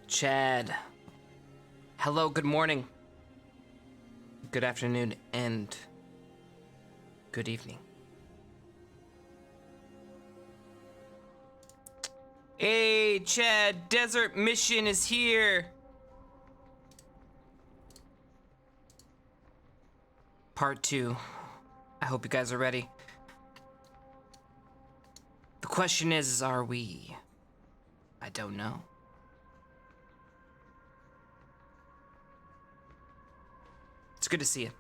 Chad. Hello, good morning. Good afternoon and good evening. Hey, Chad, Desert Mission is here. Part 2. I hope you guys are ready. The question is, are we? I don't know. It's good to see you.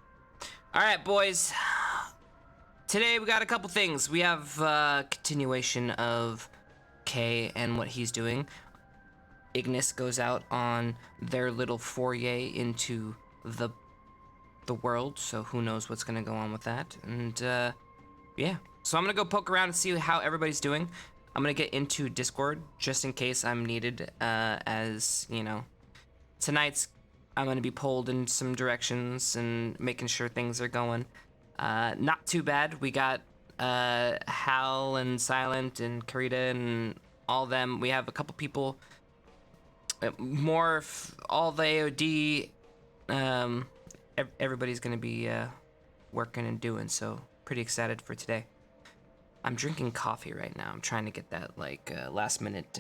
All right, boys. Today we got a couple things. We have continuation of Kay and what he's doing. Ignis goes out on their little foray into the world, so who knows what's gonna go on with that. And yeah, so I'm gonna go poke around and see how everybody's doing. I'm gonna get into Discord just in case I'm needed, as you know, tonight's I'm gonna be pulled in some directions and making sure things are going. Not too bad. We got Hal and Silent and Karita and all them. We have a couple people, all the AOD. Everybody's gonna be working and doing, so pretty excited for today. I'm drinking coffee right now. I'm trying to get that like last minute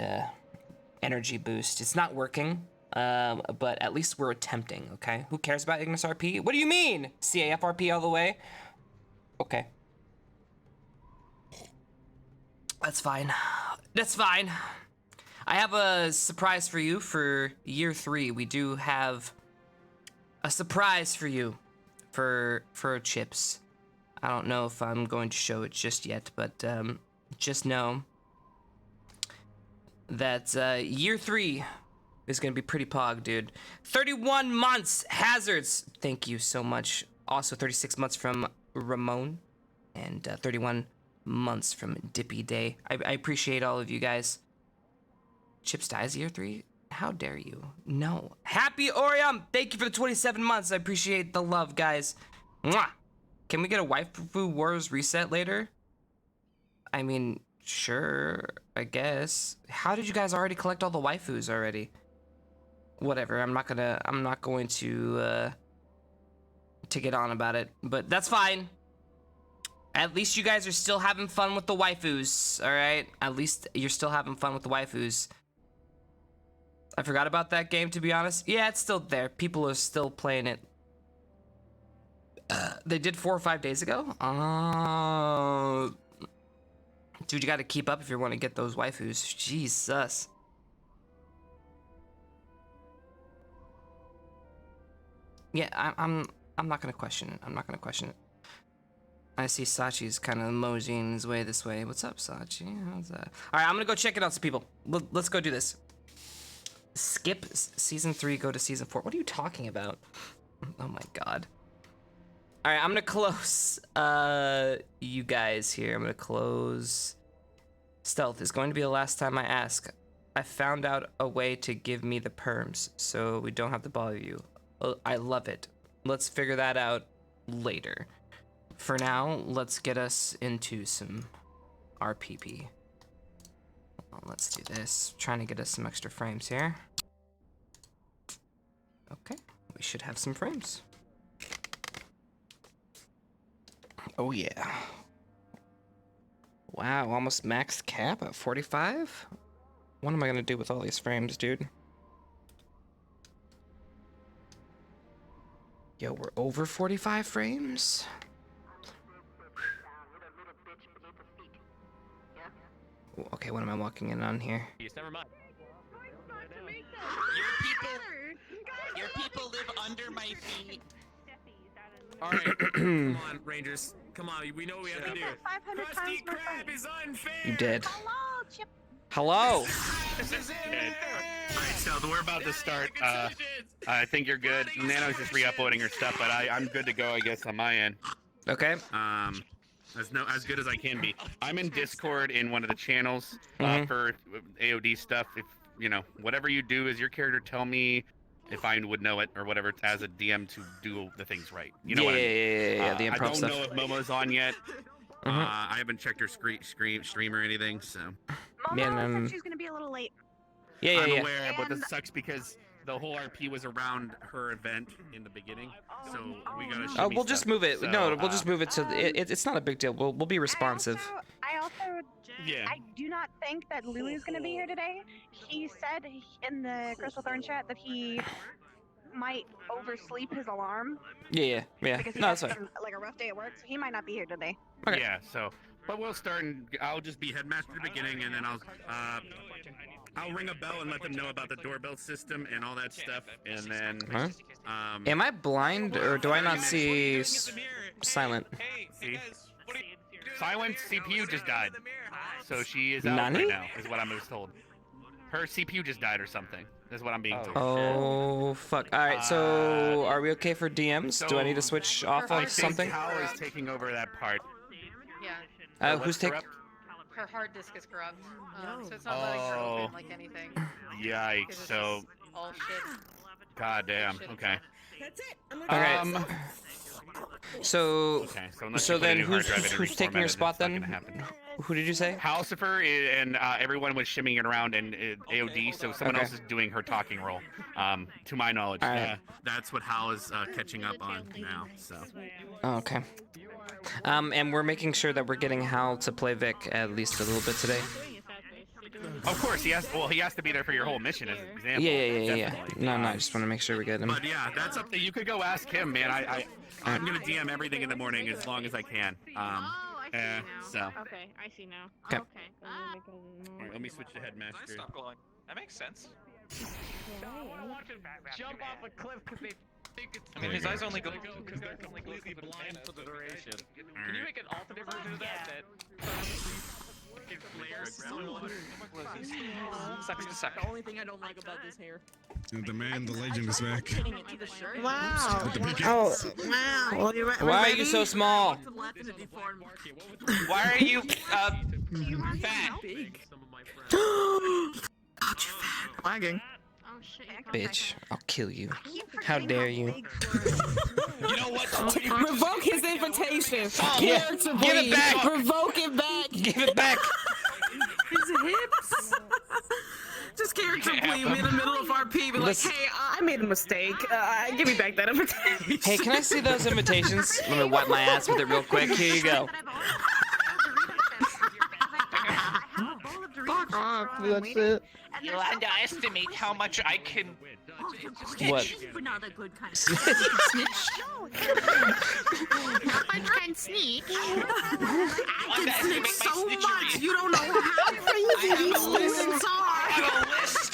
energy boost. It's not working. But at least we're attempting, okay? Who cares about Ignis RP? What do you mean? CAF RP all the way? Okay. That's fine. That's fine. I have a surprise for you for year 3. We do have a surprise for you for Chipz. I don't know if I'm going to show it just yet, but just know that year 3 is gonna be pretty pog, dude. 31 months, Hazards. Thank you so much. Also 36 months from Ramon, and 31 months from Dippy Day. I appreciate all of you guys. Chipz dies year 3? How dare you? No. Happy Orium! Thank you for the 27 months. I appreciate the love, guys. Mwah! Can we get a Waifu Wars reset later? I mean, sure, I guess. How did you guys already collect all the waifus already? Whatever, I'm not going to get on about it, but that's fine. At least you guys are still having fun with the waifus, all right? At least you're still having fun with the waifus. I forgot about that game, to be honest. Yeah, it's still there. People are still playing it. They did 4 or 5 days ago? Dude, you gotta keep up if you want to get those waifus. Jesus. Yeah, I'm not gonna question it. I'm not gonna question it. I see Sachi's kind of moseying his way this way. What's up, Sachi? How's that? All right, I'm gonna go check it out, some people. Let's go do this. Skip season 3, go to season 4. What are you talking about? Oh my god. All right, I'm gonna close you guys here. I'm gonna close. Stealth is going to be the last time I ask. I found out a way to give me the perms, so we don't have to bother you. I love it. Let's figure that out later. For now, let's get us into some RPP. Well, let's do this. Trying to get us some extra frames here. Okay, we should have some frames. Oh yeah. Wow, almost max cap at 45? What am I gonna do with all these frames, dude? Yo, we're over 45 frames? Ooh, okay, what am I walking in on here? Never mind. Your people live under my feet. Alright, come on, Rangers. Come on, we know what we have to do. Krusty Krab is unfair! You did. Hello, Chip. Hello! This is it! Alright, so we're about to start. I think you're good. Nano's just re-uploading her stuff, but I'm good to go, I guess, on my end. Okay. As good as I can be. I'm in Discord in one of the channels for AOD stuff. If you know, whatever you do as your character, tell me if I would know it or whatever as a DM to do the things right. You know what I mean? Yeah, the improv I don't stuff. know if Momo's on yet. I haven't checked her stream or anything, so. Momo said she's gonna be a little late. Yeah, I'm yeah. aware, but this sucks because the whole RP was around her event in the beginning, so we gotta. Oh, we'll just move it. So, No, we'll just move it to. It's not a big deal. We'll be responsive. I also Yeah. I do not think that Lulu's gonna be here today. He said in the Crystal Thorn chat that he might oversleep his alarm Yeah. because he No, has that's fine. like a rough day at work, so he might not be here today. Okay. Yeah. So, but we'll start, and I'll just be headmaster at the beginning, and then I'll ring a bell and let them know about the doorbell system and all that stuff, and then. Huh? Am I blind or do I not see silent? See? Silent CPU just died, so she is out Nani? right now. Is what I'm just told. Her CPU just died or something. Is what I'm being told. Oh fuck! All right, so are we okay for DMs? Do I need to switch off I of something? think Hal is taking over that part. Yeah, Who's taking? her hard disk is corrupt, so it's not letting her open like anything. Yikes! Because it's So, just all shit. god damn. Shit Okay. That's it. Okay. So, Okay. So, unless so you put a then new hard who's drive in and who's taking reformat your it, spot it's not then? gonna happen. Who did you say? Halcifer and everyone was shimmying it around and AOD, so someone Okay. else is doing her talking role. To my knowledge, All right. that's what Hal is catching up on now. So. Oh, okay. And we're making sure that we're getting Hal to play Vic at least a little bit today. Of course, he has. Well, he has to be there for your whole mission as an example. Yeah. Definitely. No, I just want to make sure we get him. But yeah, that's up to you. Could go ask him, man. I'm gonna DM everything in the morning as long as I can. So. Okay, I see now. Okay. All right, let me switch to headmaster. Stop glowing. That makes sense. Jump off a cliff because they think it's. I mean, his eyes only go because they're completely blind for the duration. Can you make an alternate version of that? It flares so much. Sucks. The only thing I don't like about this hair. The man, the legend is back. Wow. With the big Oh, wow. Well, Why are you so small? Why are you fat? Big. Wagging. Oh shit. Bitch, I'll kill you. How dare you? You know what? Revoke his invitation. Yeah, Character give it bleed. back. Revoke it back. Give it back. His hips. Just character bleed in the middle of RP. Be like, Listen. hey, I made a mistake. Give me back that invitation. Hey, can I see those invitations? Let me wipe my ass with it real quick. Here you go. Fuck off. That's it. You underestimate how much I can. What? Another good kind of I can snitch so much. You don't know how crazy these students are.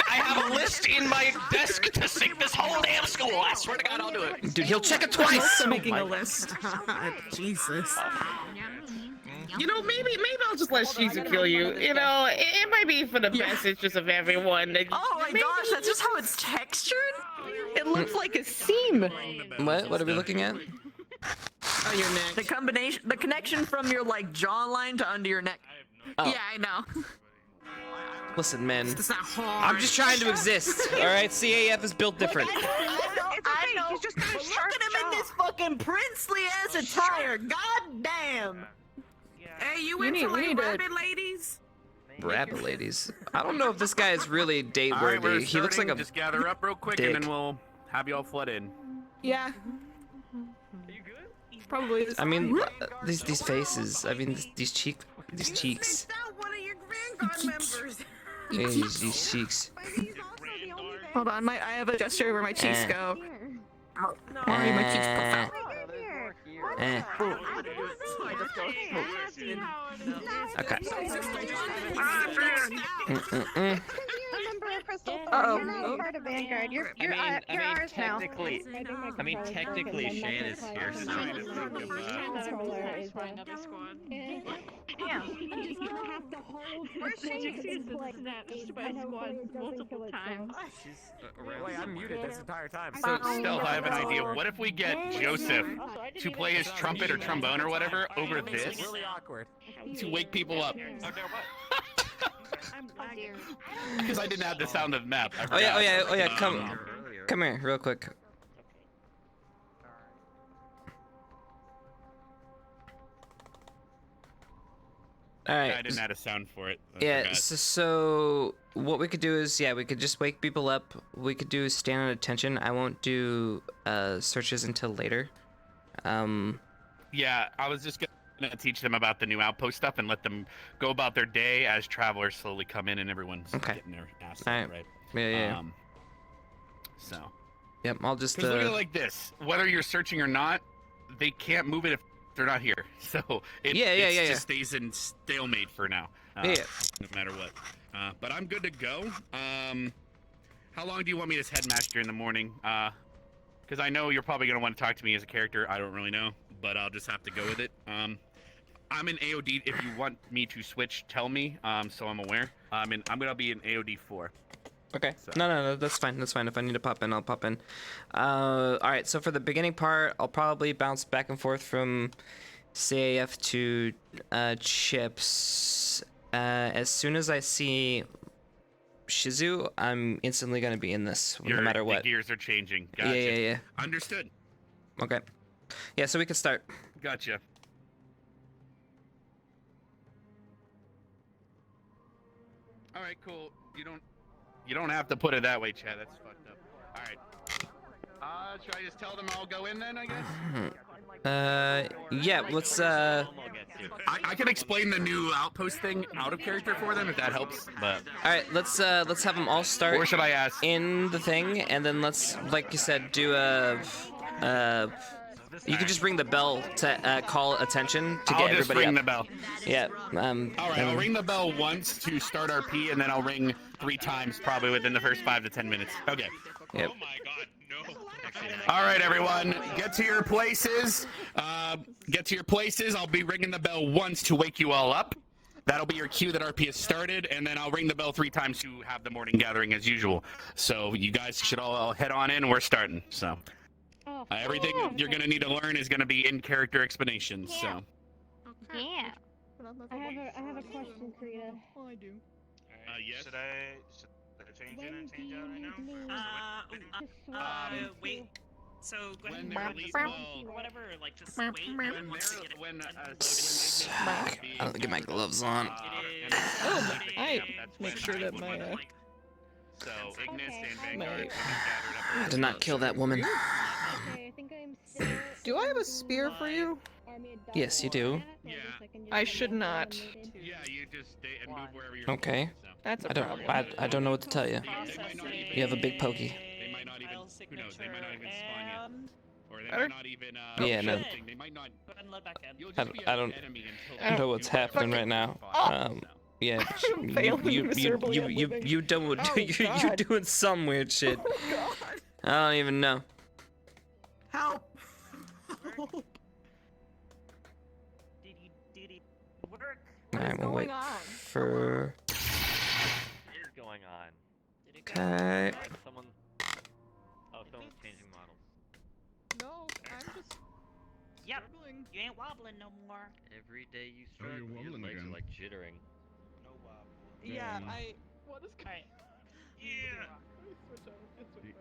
I have a list in my desk to sink this whole damn school. I swear to God, I'll do it. Dude, he'll check it twice. Also making a list. Jesus. You know, maybe I'll just let Shizu kill you. You know, it might be for the best interest of everyone. Oh my gosh, that's just how it's textured? It looks like a seam. What? What are we looking at? Oh, your neck. The connection from your like jawline to under your neck. Oh. Yeah, I know. Listen, man. It's not hard. I'm just trying to exist. All right, CAF is built different. I know. He's just got a But sharp look at him jaw. in this fucking princely ass attire. God damn. Hey, you into like rabbit ladies? Rabbit ladies. I don't know if this guy is really date All right, we're worthy. He looks like starting. a. Just gather up real quick, dick. and then we'll have you all flood in. Yeah. Probably is. I mean, these faces. I mean, these cheeks. Out one of your Vanguard members. Yeah, these cheeks. Hold on, I have a gesture where my cheeks go. Oh, my cheeks puff out. Okay. You're not part of Vanguard. You're ours now. Technically, Shane is here, so. Yeah. Where's she? Multiple times. Wait, I'm muted this entire time. So, Stealth, I have an idea. What if we get Joseph to play his trumpet or trombone or whatever over this It's really awkward. to wake people up? Oh, no, what? Because I didn't have the sound of the map. I Oh yeah, forgot. come here, real quick. All right. I didn't add a sound for it. I Yeah. forgot. So what we could do is, yeah, we could just wake people up. We could do stand at attention. I won't do searches until later. Yeah, I was just gonna teach them about the new outpost stuff and let them go about their day as travelers slowly come in and everyone's getting their ass All right. right. Yeah. So. Yep. I'll just. Because look at it like this: whether you're searching or not, they can't move it if they're not here. So it just stays in stalemate for now. No matter what. But I'm good to go. How long do you want me to headmaster in the morning? Because I know you're probably gonna want to talk to me as a character. I don't really know, but I'll just have to go with it. I'm in AOD. If you want me to switch, tell me. So I'm aware. I'm gonna be in AOD 4. Okay. So. No, that's fine. That's fine. If I need to pop in, I'll pop in. All right. So for the beginning part, I'll probably bounce back and forth from CAF to Chipz. As soon as I see Shizu, I'm instantly gonna be in this, no matter what. The gears are changing. Gotcha. Yeah. Understood. Okay. Yeah. So we can start. Gotcha. All right. Cool. You don't have to put it that way, Chad. That's fucked up. All right. Should I just tell them I'll go in then, I guess? Yeah, let's, I can explain the new outpost thing out of character for them if that helps, but... Alright, let's have them all start... Or should I ask? ...in the thing, and then let's, like you said, do a... You could just ring the bell to call attention to get everybody up. I'll just ring the bell. Yeah. Alright, I'll ring the bell once to start RP, and then I'll ring 3 times probably within the first 5 to 10 minutes. Okay. Yep. Oh my god, no. Alright, everyone. Get to your places. I'll be ringing the bell once to wake you all up. That'll be your cue that RP has started, and then I'll ring the bell 3 times to have the morning gathering as usual. So you guys should all head on in. We're starting, so... everything you're gonna need to learn is gonna be in character explanations. So. Yeah. I have a question, Karita. Oh, I do. Yes. Should I change in and change out right now? Wait. So go ahead and or whatever, like just wait. I don't get my gloves on. I make sure that my So Ignis and Vanguard I did not kill that woman. Do I have a spear for you? Yes, you do. Yeah. I should not. Yeah, you just stay and move wherever you're Okay. That's a problem. I don't know what to tell you. You have a big pokey. They might not even. Who knows? They might not even spawn yet. Or they Better? might not even. Yeah, no. They might not. Go ahead and let back in. You'll just be I don't know what's happening right now. Yeah, you doing some weird shit. I don't even know. Help! Did he work? Alright, we'll wait for... What is going on? Okay. Someone... Oh, someone's changing models. No, I'm just... Yep, you ain't wobbling no more. Every day you Oh, struggle, you're your wobbling legs again. are like jittering. No wobble. Yeah, What is going Yeah. Switch out. It's switch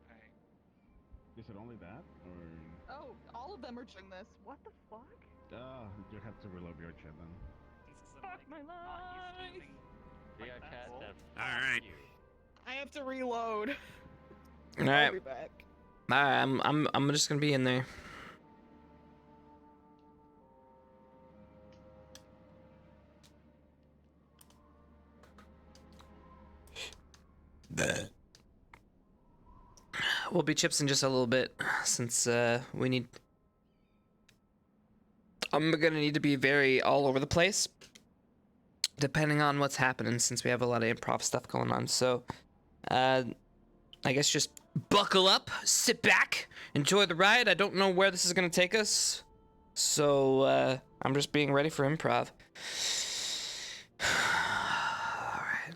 back. Is it only that, or? Oh, all of them are doing this. What the fuck? You have to reload your chat then. Fuck my life! VRChat, that's Alright. I have to reload. Alright. I'll be back. Alright, I'm just gonna be in there. We'll be Chipz in just a little bit, since we need... I'm gonna need to be very all over the place, depending on what's happening, since we have a lot of improv stuff going on. So, I guess just buckle up, sit back, enjoy the ride. I don't know where this is gonna take us, so I'm just being ready for improv. All right.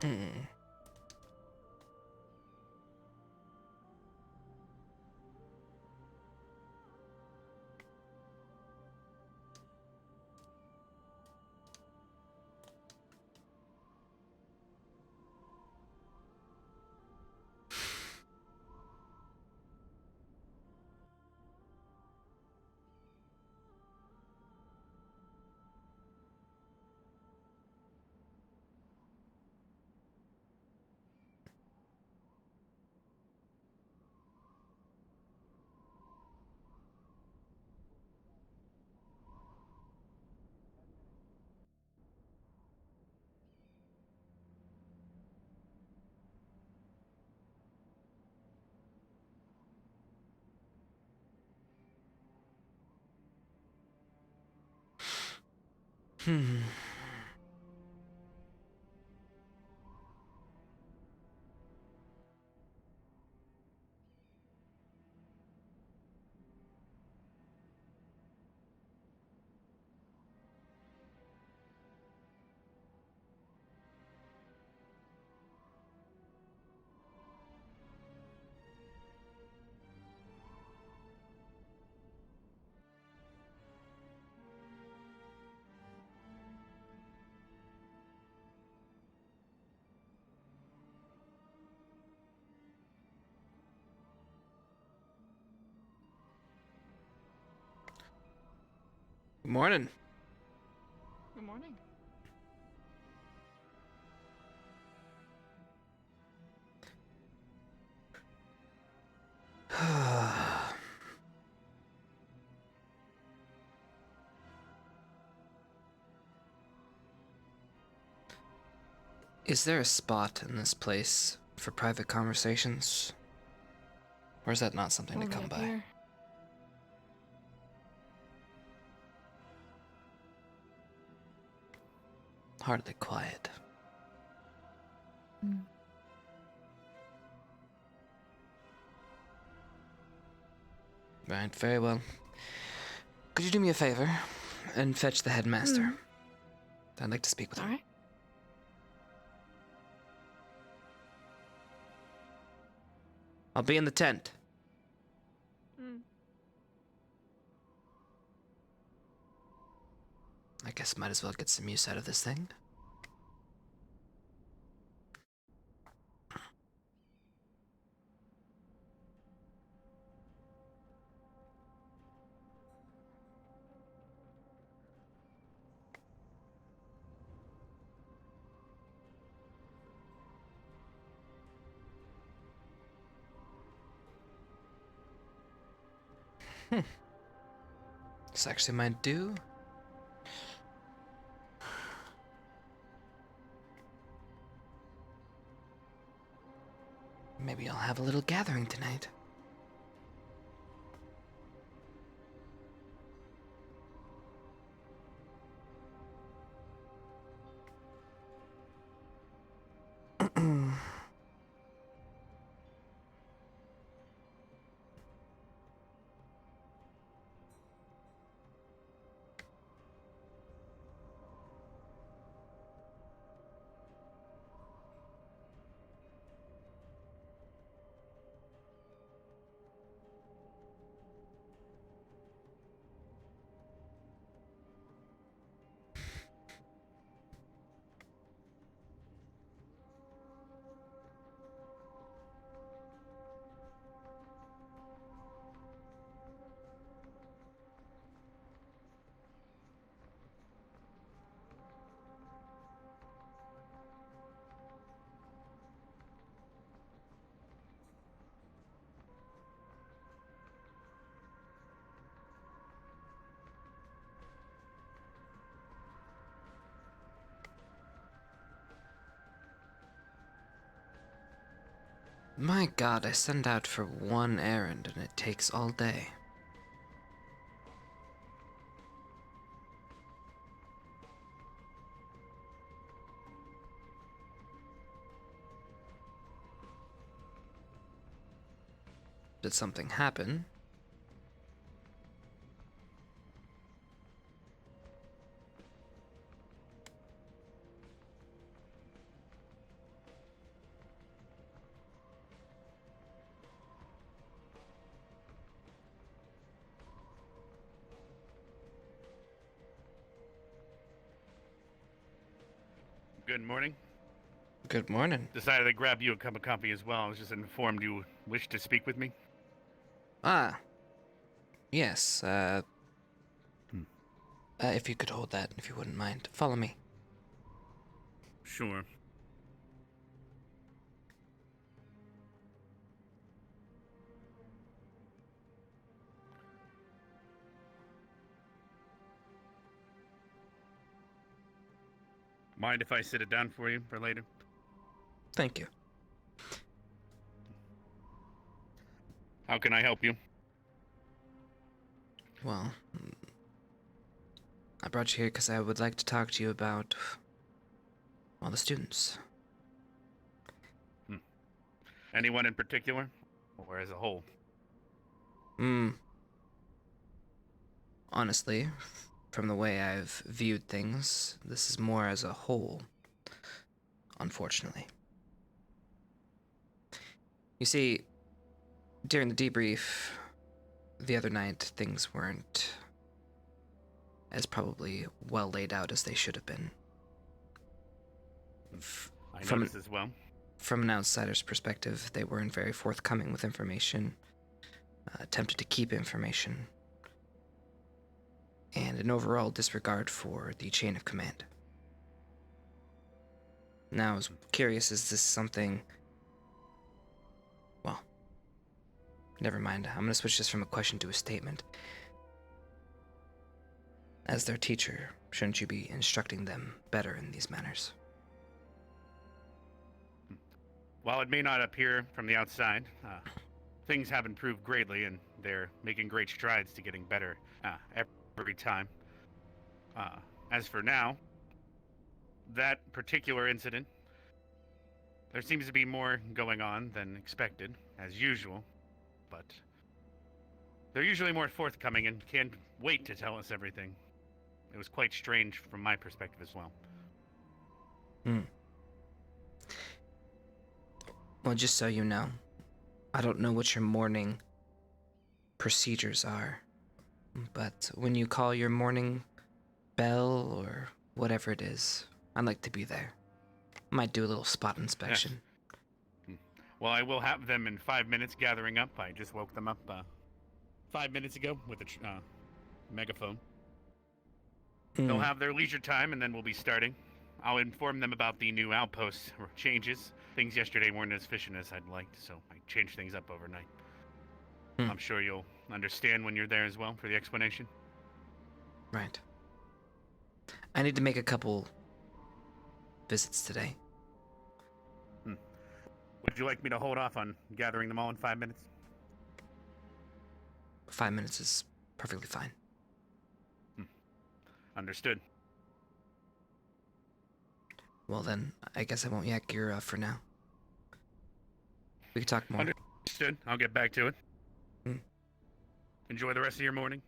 Mm. Hmm. Good morning. Good morning. Is there a spot in this place for private conversations? Or is that not something to Only come up by? here. Hardly quiet. Mm. Right, very well. Could you do me a favor and fetch the headmaster? I'd like to speak with him. All right. I'll be in the tent. I guess might as well get some use out of this thing. This actually might do. Maybe I'll have a little gathering tonight. My God, I send out for one errand and it takes all day. Did something happen? Good morning. Good morning. Decided to grab you a cup of coffee as well. I was just informed you wish to speak with me. Ah. Yes, if you could hold that, if you wouldn't mind. Follow me. Sure. Mind if I sit it down for you for later? Thank you. How can I help you? Well, I brought you here because I would like to talk to you about all the students. Anyone in particular? Or as a whole? Honestly, from the way I've viewed things, this is more as a whole, unfortunately. You see, during the debrief the other night, things weren't as probably well laid out as they should have been. I noticed as well. From an outsider's perspective, they weren't very forthcoming with information, attempted to keep information, and an overall disregard for the chain of command. Now, I was curious, is this something... Well, never mind. I'm going to switch this from a question to a statement. As their teacher, shouldn't you be instructing them better in these matters? While it may not appear from the outside, things have improved greatly, and they're making great strides to getting better every time. As for now, that particular incident, there seems to be more going on than expected, as usual, but they're usually more forthcoming and can't wait to tell us everything. It was quite strange from my perspective as well. Well, just so you know, I don't know what your morning procedures are, but when you call your morning bell or whatever it is, I'd like to be there. Might do a little spot inspection. Yes. Well, I will have them in 5 minutes gathering up. I just woke them up 5 minutes ago with a megaphone. They'll have their leisure time, and then we'll be starting. I'll inform them about the new outpost changes. Things yesterday weren't as efficient as I'd liked, so I changed things up overnight. I'm sure you'll understand when you're there as well for the explanation. Right. I need to make a couple visits today. Would you like me to hold off on gathering them all in 5 minutes? 5 minutes is perfectly fine. Understood. Well then, I guess I won't yak your for now. We can talk more. Understood. I'll get back to it. Enjoy the rest of your morning.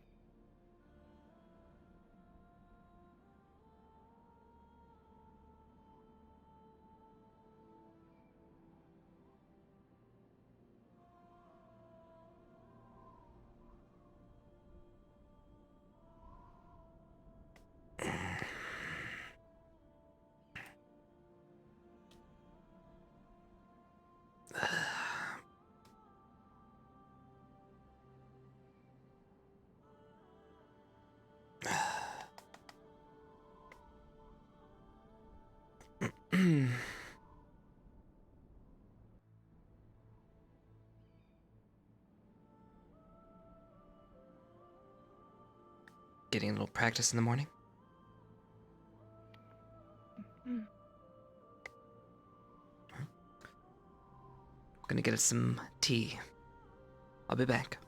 Getting a little practice in the morning? Gonna get us some tea. I'll be back.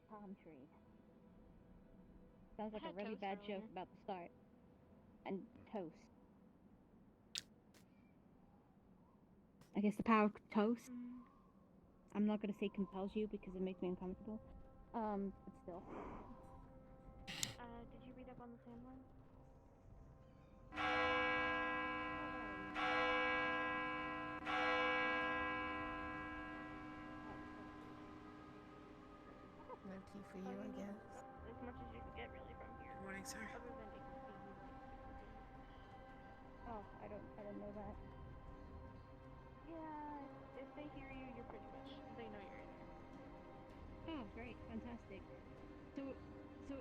Palm tree. Sounds like a really bad joke about the start. And toast. I guess the power of toast. I'm not gonna say compels you because it makes me uncomfortable. But still. Did you read up on the sand one? No tea for you, I guess. As much as you can get really from here. Good morning, sir. Other than they can see you. Oh, I don't know that. Yeah, if they hear you, you're pretty much, they know you're in there. Oh, great, fantastic. So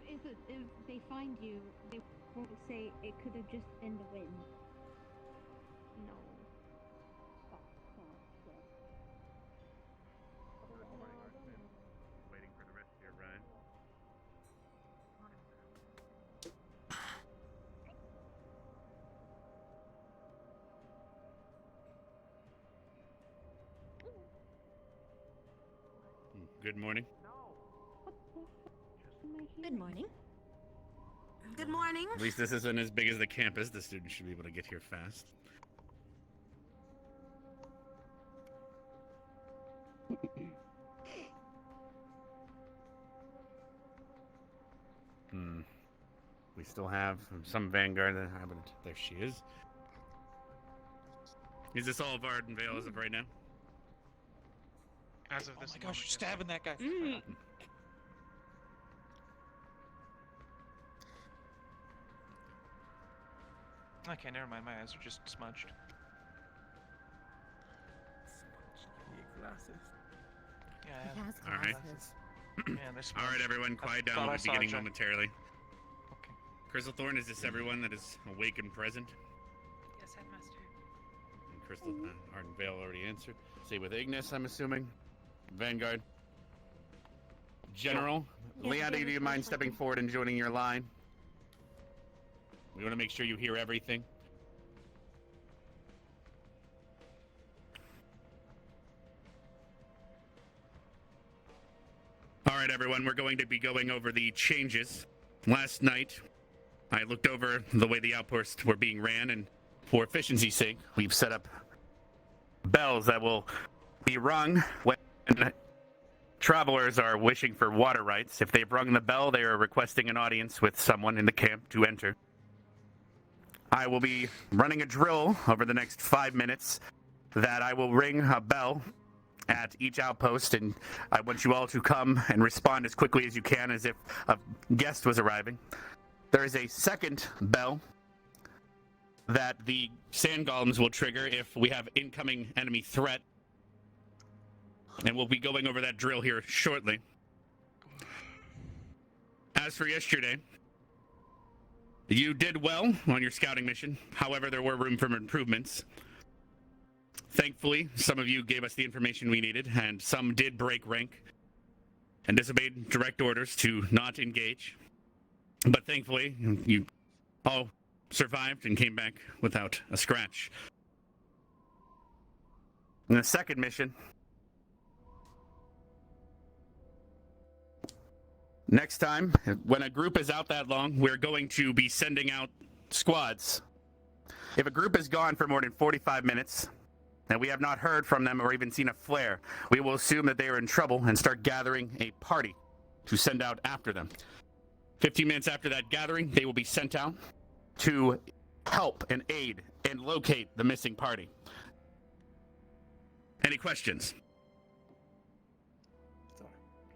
if they find you, they won't say it could have just been the wind. No. Waiting for the rest of your ride. Good morning. Good morning. Good morning. At least this isn't as big as the campus. The students should be able to get here fast. We still have some Vanguard that happened. There she is. Is this all of Ardenvale as of right now? As of this my gosh, you're stabbing that guy. Okay, never mind. My eyes are just smudged. Glasses. Yeah. He has All right. glasses. Yeah, they're smudged. All right, everyone, quiet down. thought I We'll be saw a beginning giant- momentarily. Okay. Crystal Thorn, is this everyone that is awake and present? Yes, Headmaster. And Crystal Ardenvale already answered. Say with Ignis, I'm assuming. Vanguard. General, Yeah, Leondi, do you mind most stepping likely. forward and joining your line? We want to make sure you hear everything. All right, everyone, we're going to be going over the changes. Last night, I looked over the way the outposts were being ran, and for efficiency's sake, we've set up bells that will be rung when travelers are wishing for water rights. If they've rung the bell, they are requesting an audience with someone in the camp to enter. I will be running a drill over the next 5 minutes that I will ring a bell at each outpost, and I want you all to come and respond as quickly as you can as if a guest was arriving. There is a second bell that the sand golems will trigger if we have incoming enemy threat, and we'll be going over that drill here shortly. As for yesterday, you did well on your scouting mission. However, there were room for improvements. Thankfully, some of you gave us the information we needed, and some did break rank and disobeyed direct orders to not engage. But thankfully, you all survived and came back without a scratch. In the second mission, next time, when a group is out that long, we're going to be sending out squads. If a group is gone for more than 45 minutes, and we have not heard from them or even seen a flare, we will assume that they are in trouble and start gathering a party to send out after them. 15 minutes after that gathering, they will be sent out to help and aid and locate the missing party. Any questions?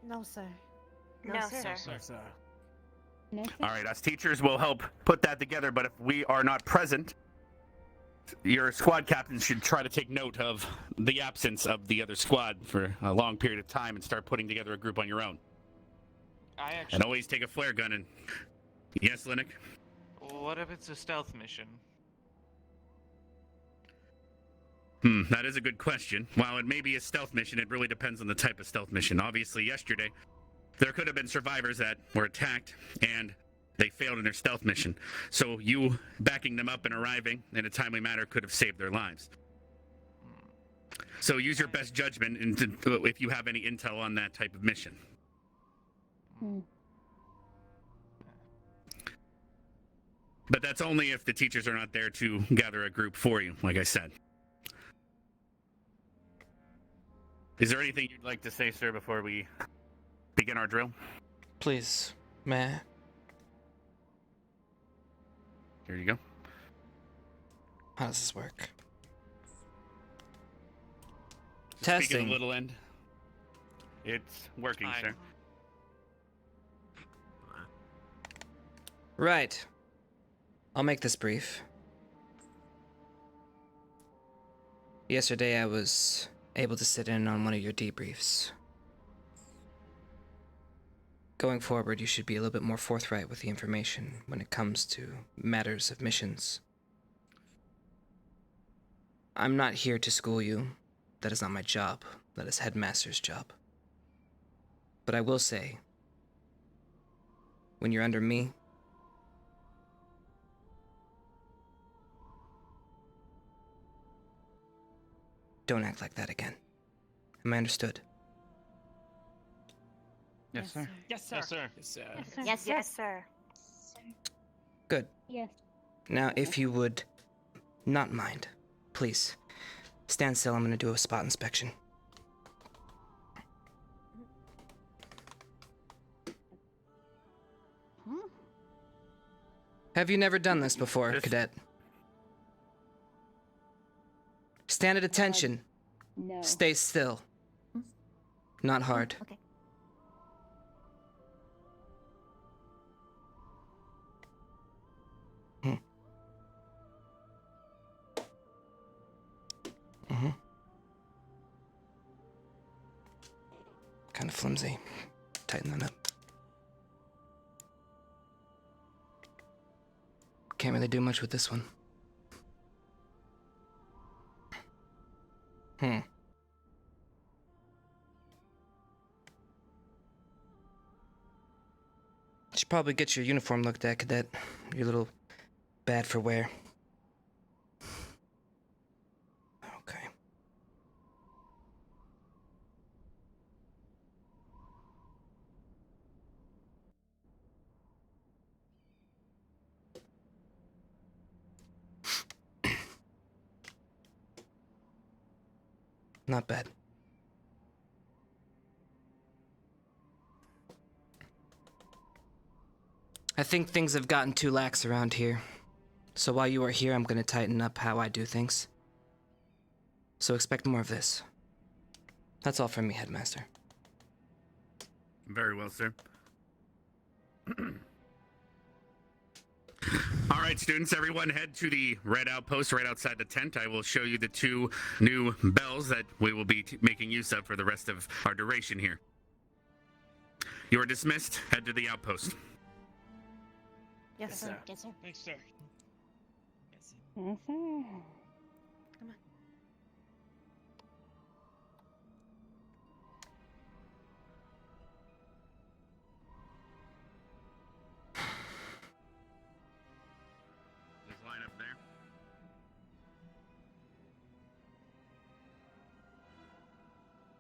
No, sir. No, sir. No, sir. All right, us teachers will help put that together, but if we are not present, your squad captains should try to take note of the absence of the other squad for a long period of time and start putting together a group on your own. actually. And always take a flare gun and... Yes, Linux? What if it's a stealth mission? That is a good question. While it may be a stealth mission, it really depends on the type of stealth mission. Obviously, yesterday, there could have been survivors that were attacked, and they failed in their stealth mission. So you backing them up and arriving in a timely manner could have saved their lives. So use your best judgment if you have any intel on that type of mission. But that's only if the teachers are not there to gather a group for you, like I said. Is there anything you'd like to say, sir, before we begin our drill? Please, may I? Here you go. How does this work? Speaking Testing. a little end. It's working, sir. Right. I'll make this brief. Yesterday I was able to sit in on one of your debriefs. Going forward, you should be a little bit more forthright with the information when it comes to matters of missions. I'm not here to school you. That is not my job. That is Headmaster's job. But I will say, when you're under me, don't act like that again. Am I understood? Yes, sir. Yes, sir. Yes, sir. Yes, sir. Yes, yes, sir. Good. Yes. Now, if you would not mind, please, stand still. I'm going to do a spot inspection. Have you never done this before, Cadet? Stand at attention. No. Stay still. Not hard. Okay. Kind of flimsy. Tighten that up. Can't really do much with this one. Should probably get your uniform looked at, Cadet. You're a little bad for wear. Okay. Not bad. I think things have gotten too lax around here. So while you are here, I'm gonna tighten up how I do things. So expect more of this. That's all from me, Headmaster. Very well, sir. All right, students, everyone head to the red outpost right outside the tent. I will show you the 2 new bells that we will be making use of for the rest of our duration here. You are dismissed. Head to the outpost. Yes, sir. Yes, sir. Thanks, sir. Yes, sir. Come on. Just line up there.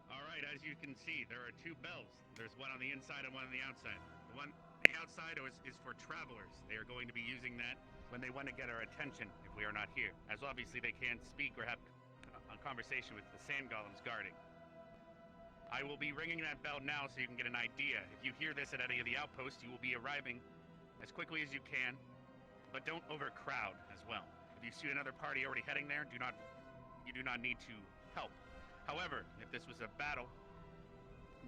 All right, as you can see, there are 2 bells. There's one on the inside and one on the outside. The one on the outside is for travelers. They are going to be using that when they want to get our attention if we are not here, as obviously they can't speak or have a conversation with the sand golems guarding. I will be ringing that bell now so you can get an idea. If you hear this at any of the outposts, you will be arriving as quickly as you can, but don't overcrowd as well. If you see another party already heading there, you do not need to help. However, if this was a battle,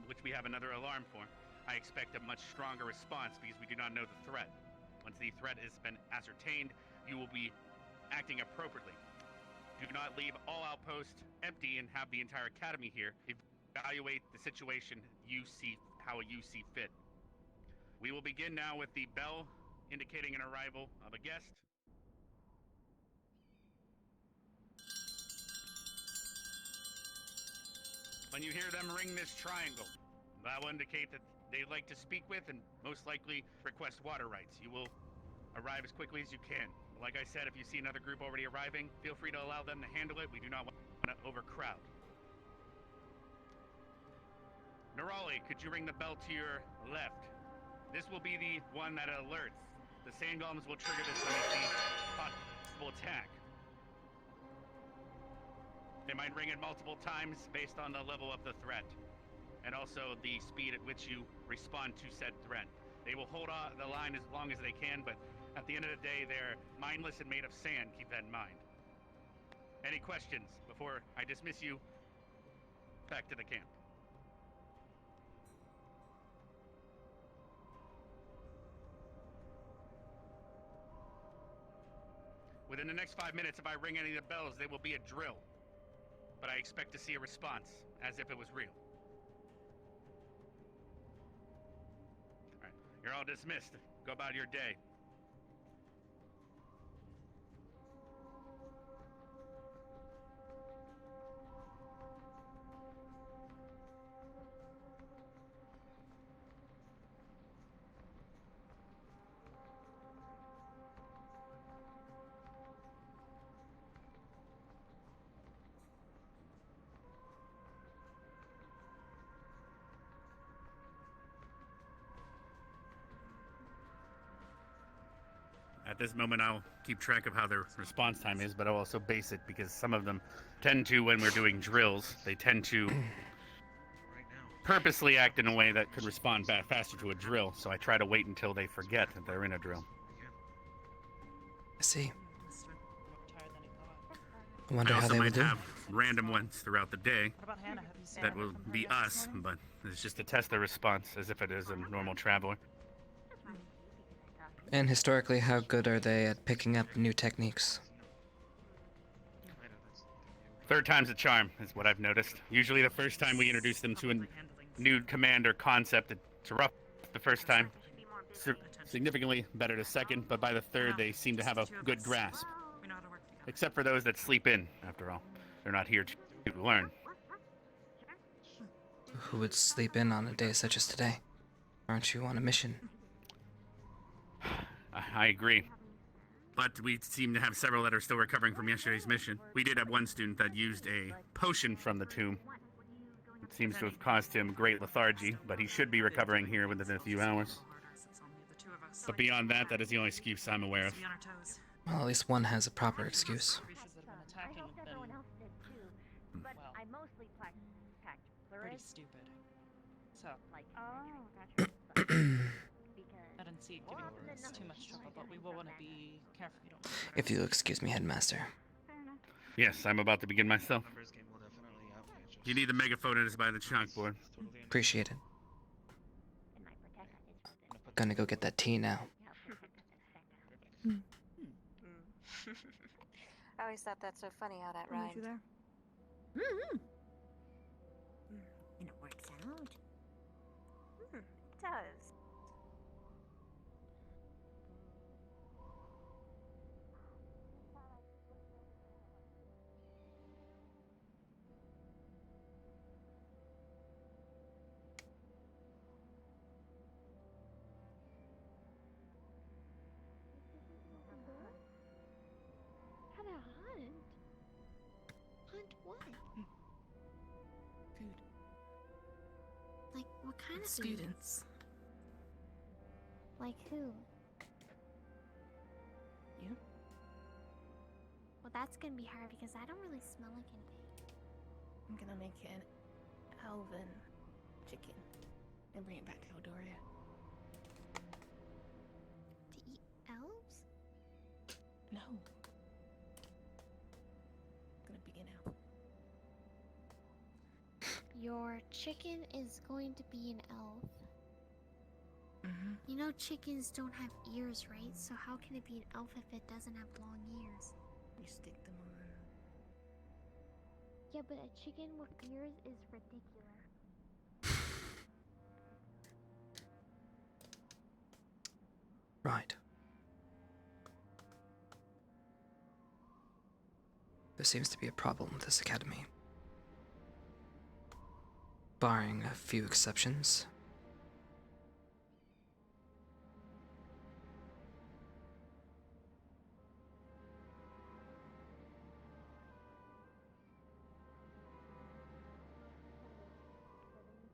which we have another alarm for, I expect a much stronger response because we do not know the threat. Once the threat has been ascertained, you will be acting appropriately. Do not leave all outposts empty and have the entire academy here. Evaluate the situation how you see fit. We will begin now with the bell indicating an arrival of a guest. When you hear them ring this triangle, that will indicate that they'd like to speak with and most likely request water rights. You will arrive as quickly as you can. Like I said, if you see another group already arriving, feel free to allow them to handle it. We do not want to overcrowd. Nerali, could you ring the bell to your left? This will be the one that alerts. The Sandgolems will trigger this when they see possible attack. They might ring it multiple times based on the level of the threat, and also the speed at which you respond to said threat. They will hold the line as long as they can, but at the end of the day, they're mindless and made of sand. Keep that in mind. Any questions before I dismiss you back to the camp? Within the next 5 minutes, if I ring any of the bells, they will be a drill. But I expect to see a response, as if it was real. All right, you're all dismissed. Go about your day. At this moment, I'll keep track of how their response time is, but I'll also base it because some of them tend to, when we're doing drills, they tend to purposely act in a way that could respond faster to a drill. So I try to wait until they forget that they're in a drill. I see. I wonder I how also they would might do. have random ones throughout the day that will be us, but it's just to test their response as if it is a normal traveler. And historically, how good are they at picking up new techniques? Third time's a charm, is what I've noticed. Usually the first time we introduce them to a new command or concept, it's rough the first time. Significantly better the second, but by the third they seem to have a good grasp. Except for those that sleep in, after all. They're not here to learn. Who would sleep in on a day such as today? Aren't you on a mission? I agree. But we seem to have several that are still recovering from yesterday's mission. We did have one student that used a potion from the tomb. It seems to have caused him great lethargy, but he should be recovering here within a few hours. But beyond that, that is the only excuse I'm aware of. Well, at least one has a proper excuse. Pretty stupid. So, I don't see it giving us too much trouble, but we will want to be careful you don't. If you'll excuse me, Headmaster. Yes, I'm about to begin myself. You need the megaphone, it is by the chalkboard. Appreciate it. Gonna go get that tea now. I always thought that's so funny how that rhymed. And it works out. It does. How to hunt? Hunt what? Food. Like, what kind of food? Students. Like who? You? Well, that's gonna be hard because I don't really smell like anything. I'm gonna make an elven chicken and bring it back to Eldoria. To eat elves? No. I'm gonna be an elf. Your chicken is going to be an elf. Mm-hmm. You know chickens don't have ears, right? So how can it be an elf if it doesn't have long ears? You stick them on. Yeah, but a chicken with ears is ridiculous. Right. There seems to be a problem with this academy. Barring a few exceptions.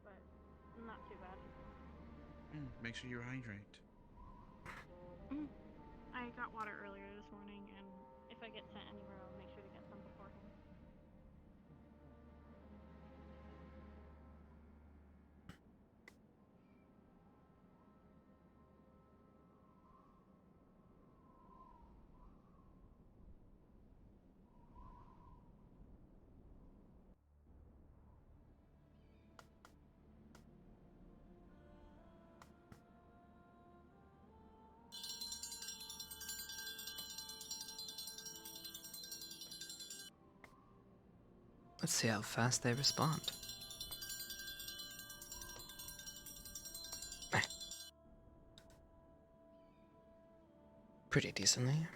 But not too bad. Make sure you hydrate. I got water earlier this morning, and if I get sent anywhere, I'll make sure to get some beforehand. Let's see how fast they respond. Pretty decently.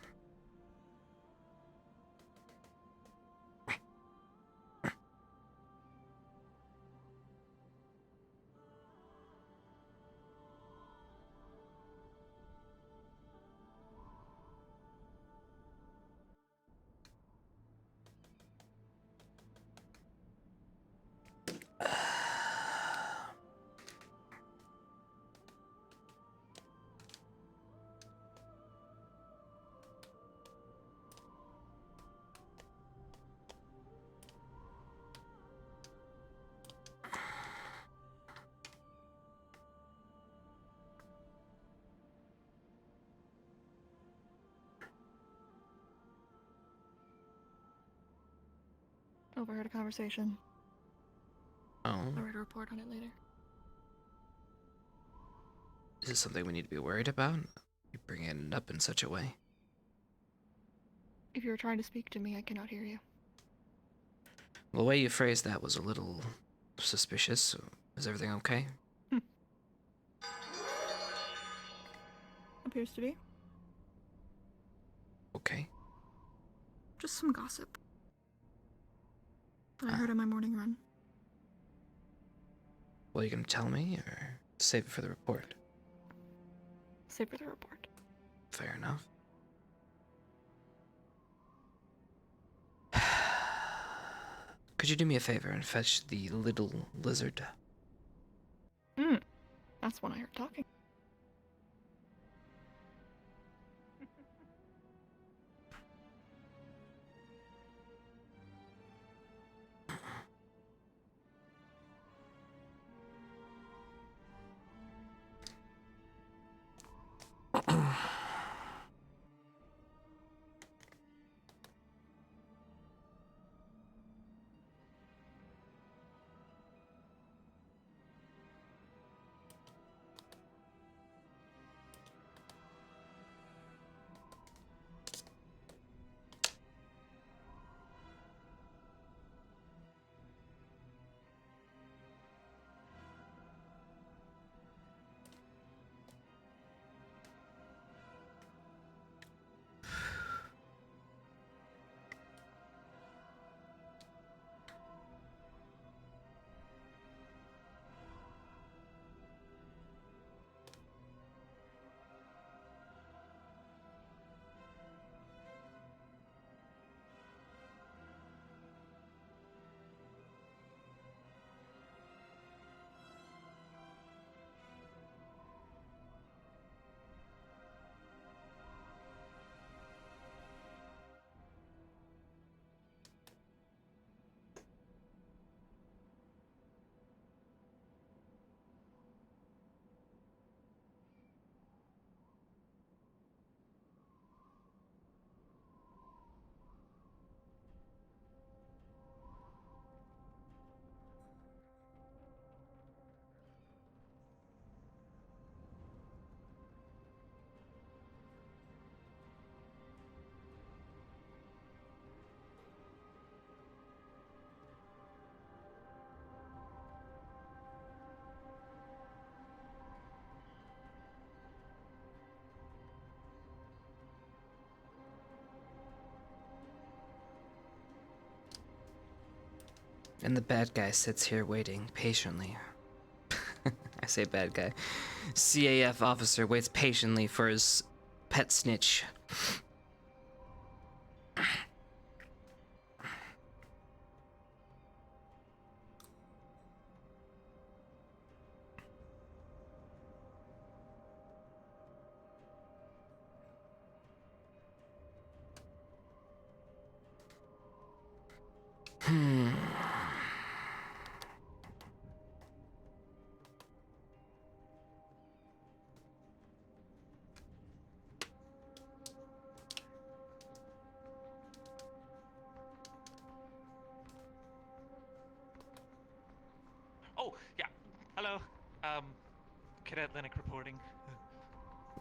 Overheard a conversation. Oh. I'll write a report on it later. Is this something we need to be worried about? You bring it up in such a way. If you were trying to speak to me, I cannot hear you. The way you phrased that was a little suspicious. Is everything okay? Appears to be. Okay. Just some gossip that I heard on my morning run. Well, you gonna tell me, or save it for the report? Save for the report. Fair enough. Could you do me a favor and fetch the little lizard? That's when I heard talking. And the bad guy sits here waiting patiently. I say bad guy. CAF officer waits patiently for his pet snitch. Oh, yeah. Hello. Cadet Linux reporting.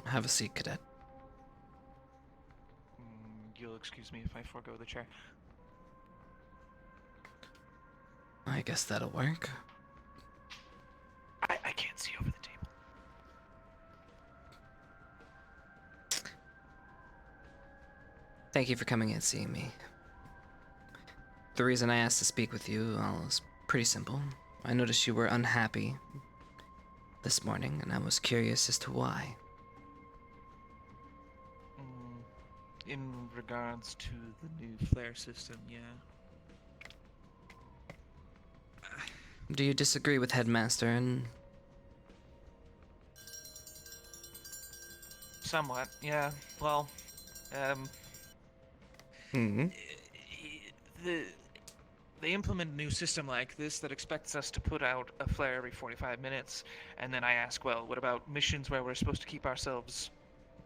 Have a seat, cadet. You'll excuse me if I forego the chair. I guess that'll work. I can't see over the table. Thank you for coming and seeing me. The reason I asked to speak with you, well, is pretty simple. I noticed you were unhappy this morning, and I was curious as to why. In regards to the new flare system, yeah. Do you disagree with Headmaster and... Somewhat, yeah. Well, they implement a new system like this that expects us to put out a flare every 45 minutes, and then I ask, well, what about missions where we're supposed to keep ourselves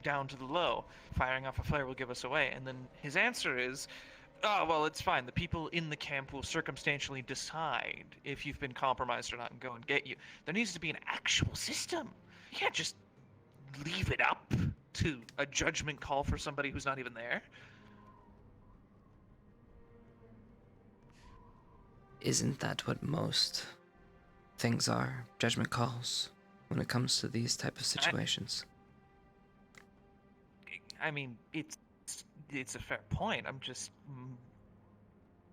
down to the low? Firing off a flare will give us away. And then his answer is, oh, well, it's fine. The people in the camp will circumstantially decide if you've been compromised or not and go and get you. There needs to be an actual system. You can't just leave it up to a judgment call for somebody who's not even there. Isn't that what most things are? Judgment calls when it comes to these type of situations. I mean, it's a fair point. I'm just...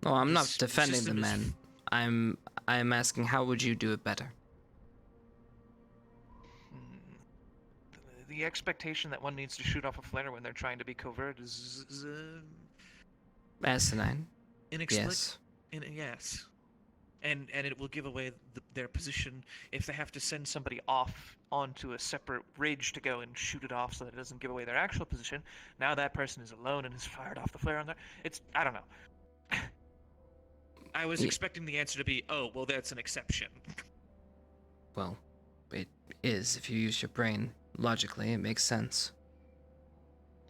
No, I'm not defending the man. I'm asking, how would you do it better? The expectation that one needs to shoot off a flare when they're trying to be covert is asinine. Inexplicable. Yes. And it will give away their position if they have to send somebody off onto a separate ridge to go and shoot it off so that it doesn't give away their actual position. Now that person is alone and has fired off the flare on there. I don't know. I was expecting the answer to be, oh, well, that's an exception. Well, it is. If you use your brain logically, it makes sense.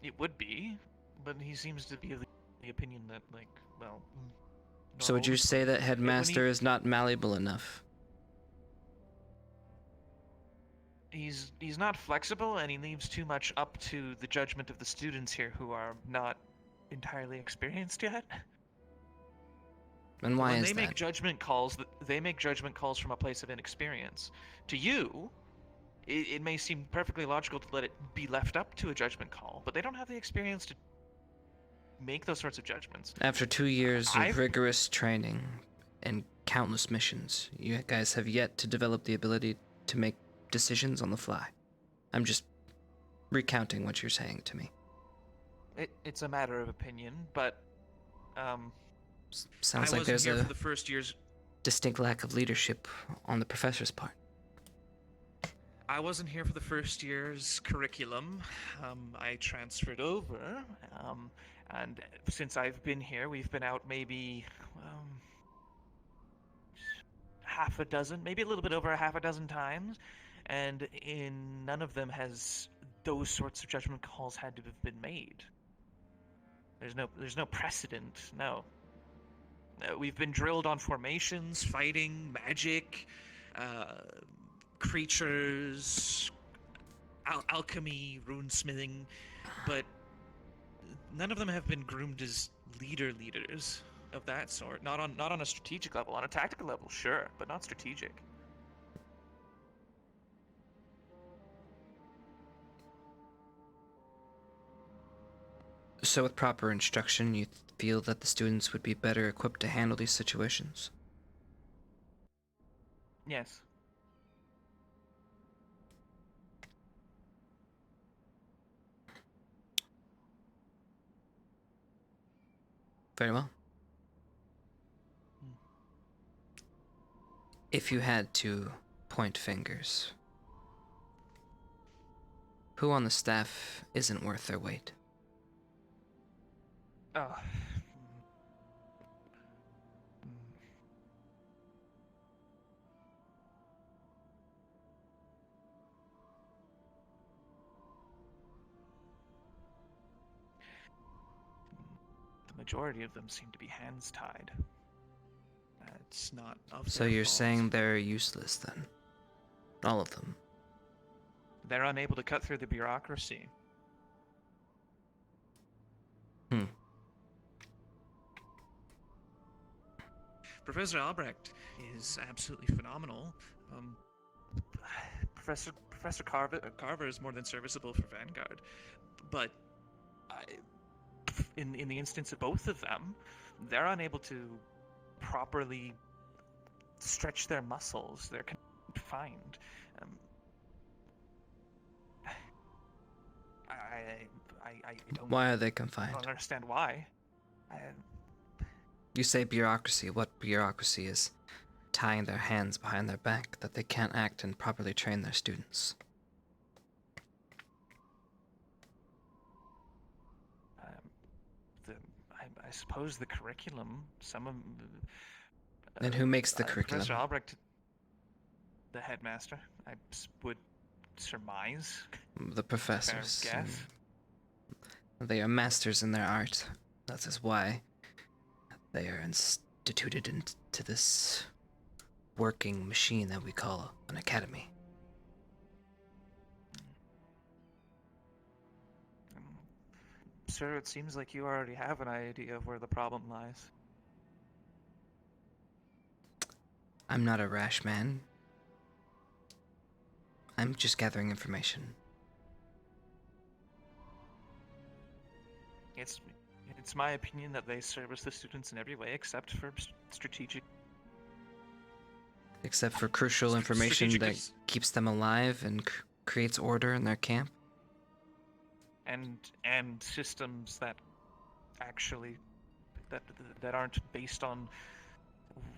It would be, but he seems to be of the opinion that, like, well... So would you say that Headmaster is not malleable enough? He's not flexible, and he leaves too much up to the judgment of the students here who are not entirely experienced yet. And why is that? When they make judgment calls, they make judgment calls from a place of inexperience. To you, it may seem perfectly logical to let it be left up to a judgment call, but they don't have the experience to make those sorts of judgments. After 2 years of rigorous training and countless missions, you guys have yet to develop the ability to make decisions on the fly. I'm just recounting what you're saying to me. It's a matter of opinion, but sounds like there's a the first year's distinct lack of leadership on the professor's part. I wasn't here for the first year's curriculum. I transferred over, and since I've been here, we've been out maybe half a dozen, maybe a little bit over a half a dozen times, and in none of them has those sorts of judgment calls had to have been made. There's no precedent. No. We've been drilled on formations, fighting, magic, creatures, alchemy, runesmithing, but none of them have been groomed as leaders of that sort. Not on a strategic level. On a tactical level, sure, but not strategic. So with proper instruction, you feel that the students would be better equipped to handle these situations? Yes. Very well. If you had to point fingers, who on the staff isn't worth their weight? Oh. The majority of them seem to be hands tied. It's not of So their you're fault. saying they're useless then? All of them? They're unable to cut through the bureaucracy. Hmm. Professor Albrecht is absolutely phenomenal. Professor Carver is more than serviceable for Vanguard, but in the instance of both of them, they're unable to properly stretch their muscles. They're confined. I don't. Why are they I confined? don't understand why. You say bureaucracy. What bureaucracy is tying their hands behind their back that they can't act and properly train their students? I suppose the curriculum. Some of. And who makes the curriculum? Professor Albrecht, the headmaster. I would surmise. The professors. Fair guess. They are masters in their art. That is why they are instituted into this working machine that we call an academy. Sir, it seems like you already have an idea of where the problem lies. I'm not a rash man. I'm just gathering information. It's my opinion that they service the students in every way except for strategic. Except for crucial information that keeps them alive and creates order in their camp. And systems that actually that aren't based on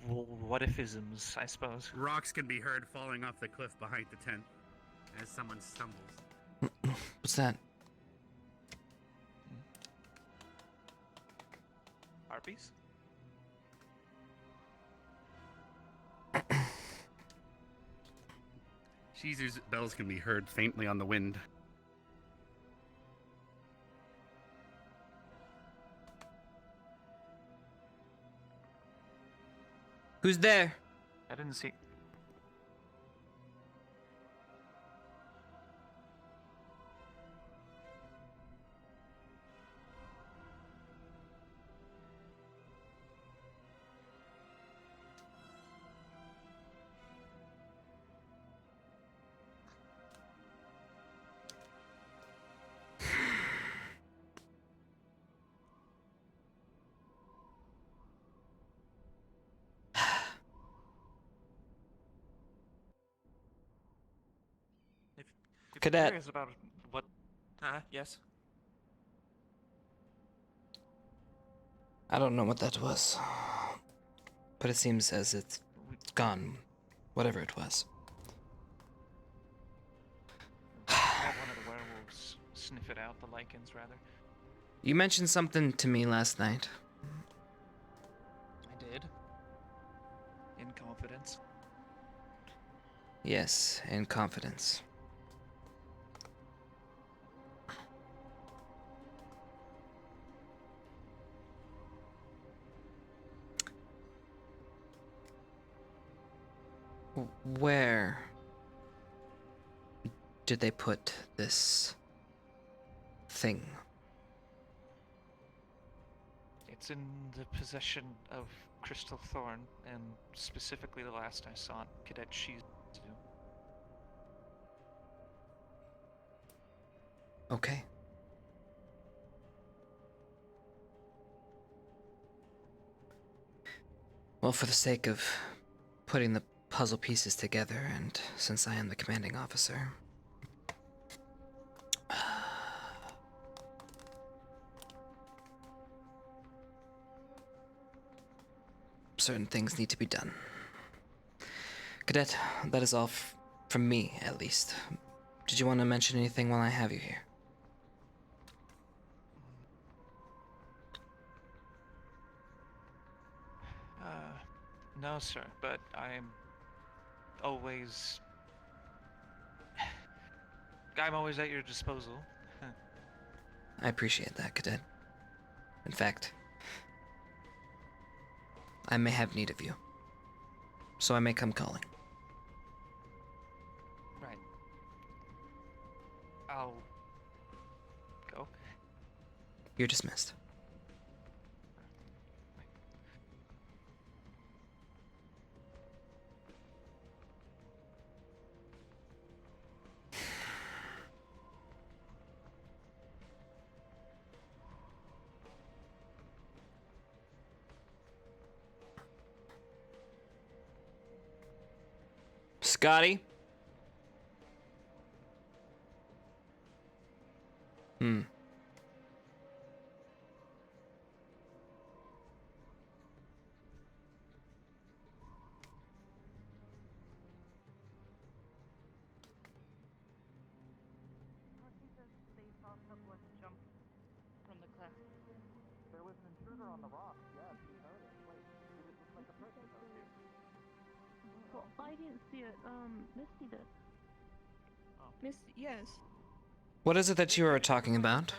what-ifisms, I suppose. Rocks can be heard falling off the cliff behind the tent as someone stumbles. What's that? Harpies? Caesar's bells can be heard faintly on the wind. Who's there? I didn't see. If Cadet. you're curious about what? Yes. I don't know what that was. But it seems as it's gone. Whatever it was. Had one of the werewolves sniff it out, the lichens, rather. You mentioned something to me last night. I did. In confidence. Yes, in confidence. Where did they put this thing? It's in the possession of Crystal Thorn, and specifically the last I saw it, Cadet Chipz. Okay. Well, for the sake of puzzle pieces together, and since I am the commanding officer, certain things need to be done. Cadet, that is all from me, at least. Did you want to mention anything while I have you here? No, sir, but I'm always at your disposal. I appreciate that, Cadet. In fact, I may have need of you, so I may come calling. Right. I'll go. You're dismissed. Scotty? From the class. There was an intruder on the rock. Yes, we heard it. Wait, did it look like a person though, too? Well, I didn't see it. Misty did. Misty, yes. What is it that you are talking about?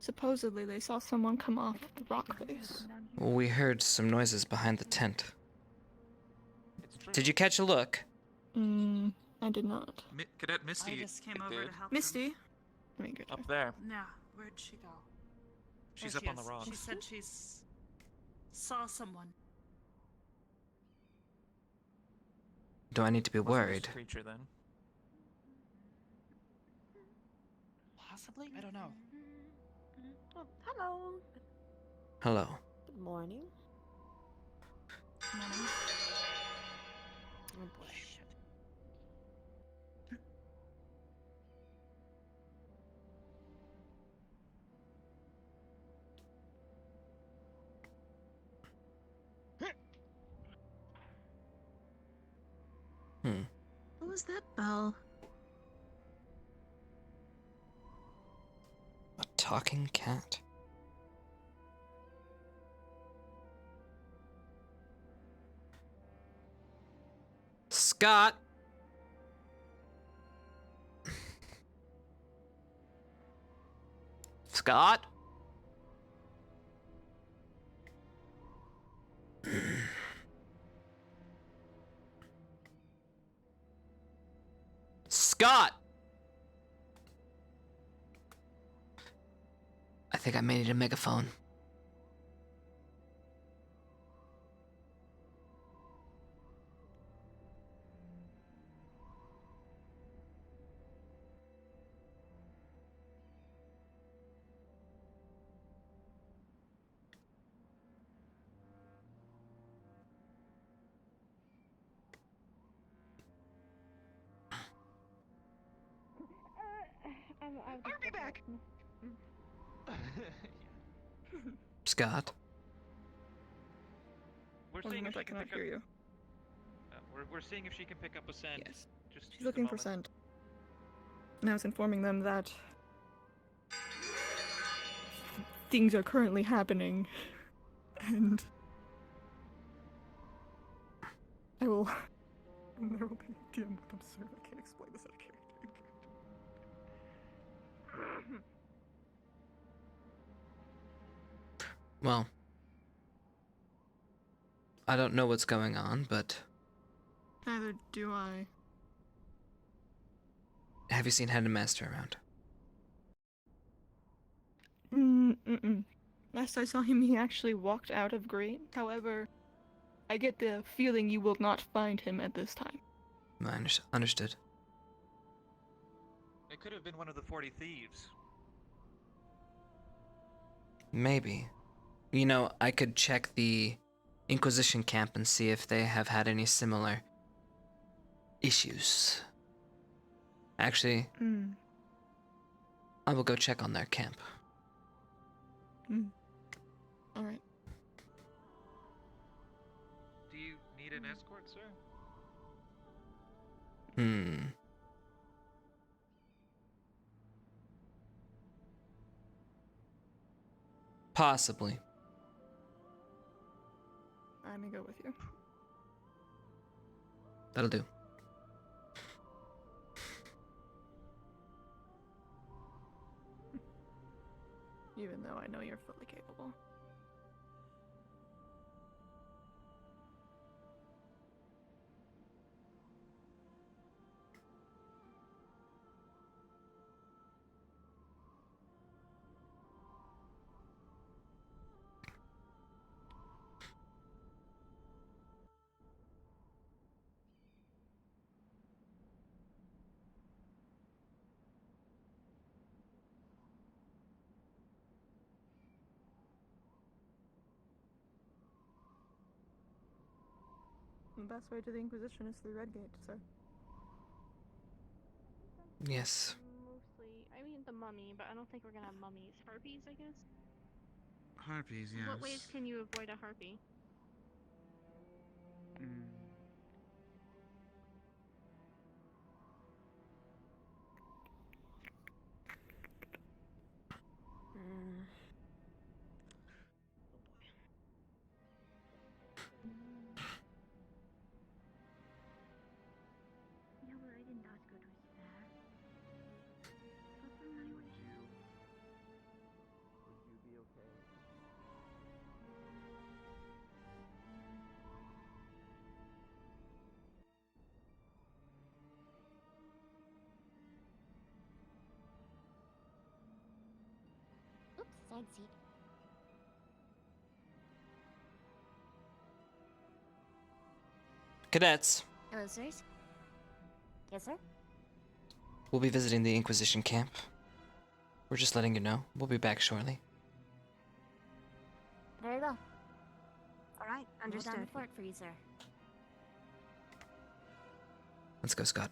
Supposedly they saw someone come off the rock face. Well, we heard some noises behind the tent. Did you catch a look? I did not. Cadet Misty. I just came over to help Misty? them. Let me get Up there. Nah, where'd she go? She's There up she on the is. rocks. She said saw someone. Do I need to be worried? Creature then. Possibly? I don't know. Oh, hello. Hello. Good morning. Morning. Oh boy. What was that bell? A talking cat. Scott! Scott? Scott! I think I may need a megaphone. I'll be back. Scott? We're One seeing moment, if I she can cannot pick hear you. up. We're seeing if she can pick up a scent. Yes. Just She's looking for scent. And I was informing them that things are currently happening. And I will. And there will be the end. I'm sorry, I can't explain this out of character. Well, I don't know what's going on, but Neither do I. have you seen Headmaster around? Mm-mm. Last I saw him, he actually walked out of Green. However, I get the feeling you will not find him at this time. Understood. It could have been one of the 40 thieves. Maybe. You know, I could check the Inquisition camp and see if they have had any similar issues. Actually, I will go check on their camp. Alright. Do you need an escort, sir? Possibly. I'm gonna go with you. That'll do. Even though I know you're fully capable. The best way to the Inquisition is through Redgate, sir. Yes. Mostly, I mean the mummy, but I don't think we're gonna have mummies. Harpies, I guess? Harpies, yes. What ways can you avoid a harpy? Yeah, well, I did not go to his back. Would you be okay? Oops, side seat. Cadets, Hello, sirs. Yes, sir? we'll be visiting the Inquisition camp. We're just letting you know. We'll be back shortly. Very well. Alright, understood. Hold down the fort for you, sir. Let's go, Scott.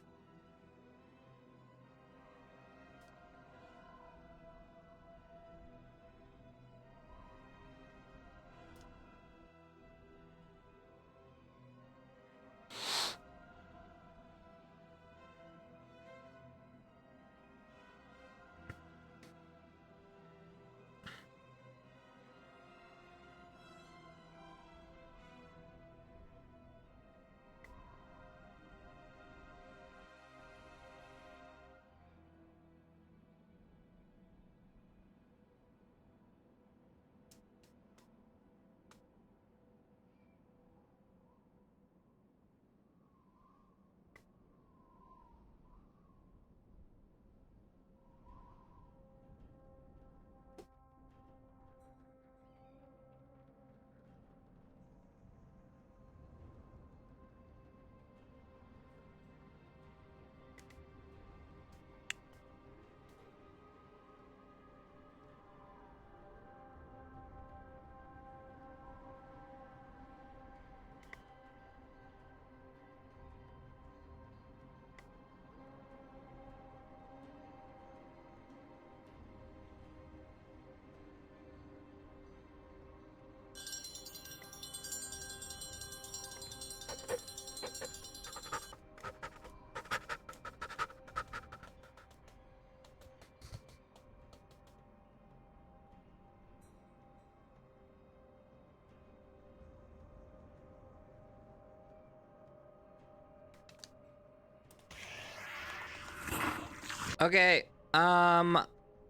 Okay,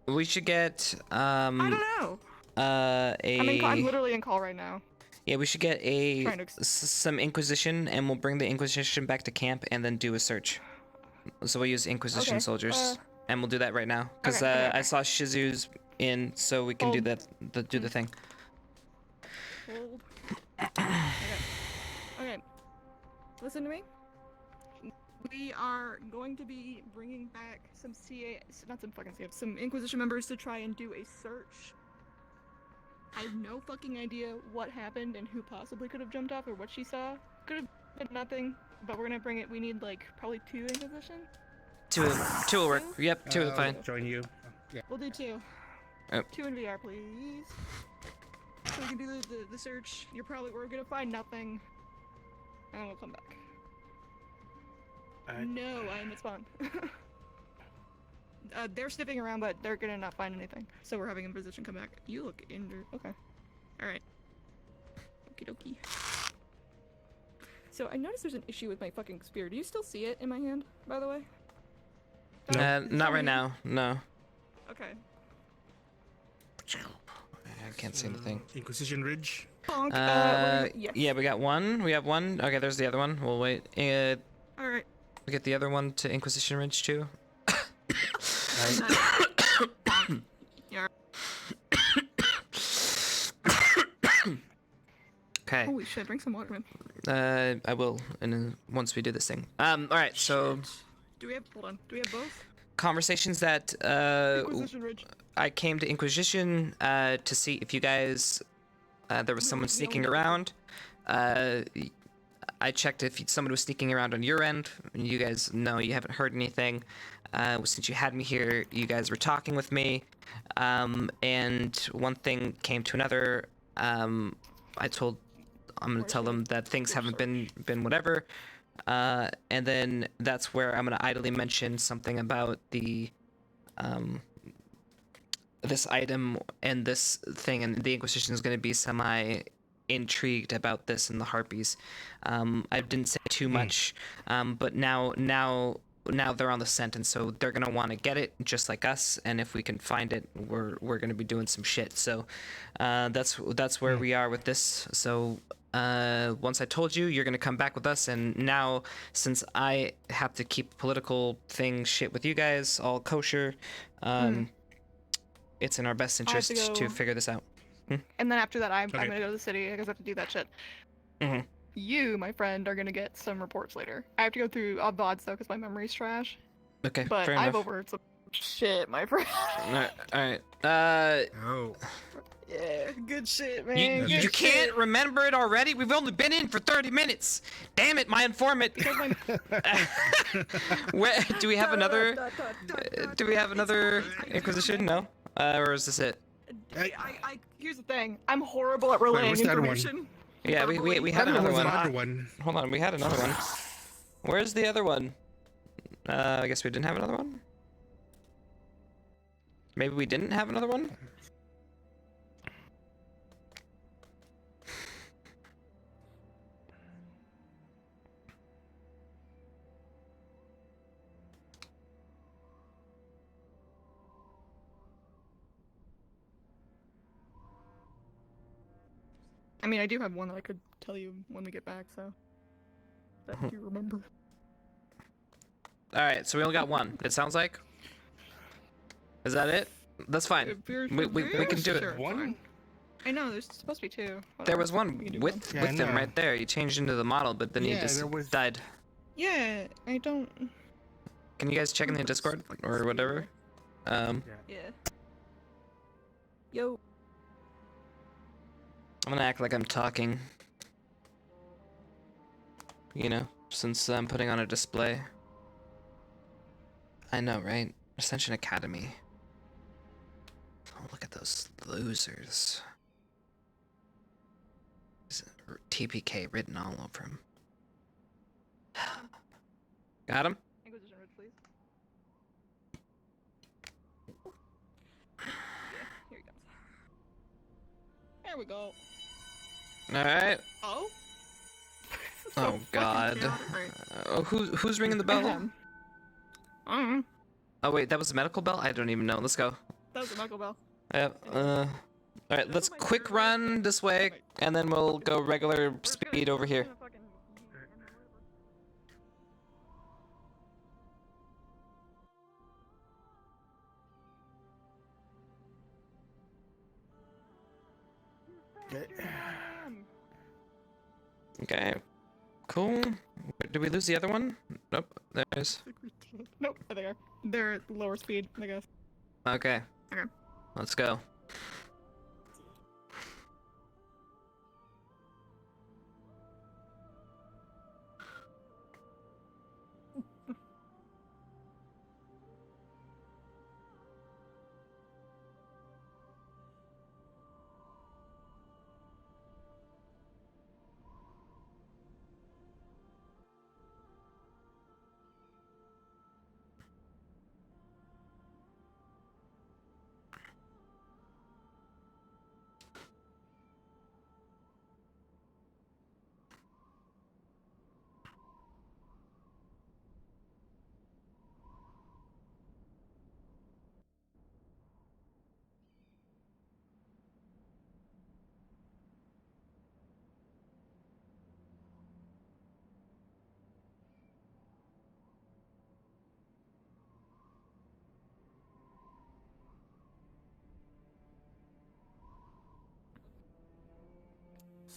we should get, I don't know. I'm literally in call right now. Yeah, we should get some Inquisition, and we'll bring the Inquisition back to camp and then do a search. So we'll use Inquisition soldiers, and we'll do that right now. Because I saw Shizu's in, so we can do that, do the thing. Hold. Okay. Listen to me. We are going to be bringing back some some Inquisition members to try and do a search I have no fucking idea what happened and who possibly could have jumped off or what she saw. Could have been nothing, but we're gonna bring it. We need like probably 2 Inquisition. Two will work. Yep, 2 is fine. Join you. Yeah. We'll do 2. Yep. 2 in VR, please. So we can do the search. We're gonna find nothing, and we'll come back. No, I am at spawn. They're sniffing around, but they're gonna not find anything. So we're having Inquisition come back. You look injured. Okay. Alright. Okie dokie. So I noticed there's an issue with my fucking spear. Do you still see it in my hand, by the way? Not right now. No. Okay. I can't see anything. Inquisition Ridge. Bonk. Yes. Yeah, we got one. We have one. Okay, there's the other one. We'll wait. Alright. We get the other one to Inquisition Ridge too. Yeah. Okay. Holy shit, bring some water, man. I will, and once we do this thing. All right. So. Do we have? Hold on. Do we have both? Conversations that Inquisition Ridge. I came to Inquisition to see if you guys there was someone sneaking around. I checked if somebody was sneaking around on your end. You guys know you haven't heard anything. Since you had me here, you guys were talking with me, and one thing came to another. I'm gonna tell them that things haven't been whatever. And then that's where I'm gonna idly mention something about the this item and this thing, and the Inquisition is gonna be semi-intrigued about this and the Harpies. I didn't say too much, but now they're on the scent, and so they're gonna want to get it just like us. And if we can find it, we're gonna be doing some shit. So that's where we are with this. So. Once I told you, you're gonna come back with us, and now, since I have to keep political shit with you guys, all kosher, it's in our best interest to figure this out. And then after that, I'm gonna go to the city because I have to do that shit. You, my friend, are gonna get some reports later. I have to go through VODs though because my memory's trash. Okay, but fair I've enough. overheard some shit, my friend. All right. Oh. Yeah, good shit, man. You can't remember it already? We've only been in for 30 minutes. Damn it, my informant. Do we have another? Do we have another Inquisition? No. Or is this it? Here's the thing. I'm horrible at relaying information. Yeah, we had another one. Hold on, we had another one. Where's the other one? I guess we didn't have another one. Maybe we didn't have another one. I mean, I do have one that I could tell you when we get back, so that you remember. All right, so we only got one. It sounds like. Is that it? That's fine. We can do it. One. I know there's supposed to be 2. There was one with him right there. He changed into the model, but then he just died. Yeah, I don't. Can you guys check in the Discord or whatever? Yeah. Yo. I'm gonna act like I'm talking. You know, since I'm putting on a display. I know, right? Ascension Academy. Oh, look at those losers. There's TPK written all over him. Got him? Inquisition Ridge, please. Yeah, here he comes. There we go. Alright. Oh? Oh god. Who's ringing the bell? Oh wait, that was a medical bell? I don't even know. Let's go. That was a medical bell. Yep. Alright, let's quick run this way, and then we'll go regular speed over here. Okay. Cool. Did we lose the other one? Nope. There's. Nope. There they are. They're at lower speed, I guess. Okay. Okay. Let's go.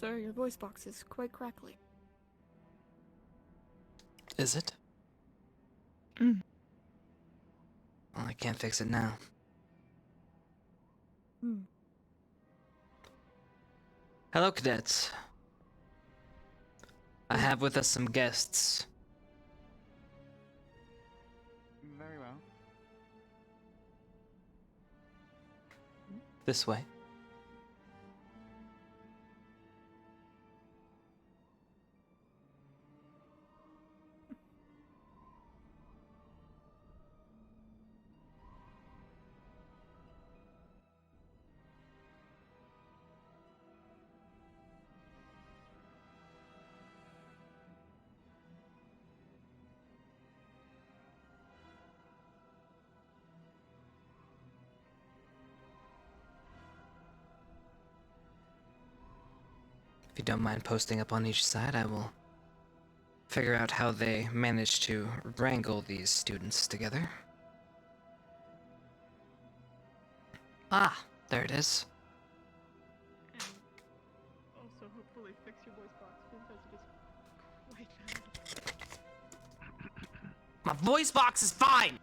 sir. Your voice box is quite crackly. Is it? Mm. Well, I can't fix it now. Hmm. Hello, cadets. I have with us some guests. Very well. This way. If you don't mind posting up on each side, I will figure out how they managed to wrangle these students together. Ah, there it is. And also, hopefully, fix your voice box because it is quite bad. My voice box is fine!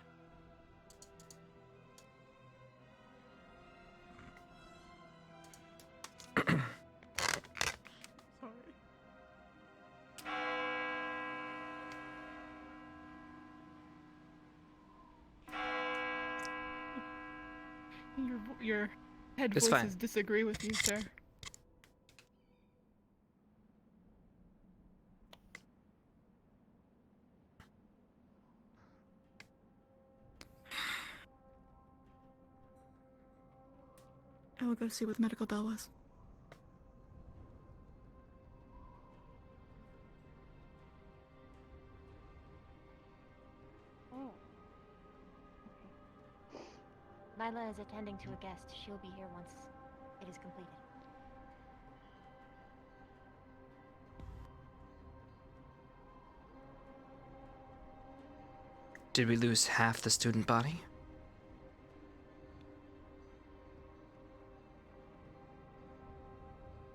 Sorry. Your head It's voices fine. disagree with you, sir. I will go see what the medical bell was. Oh. Okay. Lila is attending to a guest. She'll be here once it is completed. Did we lose half the student body?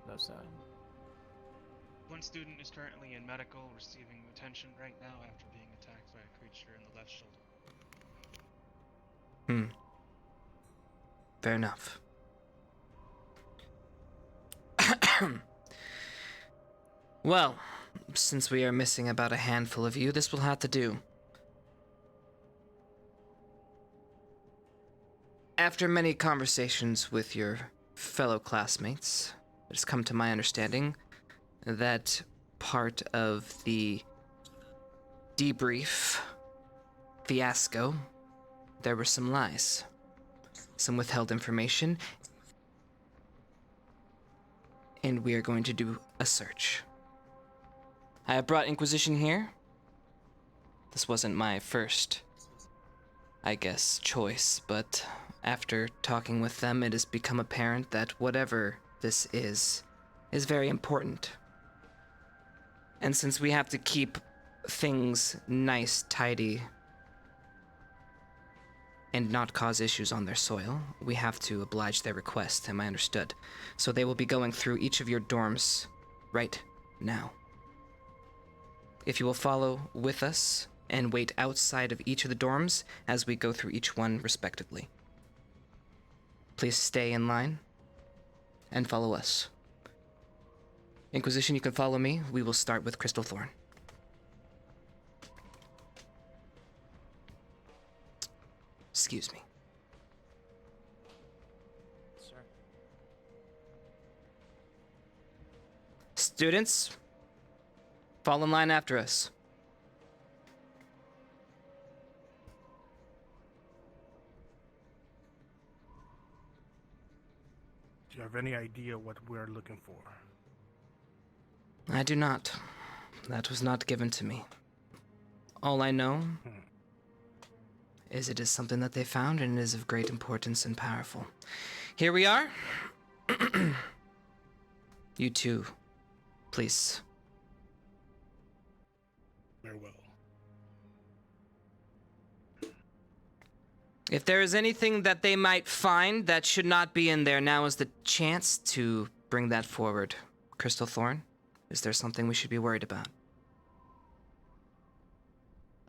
No sign. One student is currently in medical, receiving attention right now after being attacked by a creature in the left shoulder. Fair enough. Well, since we are missing about a handful of you, this will have to do. After many conversations with your fellow classmates, it has come to my understanding that part of the debrief fiasco, there were some lies, some withheld information, and we are going to do a search. I have brought Inquisition here. This wasn't my first, I guess, choice, but after talking with them, it has become apparent that whatever this is very important. And since we have to keep things nice, tidy, and not cause issues on their soil, we have to oblige their request, am I understood? So they will be going through each of your dorms right now. If you will follow with us and wait outside of each of the dorms as we go through each one respectively. Please stay in line and follow us. Inquisition, you can follow me. We will start with Crystal Thorn. Excuse me. Sir. Students, fall in line after us. Do you have any idea what we're looking for? I do not. That was not given to me. All I know is it is something that they found and it is of great importance and powerful. Here we are. You two, please. Very well. If there is anything that they might find that should not be in there, now is the chance to bring that forward. Crystal Thorn? Is there something we should be worried about?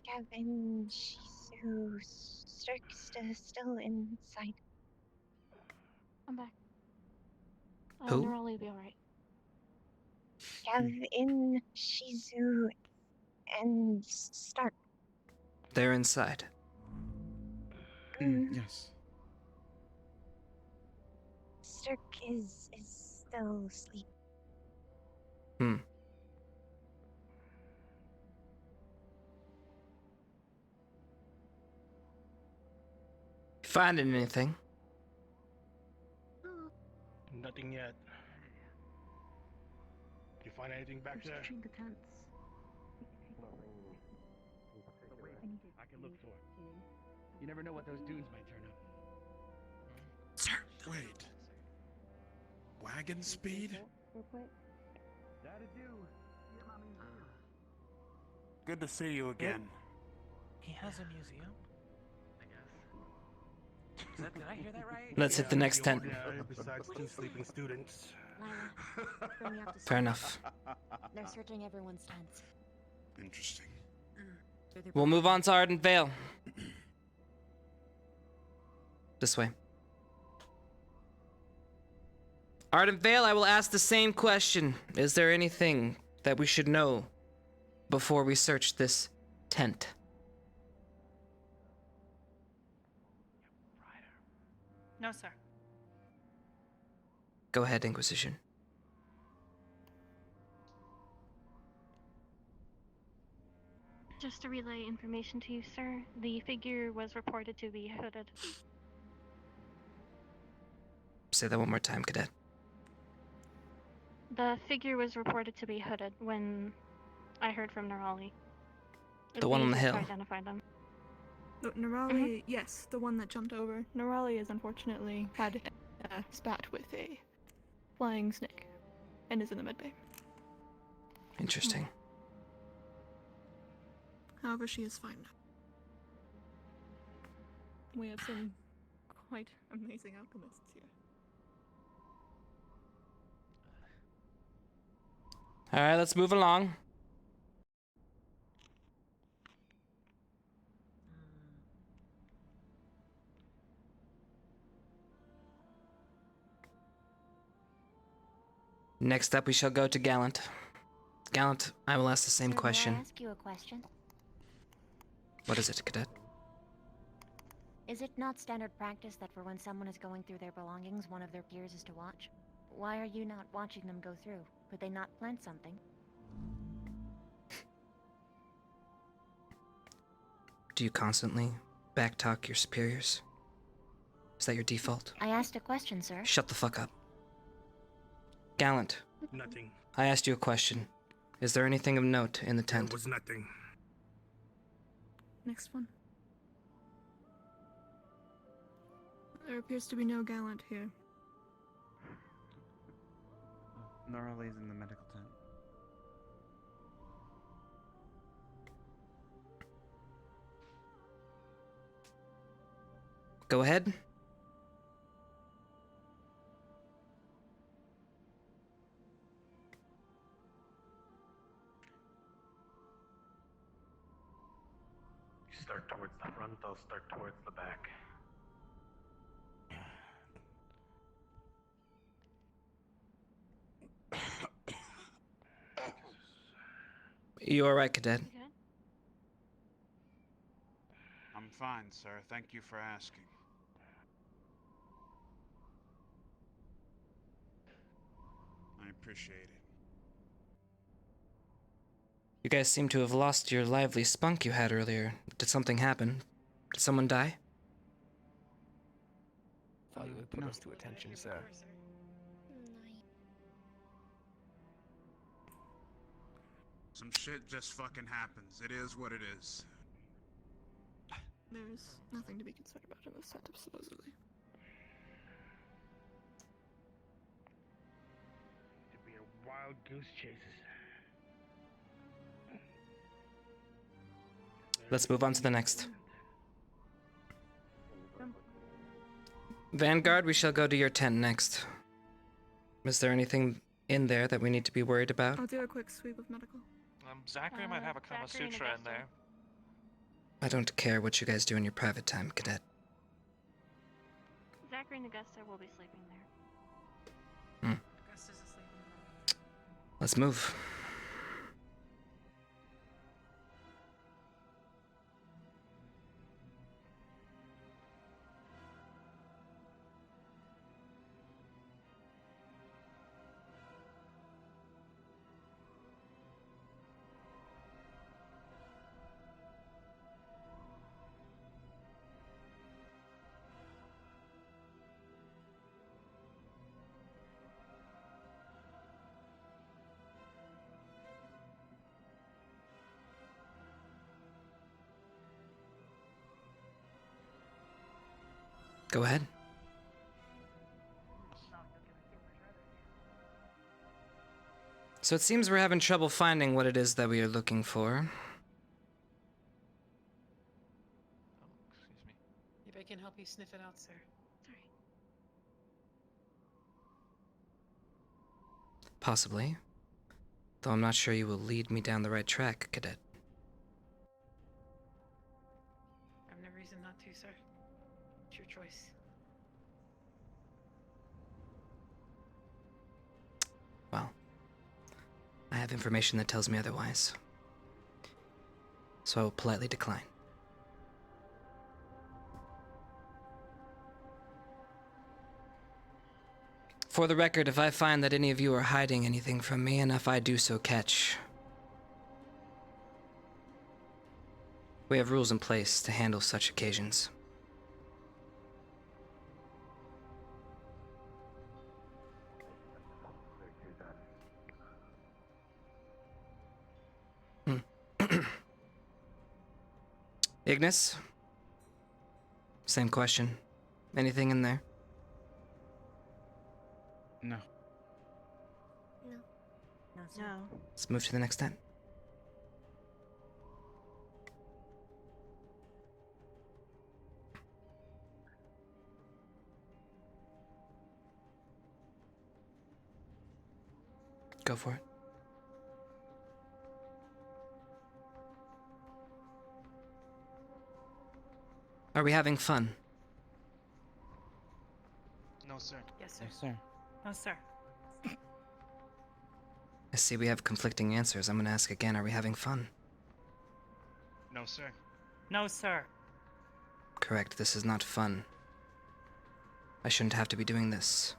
Gavin, Shizu, Sturk's still inside. I'm back. Who? Nerali will be alright. Gavin, Shizu, and Stark. They're inside. Yes. Stark is still asleep. Finding anything? Nothing yet. You find anything back there? Searching the tents. I can look for it. You never know what those dunes might turn up. Sir, wait. Wagon speed? That'll do. Good to see you again. He has a museum? Did I hear that right? Let's hit the next tent. Besides 2 sleeping students. Fair enough. They're searching everyone's tents. Interesting. We'll move on to Ardent Vale. This way. Ardent Vale, I will ask the same question. Is there anything that we should know before we search this tent? No, sir. Go ahead, Inquisition. Just to relay information to you, sir, the figure was reported to be hooded. Say that one more time, Cadet. The figure was reported to be hooded when I heard from Nerali. The one on the hill. Identify them. Nerali, yes, the one that jumped over. Nerali has unfortunately had a spat with a flying snake and is in the medbay. Interesting. However, she is fine now. We have some quite amazing alchemists here. Alright, let's move along. Next up, we shall go to Gallant. Gallant, I will ask the same question. May I ask you a question? What is it, Cadet? Is it not standard practice that for when someone is going through their belongings, one of their peers is to watch? Why are you not watching them go through? Could they not plant something? Do you constantly backtalk your superiors? Is that your default? I asked a question, sir. Shut the fuck up. Gallant. Nothing. I asked you a question. Is there anything of note in the tent? There was nothing. Next one. There appears to be no Gallant here. Nerali's in the medical tent. Go ahead. Start towards the front, I'll start towards the back. You alright, Cadet? I'm fine, sir. Thank you for asking. I appreciate it. You guys seem to have lost your lively spunk you had earlier. Did something happen? Did someone die? Thought you would put us to attention, sir. Some shit just fucking happens. It is what it is. There's nothing to be concerned about in this setup, supposedly. To be a wild goose chase. Let's move on to the next. Vanguard, we shall go to your tent next. Is there anything in there that we need to be worried about? I'll do a quick sweep of medical. Zachary might have a Kama Zachary and Sutra in Augusta. there. I don't care what you guys do in your private time, Cadet. Zachary and Augusta will be sleeping there. Augusta's asleep in the room. Let's move. Go ahead. So it seems we're having trouble finding what it is that we are looking for. Maybe I can help you sniff it out, sir. Sorry. Possibly. Though I'm not sure you will lead me down the right track, Cadet. I've no reason not to, sir. It's your choice. Well, I have information that tells me otherwise. So I will politely decline. For the record, if I find that any of you are hiding anything from me, and if I do so catch, we have rules in place to handle such occasions. Ignis? Same question. Anything in there? No. No. Let's move to the next tent. Go for it. Are we having fun? No, sir. Yes, sir. Yes, sir. No, sir. I see we have conflicting answers. I'm gonna ask again, are we having fun? No, sir. No, sir. Correct, this is not fun. I shouldn't have to be doing this.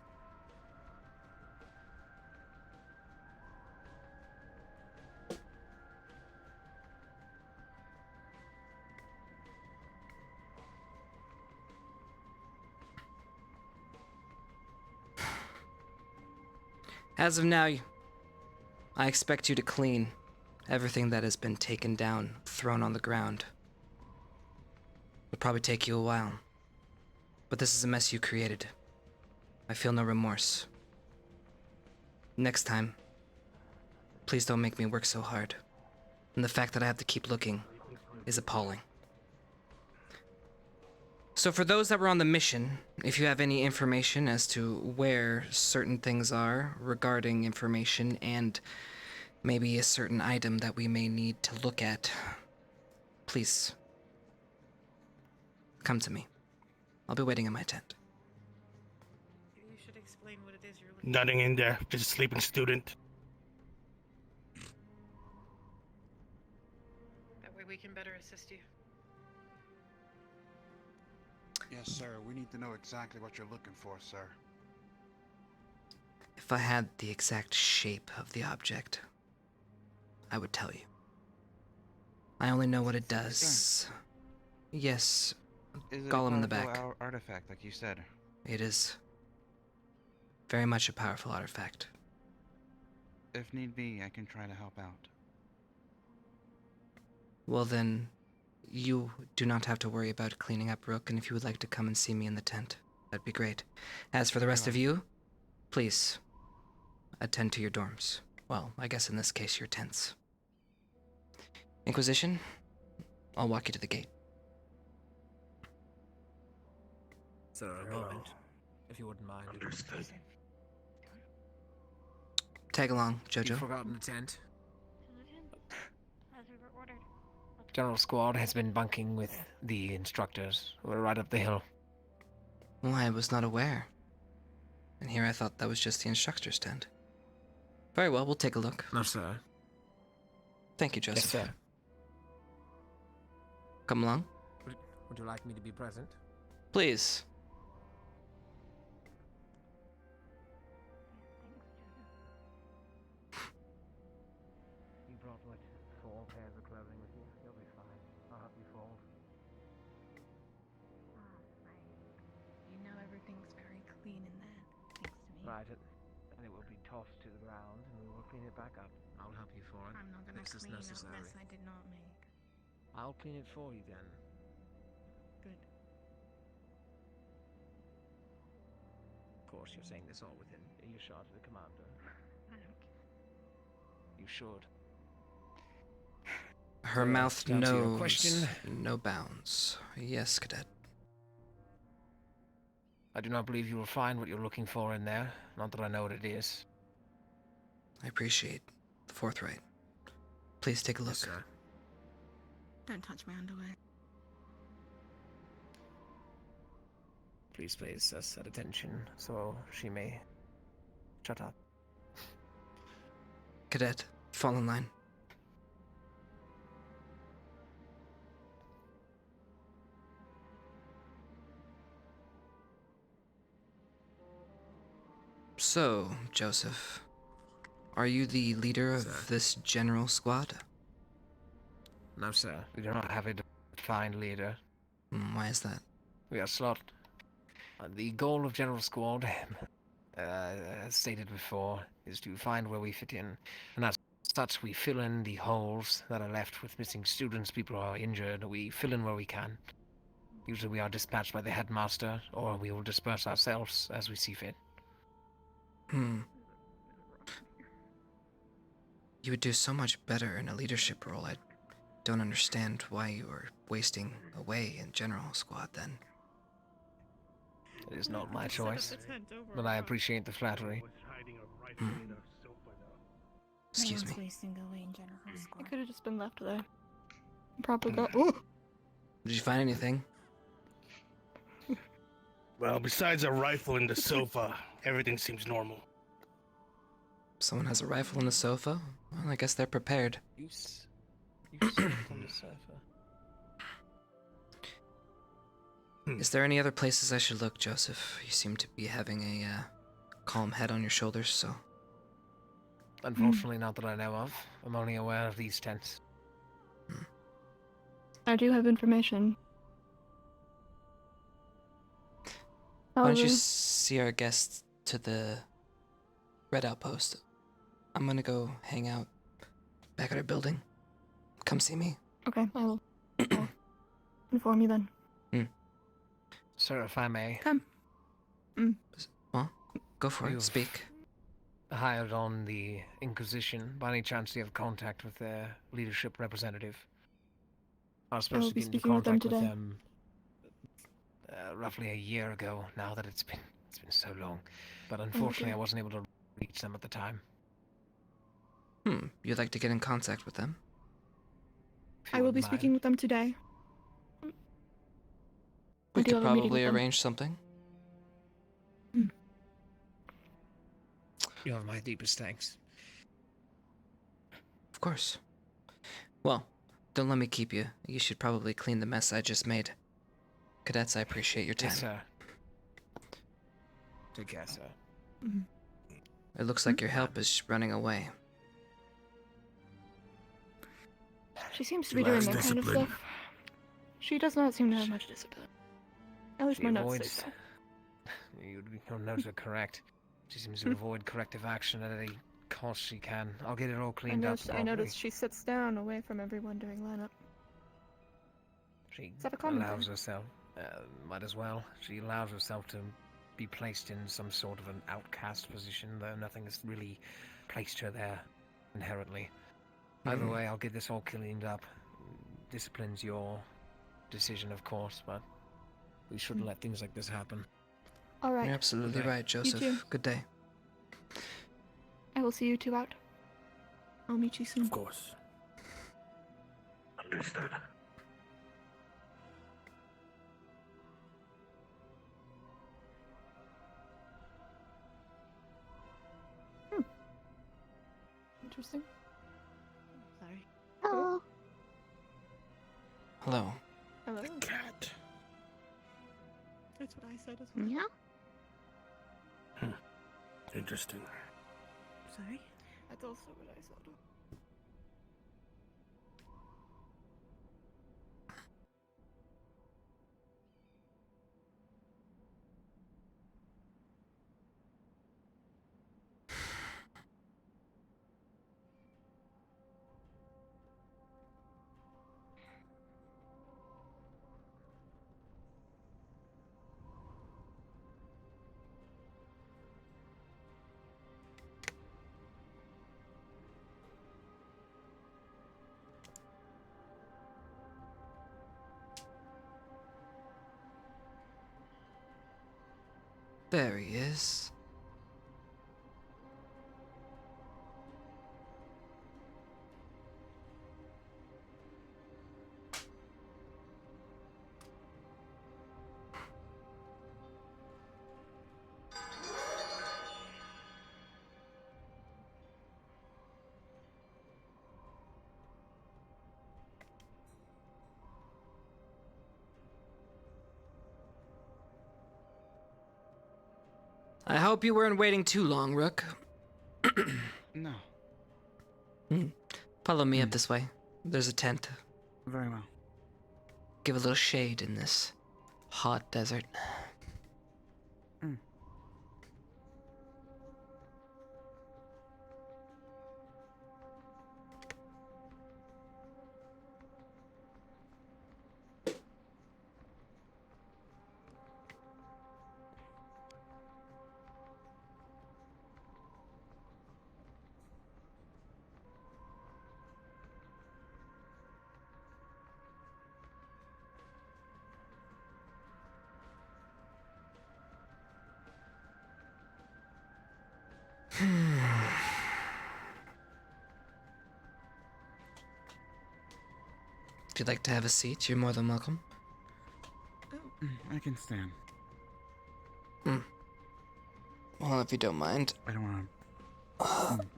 As of now, I expect you to clean everything that has been taken down, thrown on the ground. It'll probably take you a while, but this is a mess you created. I feel no remorse. Next time, please don't make me work so hard. And the fact that I have to keep looking is appalling. So for those that were on the mission, if you have any information as to where certain things are regarding information and maybe a certain item that we may need to look at, please come to me. I'll be waiting in my tent. You should explain what it is you're looking Nothing in there, just a sleeping student. That way we can better assist you. Yes, sir. We need to know exactly what you're looking for, sir. If I had the exact shape of the object, I would tell you. I only know what it does. Yes, Is it Golem a in the powerful back. artifact, like you said? It is very much a powerful artifact. If need be, I can try to help out. Well then, you do not have to worry about cleaning up Rook, and if you would like to come and see me in the tent, that'd be great. As for the rest of you, please, attend to your dorms. Well, I guess in this case, your tents. Inquisition, I'll walk you to the gate. Sir, a moment, if you wouldn't mind. Understood. Tag along, Jojo. You've forgotten the tent. As we were ordered. General Squad has been bunking with the instructors. We're right up the hill. Well, I was not aware. And here I thought that was just the instructor's tent. Very well, we'll take a look. No, sir. Thank you, Joseph. Yes, sir. Come along. Would you like me to be present? Please. You brought, what, 4 pairs of clothing with you? You'll be fine. I'll help you fold. You know everything's very clean in there, thanks to me. Right, and it will be tossed to the ground, and we will clean it back up. I'll help you for it. I'm not gonna This is clean up necessary. mess I did not make. I'll clean it for you then. Good. Of course, you're saying this all within earshot of the commander. I don't care. You should. Her So, mouth down to your knows question. no bounds. Yes, Cadet. I do not believe you will find what you're looking for in there. Not that I know what it is. I appreciate the forthright. Please take a look. Yes, sir. Don't touch my underwear. Please place us at attention so she may shut up. Cadet, fall in line. So, Joseph, are you the leader of this general squad? No, sir. We do not have a defined leader. Why is that? We are slot. The goal of General Squad, as stated before, is to find where we fit in. And as such, we fill in the holes that are left with missing students, people who are injured. We fill in where we can. Usually we are dispatched by the headmaster, or we will disperse ourselves as we see fit. You would do so much better in a leadership role. I don't understand why you are wasting away in general squad then. It is not my choice, but I appreciate the flattery. Excuse me. I could have just been left there. Probably got. Oh! Did you find anything? Well, besides a rifle in the sofa, everything seems normal. Someone has a rifle on the sofa? Well, I guess they're prepared. You slept on the sofa. Is there any other places I should look, Joseph? You seem to be having a calm head on your shoulders, so... Unfortunately, not that I know of. I'm only aware of these tents. I do have information. Why don't you However- see our guests to the Red Outpost? I'm gonna go hang out back at our building. Come see me. Okay, I will. I'll inform you then. Sir, if I may. Come. Well, go for it. You've Speak. Hired on the Inquisition. By any chance, do you have contact with their leadership representative? I was I will supposed to be get into speaking with them contact with today. them roughly a year ago. Now that it's been so long, but unfortunately, dear. I wasn't able to reach them at the time. You'd like to get in contact with them? If you I will wouldn't be mind. speaking with them today. We do could have a meeting probably with them. arrange something. You have my deepest thanks. Of course. Well, don't let me keep you. You should probably clean the mess I just made. Cadets, I appreciate your time. Yes, sir. Take care, sir. It looks like your help is running away. She seems to be doing that kind of stuff. She does not seem to have much discipline. At least She my notes avoids. say so. Your notes are correct. She seems to avoid corrective action at any cost she can. I'll get it all cleaned up. I noticed she sits down away from everyone during lineup. She Is that a common allows thing? herself, might as well. She allows herself to be placed in some sort of an outcast position, though nothing has really placed her there inherently. Either way, I'll get this all cleaned up. Discipline's your decision, of course, but we shouldn't let things like this happen. All right. You're absolutely Okay. right, Joseph. too. Good day. I will see you two out. I'll meet you soon. Of course. Understood. Interesting. Sorry. Hello. Hello. Hello. Cat. That's what I said as well. Yeah. Interesting. Sorry. That's also what I said. There he is. I hope you weren't waiting too long, Rook. No. Follow me up this way. There's a tent. Very well. Give a little shade in this hot desert. If you'd like to have a seat, you're more than welcome. I can stand. Well, if you don't mind. I don't want to.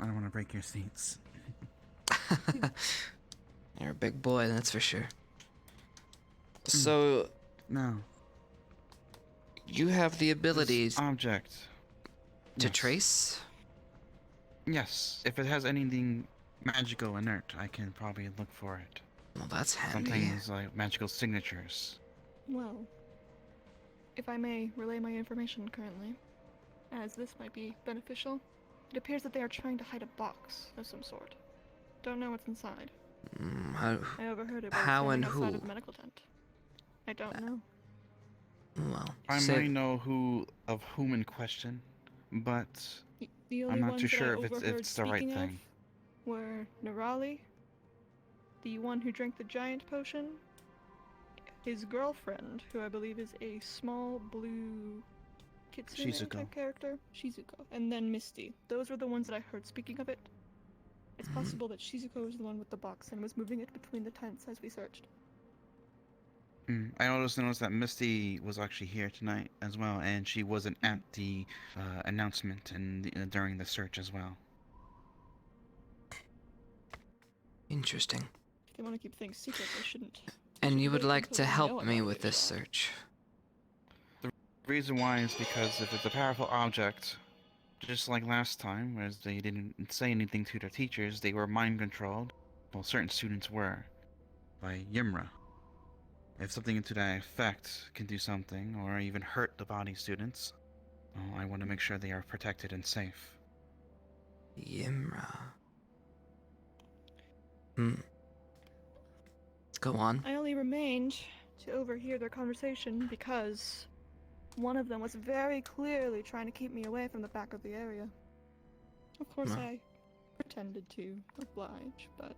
I don't want to break your seats. You're a big boy, that's for sure. So. No. You have the abilities. Object. To Yes. trace? Yes. If it has anything magical inert, I can probably look for it. Well, that's Some handy. things like magical signatures. Well, if I may relay my information currently, as this might be beneficial, it appears that they are trying to hide a box of some sort. Don't know what's inside. How? I overheard it while How standing and outside who? of the medical tent. I don't know. Well, I say- might know whom in question, but The only I'm not ones too that sure I if overheard it's the right speaking of thing. were Nerali, the one who drank the giant potion, his girlfriend, who I believe is a small blue kitsune Shizuko. type character, Shizuko, and then Misty. Those were the ones that I heard speaking of it. It's possible that Shizuko was the one with the box and was moving it between the tents as we searched. I also noticed that Misty was actually here tonight as well, and she wasn't at the announcement and during the search as well. Interesting. If they want to keep things secret, they shouldn't. And you would wait like until to we know help about me it, with this shall. search? The reason why is because if it's a powerful object, just like last time, whereas they didn't say anything to their teachers, they were mind controlled. Well, certain students were by Ymra. If something to that effect can do something, or even hurt the body students, well, I want to make sure they are protected and safe. Ymra. Go on. I only remained to overhear their conversation because one of them was very clearly trying to keep me away from the back of the area. Of course, No. I pretended to oblige, but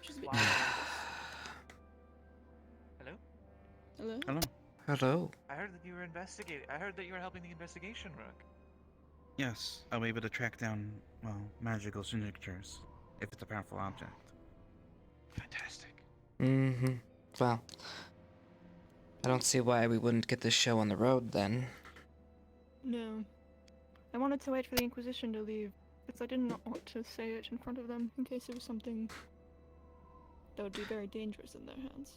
she's a bit. Hello? Hello? Hello. Hello. I heard that you were investigating. I heard that you were helping the investigation, Rook. Yes, I'll be able to track down, well, magical signatures, if it's a powerful object. Fantastic. Mm-hmm. Well, I don't see why we wouldn't get this show on the road then. No. I wanted to wait for the Inquisition to leave, because I did not want to say it in front of them in case it was something that would be very dangerous in their hands.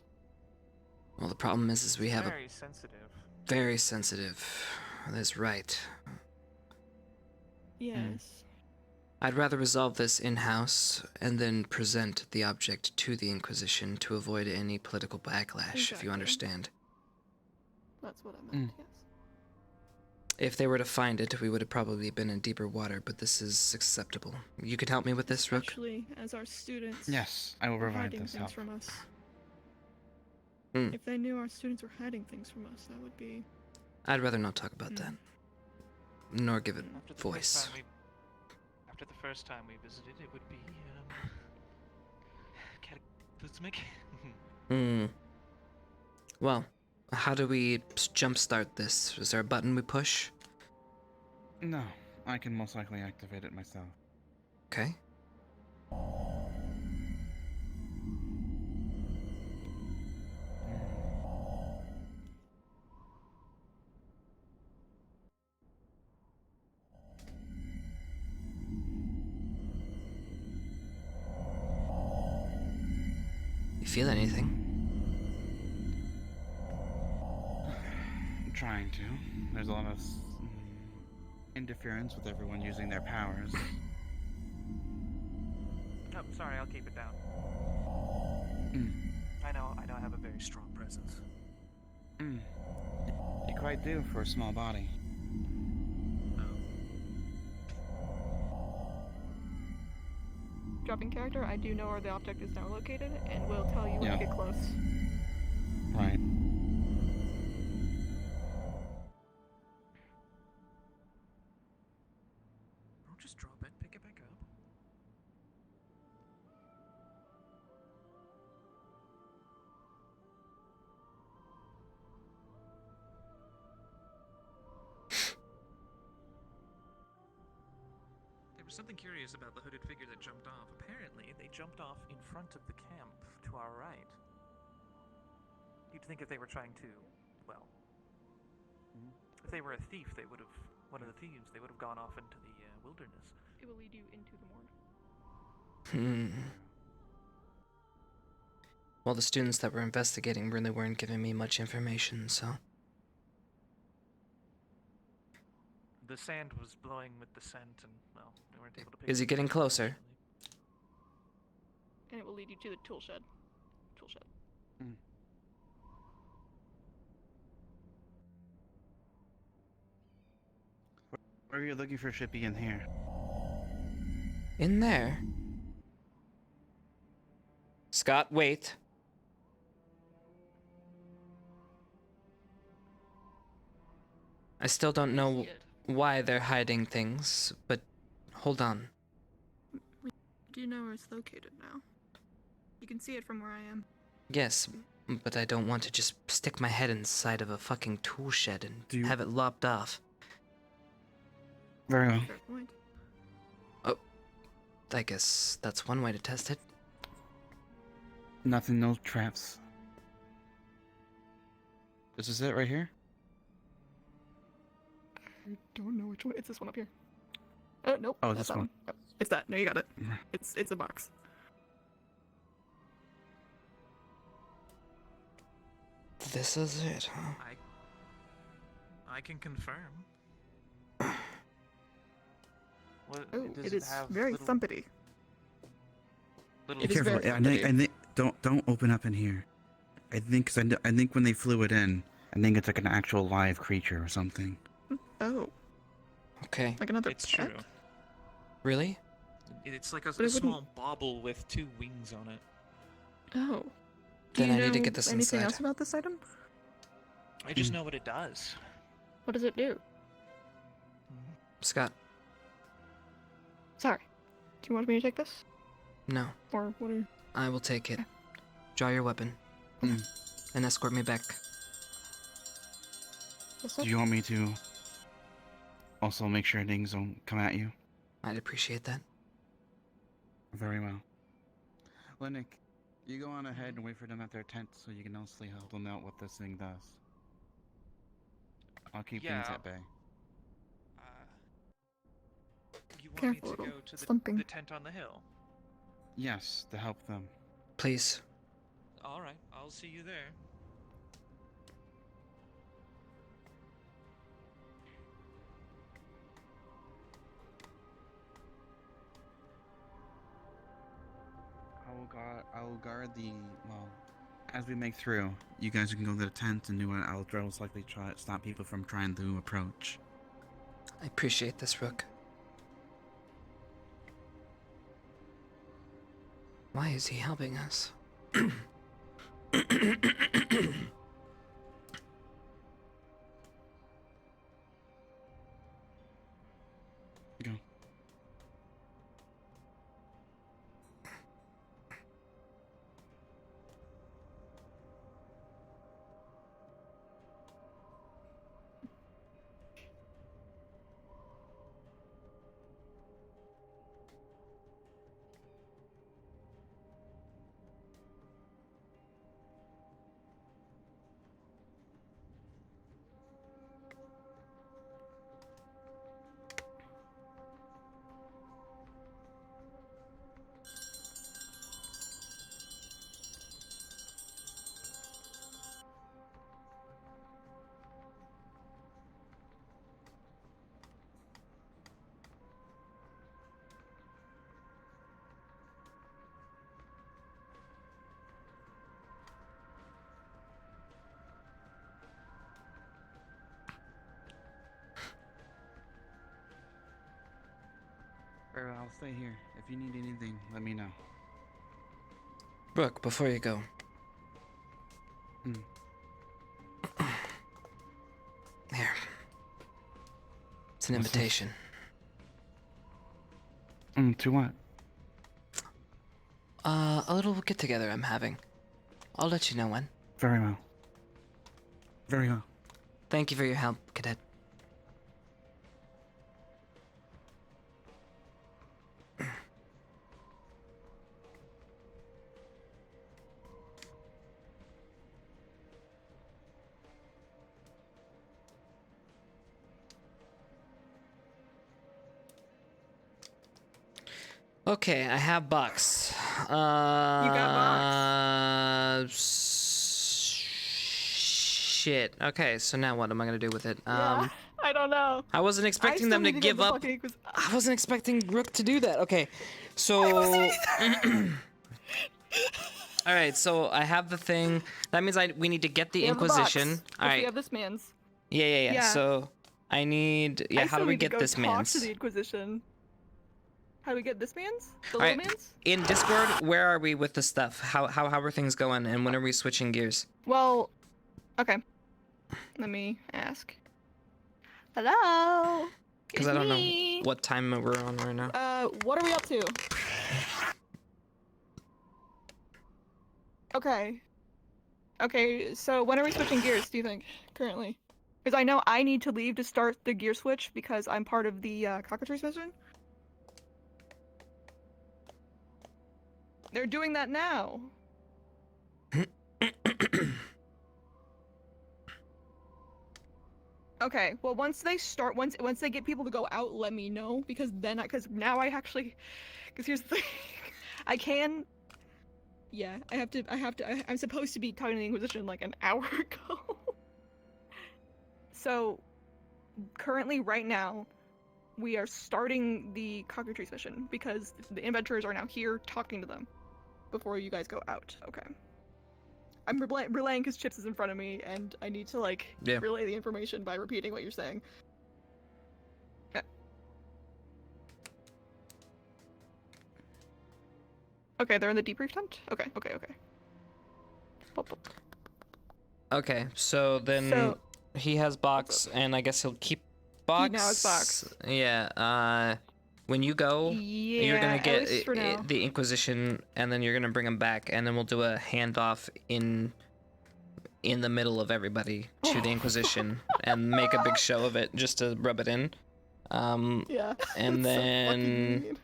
Well, the problem is we have Very sensitive. Very sensitive. That's right. Yes. I'd rather resolve this in-house and then present the object to the Inquisition to avoid any political backlash, if you Exactly. understand. That's what I meant, yes. If they were to find it, we would have probably been in deeper water, but this is acceptable. You could help me with this, Rook? Especially as our students Yes, I will are provide hiding this things help. from us. Hmm. If they knew our students were hiding things from us, that would be... I'd rather not talk about that. Nor give it After the voice. After the first time we visited, it would be cataclysmic. Well, how do we jumpstart this? Is there a button we push? No, I can most likely activate it myself. Okay. You feel anything? I'm trying to. There's a lot of interference with everyone using their powers. No, sorry, I'll keep it down. I know I have a very strong presence. You quite do for a small body. Dropping character, I do know where the object is now located, and will tell you when Yeah. we get close. Right. Don't just drop it, pick it back up. There was something curious about the hooded figure that jumped off. Apparently, they jumped off in front of the camp to our right. You'd think if they were trying to, well, if they were a thief, they would have, one of the thieves, they would have gone off into the wilderness. It will lead you into the morgue. Well, the students that were investigating really weren't giving me much information, so... The sand was blowing with the scent, and, well, we weren't able to pick Is he it getting up. closer? And it will lead you to the tool shed. Where are you looking for should be in here? In there? Scott, wait. I still don't know why they're hiding things, but hold on. We do know where it's located now. You can see it from where I am. Yes, but I don't want to just stick my head inside of a fucking tool shed and have it lopped off. Very well. Fair point. Oh, I guess that's one way to test it. Nothing, no traps. This is it right here? I don't know which one. It's this one up here. Nope. Oh, that's this that one. Oh, it's that. No, you got it. It's a box. This is it, huh? I can confirm. What, Oh, does it is have very little- thumpity. little- Be careful. I think don't open up in here. I think when they flew it in, I think it's like an actual live creature or something. Oh. Okay. Like another It's pet? true. Really? It's like a But it small bauble with 2 wings on it. Oh. Then Do you I need to know get this anything inside. else about this item? I just know what it does. What does it do? Scott, Sorry. Do you want me to take this? no. Or what are... I will take it. Draw your weapon. And escort me back. Yes, Do you want me to Also, make sure things don't come at you. I'd appreciate that. Very well. Linux, you go on ahead and wait for them at their tent so you can also help them out what this thing does. I'll keep things at bay. You want me to go to the tent on the hill? Yes, to help them. Please. All right, I'll see you there. I will guard the, well, as we make through, you guys can go to the tent and do what I'll most likely try to stop people from trying to approach. I appreciate this, Rook. Why is he helping us? Go. I'll stay here. If you need anything, let me know. Brooke, before you go. Here. It's an invitation. To what? A little get-together I'm having. I'll let you know when. Very well. Very well. Thank you for your help, Cadet. Okay, I have bucks. You got bucks? Shit. Okay, so now what am I gonna do with it? Yeah, I don't know. I wasn't expecting them to give up. I wasn't expecting Rook to do that. Okay, so. All right, so I have the thing. That means we need to get the Inquisition. All right. We have this man's. Yeah. So I need. Yeah. How do we get this man's? Talk to the Inquisition. How do we get this man's? The All little right. man's? In Discord, where are we with the stuff? How are things going, and when are we switching gears? Well, okay. Let me ask. Hello. Because I don't know what time we're on right now. What are we up to? Okay. Okay, so when are we switching gears, do you think, currently? Because I know I need to leave to start the gear switch because I'm part of the Cockatrice mission. They're doing that now. Okay, well once they start, once they get people to go out, let me know, because then because now I actually, because here's the thing, I can, yeah, I'm supposed to be talking to the Inquisition like an hour ago. So, currently right now, we are starting the Cockatrice mission because the inventors are now here talking to them before you guys go out. Okay. I'm relaying because Chipz is in front of me, and I need to, like, relay the information by repeating what you're saying. Okay, they're in the debrief tent? Okay. Okay, so then he has box, and I guess he'll keep box. He now has box. Yeah, when you go, you're gonna get the Inquisition, and then you're gonna bring him back, and then we'll do a handoff in the middle of everybody to the Inquisition, and make a big show of it just to rub it in. Yeah. And That's so then fucking mean.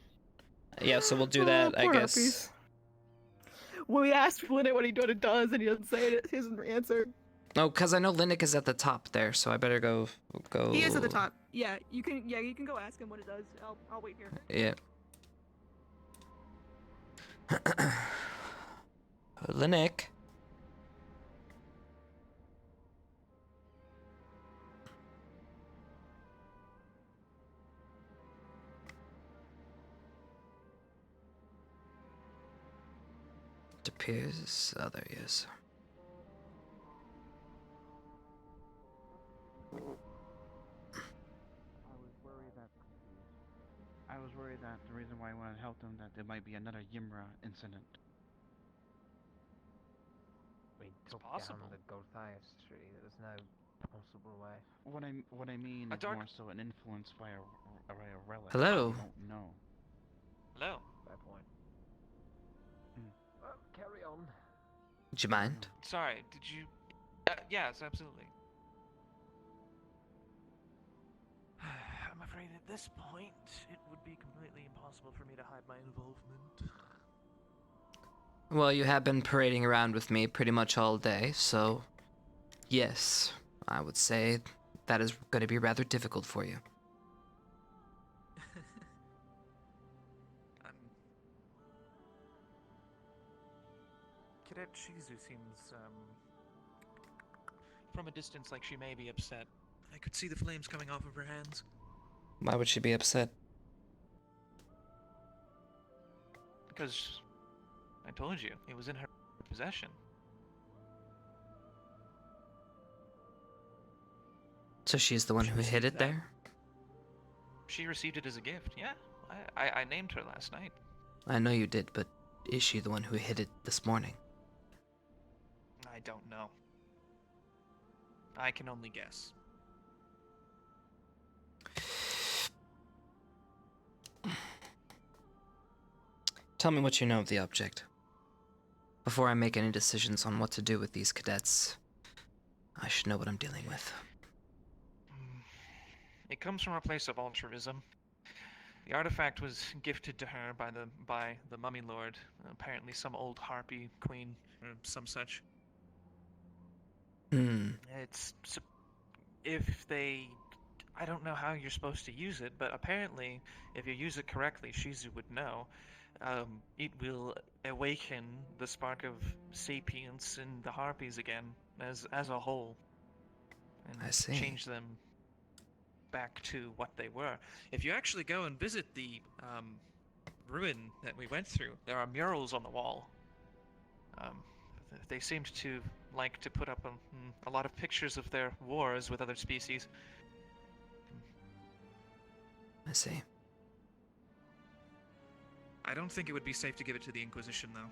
yeah, so we'll do Oh, that, I poor guess. Harpies. When we ask Flynn what he does, and he doesn't say it, he doesn't answer. Oh, cause I know Linux is at the top there, so I better go. He is at the top. Yeah, you can. Yeah, you can go ask him what it does. I'll wait here. Yeah. Linux. It appears. Oh, there he is. I was worried that the reason why I wanted to help them, that there might be another Yimra incident. We took down the Gothias tree. There's no possible way. What I mean is more so an influence by a relic. Hello. We don't know. Hello. Fair point. Well, carry on. Would you mind? Sorry, did you... yes, absolutely. I'm afraid at this point, it would be completely impossible for me to hide my involvement. Well, you have been parading around with me pretty much all day, so yes, I would say that is going to be rather difficult for you. Cadet Shizu seems, from a distance like she may be upset. I could see the flames coming off of her hands. Why would she be upset? Because I told you, it was in her possession. So she's the one who hid it there? She received it as a gift, yeah. I named her last night. I know you did, but is she the one who hid it this morning? I don't know. I can only guess. Tell me what you know of the object. Before I make any decisions on what to do with these cadets, I should know what I'm dealing with. It comes from a place of altruism. The artifact was gifted to her by the Mummy Lord, apparently some old harpy queen or some such. It's if they... I don't know how you're supposed to use it, but apparently, if you use it correctly, Shizu would know. It will awaken the spark of sapience in the harpies again, as a whole, and I see. change them back to what they were. If you actually go and visit the ruin that we went through, there are murals on the wall. They seemed to like to put up a lot of pictures of their wars with other species. I see. I don't think it would be safe to give it to the Inquisition, though.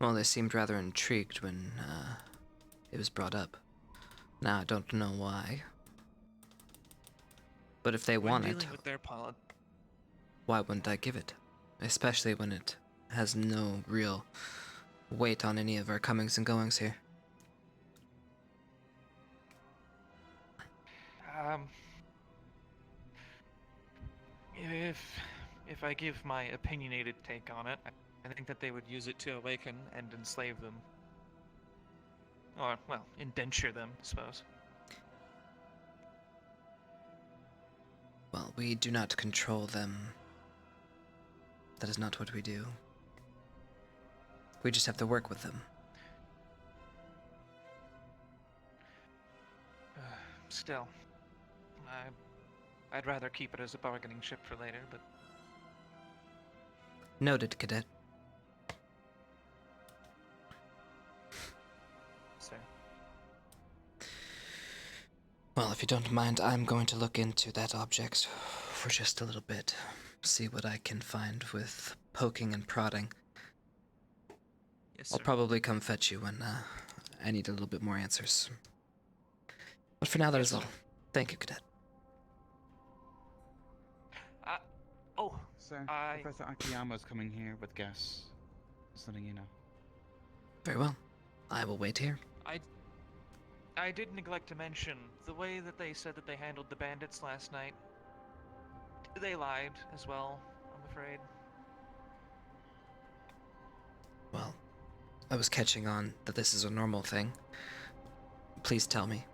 Well, they seemed rather intrigued when it was brought up. Now, I don't know why. But if they want it, With their why wouldn't I give it? Especially when it has no real weight on any of our comings and goings here. If I give my opinionated take on it, I think that they would use it to awaken and enslave them. Or, well, indenture them, I suppose. Well, we do not control them. That is not what we do. We just have to work with them. Still, I'd rather keep it as a bargaining chip for later, but... Noted, Cadet. Sir. Well, if you don't mind, I'm going to look into that object for just a little bit. See what I can find with poking and prodding. Yes, I'll sir. probably come fetch you when I need a little bit more answers. But for now, that is all. Thank you, Cadet. Sir, Professor Akiyama is coming here with guests. Just letting you know. Very well. I will wait here. I did neglect to mention the way that they said that they handled the bandits last night. They lied as well, I'm afraid. Well, I was catching on that this is a normal thing. Please tell me.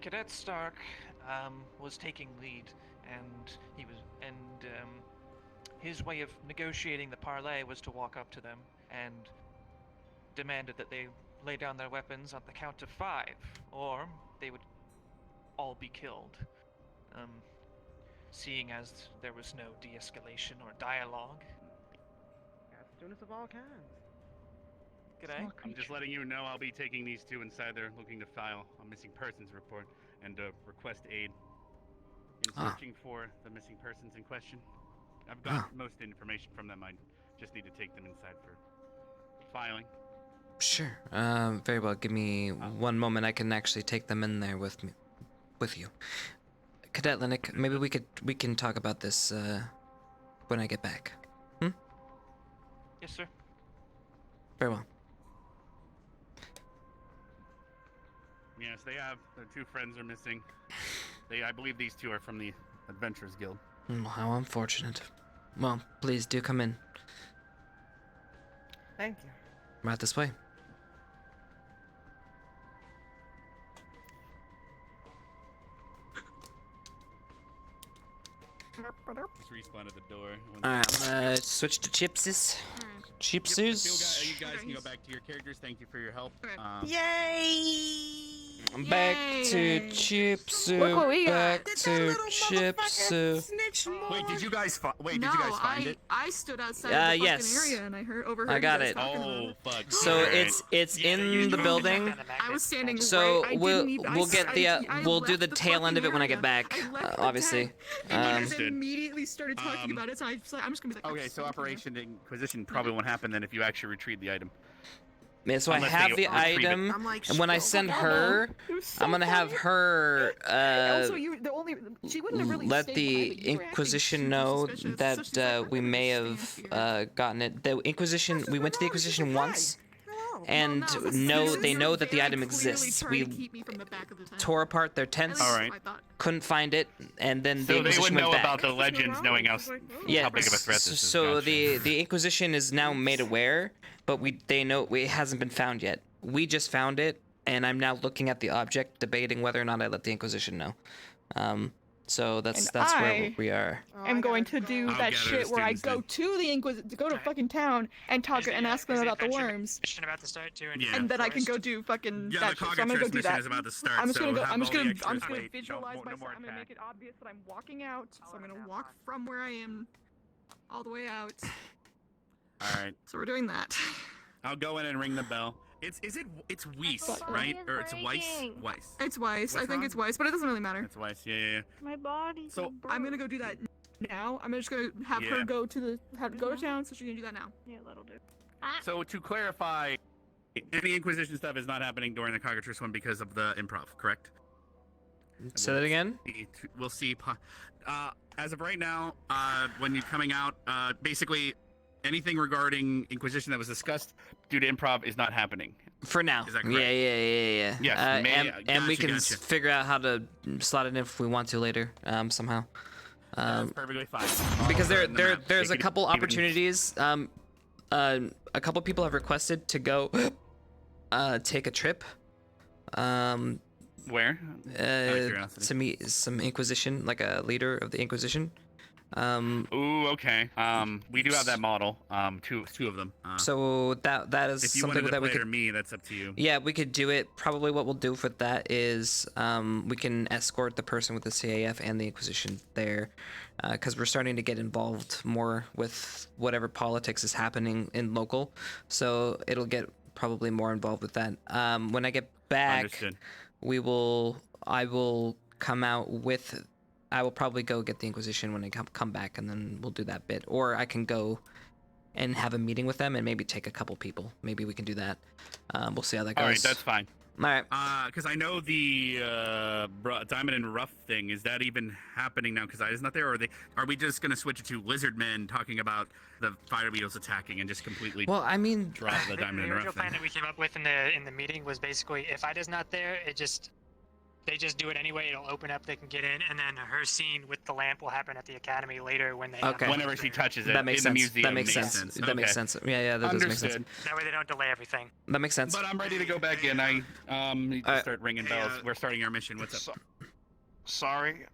Cadet Stark was taking lead, and his way of negotiating the parley was to walk up to them and demanded that they lay down their weapons on the count of 5, or they would all be killed. Seeing as there was no de-escalation or dialogue. Students of all kinds. G'day. I'm just letting you know I'll be taking these two inside there, looking to file a missing persons report and request aid in searching for the missing persons in question. I've got most information from them. I just need to take them inside for filing. Sure. Very well. Give me one moment. I can actually take them in there with you. Cadet Linux, maybe we can talk about this when I get back. Yes, sir. Very well. Yes, they have. Their 2 friends are missing. I believe these 2 are from the Adventurers Guild. How unfortunate. Well, please do come in. Thank you. Right this way. Just respawn at the door. Alright, I'm gonna switch to Chipz's. Chipz's. You guys can go back to your characters. Thank you for your help. Yay! I'm back to Chipz. Look what we Back got. to Chipz. Wait, did you guys find it? I stood outside the fucking yes. area and I overheard. I got you it. guys talking about it. Fuck. So it's in the building. I was standing So right. we'll do the tail end of it when I get back. Obviously. And you guys immediately started talking about it, so I'm just gonna be like. Okay, so Operation Inquisition probably won't happen then if you actually retrieve the item. Yeah, so Unless I have they the retrieve it. item, and when I send her, I'm gonna have her She wouldn't have really let stayed the quiet, but you were acting Inquisition know that we may have gotten it. The Inquisition, we went to the Inquisition once, and they know that the item exists. We tore apart their tents, couldn't find it, and then the So they Inquisition would know went back. about the legends, knowing how big of a threat this is. So Gotcha. the Inquisition is now made aware, but they know it hasn't been found yet. We just found it, and I'm now looking at the object, debating whether or not I let the Inquisition know. So that's where we are. I'm going to do that shit where I go to the Inquisition, go to fucking town and talk and ask them about the worms. About to start too, And then I can go do fucking Yeah, that the shit. So I'm gonna go Cockatrice do mission that. is about to start, I'm just gonna so go. have I'm just all the gonna. I'm just extras gonna wait. visualize No myself. more I'm gonna attack. make it obvious that I'm walking out. So I'm gonna walk from where I am, all the way out. All right. So we're doing that. I'll go in and ring the bell. It's Weiss, right? Or it's Weiss? Weiss. It's Weiss. I think it's Weiss, but it doesn't really matter. It's Weiss. Yeah. My body's So I'm gonna go do that now. I'm just gonna have her go to town, so she can do that now. Yeah, that'll do. So to clarify, any Inquisition stuff is not happening during the Cockatrice one because of the improv, correct? Say that again? We'll see. As of right now, when you're coming out, basically anything regarding Inquisition that was discussed due to improv is not happening. For now. Is that correct? Yeah. Yes, and we can gotcha. figure out how to slot it in if we want to later, somehow. That's perfectly fine. Because there's a couple opportunities. A couple people have requested to go take a trip. Where? To meet some Inquisition, like a leader of the Inquisition. Ooh, okay. We do have that model. Two of them. So that is if you something wanted to that we play it could. or me, that's up to you. Yeah, we could do it. Probably what we'll do for that is we can escort the person with the CAF and the Inquisition there, because we're starting to get involved more with whatever politics is happening in local. So it'll get probably more involved with that. When I get back, Understood. I will come out with. I will probably go get the Inquisition when I come back, and then we'll do that bit. Or I can go and have a meeting with them and maybe take a couple people. Maybe we can do that. We'll see how that goes. All right, that's fine. right. Because I know the Diamond and Rough thing. Is that even happening now? Because isn't that there? Or are we just going to switch it to Lizard Men talking about the fire beetles attacking and just completely? Well, I mean, drop the Diamond and The Rough original thing? plan that we came up with in the meeting was basically if Ida's not there, they just do it anyway. It'll open up, they can get in, and then her scene with the lamp will happen at the academy later when they. Okay. Whenever she touches it. That makes in the sense. museum. That makes sense. That makes sense. Yeah, that does make sense. That way they don't delay everything. That makes sense. But I'm ready to go back in. I need to start ringing bells. We're starting our mission. What's up? Sorry,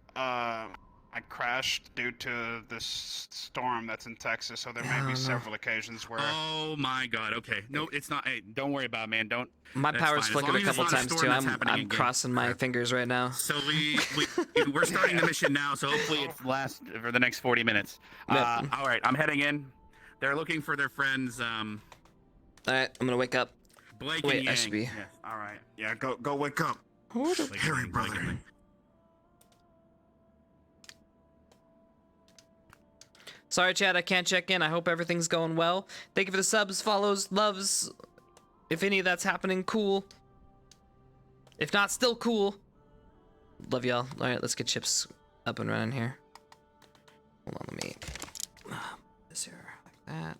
I crashed due to this storm that's in Texas, so there may be several occasions where. Oh my God. Okay. No, it's not. Hey, don't worry about it, man. Don't. My that's power's fine. As flickered long a as couple it's not times storm too. that's happening I'm again. crossing my fingers right now. So we're starting the mission now. So hopefully it lasts for the next 40 minutes. All right, I'm heading in. They're looking for their friends. All right, I'm gonna wake up. Blake Wait, and Yang. I should be. Yeah. All right. Yeah. Go wake up. Harry, brother. Sorry, Chad, I can't check in. I hope everything's going well. Thank you for the subs, follows, loves. If any of that's happening, cool. If not, still cool. Love y'all. All right, let's get Chipz up and running here. Hold on, let me. This here like that.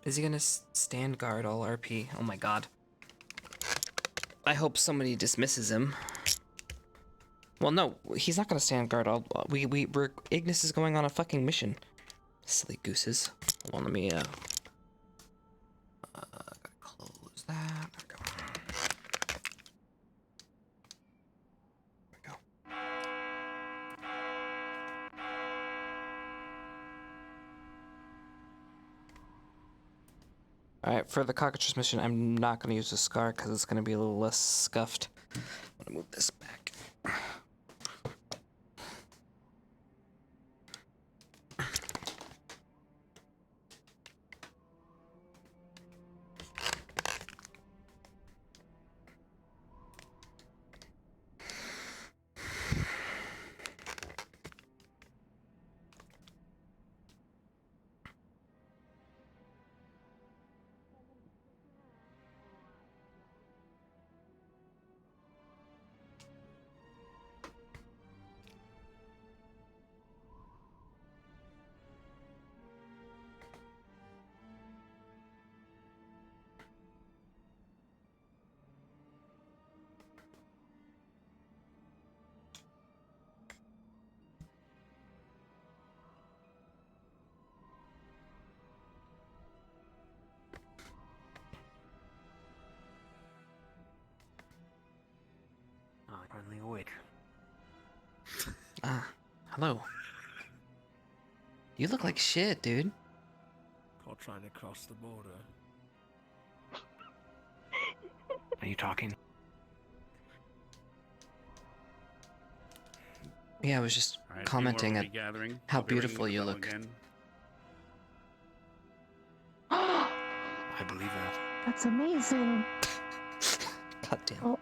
Is he gonna stand guard all RP? Oh my god. I hope somebody dismisses him. Well, no, he's not gonna stand guard all. We're Ignis is going on a fucking mission. Silly gooses. Hold on, let me gotta close that. Alright, for the Cockatrice mission, I'm not going to use the scar because it's going to be a little less scuffed. I'm going to move this back. Only awake. Hello. You look like shit, dude. Or trying to cross the border. Are you talking? Yeah, I was just Alright, commenting at gathering. how I'll be ringing beautiful the you bell look. again. I believe that. That's amazing. God damn. Oh.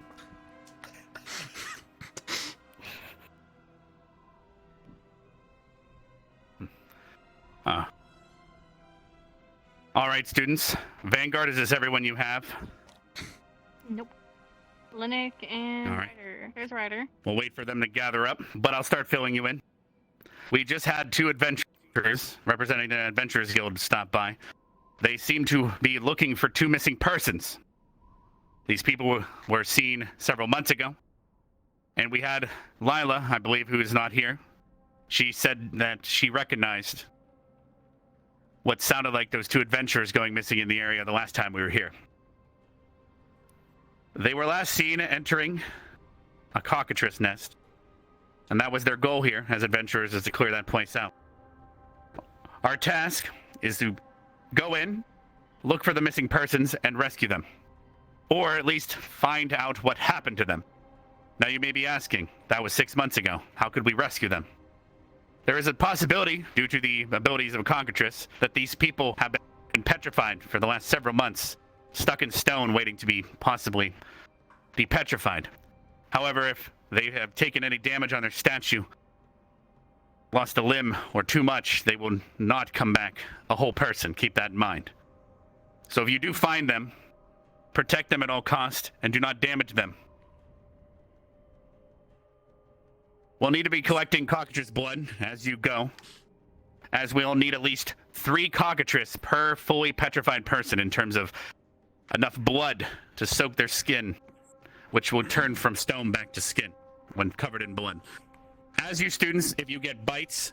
All right, students. Vanguard, is this everyone you have? Nope. Linux and All right. Ryder. There's Ryder. We'll wait for them to gather up, but I'll start filling you in. We just had two adventurers representing the Adventurers Guild stop by. They seem to be looking for two missing persons. These people were seen several months ago. And we had Lila, I believe, who is not here. She said that she recognized what sounded like those two adventurers going missing in the area the last time we were here. They were last seen entering a cockatrice nest. And that was their goal here as adventurers, is to clear that place out. Our task is to go in, look for the missing persons, and rescue them. Or at least find out what happened to them. Now you may be asking, that was 6 months ago. How could we rescue them? There is a possibility, due to the abilities of Cockatrice, that these people have been petrified for the last several months, stuck in stone waiting to be possibly depetrified. However, if they have taken any damage on their statue, lost a limb or too much, they will not come back a whole person. Keep that in mind. So if you do find them, protect them at all cost and do not damage them. We'll need to be collecting Cockatrice blood as you go, as we'll need at least 3 Cockatrice per fully petrified person in terms of enough blood to soak their skin, which will turn from stone back to skin when covered in blood. As you students, if you get bites,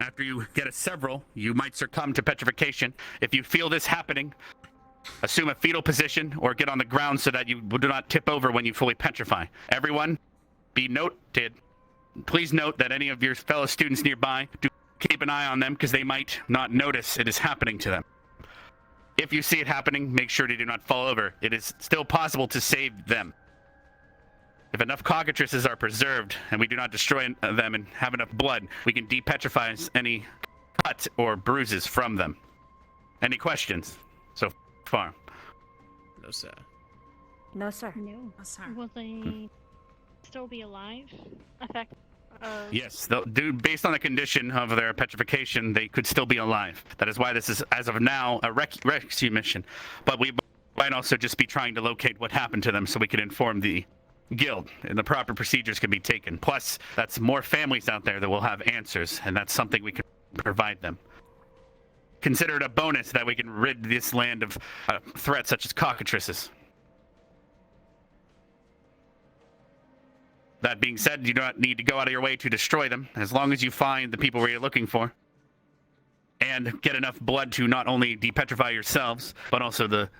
after you get several, you might succumb to petrification. If you feel this happening, assume a fetal position or get on the ground so that you do not tip over when you fully petrify. Everyone, be noted. Please note that any of your fellow students nearby, do keep an eye on them because they might not notice it is happening to them. If you see it happening, make sure to do not fall over. It is still possible to save them. If enough Cockatrices are preserved and we do not destroy them and have enough blood, we can depetrify any cut or bruises from them. Any questions so far? No, sir. No, sir. No. Will they still be alive? Yes, based on the condition of their petrification, they could still be alive. That is why this is, as of now, a rescue mission. But we might also just be trying to locate what happened to them so we can inform the guild and the proper procedures can be taken. Plus, that's more families out there that will have answers, and that's something we can provide them. Consider it a bonus that we can rid this land of threats such as Cockatrices. That being said, you do not need to go out of your way to destroy them, as long as you find the people you're looking for, and get enough blood to not only depetrify yourselves, but also the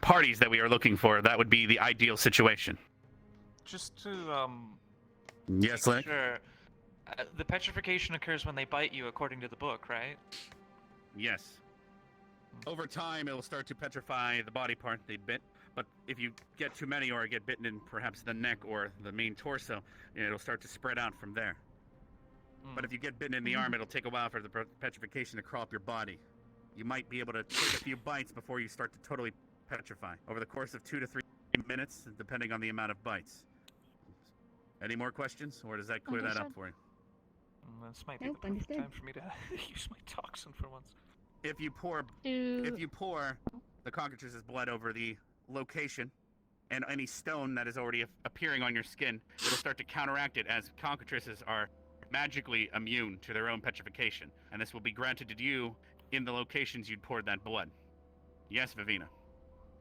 parties that we are looking for. That would be the ideal situation. Just to, Yes, Lick? sure. The petrification occurs when they bite you, according to the book, right? Yes. Over time, it will start to petrify the body part they bit. But if you get too many or get bitten in perhaps the neck or the main torso, it'll start to spread out from there. But if you get bitten in the arm, it'll take a while for the petrification to crawl up your body. You might be able to take a few bites before you start to totally petrify over the course of 2 to 3 minutes, depending on the amount of bites. Any more questions, or does that clear that up for you? This might be the perfect time for me to use my toxin for once. If you pour the Cockatrice's blood over the location and any stone that is already appearing on your skin, it'll start to counteract it, as Cockatrices are magically immune to their own petrification, and this will be granted to you in the locations you'd poured that blood. Yes, Vivina?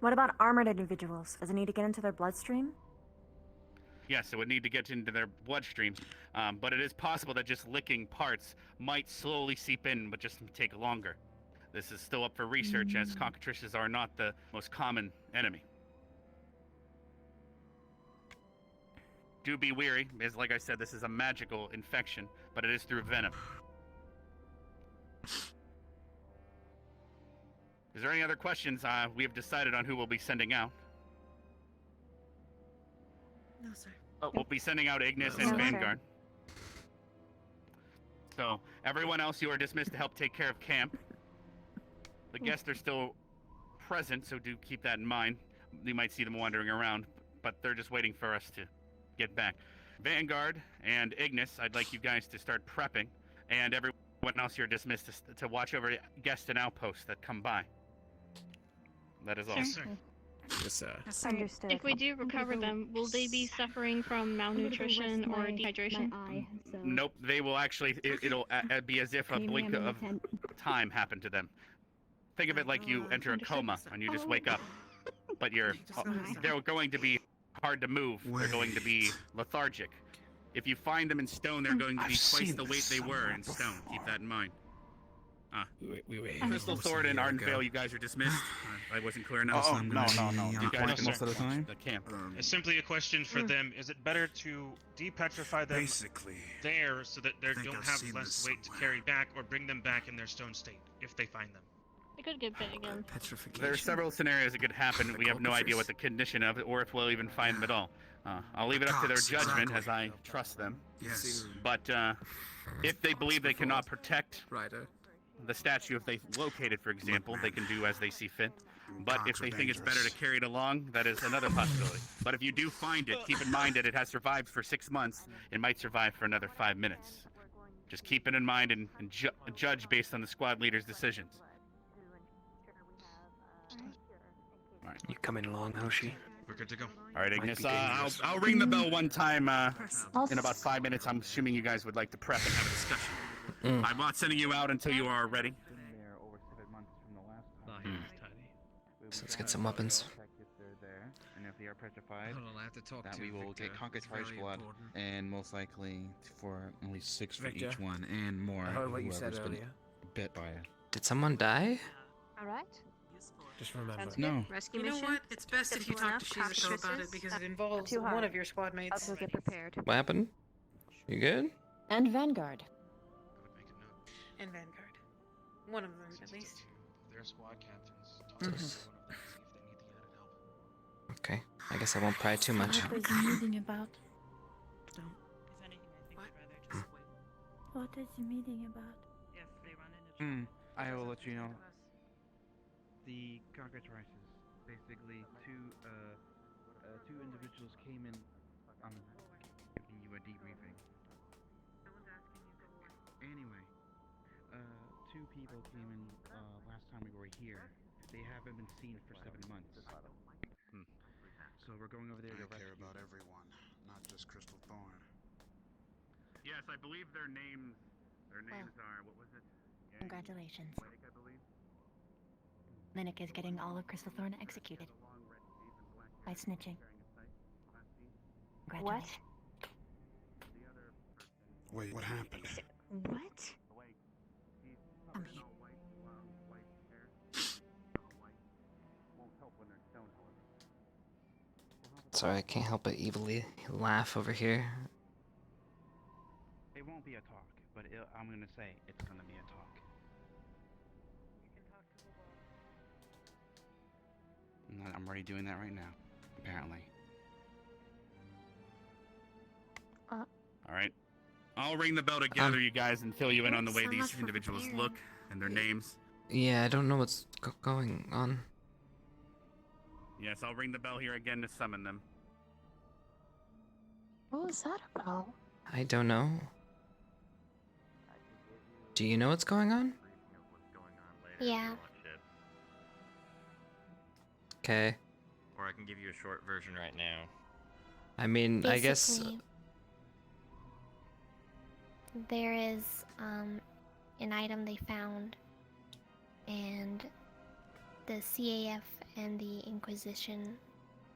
What about armored individuals? Does it need to get into their bloodstream? Yes, it would need to get into their bloodstream, but it is possible that just licking parts might slowly seep in, but just take longer. This is still up for research, as Cockatrices are not the most common enemy. Do be wary, as like I said, this is a magical infection, but it is through venom. Is there any other questions? We have decided on who we'll be sending out. No, sir. We'll be sending out Ignis and Vanguard. So, everyone else, you are dismissed to help take care of camp. The guests are still present, so do keep that in mind. You might see them wandering around, but they're just waiting for us to get back. Vanguard and Ignis, I'd like you guys to start prepping, and everyone else, you're dismissed to watch over guests and outposts that come by. That is all. Yes, sir. Yes, sir. Understood. If we do recover them, will they be suffering from malnutrition or dehydration? Nope, they will actually, it'll be as if a blink of time happened to them. Think of it like you enter a coma and you just wake up, but they're going to be hard to move. They're going to be lethargic. If you find them in stone, they're going to be twice the weight they were in stone. Keep that in mind. Crystal Sword and Ardenvale, you guys are dismissed. I wasn't clear enough. Oh, no. You guys can most of the time. The camp. It's simply a question for them. Is it better to depetrify them there so that they don't have less weight to carry back, or bring them back in their stone state if they find them? They could get bit again. There are several scenarios that could happen. We have no idea what the condition of it, or if we'll even find them at all. I'll leave it up to their judgment, as I trust them. Yes. But if they believe they cannot protect the statue, if they locate it, for example, they can do as they see fit. But if they think it's better to carry it along, that is another possibility. But if you do find it, keep in mind that it has survived for 6 months. It might survive for another 5 minutes. Just keep it in mind and judge based on the squad leader's decisions. All right. You coming along, Hoshi? We're good to go. All right, Might Ignis. be dangerous. I'll ring the bell one time in about 5 minutes. I'm assuming you guys would like to prep and have a discussion. I'm not sending you out until you are ready. So let's get some weapons. And if they are petrified, Hold on, I have to talk that to we will Victor. get It's Cockatrice very blood, important. and most likely for at least 6 for Victor, each one, and more. I heard what you said whoever's been earlier. bit by it. Did someone die? Alright. Just remember. No. You know what? It's best if you talk to Shizuko about it because it involves one of your squad mates. Also get prepared. What happened? You good? And Vanguard. And Vanguard. One of them, at least. Their squad captains. Talk to one of them, see if they need the added help. Okay. I guess I won't pry too much. What was the meeting about? What is the meeting about? I will let you know. The Cockatrices, basically two individuals came in. I'm giving you a debriefing. Anyway, two people came in last time we were here. They haven't been seen for 7 months. So we're going over there to care rescue about them. everyone, not just Crystal Thorn. Yes, I believe their names are, what was it? Congratulations. Relic, I believe. Linux is getting all of Crystal Thorn executed. By snitching. Congratulations. Wait, what happened? What? Come here. Sorry, I can't help but evilly laugh over here. It won't be a talk, but I'm gonna say it's gonna be a talk. I'm already doing that right now, apparently. All right. I'll ring the bell to gather you guys and fill you in on the way so these much for individuals preparing. look and their names. Yeah, I don't know what's going on. Yes, I'll ring the bell here again to summon them. What was that about? I don't know. Do you know what's going on? Yeah. Okay. Or I can give you a short version right now. I mean, I guess. Basically, There is an item they found, and the CAF and the Inquisition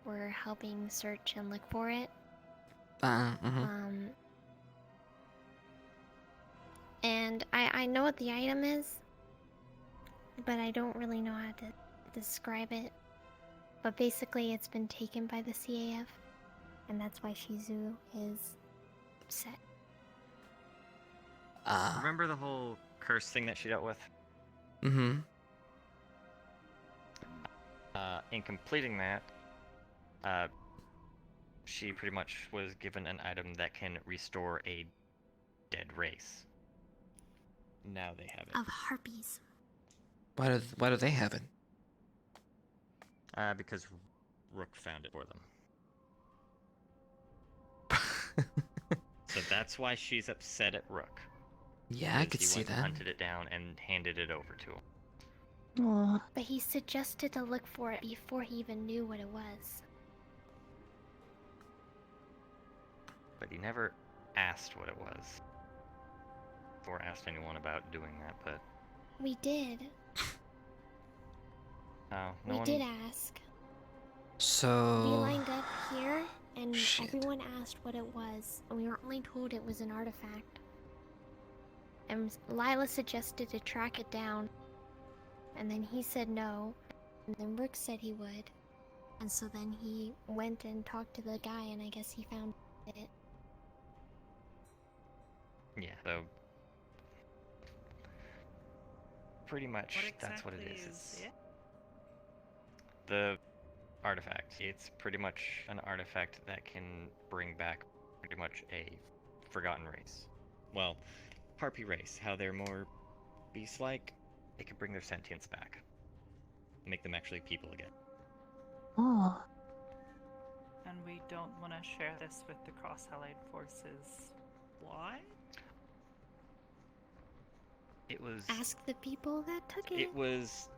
were helping search and look for it. And I know what the item is, but I don't really know how to describe it. But basically, it's been taken by the CAF, and that's why Shizu is upset. Remember the whole curse thing that she dealt with? Mm-hmm. In completing that, she pretty much was given an item that can restore a dead race. Now they have it. Of harpies. Why do they have it? Because Rook found it for them. So that's why she's upset at Rook. Yeah, I because could he see went and that. hunted it down and handed it over to him. But he suggested to look for it before he even knew what it was. But he never asked what it was. Or asked anyone about doing that, but... We did. Oh, no We one... did ask. We So. lined up here, and Shit. everyone asked what it was, and we were only told it was an artifact. And Lila suggested to track it down, and then he said no, and then Rook said he would. And so then he went and talked to the guy, and I guess he found it. Yeah, so... Pretty much, that's what it is. It's the artifact. It's pretty much an artifact that can bring back pretty much a forgotten race. Well, harpy race, how they're more beast-like, it can bring their sentience back. Make them actually people again. Oh. And we don't want to share this with the cross-allied forces. Why? It was... Ask the people that took it. It was...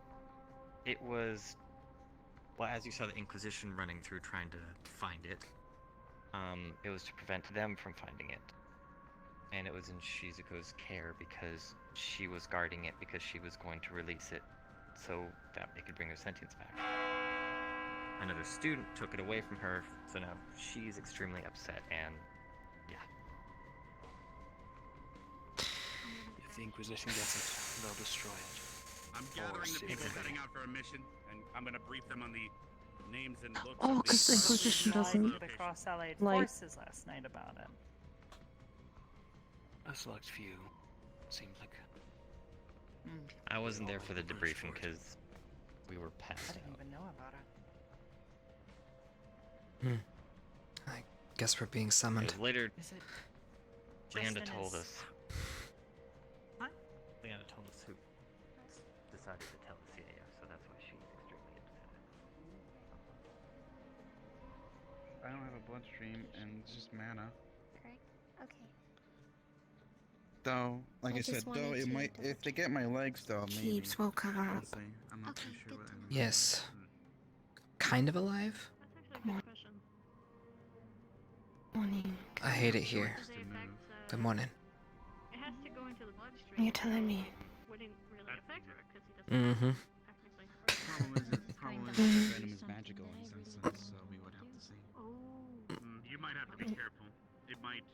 Well, as you saw the Inquisition running through trying to find it, it was to prevent them from finding it. And it was in Shizuko's care because she was guarding it because she was going to release it so that they could bring their sentience back. Another student took it away from her, so now she's extremely upset and, yeah. If the Inquisition gets it, they'll destroy it. I'm gathering the people setting out for a mission, and I'm gonna brief them on the names and looks. Oh, because the Inquisition doesn't The cross-allied like. forces last night about it. A select few. Seems like. I wasn't there for the debriefing because we were I passed didn't out. even know about it. I guess we're being summoned. Later, Is it Leanda just in told his- us. What? Leanda told us who decided to tell the CAF, so that's why she's extremely upset. I don't have a bloodstream, and it's just mana. Correct? Okay. Though, like I said, just though wanted it to might, if they get my legs, though maybe. Keeps will cover up. We'll see. I'm not too sure what. Yes. Kind of alive? That's actually a good question. Morning. I hate it here. Does it affect, Good morning. It has to go into the bloodstream. You're telling me. Wouldn't really affect her because he doesn't Mm-hmm. technically. Problem is the venom is magical in some sense, so we would have to see. You might have to be careful. It might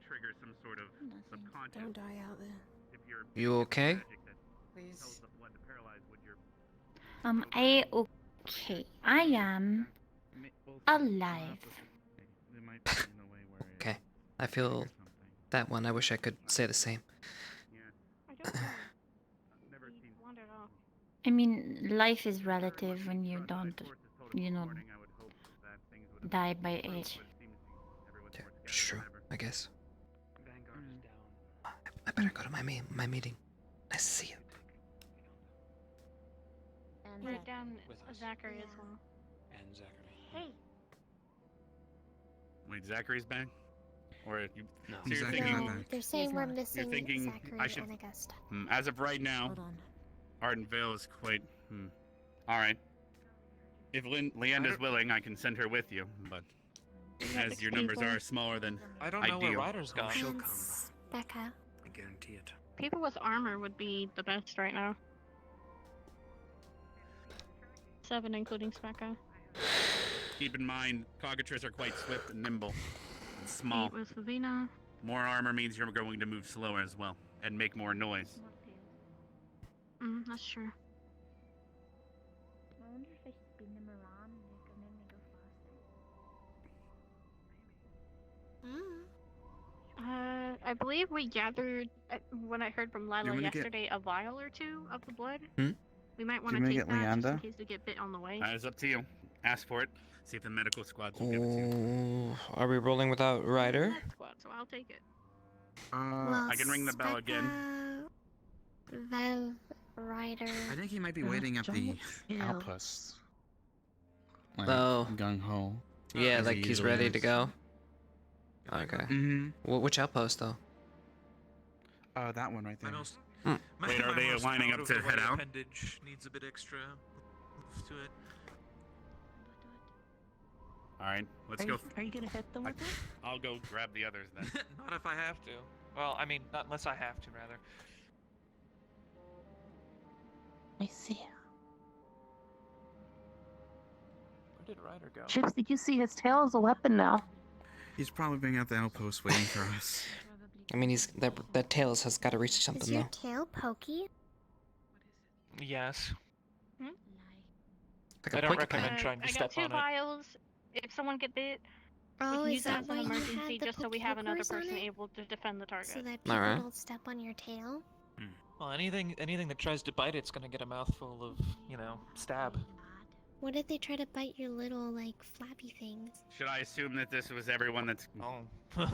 trigger some sort of subconscious. Don't die out there. If you're You okay? magic that tells the blood to paralyze, would your I okay. I am alive. They might be in a way where it Okay. I feel that one. I wish I could say the same. Wander off. I mean, life is relative when you don't, you know, die by age. Yeah, it's true, I guess. I better go to my meeting. Nice to see you. Write down Zachary as well. And Zachary. Hey. Wait, Zachary's back? Or you? No. So you're Zachary's thinking? not back. They're saying we're missing You're thinking Zachary I should. and Augusta. As of right now, Hold on. Arden Vale is quite. All right. If Leanda's willing, I can send her with you, but as your numbers are smaller than I don't know ideal. where Ryder's gone. She'll come. Becca. I guarantee it. People with armor would be the best right now. 7, including Specca. Keep in mind, Cockatrice are quite swift and nimble, and small. 8 with Lavina. More armor means you're going to move slower as well, and make more noise. That's true. I wonder if I spin them around and make them go faster. I believe we gathered, when I heard from You Lila wanna get- yesterday, a vial or 2 of the blood. Hmm? We might Do want you to wanna take get that just in Leanda? case we get bit on the way. It's up to you. Ask for it. See if the medical squads will give it to you. Oh, are we rolling without Ryder? Squad, so I'll take it. I can ring the bell again. Vev, Ryder. I think he might be waiting at the chill. outpost. Like, Oh. gung ho. Yeah, as like he he's usually ready to is. go. Okay. Which outpost though? That one right there. Wait, are they lining up to head out? Appendage needs a bit extra oomph to it. All right, let's go. Are you gonna hit them with it? I'll go grab the others then. Not if I have to. Well, I mean, not unless I have to, rather. I see. Where did Ryder go? Chipz, did you see his tail as a weapon now? He's probably being at the outpost waiting for us. I mean, he's that tail has got to reach something Is your though. tail pokey? Yes. Like I a don't porcupine. recommend trying to I got step 2 on it. vials. If someone get bit, we Oh, can is use that that as why an you emergency had the just so we have another pokey hookers on person it? able to defend the target. So that people Alright. don't step on your tail? Well, anything that tries to bite it's gonna get a mouthful of, stab. What if they try to bite your little, like, flappy things? Should I assume that this was everyone that's I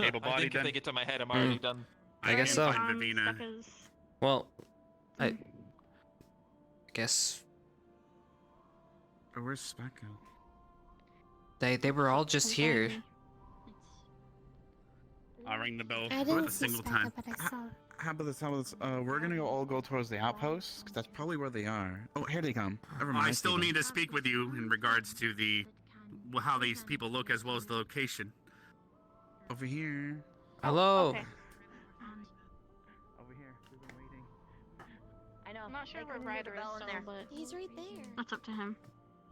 able-bodied think if then? they get to my head, I'm already done. I guess so. Find Vivina. Well, I guess Where's Specco? they were all just here. I'll ring the bell I a didn't see single Specca, time. but I saw. How about this? How about this? We're gonna all go towards the outpost, 'cause that's probably where they are. Oh, here they come. Never mind. I still need to speak with you in regards to the how these people look as well as the location. Over here. Hello. Okay. Over here. We've been waiting. I know. I'm not sure They where can hear the Ryder is, bell in so, there. but He's right there. that's up to him.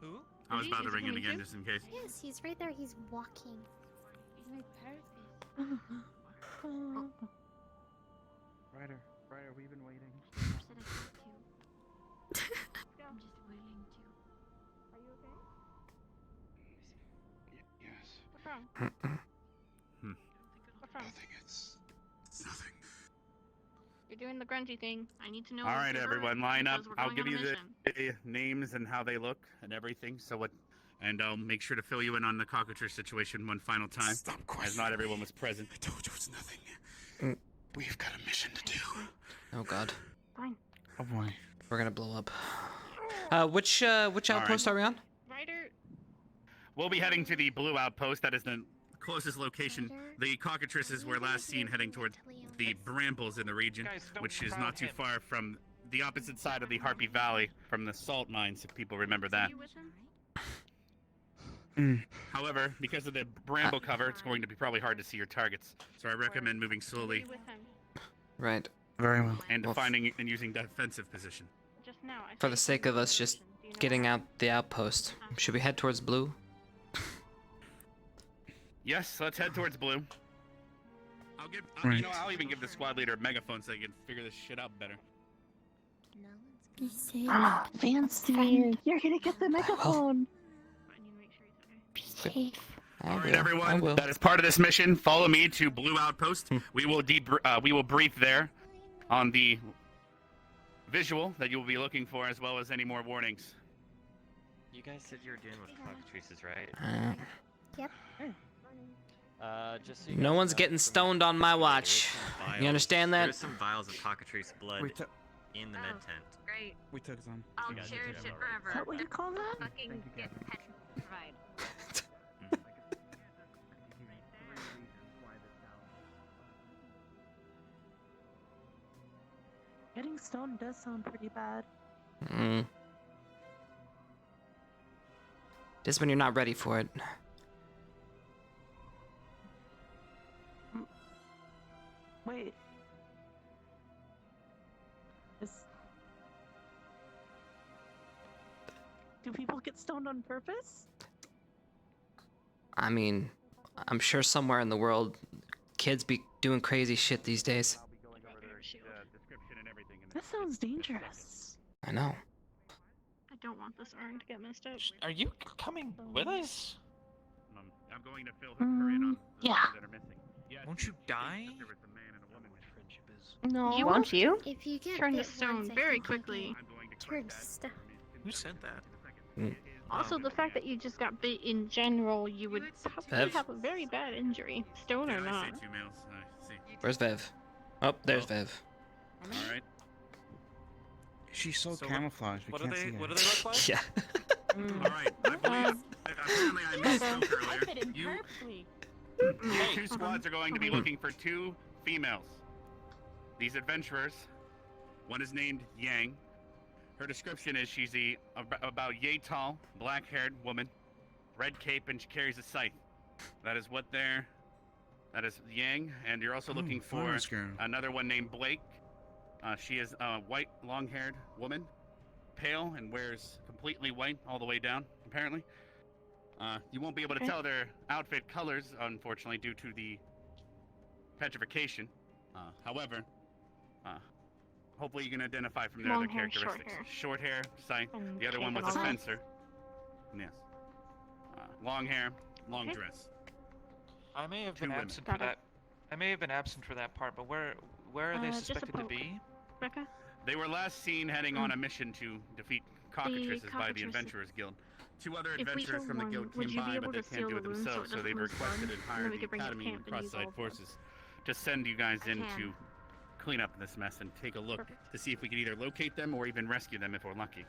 Who? I was about to Is he ring him coming again too? just in case. Yes, he's right there. He's walking. He's my purpose. Ryder, we've been waiting. I'm just waiting to. Are you okay? Yes. What's wrong? What's wrong? Nothing. It's nothing. You're doing the grungy thing. I need to know. All if right, you're hurt, everyone, line up. because we're I'll going give on you a the mission. names and how they look and everything. And I'll make sure to fill you in on the Cockatrice situation one final time, as not everyone was present. I told you it's nothing. We've got a mission to do. Oh God. Fine. Oh boy. We're gonna blow up. Which outpost are we on? Ryder. We'll be heading to the blue outpost. That is the closest location. The Cockatrices were last seen heading towards the brambles in the region, which is not too far from the opposite side of the Harpy Valley from the salt mines, if people remember that. You with him? However, because of the bramble cover, it's going to be probably hard to see your targets. So I recommend moving slowly You with him? Right. Very well. and Well, finding and using defensive position. Just now. I For saw the you sake doing of us just observation. Do you know getting where? out the outpost, should we head towards blue? Yes, let's head towards blue. Right. I'll even give the squad leader a megaphone so they can figure this shit out better. Be safe. Fancy. You're gonna get the megaphone. I need to make sure he's okay. Be safe. All right, I everyone. will. That is part of this mission. Follow me to Blue Outpost. We will brief there on the visual that you will be looking for, as well as any more warnings. You guys said you were dealing with cockatrices, right? Yep. Just so you No guys one's know, getting from stoned on my there is watch. some You vials- understand that? There's some vials of cockatrice blood We took in the med tent. Great. some. I'll You guys cherish did it that forever. Is that what you call that? Fucking get petrified. Getting stoned does sound pretty bad. Just when you're not ready for it. Wait. Do people get stoned on purpose? I mean, I'm sure somewhere in the world, kids be doing crazy shit these days. That sounds dangerous. I know. I don't want this arm to get messed up. Are you coming with us? I'm going to fill her in on the yeah. that are missing. Yes, Won't you die? There was a man and a woman. No. You Won't you? If you get turn to bit stone once, I very think you quickly. get turned to stone. Who said that? Also, the fact that you just got bit in general, you would probably Bev? have a very bad injury, stone or I not. see 2 males. I see. Where's Vev? Oh, there's Vev. All right. She's so So camouflaged. We What do can't they? see What do her. they look like? Yeah. All right. I believe. Apparently, I misspoke earlier. You 2 squads are going to be looking for 2 females. These adventurers. One is named Yang. Her description is she's about yay tall, black-haired woman, red cape, and she carries a scythe. That is that is Yang, and you're also looking for Forest girl. another one named Blake. She is a white, long-haired woman, pale, and wears completely white all the way down, apparently. You won't be able to tell their outfit colors, unfortunately, due to the petrification. However, hopefully you can identify from their Long other hair, short characteristics. hair. Short hair, scythe. And The other one cape was a and all. fencer. Yes. Long hair, long Okay. dress. I may have 2 been women. absent Got for it. that. I may have been absent for that part, but where are they Just a suspected to poke. be? Becca? They were last seen heading on a mission to defeat cockatrices by the cockatrices. Adventurers Guild. 2 other If we adventurers kill from the one, guild would came you be by, able but they to can't seal do it the wound so themselves, it so they've doesn't lose blood? requested and And then hired we the could bring it to academy camp and and use all cross-side of them. forces to send you guys in to clean up this mess and take a look to see if we can either locate them or even rescue them if we're lucky.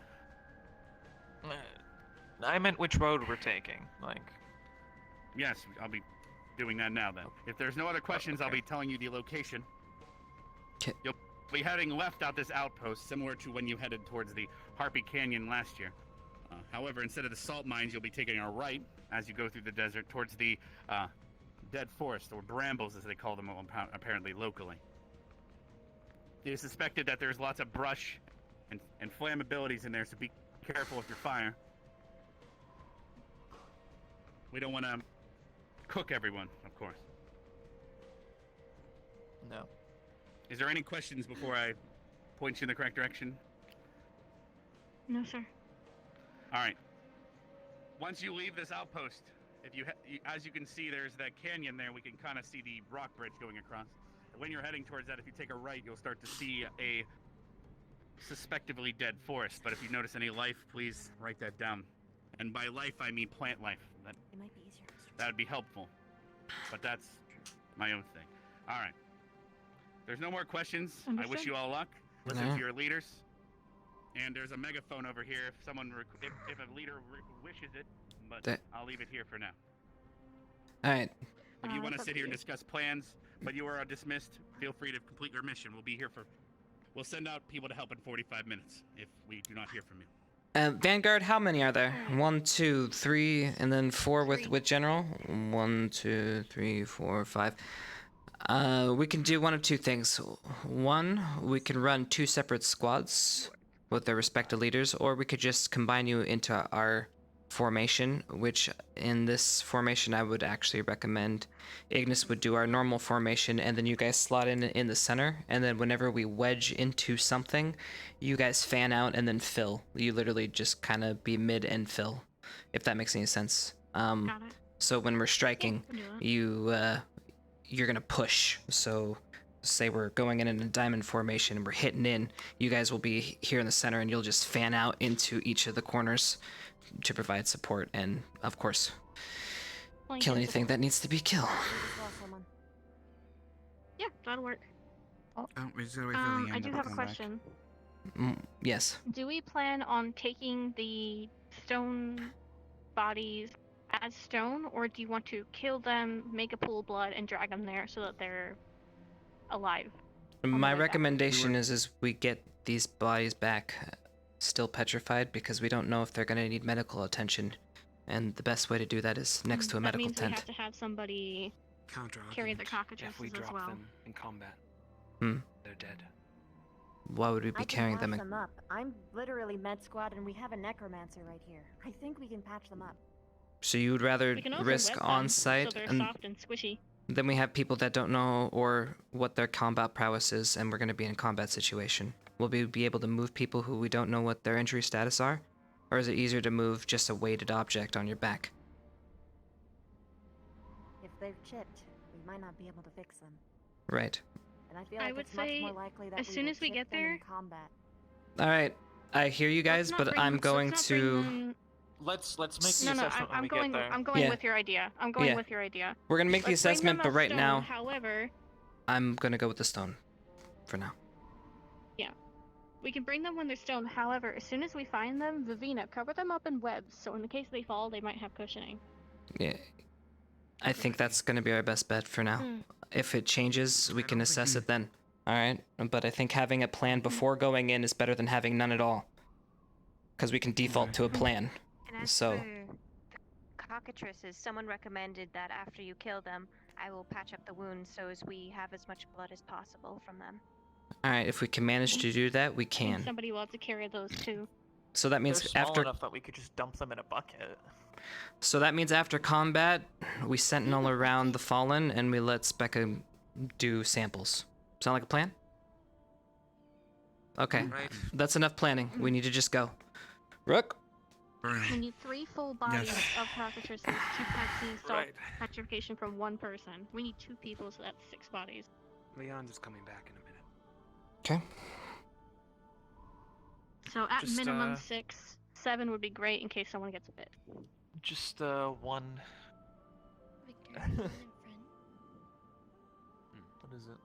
I meant which road we're taking. Like. Yes, I'll be doing that now then. If there's no other questions, I'll be telling you the location. You'll be heading left out this outpost, similar to when you headed towards the Harpy Canyon last year. However, instead of the salt mines, you'll be taking a right as you go through the desert towards the dead forest, or brambles as they call them apparently locally. It is suspected that there's lots of brush and flammabilities in there, so be careful with your fire. We don't want to cook everyone, of course. No. Is there any questions before I point you in the correct direction? No, sir. All right. Once you leave this outpost, if as you can see, there's that canyon there. We can kind of see the rock bridge going across. When you're heading towards that, if you take a right, you'll start to see a suspectively dead forest. But if you notice any life, please write that down. And by life, I mean plant life. It might be easier. That would be helpful. But that's my own thing. All right. There's no more questions. I wish you all luck. Listen to your leaders. And there's a megaphone over here if someone, if a leader wishes it. But I'll leave it here for now. All right. If you want to sit here and discuss plans, but you are dismissed, feel free to complete your mission. We'll be here we'll send out people to help in 45 minutes if we do not hear from you. Vanguard, how many are there? 1, 2, 3, and then 4 with General? 1, 2, 3, 4, 5. We can do one of two things. One, we can run 2 separate squads with their respective leaders, or we could just combine you into our formation, which in this formation I would actually recommend Ignis would do our normal formation, and then you guys slot in the center, and then whenever we wedge into something, you guys fan out and then fill. You literally just kind of be mid and fill, if that makes any sense. So when we're striking, you're gonna push. So say we're going in a diamond formation and we're hitting in, you guys will be here in the center and you'll just fan out into each of the corners to provide support and, of course, kill anything that needs to be killed. Yeah, that'll work. We just gotta wait for the I end do to have a come back. question. Yes. Do we plan on taking the stone bodies as stone, or do you want to kill them, make a pool of blood, and drag them there so that they're alive? My recommendation is we get these bodies back still petrified, because we don't know if they're going to need medical attention, and the best way to do that is next to a medical tent. That means we have to have somebody carry the cockatrices If we as drop well. them in combat, they're dead. Why would we be carrying them? Patch them up. I'm literally med squad, and we have a necromancer right here. I think we can patch them up. So you would rather We can also risk wet them, on site, so they're and soft and squishy. then we have people that don't know or what their combat prowess is, and we're going to be in a combat situation. Will we be able to move people who we don't know what their injury status are? Or is it easier to move just a weighted object on your back? If they've chipped, we might not be able to fix them. Right. And I feel like would it's much say more likely that as we soon will as we chip get them in there- combat. Alright, I hear you guys, but I'm going to... Let's make the No, assessment when I'm we going. get there. I'm going Yeah. with your idea. I'm going Yeah. with your idea. We're gonna make the Let's bring assessment, them but as right stone, now, However, I'm gonna go with the stone. For now. yeah, we can bring them when they're stone. However, as soon as we find them, Vivina, cover them up in webs, so in the case they fall, they might have cushioning. Yeah. I think that's gonna be our best bet for now. If it changes, we can assess it then. Alright? But I think having a plan before going in is better than having none at all. Because we can default to a plan. And as So... for the cockatrices, someone recommended that after you kill them, I will patch up the wounds so as we have as much blood as possible from them. Alright, if we can manage to do that, we And can. somebody will have to carry those too. So that means They're small after... enough that we could just dump them in a bucket. So that means after combat, we sentinel around the fallen and we let Specca do samples. Sound like a plan? Okay, that's enough planning. We need to just go. Rook? We need 3 full bodies of cockatrices to patch the salt petrification from 1 person. We need 2 people, so that's 6 bodies. Leon's is coming back in a minute. Okay. So at Just, minimum 6, 7 would be great in case someone gets bit. Just one. What is it?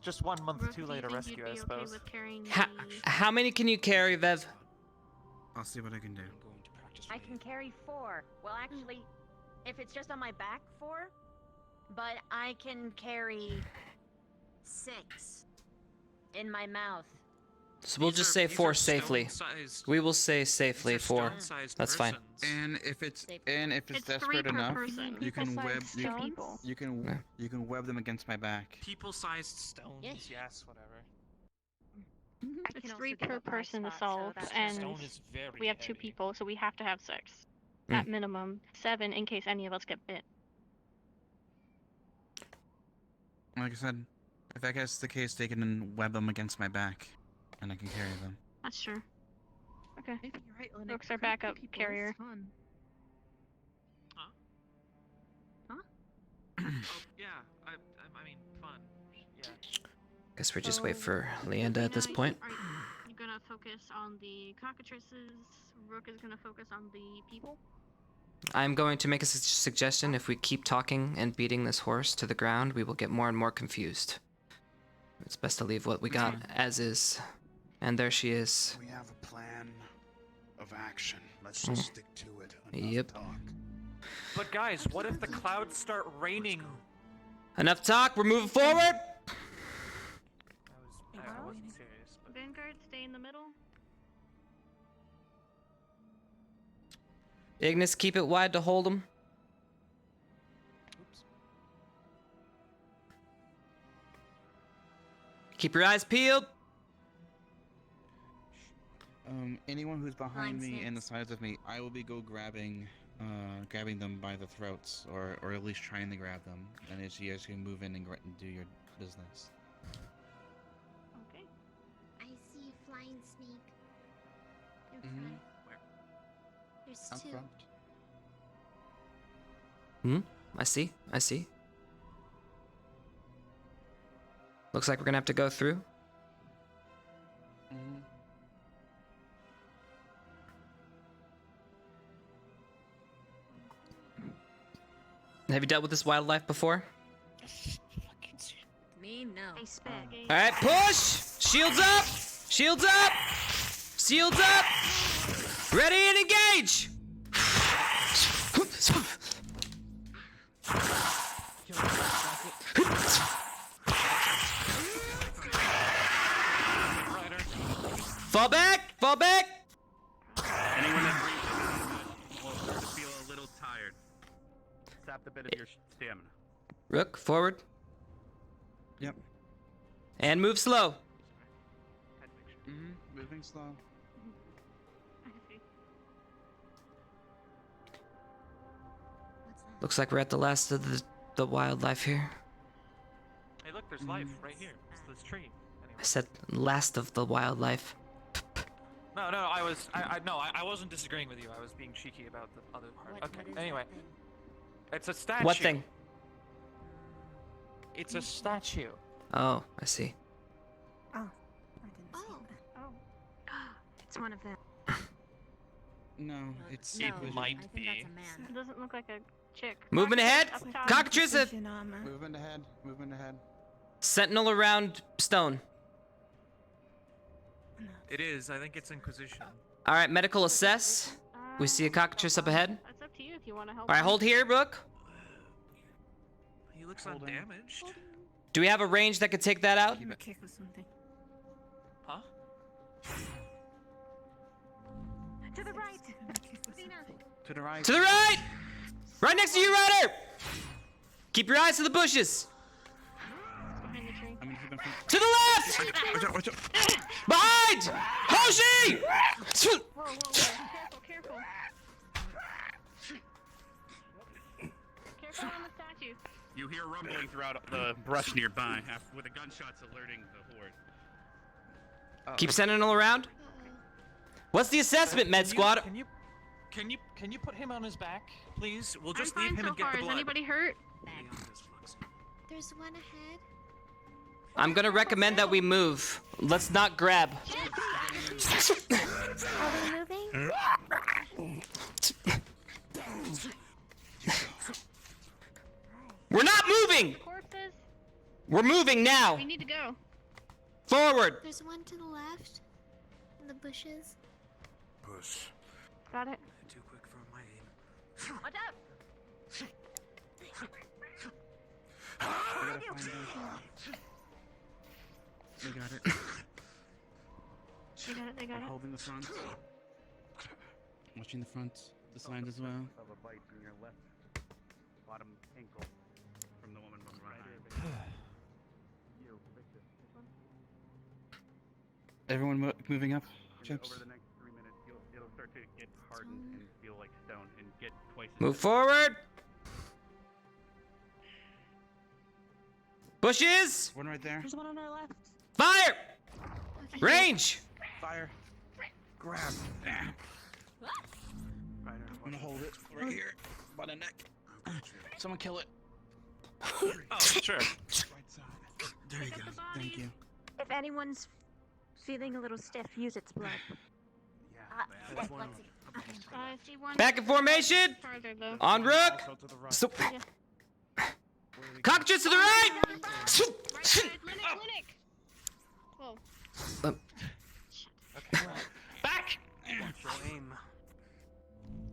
Just 1 month Rook, too do you late a think rescue, you'd I be okay suppose. with carrying How many can you carry, Vev? I'll see what I can do. I can carry 4. Well, actually, if it's just on my back, 4. But I can carry 6 in my mouth. So we'll just say 4 safely. We will say safely 4. That's fine. And if it's It's 3 desperate per enough, person. you can web people. you can web them against my back. People-sized stones. Yes, whatever. It's 3 per person to solve, and Stone is very we have 2 heavy. people, so we have to have 6 at minimum. 7 in case any of us get bit. Like I said, if that's the case, they can web them against my back, and I can carry them. That's true. Okay. Maybe you're right, Linux. Rook's our backup carrier. Oh, yeah, I mean, fun. Yeah. Guess we just wait for Leanda at this point. Are you gonna focus on the cockatrices? Rook is gonna focus on the people? I'm going to make a suggestion. If we keep talking and beating this horse to the ground, we will get more and more confused. It's best to leave what we got as is. And there she is. We have a plan of action. Let's just stick to it. Yep. But guys, what if the clouds start raining? Enough talk. We're moving forward. I wasn't serious. But... Vanguard, stay in the middle. Ignis, keep it wide to hold him. Oops. Keep your eyes peeled. Anyone who's behind me and the sides of me, I will be grabbing them by the throats, or at least trying to grab them. And as you guys can move in and do your business. Okay. I see a flying snake. In Mhm. front. There's Up 2. front. I see. Looks like we're gonna have to go through. Mhm. Have you dealt with this wildlife before? Me, no. They spit. All right, push. Shields up. Shields up. Shields up. Ready and engage. Fall back. Fall back. Anyone that breathes will start to feel a little tired. Sap a bit of your stamina. Rook, forward. Yep. And move slow. Moving slow. Looks like we're at the last of the wildlife here. Hey, look, there's life right here. It's this tree. I said last of the wildlife. No, I wasn't disagreeing with you. I was being cheeky about the other part. Okay, anyway. It's a statue. What thing? It's a statue. Oh, I see. Oh, I didn't see that. Oh. It's one of them. No, it's. It might be. It doesn't look like a chick. Movement ahead. Up top. Cockatrice. Movement ahead. Movement ahead. Sentinel around stone. It is. I think it's Inquisition. All right, medical assess. We see a cockatrice up ahead. That's up to you if you want to help. All right, him. hold here, Rook. He looks undamaged. Do we have a range that could take that out? Kick or something. Huh? To the right. To the right. To the right. Right next to you, Ryder. Keep your eyes to the bushes. Behind the tree. I'm gonna keep them from... To the left. Watch out, watch out. Behind. Hoshi. Whoa, careful. Careful on the statue. You hear rumbling throughout the brush nearby, with the gunshots alerting the horde. Keep Sentinel around. What's the assessment, Med Squad? Can you put him on his back, please? We'll I'm just fine leave him so and get far. the Is blood. anybody hurt? There's one ahead. I'm gonna recommend that we move. Let's not grab. Are we moving? We're not moving! Corpses. We're moving now! We need to go. Forward! There's one to the left. In the bushes. Push. Got it. Too quick for my aim. Watch out! We got it. They got it. They got it. Holding the front. Watching the front. The signs as well. Of a bite in your left bottom ankle from the woman from behind. Everyone moving up. Chips. Over the next 3 minutes, it'll start to get hardened and feel like stone and get twice as Move forward! Bushes! One right there. There's one on our left. Fire! Range! Fire. Grab. I'm gonna hold it right here by the neck. Someone kill it. Oh, sure. Right side. There you go. Thank you. If anyone's feeling a little stiff, use its blood. I see one. Back in formation! Farther though. On Rook! So Cockatrice to the right! Right side, Linux. Whoa. Okay. Back! Aim.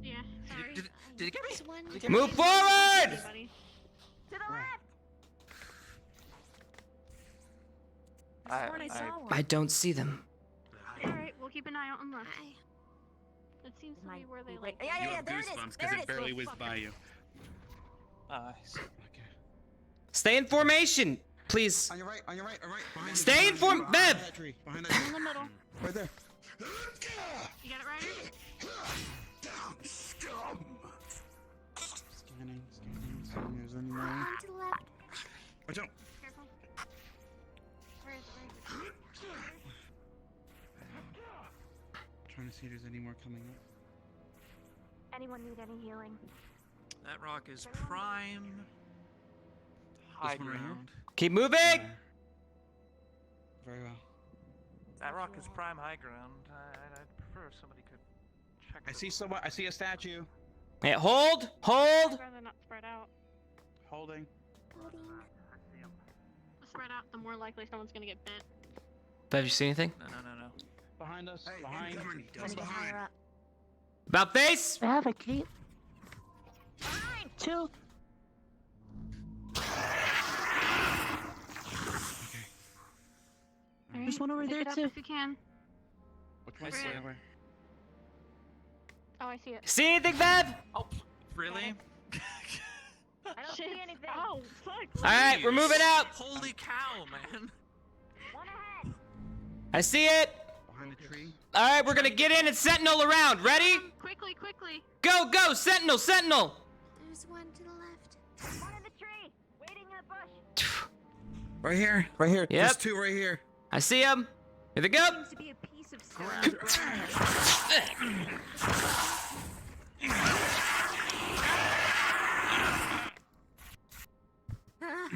Yeah, sorry. Did it get me? There's one. Move forward! To the left! I sworn I saw one. I don't see them. Alright, we'll keep an eye out on left. It seems to be where they like. Yeah, You yeah, have there it is. goosebumps There because it it is. barely whizzed by you. I see. Stay in formation, please. On your right, on your right, on your right. Behind Stay in form, Bev! that tree. Behind that tree. In the middle. Right there. You got it, Ryder? Scanning, seeing if there's any more. One to the left. Watch out. Careful. Where is it? Trying to see if there's any more coming up. Anyone need any healing? That rock is prime. High one right here? ground. Keep moving! Very well. That rock is prime high ground. I'd prefer if somebody could check. I see someone. I see a statue. Hey, hold! Hold! I'd rather not spread out. Holding. The spread out, the more likely someone's gonna get bit. Bev, you see anything? No. Behind us. Behind. Higher up. About face! I have a cape. Two. There's one over Pick there it up too. if you can. Which one? I see it. Where? Oh, I see it. See anything, Bev? Oh, really? I don't see anything. Oh, fuck. Alright, we're moving out! Holy cow, man! One ahead. I see it! Behind the tree. Alright, we're gonna get in and sentinel around. Ready? Quickly. Go, go! Sentinel, sentinel! There's one to the left. One in the tree. Waiting in a bush. Right here. Right here. Yep. There's two right here. I see him. Here they go. Seems to be a piece of stone.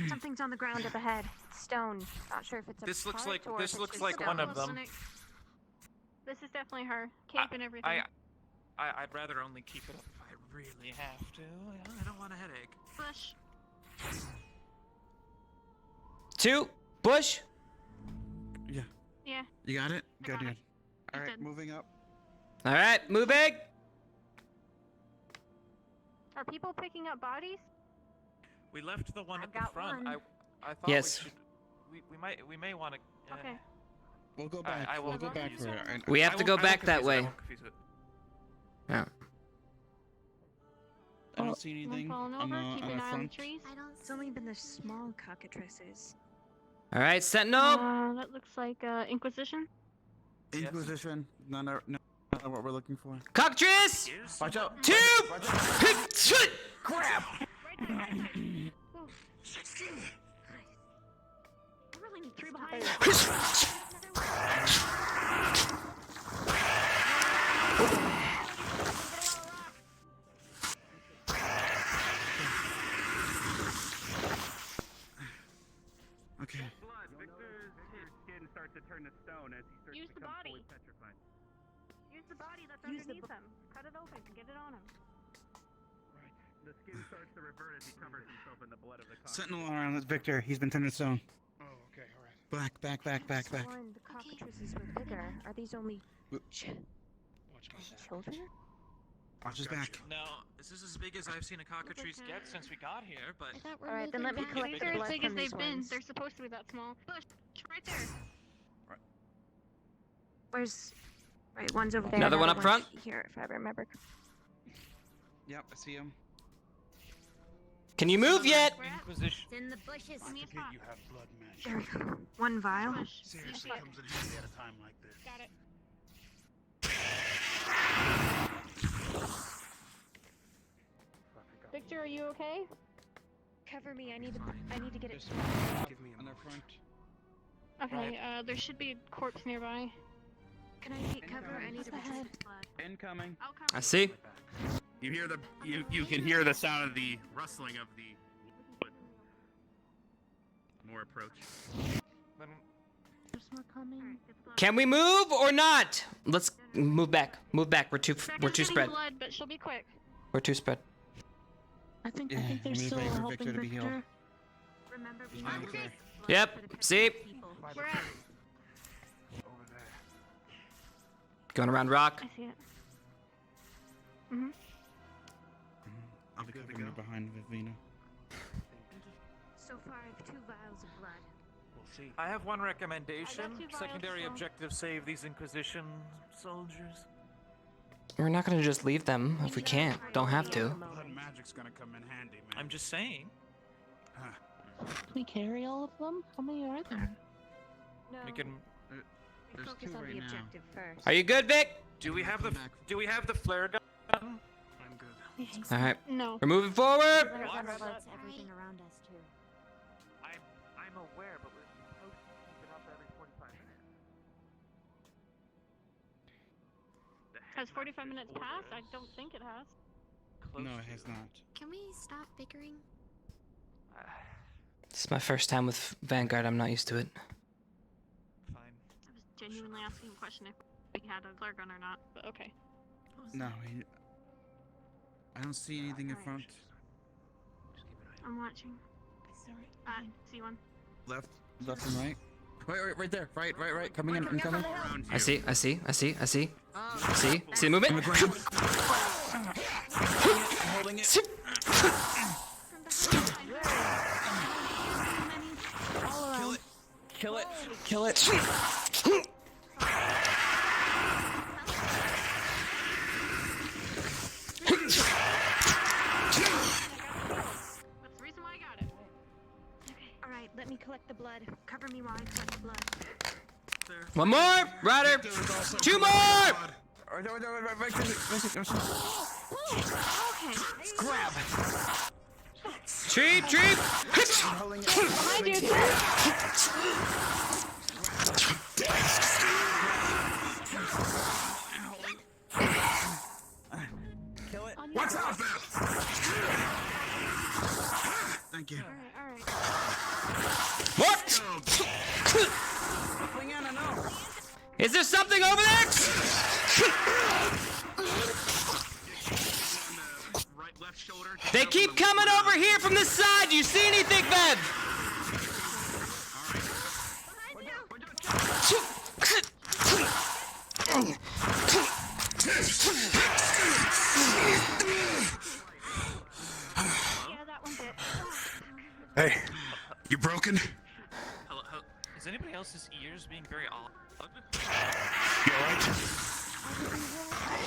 Something's on the ground up ahead. It's stone. Not sure if it's a This looks part like or this if it's looks just like stone. one of them. This is definitely her. Cape and everything. I'd rather only keep it up if I really have to. I don't want a headache. Bush. 2, bush. Yeah. Yeah. You got it? I Good, got good. it. All right, Good. moving up. Alright, moving. Are people picking up bodies? We left the one I've at the got front. one. I thought Yes. we may want to. Okay. We'll go back. I will we'll go back confuse for it. it. We have I to won't- go I won't back that confuse it, I way. won't confuse it. Yeah. I don't see anything falling on the, over. Keep on an the eye on the front. trees. I don't. It's only been the small cockatrices. Alright, sentinel. That looks like Inquisition. Inquisition. None of what we're looking for. Cockatrice! Watch out. 2! Grab! I really need three behind. Okay. start to turn to stone as he starts Use to the become body. fully petrified. Use the body that's Use the underneath him. Cut it open. Get it on him. Right. The skin starts to revert as he covers himself in the blood of the cockatrice. Sentinel around this Victor. He's been turned to stone. Oh, okay, alright. Back. Sworn the cockatrices were bigger. Are these only children? Watch his back. No, this is as big as I've seen a cockatrice get since we got here, but... Alright, then let me collect These the are as blood big from as these they've been. ones. They're supposed to be that small. Push. Right there. Where's... Right, one's over there. Another one up one's front? Here, if I remember. Yep, I see him. Can you move yet? Inquisition. It's in the bushes. I forget you have blood magic. There we go. One vial. Seriously, comes in handy at a time like this. Got it. Victor, are you okay? Cover me. I need to get it. Give me a front. Okay, there should be a corpse nearby. Can I take cover? I need to retrieve its blood. Incoming. I see. You hear the you can hear the sound of the rustling of the wood. More approach. There's more coming. Can we move or not? Let's move back. Move back. We're too Becca's spread. getting blood, but she'll be quick. We're too spread. I think Yeah, they're I'm still waiting for helping Victor to be healed. Victor. Remember, we Behind need there. Yep. See. We're at. Over there. Going around rock. I see it. Mhm. I'll be covering you behind Vivina. So far, I have 2 vials of blood. We'll see. I have one recommendation. I got 2 vials, Secondary so- objective: save these Inquisition soldiers. We're not gonna just leave them if we can't. Don't have to. Blood magic's gonna come in handy, man. I'm just saying. Huh. Can we carry all of them? How many are there? No. We can. We There's focus 2 on right the now. objective first. Are you good, Vic? Do we have the flare gun? I'm good. All right. No. We're moving forward. Floods everything around us too. I'm aware, but we're supposed to keep it up every 45 minutes. Has 45 minutes passed? I don't think it has. No, it has not. Can we stop bickering? This is my first time with Vanguard. I'm not used to it. Fine. I was genuinely asking a question if we had a flare gun or not, but okay. No, I don't see anything in front. I'm watching. See one. Left and right. Right there. Right. Coming in. Incoming. I see. See the movement? Holding it. Kill it. That's the reason why I got it. Alright, let me collect the blood. Cover me while I collect the blood. One more, Ryder. 2 more. Okay. Grab. Treat. Behind you, Kill it. What's up there? Thank you. Alright. What? Is there something over there? Right, left shoulder. They keep coming over here from this side. Do you see anything, Bev? Yeah, that one bit. Hey, you broken? Hello. Is anybody else's ears being very odd? You alright?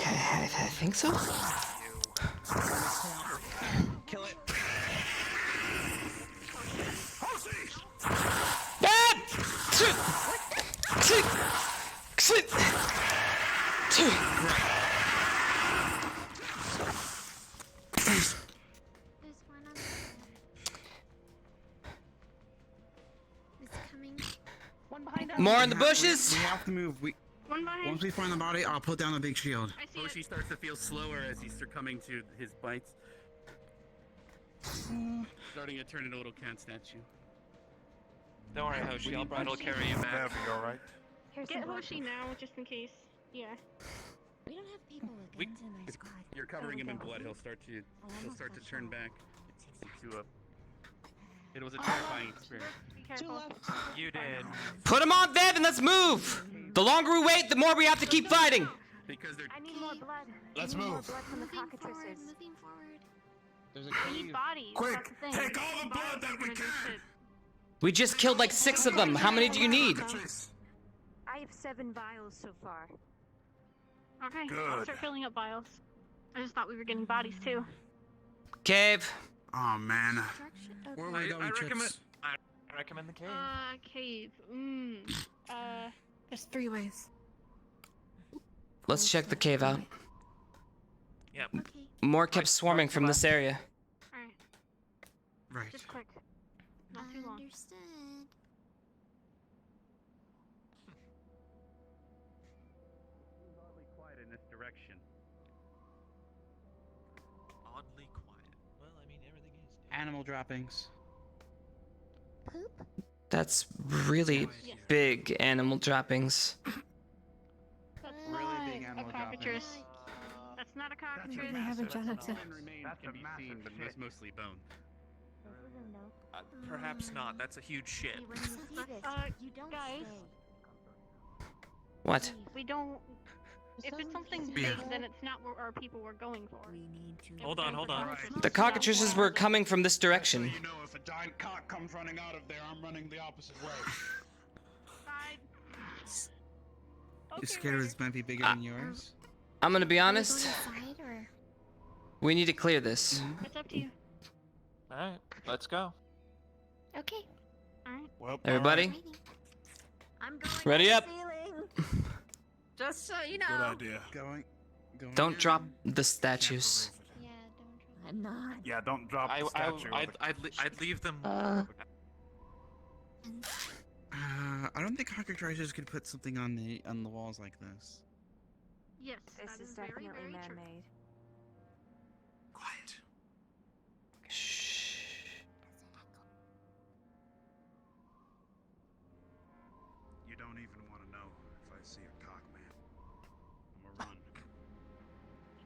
I think so. Kill it. There's one on the It's coming. One behind us. More in the bushes. We have to move. One behind. Once we find the body, I'll put down the big shield. I see Hoshi it. starts to feel slower as he's succumbing to his bites. Starting to turn into a little cat statue. Don't worry, Hoshi. I'll carry you back. That'll be alright. Get Hoshi now, just in case. Yeah. We don't have people with guns in my squad. You're covering him in blood. He'll start to turn back into a. It was a terrifying experience. Be careful. You did. Put him on Viv and let's move! The longer we wait, the more we have to keep fighting! Because they're. I need more blood. Let's I need more move. blood from the cockatrices. Moving forward. There's a We need bodies. Quick, That's the thing. take all the blood that we can. We just killed like 6 of them. How many do you need? I have 7 vials so far. Okay, I'll Good. start filling up vials. I just thought we were getting bodies too. Cave. Oh man. Where are we I going, recommend. Chipz? I recommend the cave. Cave. There's 3 ways. Let's check the cave out. Yep. More kept swarming from this area. Alright. Right. Just quick. Not too long. Understood. Seems oddly quiet in this direction. Oddly quiet. Well, I mean, everything is. Animal droppings. Poop? That's really big animal droppings. That's Really not big a animal cockatrice. That's not a cockatrice. They have a janitor. Can be seen, but it's mostly bone. Perhaps not. That's a huge ship. Guys, What? we don't. If it's something big, then it's not what our people were going for. Hold on. The cockatrices were coming from this direction. You know, if a giant cock comes running out of there, I'm running the opposite way. Your scares might be bigger than yours. I'm gonna be honest. Side or? We need to clear this. It's up to you. Alright, let's go. Okay. Alright. Well, Everybody, I'm going ready to up. the ceiling. Just so you know. Good idea. Going. Don't drop the statues. Yeah, don't I'm not. Yeah, don't drop the statue. I'd leave them. I don't think cockatrices could put something on the walls like this. Yes, This that is very, definitely very true. man-made. Quiet. Shh. You don't even want to know if I see a cock, man. I'm gonna run.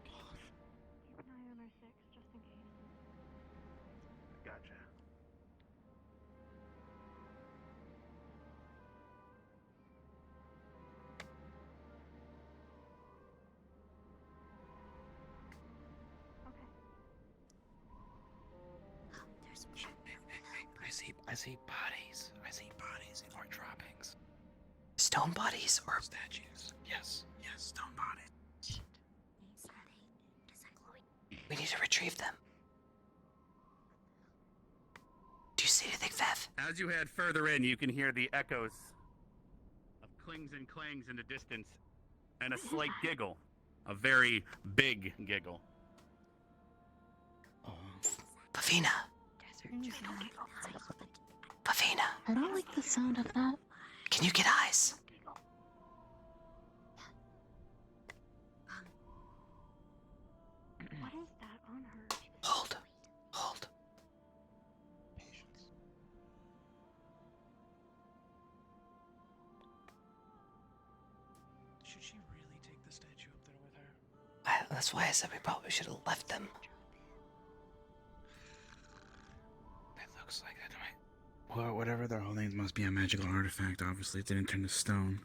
Keep an eye on our 6, just in case. Gotcha. I see bodies. I see bodies in our droppings. Stone bodies or Statues. Yes. Yes, stone bodies. we need to retrieve them. Do you see anything, Vev? As you head further in, you can hear the echoes of clings and clangs in the distance, and a slight giggle, a very big giggle. Pavina. Pavina, I don't like the sound of that. can you get eyes? What is that on her? Hold. Should she really take the statue up there with her? That's why I said we probably should have left them. It looks like that. Well, whatever they're holding must be a magical artifact. Obviously, it didn't turn to stone.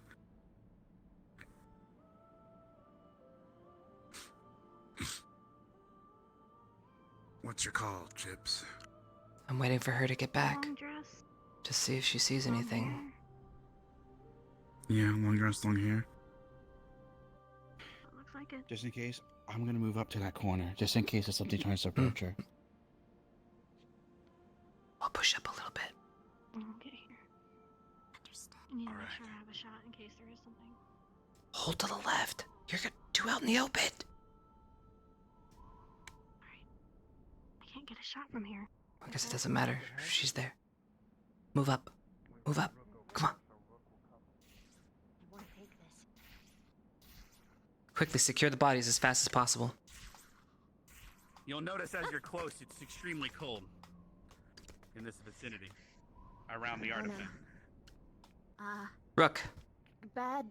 What's your call, Chipz? I'm waiting for her to get back Long dress. to see if she sees anything. Yeah, long dress, long hair. Looks like it. Just in case, I'm gonna move up to that corner. Just in case if something tries to approach her. I'll push up a little bit. Okay. I need to make sure I have a shot in case there is something. Hold to the left. You're too out in the open. I can't get a shot from here. I guess it doesn't matter. She's there. Move up. Move up. Come on. Quickly secure the bodies as fast as possible. You'll notice as you're close, it's extremely cold in this vicinity around the artifact. Rook. Bad.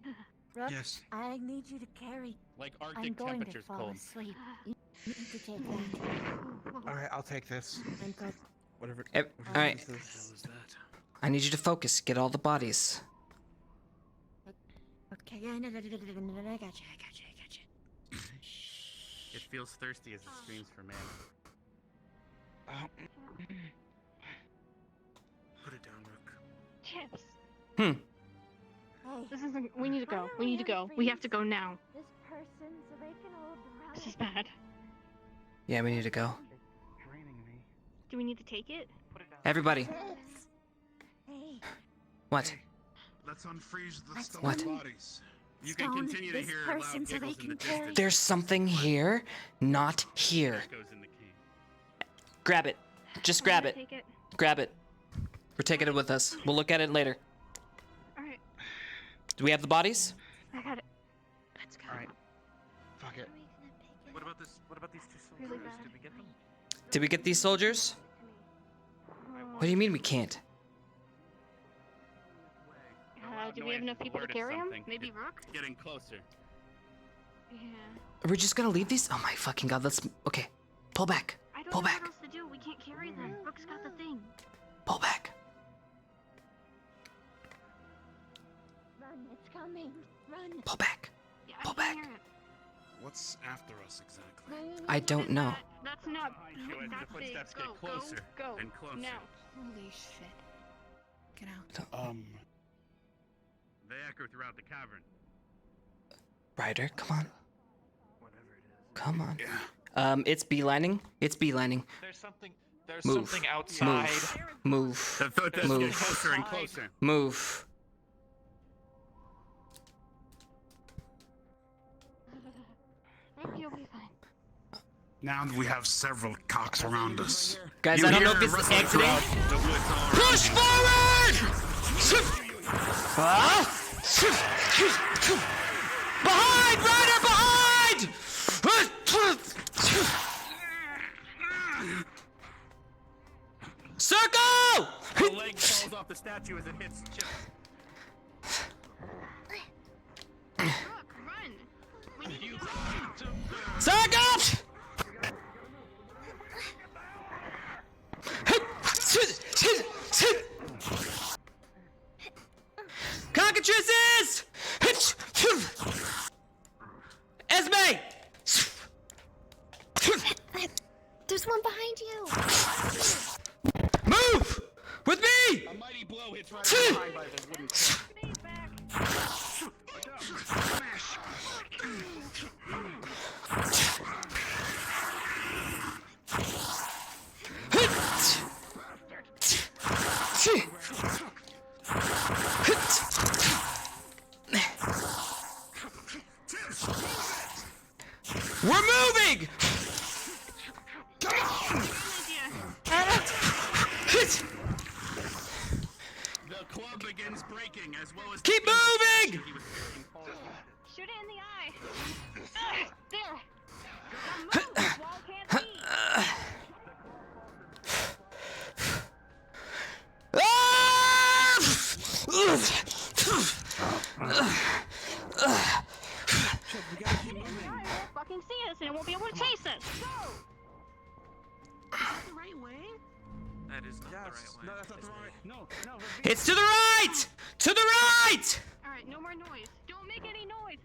Rook, Yes. I need you to carry. Like I'm Arctic going temperatures to fall cold. asleep. You need to take that. All right, I'll take this. I'm good. Whatever. All right. What the hell is that? I need you to focus. Get all the bodies. Okay, I got you. It feels thirsty as it screams for man. Put it down, Rook. Chipz. Hmm. This isn't. We need to go. We need to go. We have to go now. This person so they can hold the relic. This is bad. Yeah, we need to go. Do we need to take it? Everybody. Hey. What? Let's unfreeze the stone What? bodies. You can continue to this hear person loud so they giggles in the can carry. distance. There's something here, not here. Goes in the key. Grab it. Just grab it. Take it. Grab it. We're taking it with us. We'll look at it later. All right. Do we have the bodies? I got it. Let's go. All right. Fuck it. What about this? What about these two soldiers? Really bad. Did we get them? Did we get these soldiers? What do you mean we can't? Do we have enough people to carry him? Maybe Rook? Getting closer. Yeah. Are we just gonna leave these? Oh my fucking god, let's... Okay. Pull back. I don't Pull know back. what else to do. We can't carry them. Rook's got the thing. Pull back. Run, it's coming. Run. Pull back. Yeah, Pull I can back. hear it. What's after us exactly? I don't know. That's not. you as the That's big. footsteps Go, get closer go, and closer. Now. Holy shit. Get out. They echo throughout the cavern. Ryder, come on. Whatever it is. Come on. It's beelining. It's beelining. There's something. There's Move. something outside. Move. The footsteps Move. get closer and closer. Move. You'll be fine. Now that we have several cocks around us. Guys, You I don't know hear if it's rustling exiting. throughout the woods all around Push you. forward! Behind! Ryder, behind! Circle! The leg falls off the statue as it hits Chipz. Rook, run! We need to go. Circle! Cockatrices! Esme! There's one behind you. Move! With me! A mighty blow hits right behind by the wooden club. We're moving! The club begins breaking as well as Keep moving! Shoot it in the eye. There. Now move. Wall can't see. Fucking see us and it won't be able to chase us. Go. Is that the right way? That is not the right way. No, that's not the right. No. It's to the right! To the right! All right, no more noise. Don't make any noise.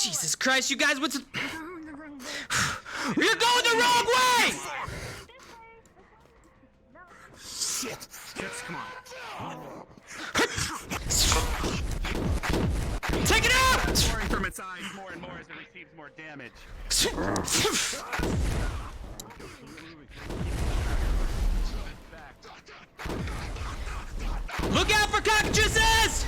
Jesus Christ, you guys went to... You're going the wrong way! Shit. Chipz, come on. Take it out! pouring from its eyes more and more as it receives more damage. Look out for cockatrices!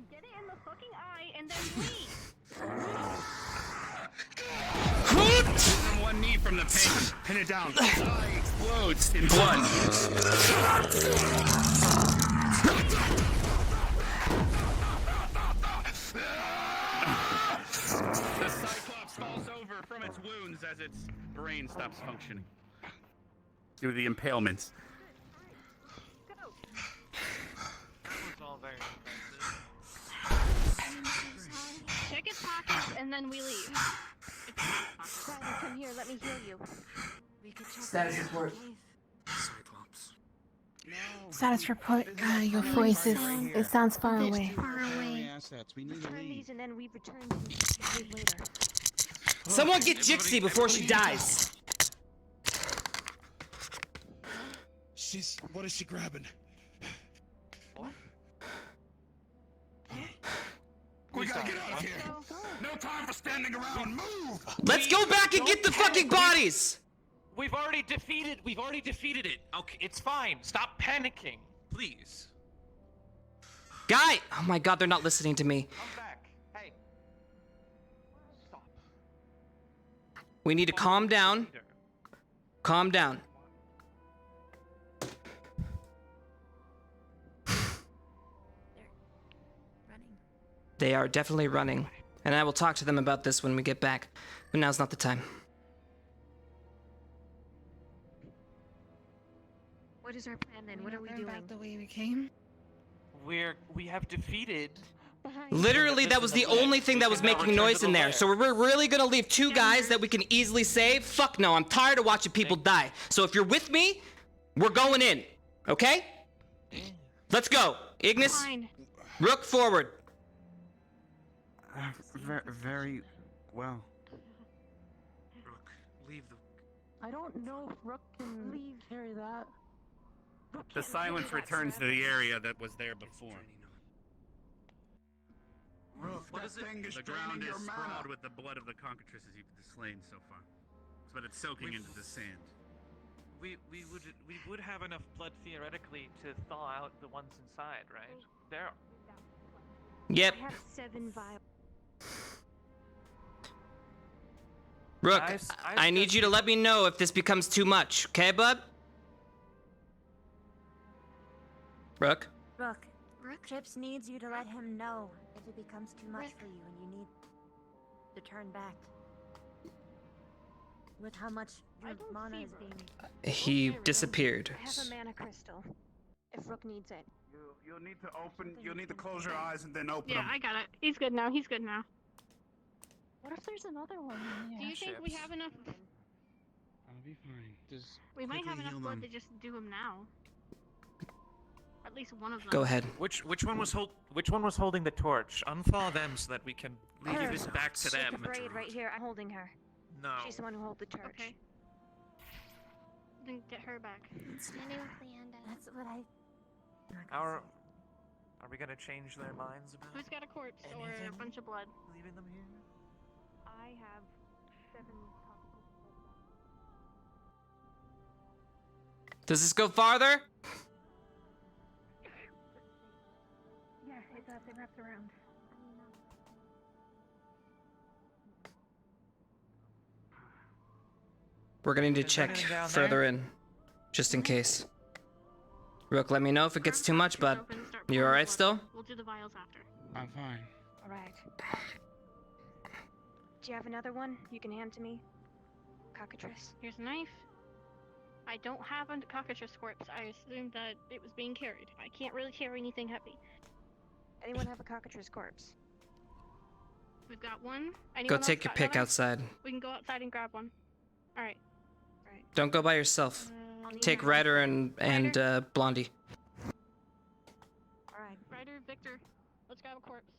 Get it in the fucking eye and then leave. On one knee from the pain, pin it down. Its eye explodes in blood. The Cyclops falls over from its wounds as its brain stops functioning. do the impalements. That was all very impressive. Check its pockets and then we leave. Riley, come here. Let me heal you. We could check Status the report. cave. Cyclops. Status report. Your voice is. It sounds far away. Far away. Assets. We need to Return leave. these and then we return to the cave later. Someone get Gypsy before she dies. What is she grabbing? We gotta get out of here. No time for standing around. Move. Let's go back and get the fucking bodies. We've already defeated it. Okay, it's fine. Stop panicking, please. Guy! Oh my god, they're not listening to me. Come back. Hey. Stop. We need to calm down. Calm down. They are definitely running. And I will talk to them about this when we get back. But now's not the time. What is our plan then? What are we Turn doing? back the way we came. We have defeated. Literally, that was the only thing that was making noise in there. So we're really gonna leave two guys that we can easily save? Fuck no, I'm tired of watching people die. So if you're with me, we're going in. Okay? Let's go. Ignis, Fine. Rook forward. Very well. Rook, leave the. I don't know if Rook can carry that. The silence returns to the area that was there before. Rook, What is it? thing is The ground draining is your sprawled mana. with the blood of the Cockatrices you've slain so far. But it's soaking into the sand. We would have enough blood theoretically to thaw out the ones inside, right? There. Yep. I have 7 vials. Rook, I've I need you to let me know if this becomes too much, okay, bud? Rook? Rook, Chipz needs you to let him know if it becomes too much for you and you need to turn back. With how much your mana is being... He disappeared. I have a mana crystal. If Rook needs it. You'll need to open. You'll need to close your eyes and then open Yeah, them. I got it. He's good now. He's good now. What if there's another one in Do here? you think we have enough? I'll be fine. Just We might have quickly enough heal blood them. to just do him now. At least one of them. Go ahead. Which one was holding the torch? Unthaw them so that we can leave this back to Take them. a braid right here. I'm holding her. No. She's the one who holds the torch. Okay. Then get her back. Standing with Leanda. That's what I... Are we gonna change their minds about Who's got a corpse or a Anything? bunch of blood? leaving them here? I have 7 Does this go farther? Yeah, it does. It wraps around. We're gonna need to Is check anything down further there? in, just in case. Rook, let me know if it gets too much, bud. You alright still? We'll do the vials after. I'm fine. Alright. Do you have another one you can hand to me? Cockatrice. Here's a knife. I don't have a Cockatrice corpse. I assumed that it was being carried. I can't really carry anything heavy. Anyone have a Cockatrice corpse? We've got one. Go Anyone else take your got pick another? outside. We can go outside and grab one. Alright. Don't go by yourself. Take Ryder and Blondie. Alright. Ryder, Victor, let's grab a corpse.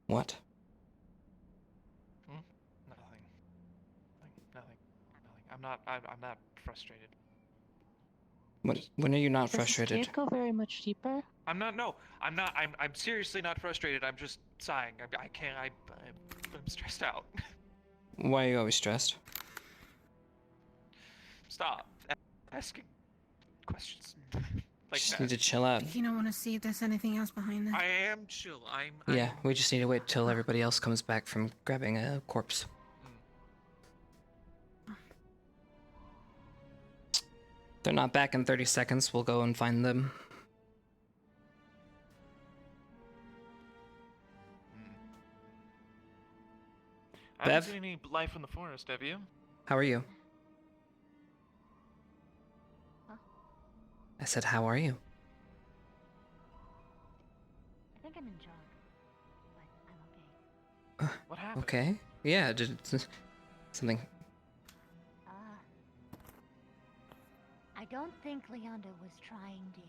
What? Nothing. I'm not frustrated. When are you not Does the frustrated? stairs go very much deeper? I'm not. No, I'm not. I'm seriously not frustrated. I'm just sighing. I can't. I'm stressed out. Why are you always stressed? Stop asking questions. Like Just that. need to chill out. You don't want to see if there's anything else behind that. I am chill. I'm. Yeah, we just need to wait till everybody else comes back from grabbing a corpse. They're not back in 30 seconds. We'll go and find them. I haven't Bev? seen any life in the forest, have you? How are you? Huh? I said, how are you? I think I'm in jog, but I'm okay. What happened? Okay. Yeah, something. I don't think Leonda was trying, Dane.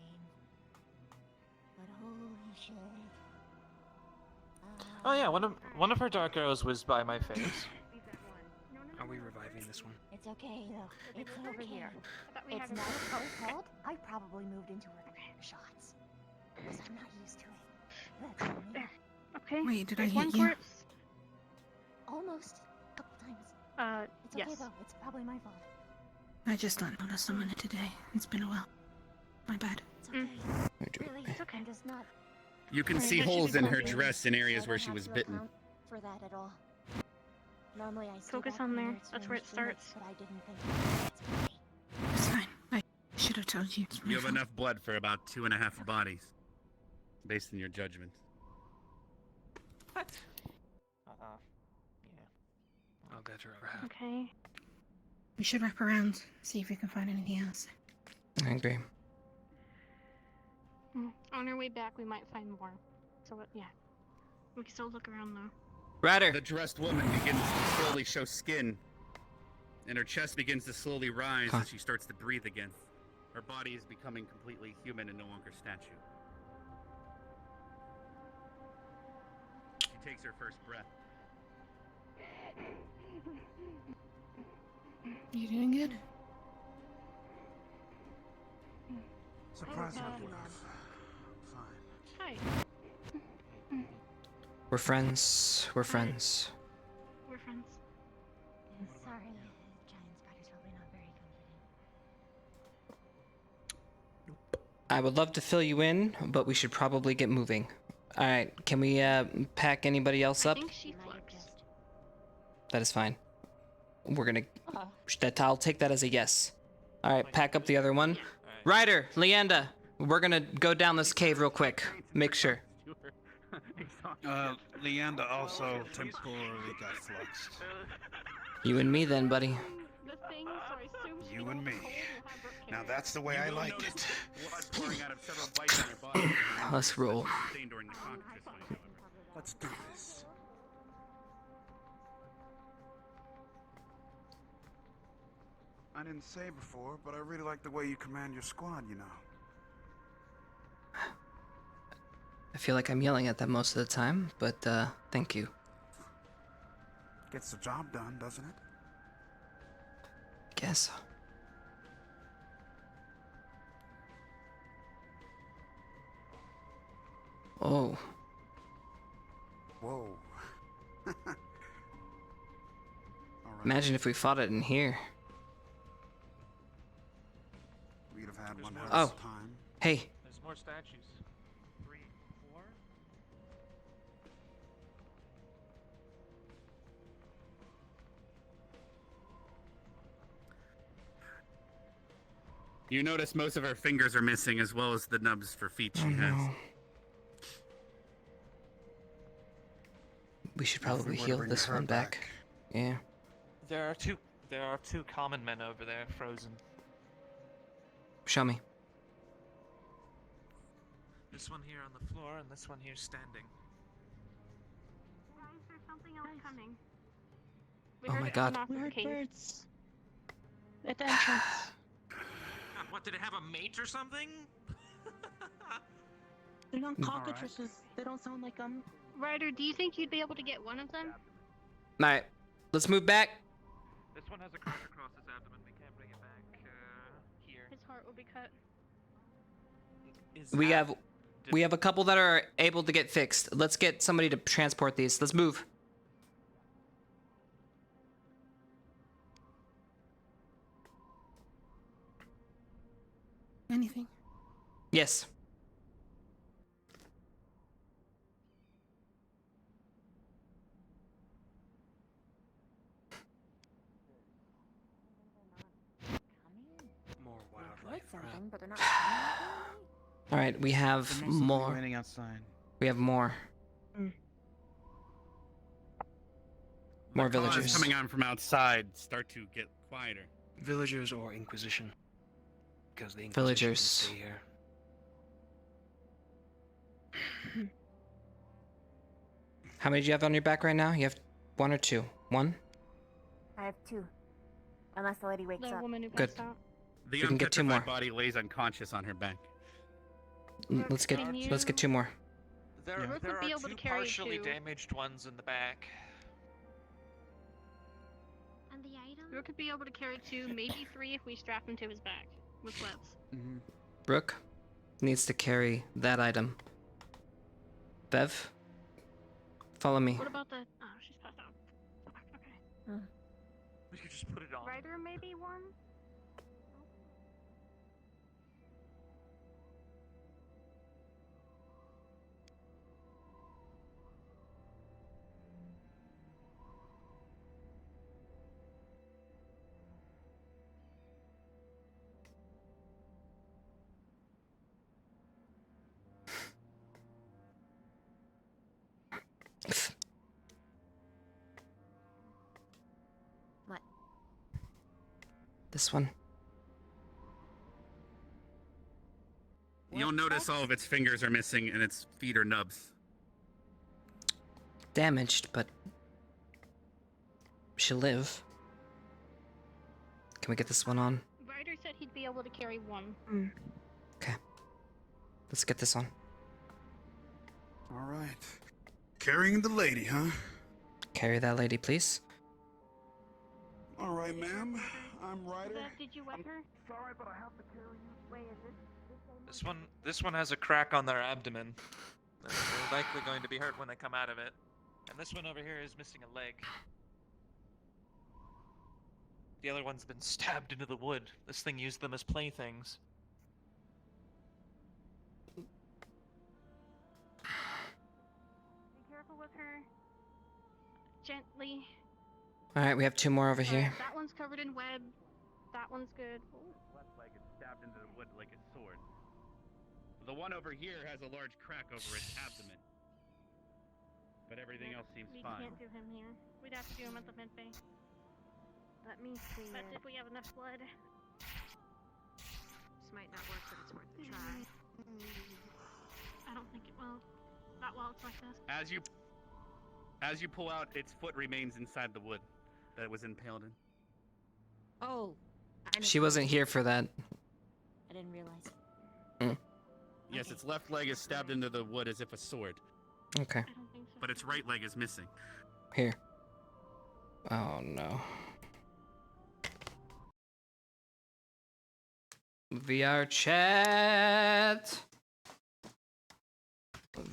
But holy shit. Oh yeah, one of her dark arrows was by my face. Are we reviving this one? It's okay though. It's over here. we It's had not a- cold. I probably moved into her shots. Because I'm not used to it. That's on me. Okay. Wait, did I there's hit one you? corpse. Almost. A couple times. It's okay yes. though. It's probably my fault. I just thought about someone today. It's been a while. My bad. It's okay. Really, it's okay. I'm just not. You can see holes in her dress in areas where she was bitten. For that at all. Normally I Focus on there. That's where it starts. But I didn't think It's fine. I should have told you. It's my You have fault. enough blood for about 2.5 bodies, based on your judgment. What? Yeah. I'll get her over half. Okay. We should wrap around, see if we can find anything else. I agree. On our way back, we might find more. So yeah, we can still look around though. Ryder. The dressed woman begins to slowly show skin, and her chest begins to slowly rise as she starts to breathe again. Her body is becoming completely human and no longer statue. She takes her first breath. You doing good? Surprisingly Hi. We're friends. We're friends. We're friends. Sorry, giant spider's probably not very comforting. I would love to fill you in, but we should probably get moving. All right, can we pack anybody else up? I think she flexed. That is fine. We're gonna. I'll take that as a yes. All right, pack up the other one. Ryder, Leanda, we're gonna go down this cave real quick. Make sure. Leanda also temporarily got fluxed. You and me then, buddy. The thing, so I assume she You and me. will have her Now carry. that's the way I like it. Blood pouring out of several bites on your body. Let's roll. Sustained during the Cockatrice fight, however. Let's do this. I didn't say before, but I really like the way you command your squad, you know. I feel like I'm yelling at them most of the time, but thank you. Gets the job done, doesn't it? Guess. Oh. Whoa. Imagine if we fought it in here. We'd have had one hell Oh. of a time. Hey. There's more statues. 3, 4. You notice most of her fingers are missing, as well as the nubs for feet she has. No. We should probably heal this one back. Yeah. There are two common men over there, frozen. Show me. This one here on the floor, and this one here standing. Guys, there's something else coming. We Oh heard my it God. coming off We the heard cave. birds. At the entrance. What, did it have a mate or something? They're not Mm. cockatrices. They don't sound like them. Ryder, do you think you'd be able to get one of them? Alright, let's move back. This one has a cross across his abdomen. We can't bring it back here. His heart will be cut. We have a couple that are able to get fixed. Let's get somebody to transport these. Let's move. Anything? Yes. More Heard wildlife. something, but they're not. All right, we have There must be more. waiting outside. We have more. More Calls villagers. coming on from outside start to get quieter. Villagers or Inquisition? Because the Inquisition Villagers. can stay here. How many do you have on your back right now? You have 1 or 2? 1? I have 2. Unless the lady wakes The up. woman who Good. passed out. The We can get 2 more. unpetrified body lays unconscious on her back. Let's get Can let's get 2 more. There, Rook there would be are able to two carry partially 2. damaged ones in the back. And the item? Rook could be able to carry 2, maybe 3 if we strap him to his back with webs. Brooke needs to carry that item. Bev, follow me. What about the? Oh, she's passed out. Fuck, okay. We could just put it on. Ryder maybe 1. What? This one. You'll notice all of its fingers are missing and its feet are nubs. Damaged, but she'll live. Can we get this one on? Ryder said he'd be able to carry 1. Okay. Let's get this on. All right. Carrying the lady, huh? Carry that lady, please. All right, ma'am. I'm Ryder. Did you wet her? Sorry, but I have to carry you. Wait, is it? This one has a crack on their abdomen. They're likely going to be hurt when they come out of it. And this one over here is missing a leg. The other one's been stabbed into the wood. This thing used them as playthings. Be careful with her. Gently. Alright, we have 2 more over here. That one's covered in web. That one's good. Left leg is stabbed into the wood like a sword. The one over here has a large crack over its abdomen. But everything else seems We fine. can't do him here. We'd have to do him at the med bay. Let me see. That's if we have enough blood. This might not work, but it's worth a try. I don't think it will. Not while it's like this. As you pull out, its foot remains inside the wood that it was impaled in. Oh. She wasn't here for that. I didn't realize. Yes, its left leg is stabbed into the wood as if a sword. Okay. But its right leg is missing. Here. Oh no. VRChat.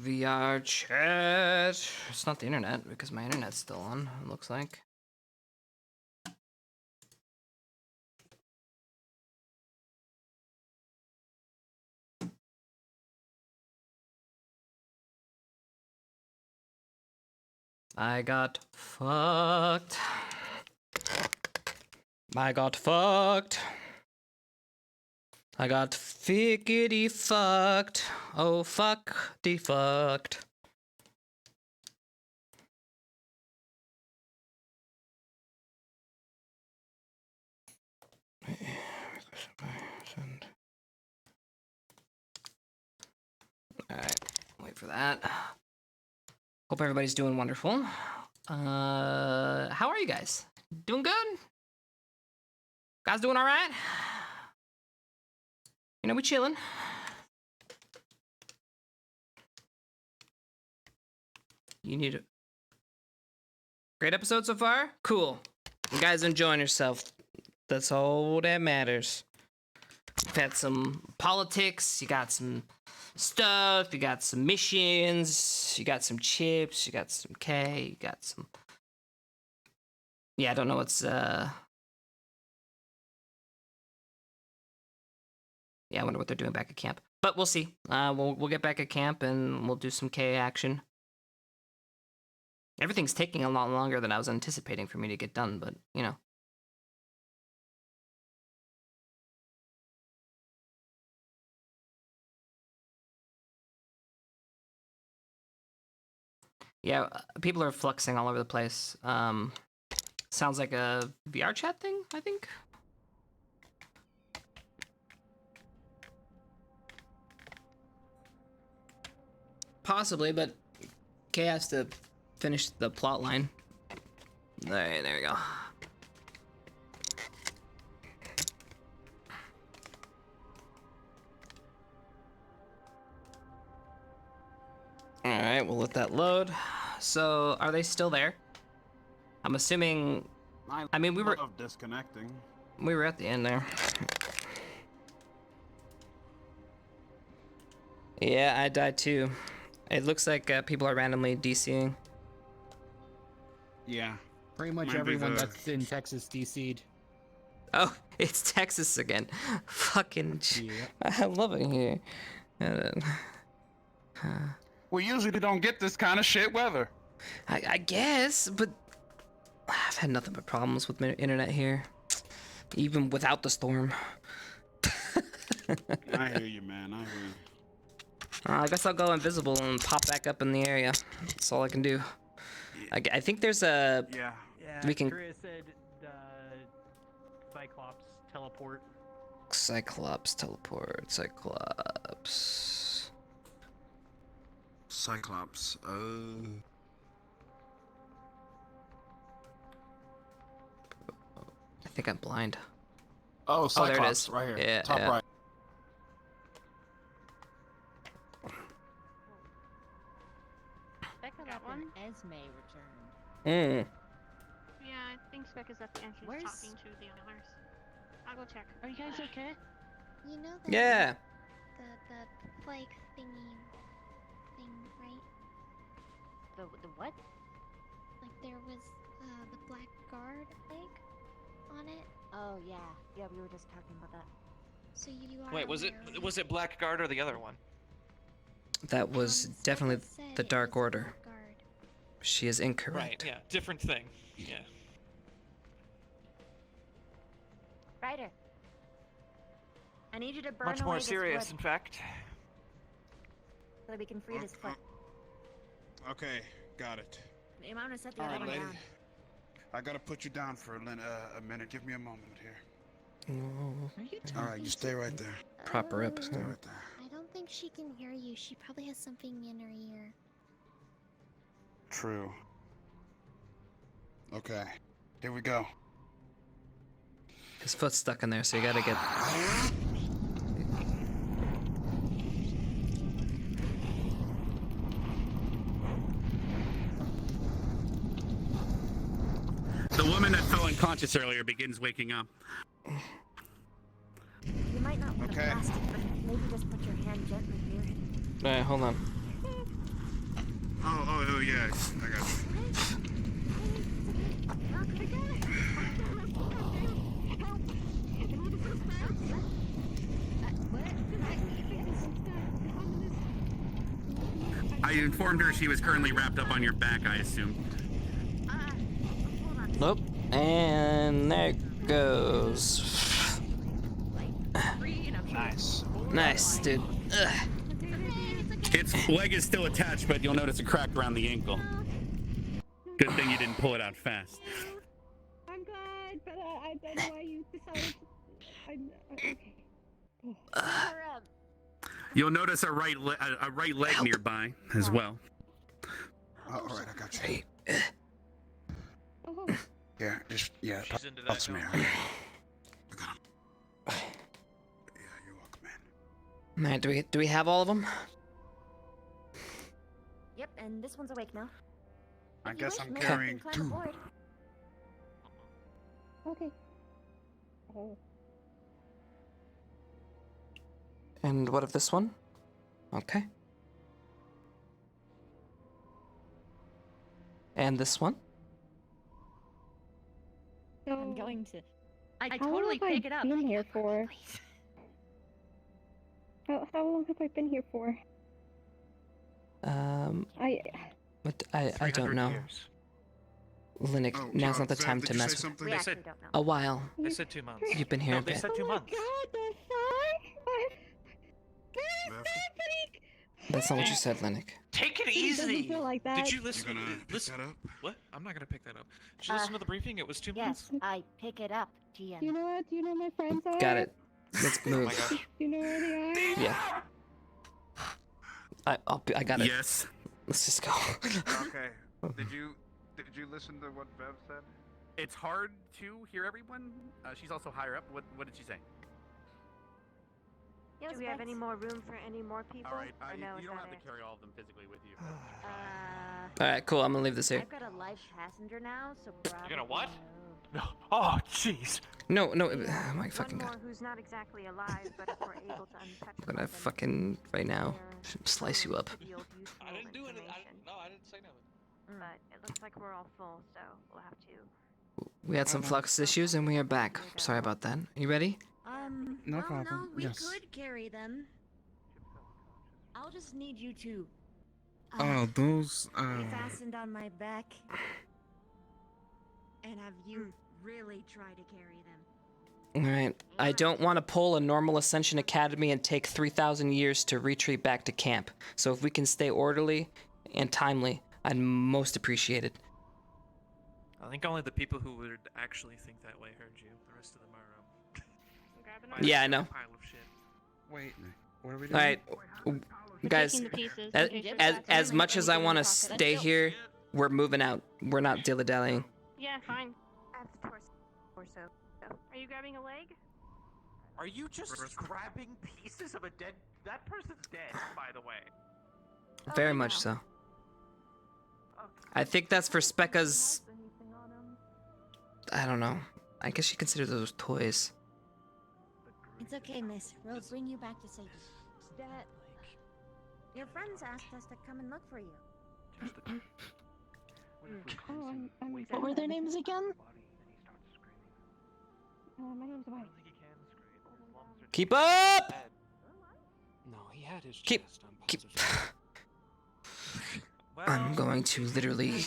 VRChat. It's not the internet because my internet's still on, it looks like. I got fucked. I got fucked. I got fickety fucked. Oh, fuck de fucked. Alright, wait for that. Hope everybody's doing wonderful. How are you guys? Doing good? Guys doing all right? You know, we chilling. You need a great episode so far? Cool. You guys enjoying yourself. That's all that matters. You've had some politics, you got some stuff, you got some missions, you got some chips, you got some K, you got some... Yeah, I don't know what's, Yeah, I wonder what they're doing back at camp. But we'll see. We'll get back at camp and we'll do some K action. Everything's taking a lot longer than I was anticipating for me to get done, but, you know. Yeah, people are fluxing all over the place. Sounds like a VRChat thing, I think. Possibly, but Kay has to finish the plot line. There we go. Alright, we'll let that load. So, are they still there? I'm assuming... I mean, we were... disconnecting. We were at the end there. Yeah, I died too. It looks like people are randomly DCing. Yeah. Pretty much everyone that's in Texas DC'd. Oh, it's Texas again. Fucking... I love it here. We usually don't get this kind of shit weather. I guess, but I've had nothing but problems with my internet here, even without the storm. I hear you, man. I hear you. I guess I'll go invisible and pop back up in the area. That's all I can do. I think there's a... Yeah. We can... Chris said Cyclops teleport. Cyclops teleport. Cyclops. Cyclops. I think I'm blind. Oh, Cyclops, there it is. right here. Yeah, Top right. Becca got one. Esme returned. Yeah, I think Spec is at the entrance talking to the others. I'll go check. Are you guys okay? You know the Yeah. the plague thingy thing, right? The what? Like there was the black guard egg on it. Oh yeah, yeah. We were just talking about that. So you are. Wait, was it Blackguard or the other one? That was definitely the Dark Order. She is incorrect. Right. Yeah. Different thing. Yeah. Ryder, I need you to burn Much away more this serious, wood in fact. so that we can free this foot. Okay, got it. I'm gonna set the All other right, one lady. down. I gotta put you down for a minute. Give me a moment here. Oh. All right, you stay right there. Proper episode. Stay right there. I don't think she can hear you. She probably has something in her ear. True. Okay, here we go. His foot's stuck in there, so you gotta get... The woman that fell unconscious earlier begins waking up. You might not want to blast it, but maybe just put your hand gently here. Alright, hold on. Oh, yeah, I got you. I informed her she was currently wrapped up on your back, I assume. Nope. And there it goes. Nice. Nice, dude. Ugh. Its leg is still attached, but you'll notice a crack around the ankle. Good thing you didn't pull it out fast. I'm glad, but I don't know why you decided. Okay. You'll notice a right leg nearby as well. All right, I got you. Oh. Yeah, just She's into toss that. me. Huh? I got him. Yeah, you're welcome, man. Alright, do we have all of them? Yep, and this one's awake now. I If you guess wish, I'm maybe carrying you can 2. climb aboard. Okay. Oh. And what of this one? Okay. And this one? So, I'm going to. I how totally long have pick I it up. been here for? How long have I been here for? I don't know. Years. Linux, Oh, now's not the Zeb, time did to you say mess with. something? They said A while. They said 2 months. You've been here No, a they bit. said 2 months. That's not what you said, Linux. Take it easy. doesn't feel like that. Did you listen? You gonna listen. pick that up? What? I'm not gonna pick that up. Did you listen to the briefing? It was 2 minutes. Yes, I pick it up, GM. You know what? Do you know my friends are? Got it. Let's Oh my move. gosh. Do you know where they are? Yeah. I got it. Yes. Let's just go. Okay. Did you listen to what Bev said? It's hard to hear everyone. She's also higher up. What did she say? Do we have any more room for any more people? All right. Or no, You is don't that have to it? carry all of them physically with you. All right, cool. I'm gonna leave this here. I've got a live passenger now, so probably. You're gonna what? no. Oh, jeez. No. Oh my fucking One god. more who's not exactly alive, but if we're able to untouch I'm gonna fucking right now slice you up. I didn't do anything. No, I didn't say nothing. But it looks like we're all full, so we'll have to. We had some flux issues and we are back. Sorry about that. You ready? No well, problem. no, we Yes. could carry them. I'll just need you to. Oh, those. Be fastened on my back. And have you really try to carry them. Alright. I don't want to pull a normal Ascension Academy and take 3,000 years to retreat back to camp. So if we can stay orderly and timely, I'd most appreciate it. I think only the people who would actually think that way heard you. The rest of them are. Yeah, I know. Pile of shit. Wait, what are we doing? Alright. Guys, taking the pieces as, in case as much as I want to stay here, we're moving out. We're not dilly-dallying. Yeah, fine. That's torso. Are you grabbing a leg? Are you just grabbing pieces of a dead? That person's dead, by the way. Very much so. I think that's for Specca's... I don't know. I guess you consider those toys. It's okay, miss. We'll bring you back to safety. Dad, your friends asked us to come and look for you. What were their names again? My name's White. Keep up! No, he had his Keep... chest on Keep... positive. I'm going to literally...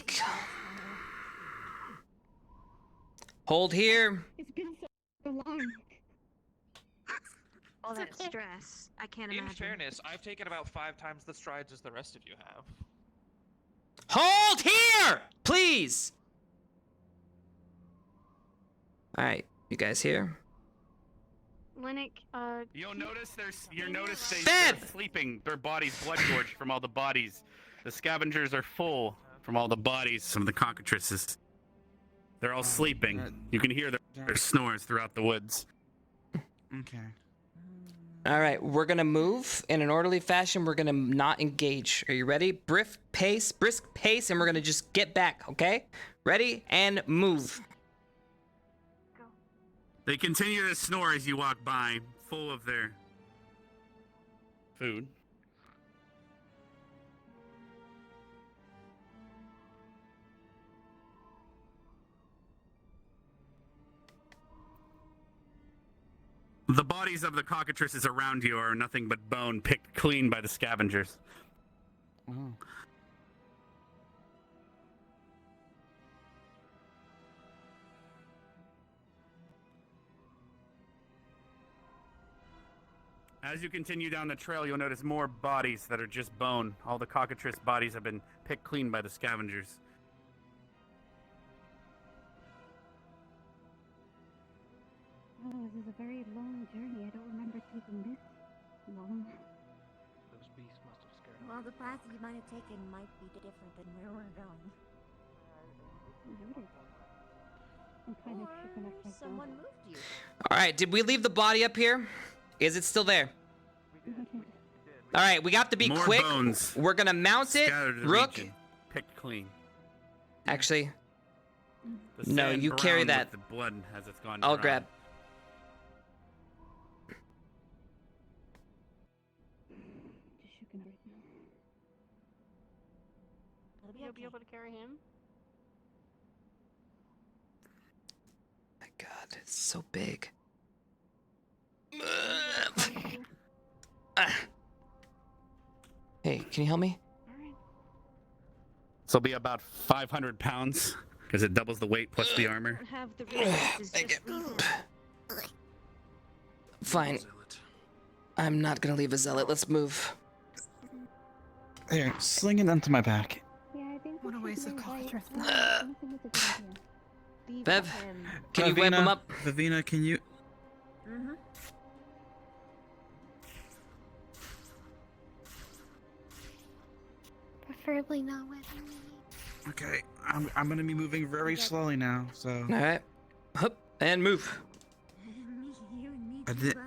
Hold here. It's been so long. All that stress. I can't In imagine. fairness, I've taken about 5 times the strides as the rest of you have. Hold here! Please! Alright, you guys here? Linux, You'll notice they're Dead! sleeping. Their bodies blood gorged from all the bodies. The scavengers are full from all the bodies from the cockatrices. They're all sleeping. You can hear their snores throughout the woods. Okay. Alright, we're gonna move in an orderly fashion. We're gonna not engage. Are you ready? Brisk pace, and we're gonna just get back, okay? Ready? And move. They continue to snore as you walk by, full of their food. The bodies of the cockatrices around you are nothing but bone picked clean by the scavengers. Oh. As you continue down the trail, you'll notice more bodies that are just bone. All the cockatrice bodies have been picked clean by the scavengers. Oh, this is a very long journey. I don't remember taking this long. Those beasts must have scared him. Well, the path you might have taken might be different than where we're going. Noted. I'm kind of shaken up myself. Someone moved you. Alright, did we leave the body up here? Is it still there? Alright, we have to be More quick. bones We're gonna mount it. scattered in the Rook. region, picked clean. Actually, The no, sand you carry brown that. with the blood as it's gone I'll dry. grab. Just shaken right now. you'll be able to carry him. My God, it's so big. Hey, can you help me? This will be about 500 pounds because it doubles the weight plus the armor. Have the resources just leave it. Fine. I'm not gonna leave a zealot. Let's move. There, sling it onto my back. Yeah, I think What a waste of Cockatrice. I don't think it's a good idea. Leave Bev, him. can you wipe him up? Vivina, can you? Mm-hmm. Preferably not with me. Okay, I'm gonna be moving very slowly now, so. All right. Hup, and move. I did.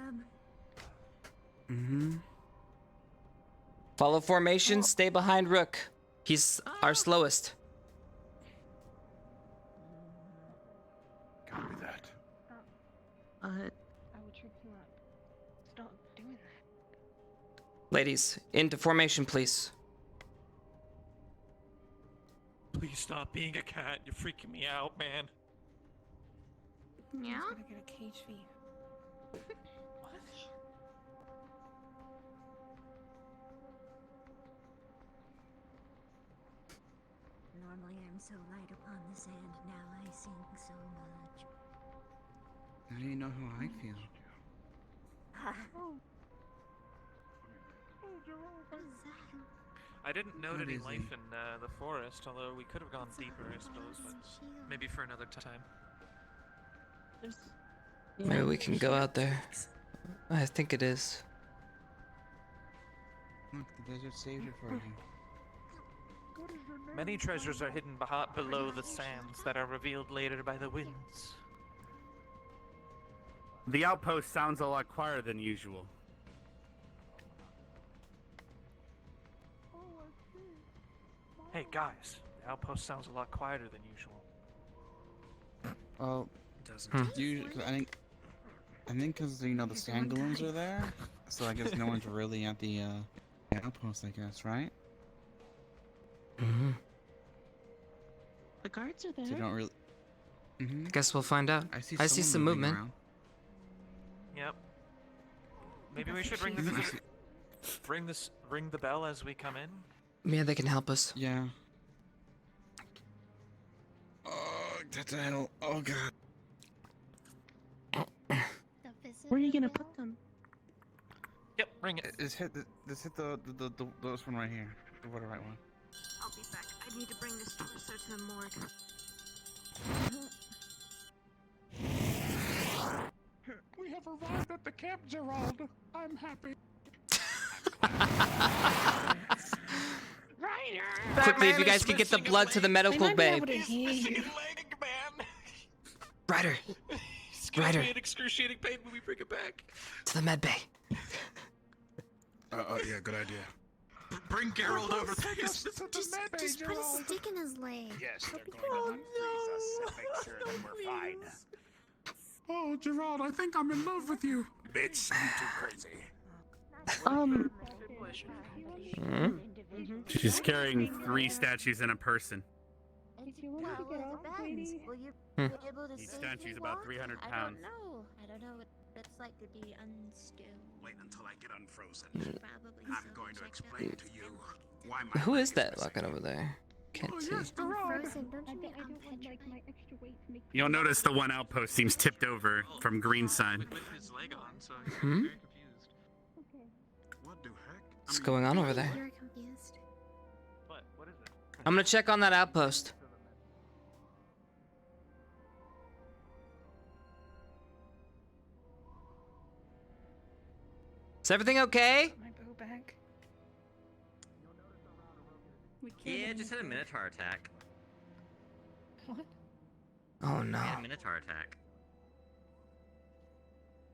Follow formation, stay behind Rook. He's our slowest. Copy that. I will trip you up. Stop doing that. Ladies, into formation, please. Please stop being a cat. You're freaking me out, man. Yeah? I'm gonna get a cage fee. Normally I'm so light upon the sand, now I sink so much. Now you know how I feel. I didn't note What any is life he? in the forest, although we could have gone deeper, I suppose, but maybe for another time. Maybe we can go out there. I think it is. Look, the desert saved it for you. Many treasures are hidden below the sands that are revealed later by the winds. The outpost sounds a lot quieter than usual. Hey guys, the outpost sounds a lot quieter than usual. Well, usually, I think because you know the sand golems are there, so I guess no one's really at the outpost. I guess, right? Mm-hmm. The guards are there. So you don't really. Guess we'll find out. I see some moving movement. around. Yep. Maybe we should ring the bell as we come in. Yeah, they can help us. Yeah. Oh, that's a hell. Oh god. Where are you gonna put them? Yep, ring it. Let's hit this one right here. The right one. I'll be back. I need to bring this torso to the morgue. We have arrived at the camp, Gerald. I'm happy. Quickly, if you guys can get the blood to the medical bay. Ryder. Ryder. Me in excruciating pain when we bring it back. To the med bay. Yeah, good idea. Bring Gerald over there. Just put a stick in his leg. Yes, they're going to unfreeze us and make sure that we're fine. Oh, Gerald, I think I'm in love with you. Bitch, you too crazy. She's carrying 3 statues and a person. If you want to get off, sweetie. Will you Hmm. be able to Each safely statue's about walk? 300 I pounds. don't know. I don't know what it's like to be unskilled. Wait until I get unfrozen. Probably I'm so. going to Check explain out. to you why my Who leg is that walking over there? Can't see. I'm frozen. Don't you I don't want like my extra weight to make You'll notice the one outpost seems tipped over from green side. With his leg on, so Hmm? very confused. What the heck? What's going on over there? You're confused. What is it? I'm gonna check on that outpost. Is everything okay? My bow back. Yeah, just had a Minotaur attack. What? Oh no. I had a Minotaur attack.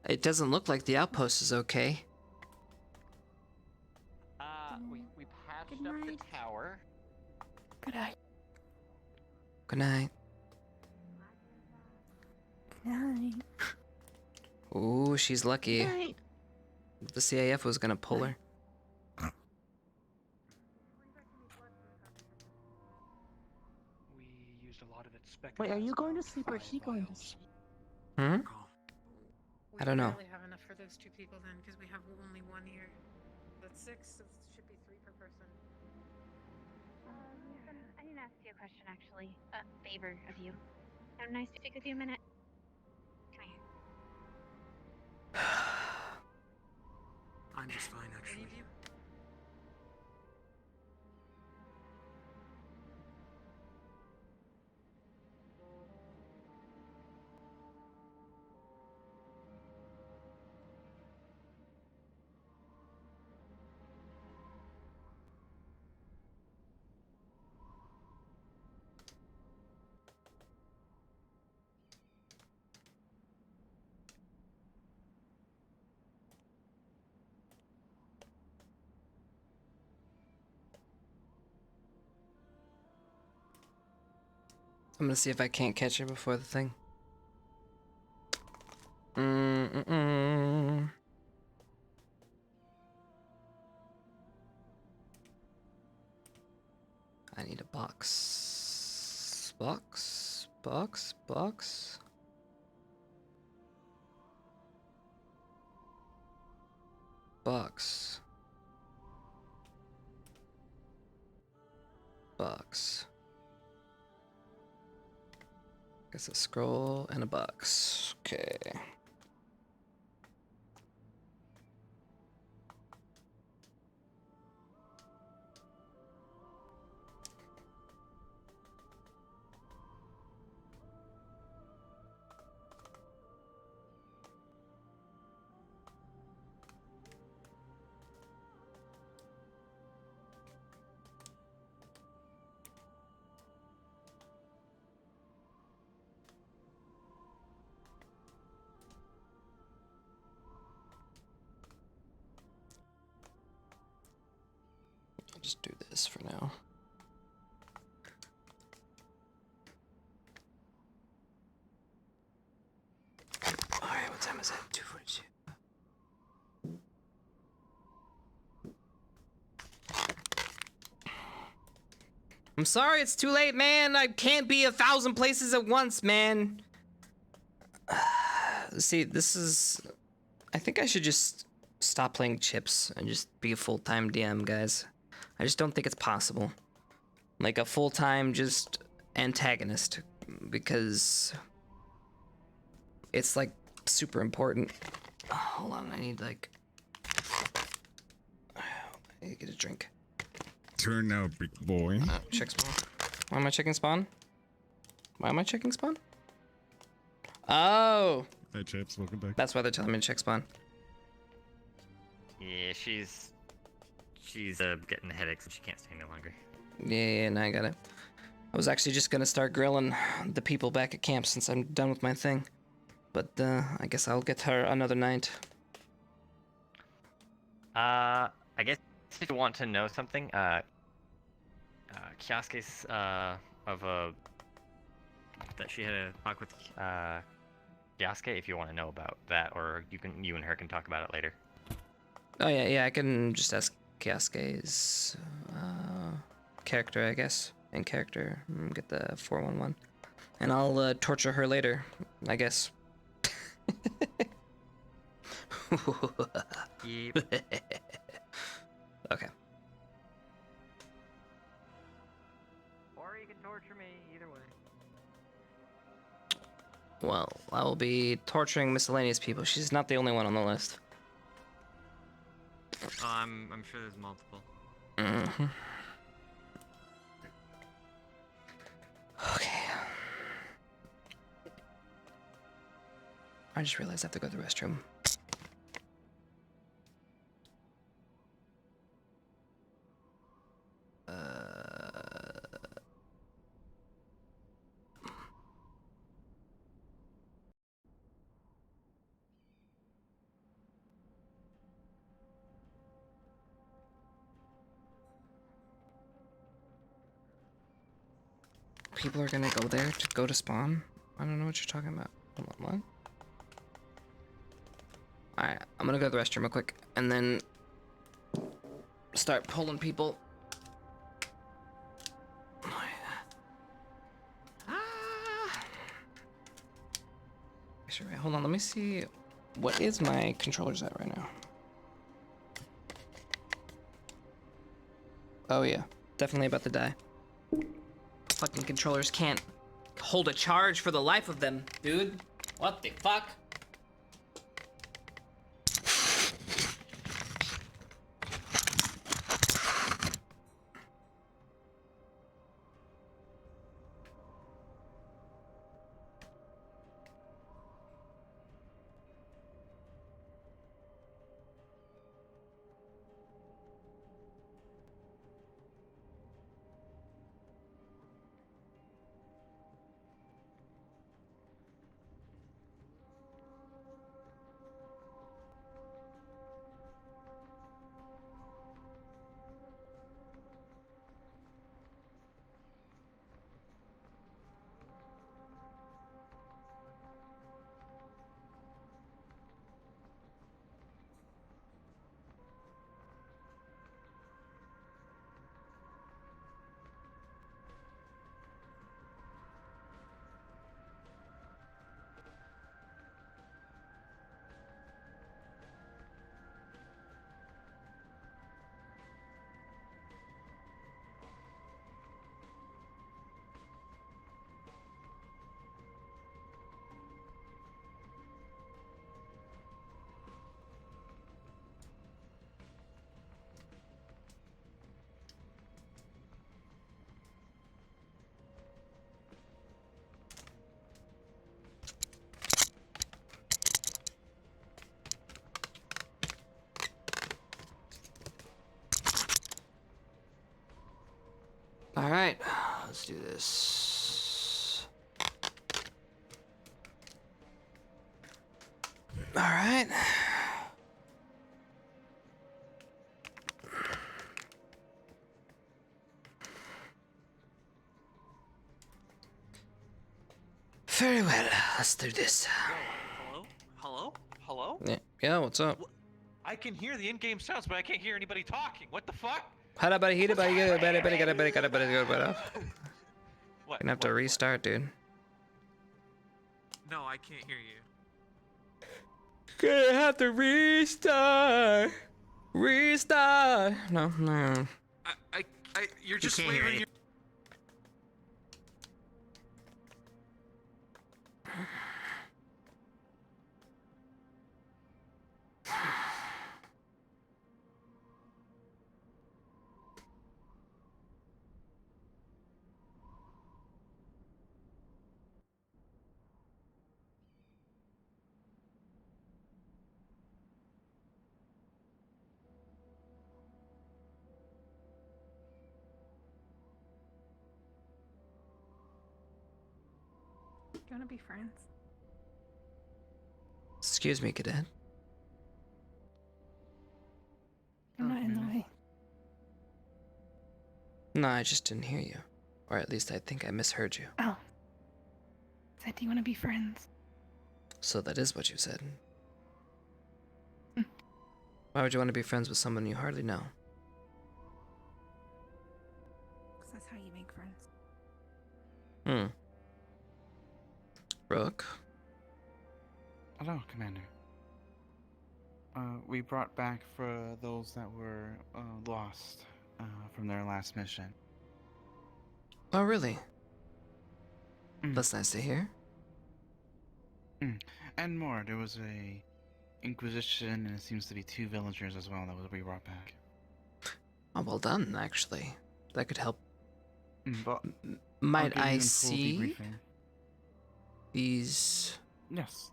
It doesn't look like the outpost is okay. We patched up the tower. Good night. Good night. Good night. Ooh, she's lucky. Good night. The CAF was gonna pull her. We used a lot of its spec. Wait, are you going to sleep or is he going to sleep? Hmm? I don't know. We barely have enough for those 2 people then, because we have only 1 here. That's 6, so it should be 3 per person. I need to ask you a question, actually. A favor of you. How nice to speak with you a minute. Come here. I'm just fine, actually. I'm gonna see if I can't catch her before the thing. Mm-mm-mm. I need a box. Box. Box. Box. Box. Box. Guess a scroll and a box. Okay. I'll just do this for now. Alright, what time is it? 2:42. I'm sorry it's too late, man. I can't be 1,000 places at once, man. See, this is... I think I should just stop playing Chipz and just be a full-time DM, guys. I just don't think it's possible. Like a full-time just antagonist, because it's like super important. Oh, hold on, I need like... I need to get a drink. Turn now, big boy. Check spawn. Why am I checking spawn? Why am I checking spawn? Oh! Hey, Chipz, welcome back. That's why they're telling me to check spawn. Yeah, she's getting headaches and she can't stay no longer. Yeah, no, I got it. I was actually just gonna start grilling the people back at camp since I'm done with my thing. But, I guess I'll get her another night. I guess if you want to know something, Kiasuke's, that she had a talk with, Kiasuke, if you want to know about that, or you and her can talk about it later. Oh, yeah, I can just ask Kiasuke's, character, I guess. In character, get the 411. And I'll, torture her later, I guess. Yep. Okay. Or you can torture me, either way. Well, I will be torturing miscellaneous people. She's not the only one on the list. Oh, I'm sure there's multiple. Mm-hmm. Okay. I just realized I have to go to the restroom. People are gonna go there to go to spawn? I don't know what you're talking about. Hold on, what? Alright, I'm gonna go to the restroom real quick, and then start pulling people. Sure, wait, hold on, let me see. What is my controllers at right now? Oh yeah, definitely about to die. Fucking controllers can't hold a charge for the life of them, dude. What the fuck? All right, let's do this. All right. Very well, let's do this. Hello? Hello? Hello? Yeah, what's up? I can hear the in-game sounds, but I can't hear anybody talking. What the fuck? What? Gonna have to restart, dude. No, I can't hear you. Gonna have to restart. Restart. No. You're just can't hear waving your... Do you want to be friends? Excuse me, cadet. I'm not in the way. No, I just didn't hear you. Or at least I think I misheard you. Oh. Said, do you want to be friends? So that is what you said. Why would you want to be friends with someone you hardly know? Because that's how you make friends. Rook? Hello, Commander. We brought back for those that were lost from their last mission. Oh, really? That's nice to hear. And more. There was a Inquisition, and it seems to be 2 villagers as well that we brought back. Oh, well done, actually. That could help. But Might I'll give you I in full see debriefing. these Yes.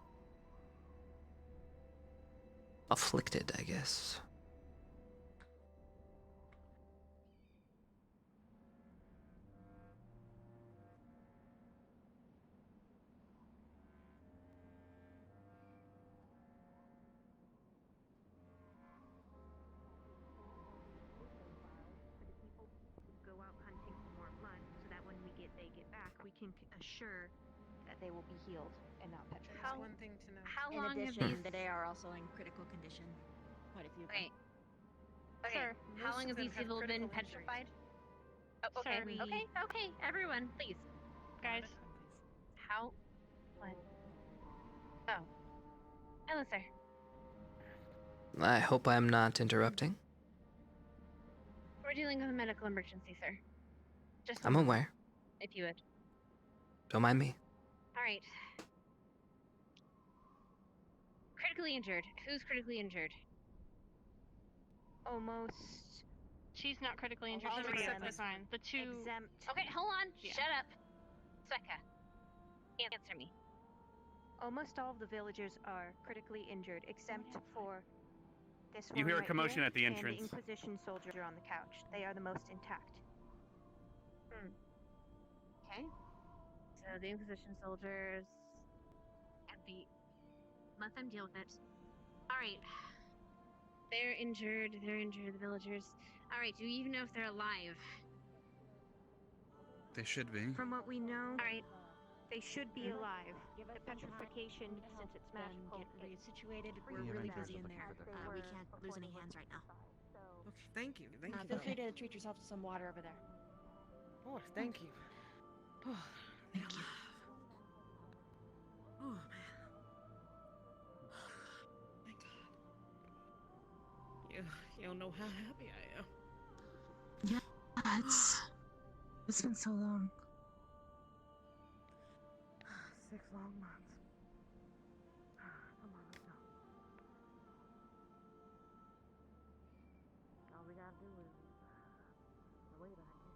afflicted, I guess? Go out hunting for more blood so that when they get back, we can assure that they will be healed and not petrified. That's one thing to know. How In long have addition, these... they are also in critical condition. Quite a few of them. Okay. Sir, how Most long of have them these have people been critical injuries. petrified? Oh, okay, Sir, okay, everyone, please. Guys. How? What? Oh. Hello, sir. I hope I'm not interrupting. We're dealing with a medical emergency, sir. Just a I'm moment, aware. if you would. Don't mind me. All right. Critically injured. Who's critically injured? almost She's not critically injured. All She's of them perfectly fine. The two. exempt. Okay, hold on. Shut up. Sweka. Answer me. Almost all of the villagers are critically injured, except for this one You hear a right commotion here at the and entrance. the Inquisition soldier on the couch. They are the most intact. Okay. So the Inquisition soldiers and let them deal with it. Alright. They're injured, the villagers. Alright, do you even know if they're alive? They should be. From what we know, Alright. they should be alive. The petrification, since it's magical, Get resituated. frees We're really them busy in there. as they We were can't lose any hands right now. Okay, thank you. Thank you. Feel free to treat yourself to some water over there. Oh, thank you. Oh, thank you. Oh, man. Thank God. You don't know how happy I am. Yeah, it's been so long. 6 long months. Come on, let's go. All we gotta do is wait, I guess.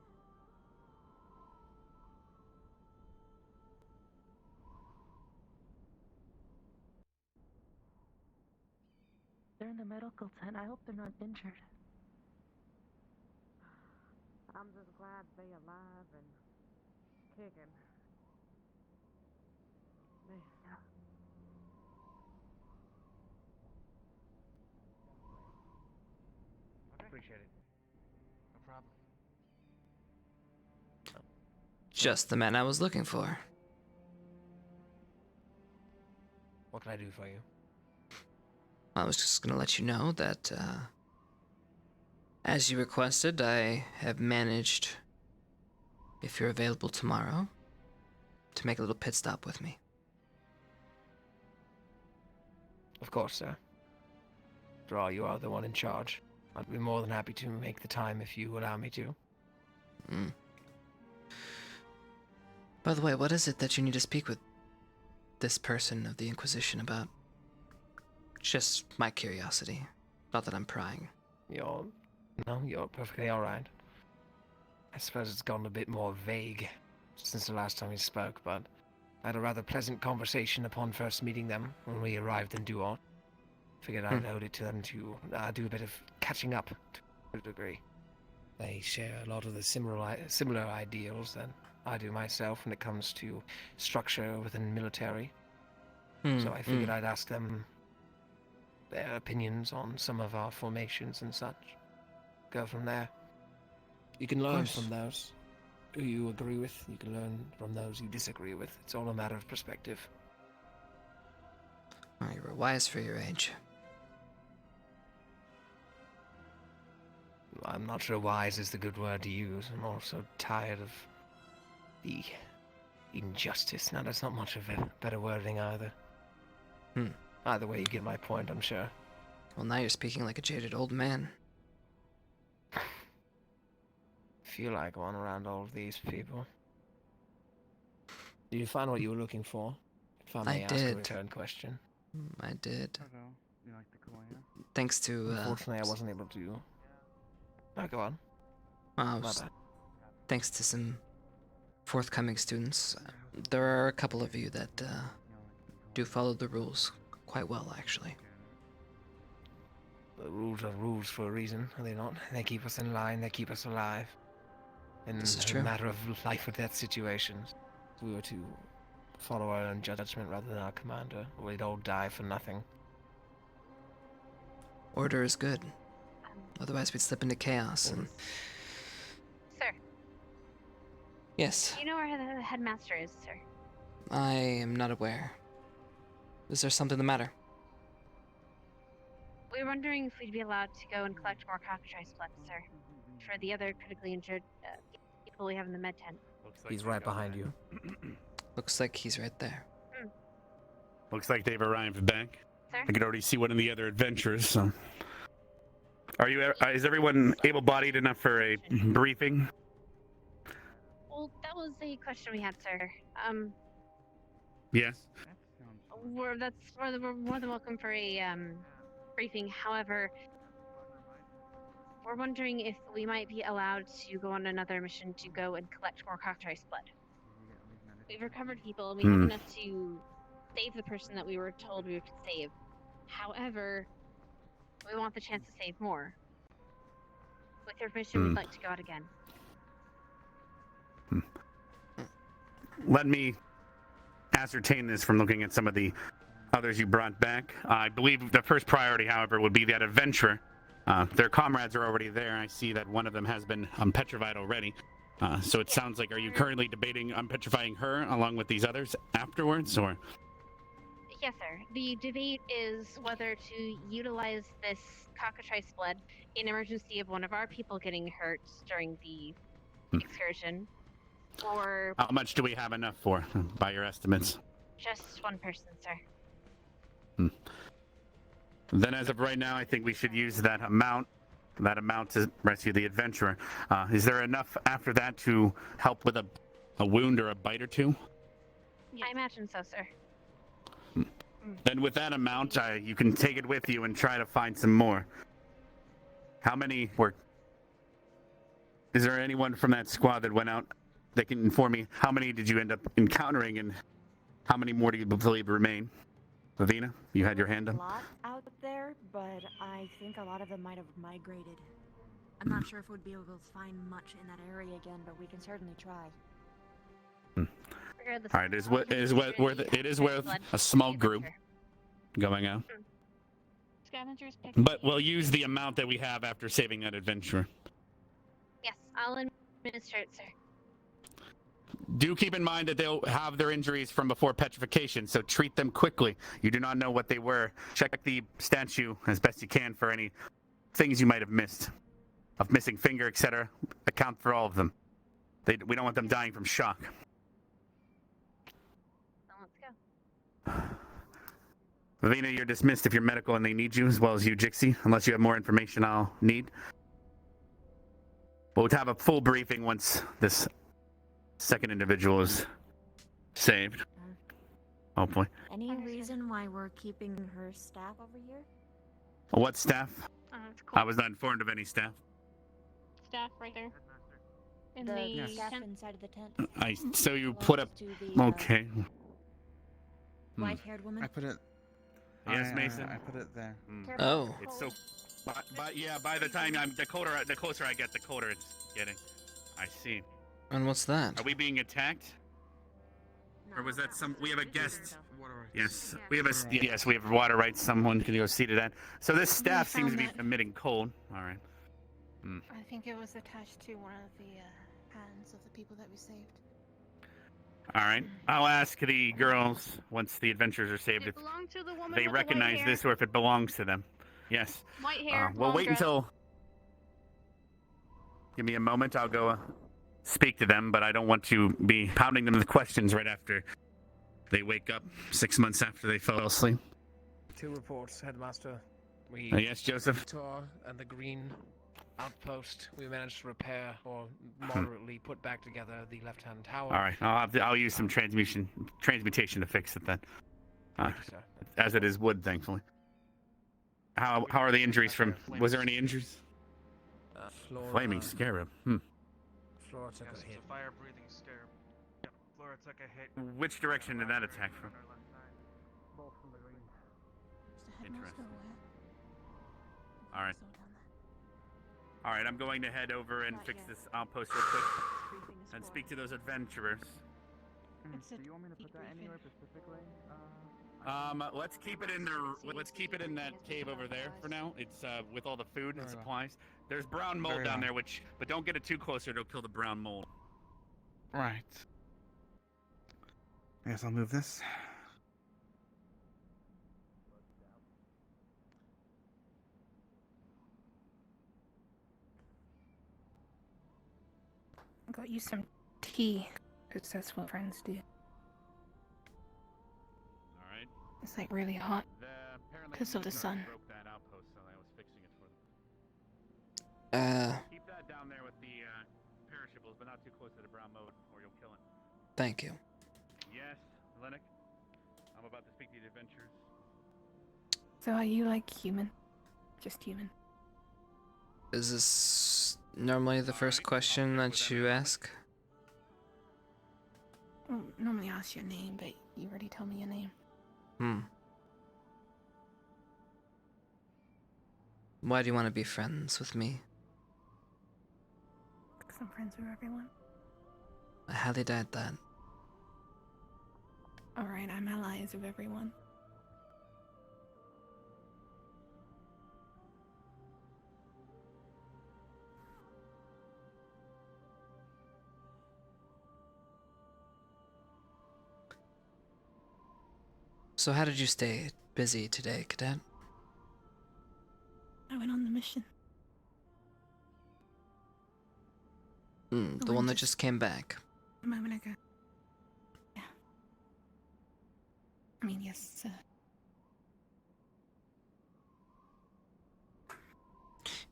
They're in the medical tent. I hope they're not injured. I'm just glad they alive and kicking. Man. Appreciate it. No problem. Just the man I was looking for. What can I do for you? I was just gonna let you know that, as you requested, I have managed, if you're available tomorrow, to make a little pit stop with me. Of course, sir. After all, you are the one in charge. I'd be more than happy to make the time if you allow me to. By the way, what is it that you need to speak with this person of the Inquisition about? Just my curiosity. Not that I'm prying. You're perfectly alright. I suppose it's gotten a bit more vague since the last time we spoke, but I had a rather pleasant conversation upon first meeting them when we arrived in Duort. Figured I'd owed it to them to do a bit of catching up to a degree. They share a lot of the similar ideals that I do myself when it comes to structure within military. So I figured I'd ask them their opinions on some of our formations and such. Go from there. You can learn from those who you agree with. You can learn from those you disagree with. It's all a matter of perspective. Oh, you were wise for your age. I'm not sure wise is the good word to use. I'm also tired of the injustice. Now, that's not much of a better wording either. Either way, you get my point, I'm sure. Well, now you're speaking like a jaded old man. Feel like one around all of these people. Did you find what you were looking for? If I may ask a return question. I did. Hello. You like the coin? Thanks to, Unfortunately, I wasn't able to. Oh, go on. My bad. Thanks to some forthcoming students, there are a couple of you that do follow the rules quite well, actually. The rules are rules for a reason, are they not? They keep us in line, they keep us alive. In This is a true. matter of life or death situations, if we were to follow our own judgment rather than our commander, we'd all die for nothing. Order is good. Otherwise, we'd slip into chaos and... Sir. Yes, Do you know where the headmaster is, sir? I am not aware. Is there something the matter? We were wondering if we'd be allowed to go and collect more Cockatrice blood, sir, for the other critically injured people we have in the med tent. He's right behind you. Looks like he's right there. Looks like they've arrived back. Sir? I could already see one of the other adventurers, so... is everyone able-bodied enough for a briefing? Well, that was a question we had, sir. Yes? We're more than welcome for a briefing. However, we're wondering if we might be allowed to go on another mission to go and collect more Cockatrice blood. We've recovered people, and we have enough to save the person that we were told we could save. However, we want the chance to save more. With your permission, we'd like to go out again. Let me ascertain this from looking at some of the others you brought back. I believe the first priority, however, would be that adventurer. Their comrades are already there. I see that one of them has been petrified already. So it sounds like, are you currently debating unpetrifying her along with these others afterwards, or? Yes, sir. The debate is whether to utilize this Cockatrice blood in emergency of one of our people getting hurt during the excursion, or How much do we have enough for, by your estimates? just one person, sir. Then as of right now, I think we should use that amount to rescue the adventurer. Is there enough after that to help with a wound or a bite or two? I imagine so, sir. Then with that amount, you can take it with you and try to find some more. How many were... Is there anyone from that squad that went out that can inform me how many did you end up encountering and how many more do you believe remain? Lavina, you had your hand A up? lot out there, but I think a lot of them might have migrated. I'm not sure if we'd be able to find much in that area again, but we can certainly try. All right, it is with a small group going out. Scavengers pick. But we'll use the amount that we have after saving that adventurer. Yes, I'll administer it, sir. Do keep in mind that they'll have their injuries from before petrification, so treat them quickly. You do not know what they were. Check the statue as best you can for any things you might have missed. Of missing finger, etc. Account for all of them. We don't want them dying from shock. Let's go. Lavina, you're dismissed if you're medical and they need you, as well as you, Jixie, unless you have more information I'll need. We'll have a full briefing once this second individual is saved. Hopefully. Any reason why we're keeping her staff over here? What staff? It's cool. I was not informed of any staff. Staff right there. In The the staff tent. inside of the tent. So you put up. To the, Okay. White-haired woman. I put it. Yes, Mason. I put it there. Oh. It's so. But yeah, by the time the closer I get, the colder it's getting. I see. And what's that? Are we being attacked? Or was that some? We have a guest. Yes, we have we have water rights. Someone can go see to that. So this staff seems to be emitting cold. All right. I think it was attached to one of the hands of the people that we saved. All right. I'll ask the girls once the adventurers are saved if belonged to the woman they with the recognize white hair. this or if it belongs to them. Yes. White hair. We'll long wait dress. until. Give me a moment. I'll go speak to them, but I don't want to be pounding them with questions right after they wake up 6 months after they fell asleep. 2 reports, Headmaster. We Yes, Joseph. and the green outpost. We managed to repair or moderately put back together the left-hand tower. All right. I'll use some transmutation to fix it then. Thank you, sir. As it is wood, thankfully. How are the injuries from? Was there any injuries? Flora, Flaming scarab. Flora took a hit. Fire-breathing scarab. Yep, Flora took a hit. Which direction did that attack from? Both from the green. Interesting. All right. All right, I'm going to head over and fix this outpost real quick and speak to those adventurers. Do you want me to put that anywhere specifically? Let's keep it in that cave over there for now. It's with all the food and supplies. There's brown mold down there, but don't get it too close or it'll kill the brown mold. Right. I guess I'll move this. I got you some tea, because that's what friends do. Alright. It's like really hot because of the sun. Broke that outpost, so I was fixing it for them. Keep that down there with the perishables, but not too close to the brown mold, or you'll kill it. Thank you. Yes, Lennox. I'm about to speak to the adventurers. So are you like human? Just human? Is this normally the first question that you ask? Well, normally I ask your name, but you already told me your name. Why do you want to be friends with me? Because I'm friends with everyone. I highly doubt that. Alright, I'm allies with everyone. So how did you stay busy today, Cadet? I went on the mission. The one that just came back. A moment ago. Yeah. I mean, yes,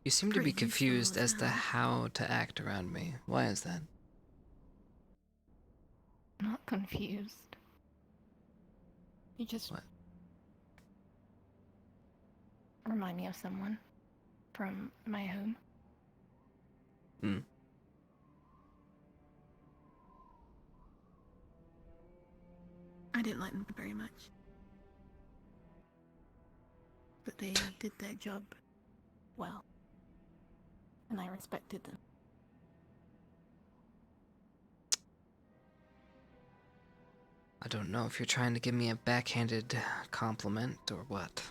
You seem to be Pretty confused useful, as to how to act around me. Why is that? I'm not confused. You just remind me of someone from my home. I didn't like them very much. But they did their job well. and I respected them. I don't know if you're trying to give me a backhanded compliment or what.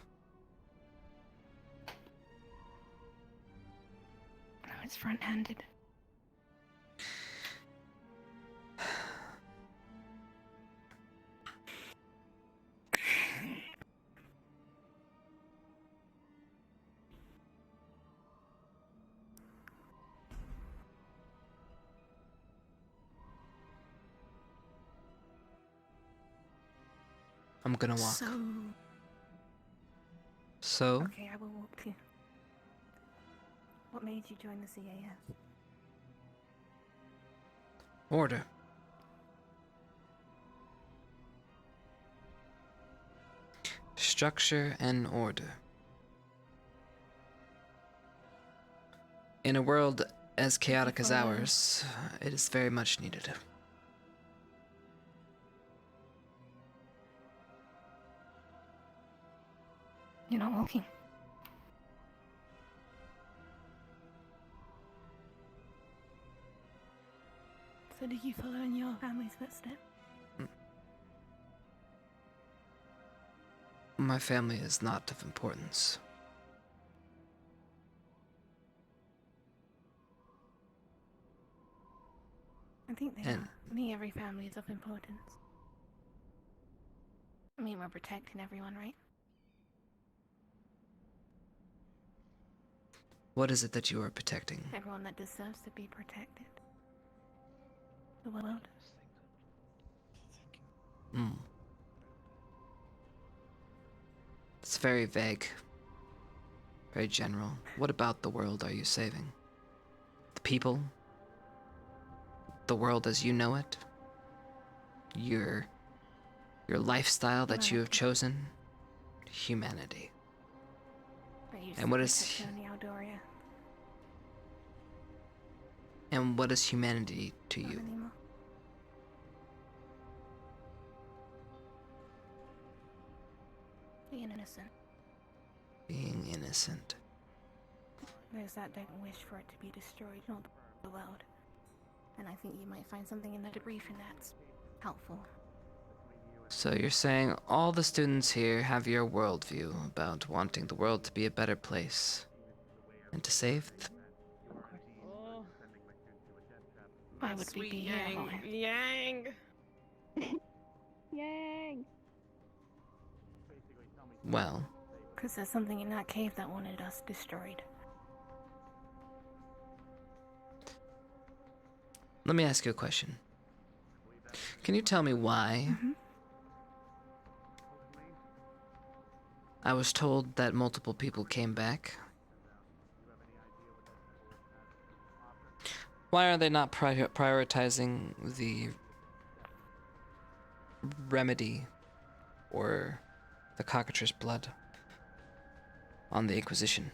No, it's front-handed. I'm gonna walk. So? Okay, I will walk too. What made you join the CAS? Order. Structure and order. In a world as chaotic as ours, it is very much needed. You're not walking. So did you follow in your family's footsteps? My family is not of importance. I think they are. To me, every family is of importance. I mean, we're protecting everyone, right? What is it that you are protecting? Everyone that deserves to be protected. The world. It's very vague. Very general. What about the world are you saving? The people? The world as you know it? Your lifestyle that you have chosen? Humanity. And what is humanity to you? Being innocent. Being innocent. There's that don't wish for it to be destroyed, not the world. And I think you might find something in the debriefing that's helpful. So you're saying all the students here have your worldview about wanting the world to be a better place. And to save Why would we be here alone? Yang! Yang! Well. Because there's something in that cave that wanted us destroyed. Let me ask you a question. Can you tell me why? I was told that multiple people came back. Why are they not prioritizing the remedy or the Cockatrice blood on the Inquisition?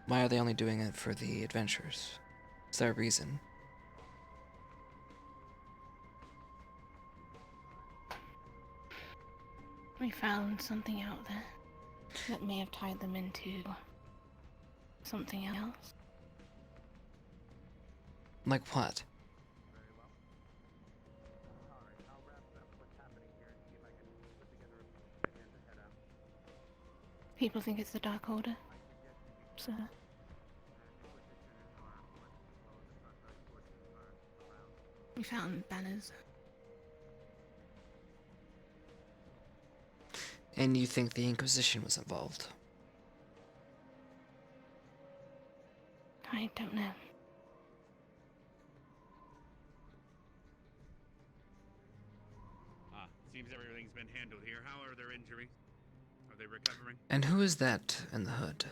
Why are they only doing it for the adventurers? Is there a reason? We found something out there that may have tied them into something else. Like what? People think it's the Dark Order, so... We found banners. And you think the Inquisition was involved? I don't know. Seems everything's been handled here. How are their injuries? Are they recovering? And who is that in the hood?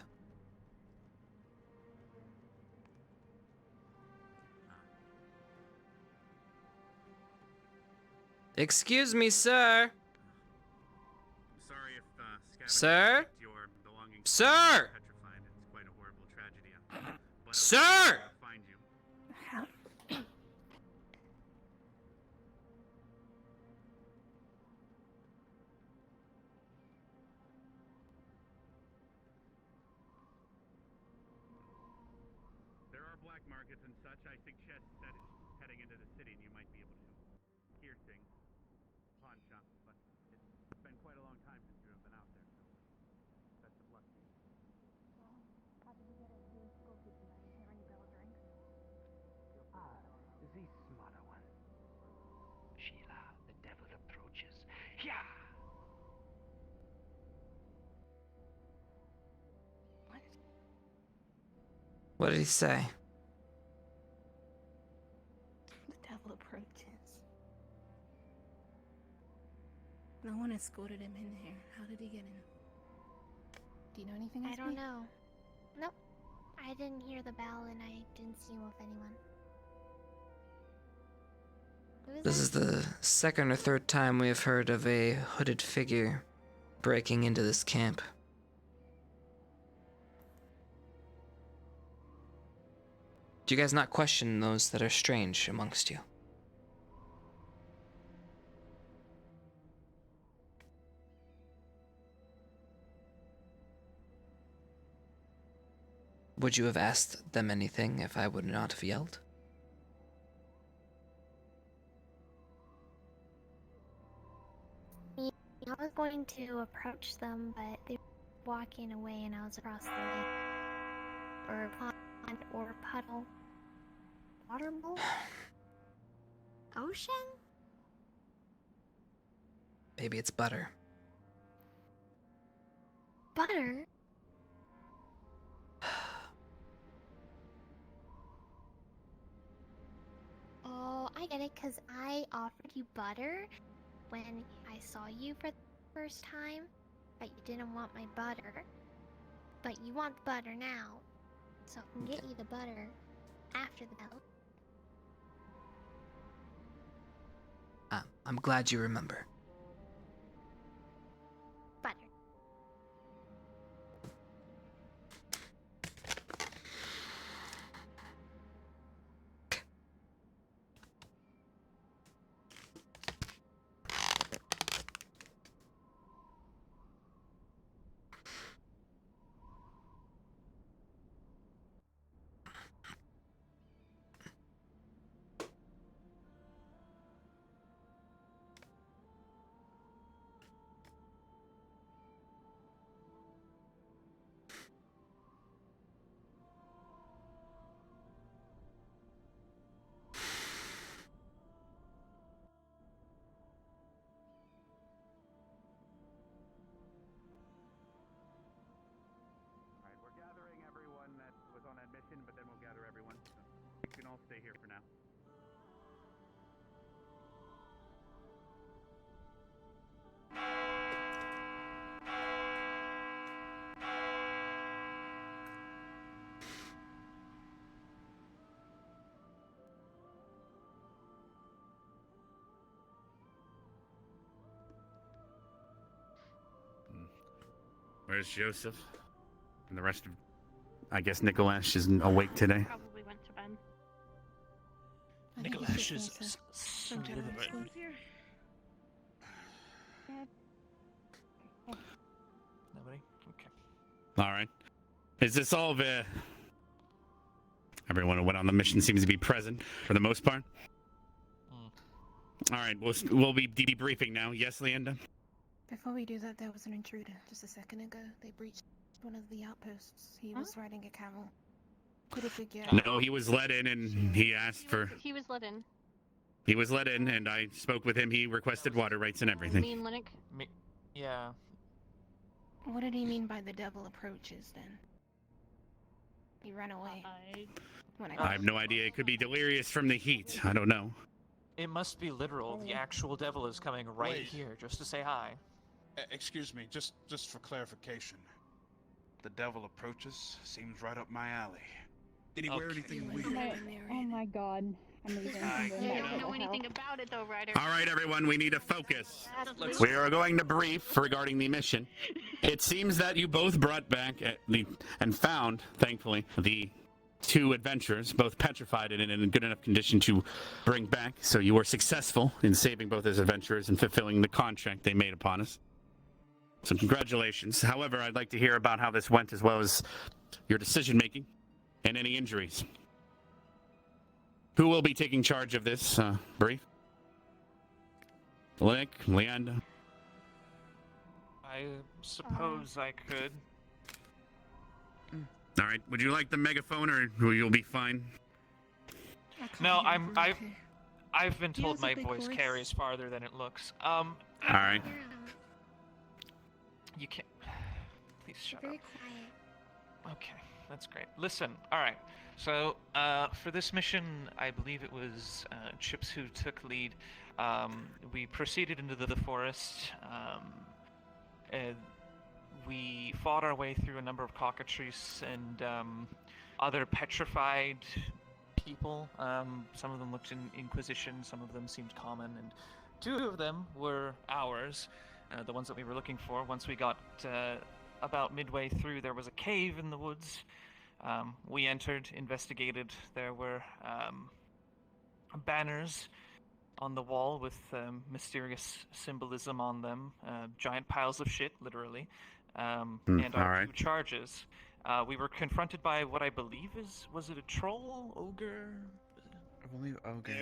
Excuse me, sir. Sorry if Sir? your belongings Sir! petrified. It's quite a horrible tragedy. But Sir! Find you. markets and such, I suggest that it's heading into the city and you might be able to hear things. Pawn shop, but it's been quite a long time since you have been out there, so best of luck to you. The smarter one. Sheila, the devil approaches. Yeah! What did he say? The devil approaches. No one escorted him in here. How did he get in? Do you know anything else? I don't know. Nope. I didn't hear the bell and I didn't see him with anyone. Who This is the second or third time we have heard of a hooded figure breaking into this camp. Do you guys not question those that are strange amongst you? Would you have asked them anything if I would not have yelled? Yeah, I was going to approach them, but they were walking away and I was across the lake. Or pond or puddle. Water bowl? Ocean? Maybe it's butter. Butter? Oh, I get it, because I offered you butter when I saw you for the first time, but you didn't want my butter. But you want the butter now, so I can get you the butter after the bell. I'm glad you remember. Butter. Alright, we're gathering everyone that was on that mission, but then we'll gather everyone. So you can all stay here for now. Where's Joseph? And the rest of... I guess Nicholas isn't awake today. Probably went to bed. Nicholas is slithering. Nobody? Okay. Alright. Is this all the... Everyone who went on the mission seems to be present, for the most part. Alright, we'll be debriefing now. Yes, Leanda? Before we do that, there was an intruder just a second ago. They breached one of the outposts. He was riding a camel. Couldn't figure out. No, he was let in and he asked for... He was let in. He was let in and I spoke with him. He requested water rights and everything. Me and Linux. Yeah. What did he mean by the devil approaches then? He ran away. I have no idea. It could be delirious from the heat. I don't know. It must be literal. The actual devil is coming right here just to say hi. Excuse me, just for clarification. The devil approaches seems right up my alley. Did he wear anything weird? Oh my god. I know You don't know anything about it though, Ryder. All right, everyone, we need to focus. We are going to brief regarding the mission. It seems that you both brought back and found, thankfully, the two adventurers, both petrified and in a good enough condition to bring back. So you were successful in saving both those adventurers and fulfilling the contract they made upon us. So congratulations. However, I'd like to hear about how this went as well as your decision making and any injuries. Who will be taking charge of this brief? Lick, Leanda. I suppose I could. All right. Would you like the megaphone, or you'll be fine? No, I've been told my voice carries farther than it looks. All right. You can't. Please shut Very up. quiet. Okay, that's great. Listen, all right. So for this mission, I believe it was Chipz who took lead. We proceeded into the forest. And we fought our way through a number of Cockatrice and other petrified people. Some of them looked in Inquisition, some of them seemed common, and 2 of them were ours, the ones that we were looking for. Once we got about midway through, there was a cave in the woods. We entered, investigated. There were banners on the wall with mysterious symbolism on them, giant piles of shit, literally, and our 2 charges. We were confronted by what I believe was it a troll, ogre? I believe ogre.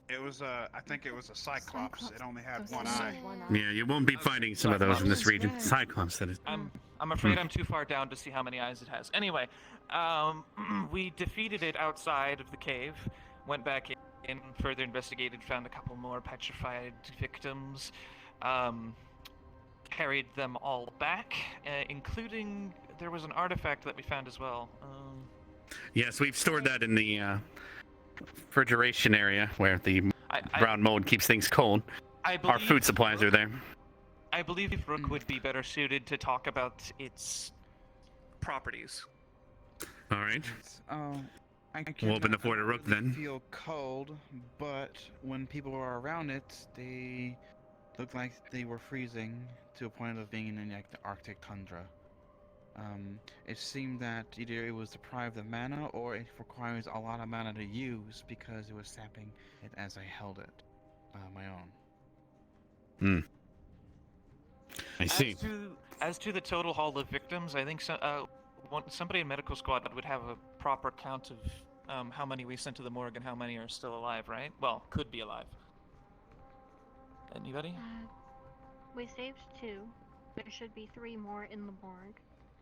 It was I think it was a cyclops. It only had one eye. Yeah, you won't be finding some of those in this region. Cyclops, that is. I'm afraid I'm too far down to see how many eyes it has. Anyway, we defeated it outside of the cave, went back in, further investigated, found a couple more petrified victims, carried them all back, including there was an artifact that we found as well. Yes, we've stored that in the refrigeration area where the brown mold keeps things cold. Our food supplies are there. I believe Rook would be better suited to talk about its properties. All right. We'll open the door to Rook then. Feel cold, but when people were around it, they looked like they were freezing to a point of being in like the Arctic tundra. It seemed that either it was deprived of mana or it requires a lot of mana to use because it was sapping it as I held it my own. I see. As to the total haul of victims, I think somebody in medical squad would have a proper count of how many we sent to the morgue and how many are still alive, right? Well, could be alive. Anybody? We saved 2. There should be 3 more in the morgue.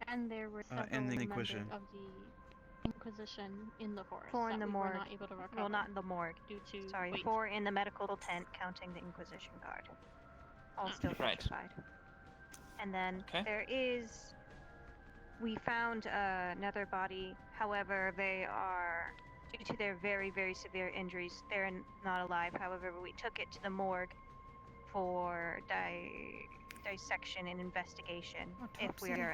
And there were several in the members Inquisition. of the Inquisition in the forest. 4 in that the we were morgue. not able to recover. Well, not in the morgue. Due to Sorry, wait. 4 in the medical tent, counting the Inquisition guard. All still Right. petrified. And then Okay. there is. We found another body. However, they are, due to their very, very severe injuries, they're not alive. However, we took it to the morgue for dissection and investigation. If we are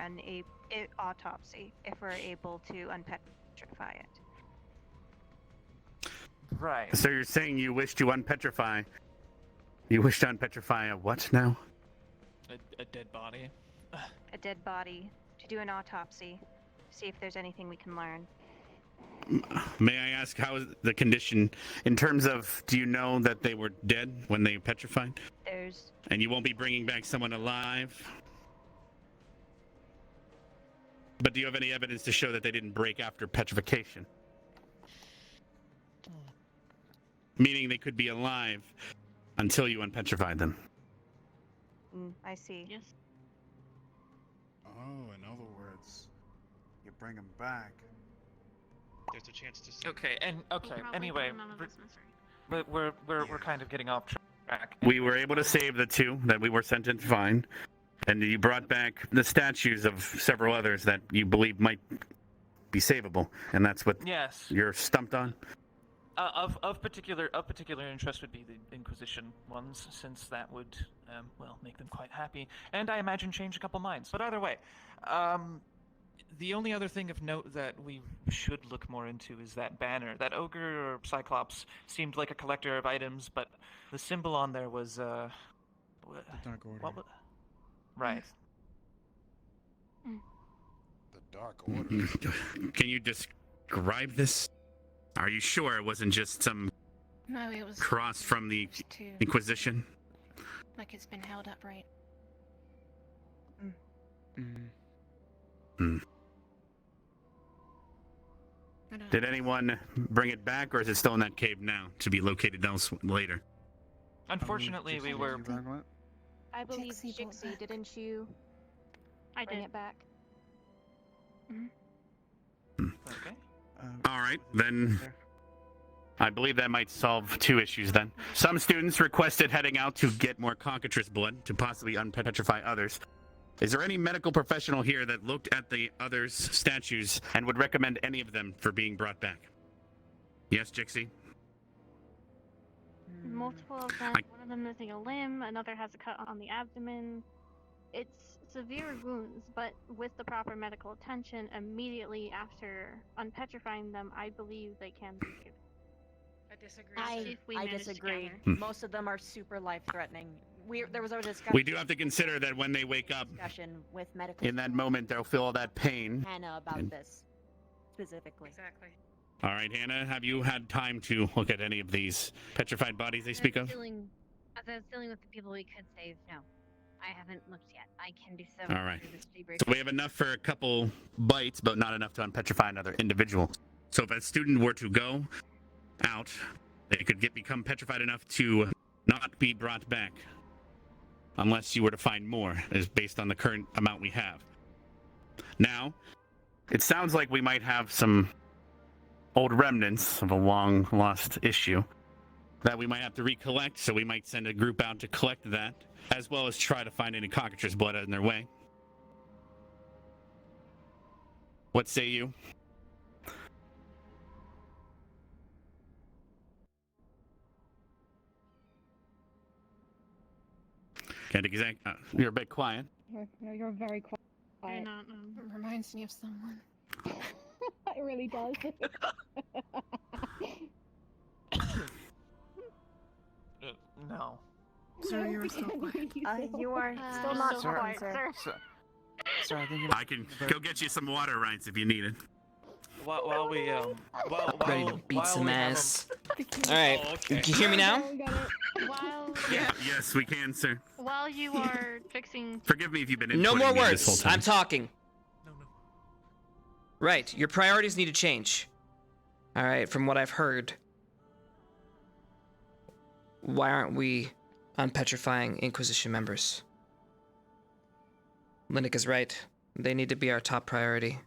autopsy, if we're able to unpetrify it. Right. So you're saying you wish to unpetrify? You wish to unpetrify a what now? A dead body. A dead body to do an autopsy, see if there's anything we can learn. May I ask how is the condition in terms of? Do you know that they were dead when they petrified? There's. And you won't be bringing back someone alive? But do you have any evidence to show that they didn't break after petrification? Meaning they could be alive until you unpetrified them. I see. Yes. Oh, in other words, you bring him back. There's a chance to. Okay, and okay. We'll Anyway, but we're kind of getting off track. We were able to save the 2 that we were sent to find, and you brought back the statues of several others that you believe might be savable, and that's what Yes. you're stumped on. Of particular interest would be the Inquisition ones, since that would make them quite happy, and I imagine change a couple minds. But either way, the only other thing of note that we should look more into is that banner. That ogre or cyclops seemed like a collector of items, but the symbol on there was The Dark Order. Right. The Dark Order. Can you describe this? Are you sure it wasn't just some No, it was cross from the just 2. Inquisition? Like it's been held upright. Did anyone bring it back, or is it still in that cave now to be located later? Unfortunately, we were. I believe Jixie, didn't you bring it back? Okay. All right, then. I believe that might solve two issues then. Some students requested heading out to get more Cockatrice blood to possibly unpetrify others. Is there any medical professional here that looked at the others' statues and would recommend any of them for being brought back? Yes, Jixie? Multiple of them. One of them missing a limb. Another has a cut on the abdomen. It's severe wounds, but with the proper medical attention immediately after unpetrifying them, I believe they can be saved. I disagree. Most of them are super life-threatening. There was a discussion. We do have to consider that when they wake up, with medical in that moment, they'll feel all that pain. Hannah about this specifically. Exactly. All right, Hannah, have you had time to look at any of these petrified bodies they speak of? As I was dealing with the people we could save, no. I haven't looked yet. I can do so. All right. through this debrief. So we have enough for a couple bites, but not enough to unpetrify another individual. So if a student were to go out, they could become petrified enough to not be brought back, unless you were to find more, is based on the current amount we have. Now, it sounds like we might have some old remnants of a long lost issue that we might have to recollect, so we might send a group out to collect that, as well as try to find any Cockatrice blood in their way. What say you? Can't exact. You're a bit quiet. You're very quiet. You're not, It reminds me of someone. It really does. No. Sir, you're still quiet. You are still not Sir, quiet, sir. Sir, I think I can go get you some water, Ryan, if you need it. While we Ready to beat some we have ass. All right, can you hear me now? Yes, we can, sir. While you are fixing... Forgive me if you've been No more inputting me this whole words. time. I'm talking. Right, your priorities need to change. All right, from what I've heard, why aren't we unpetrifying Inquisition members? Linnick is right. They need to be our top priority.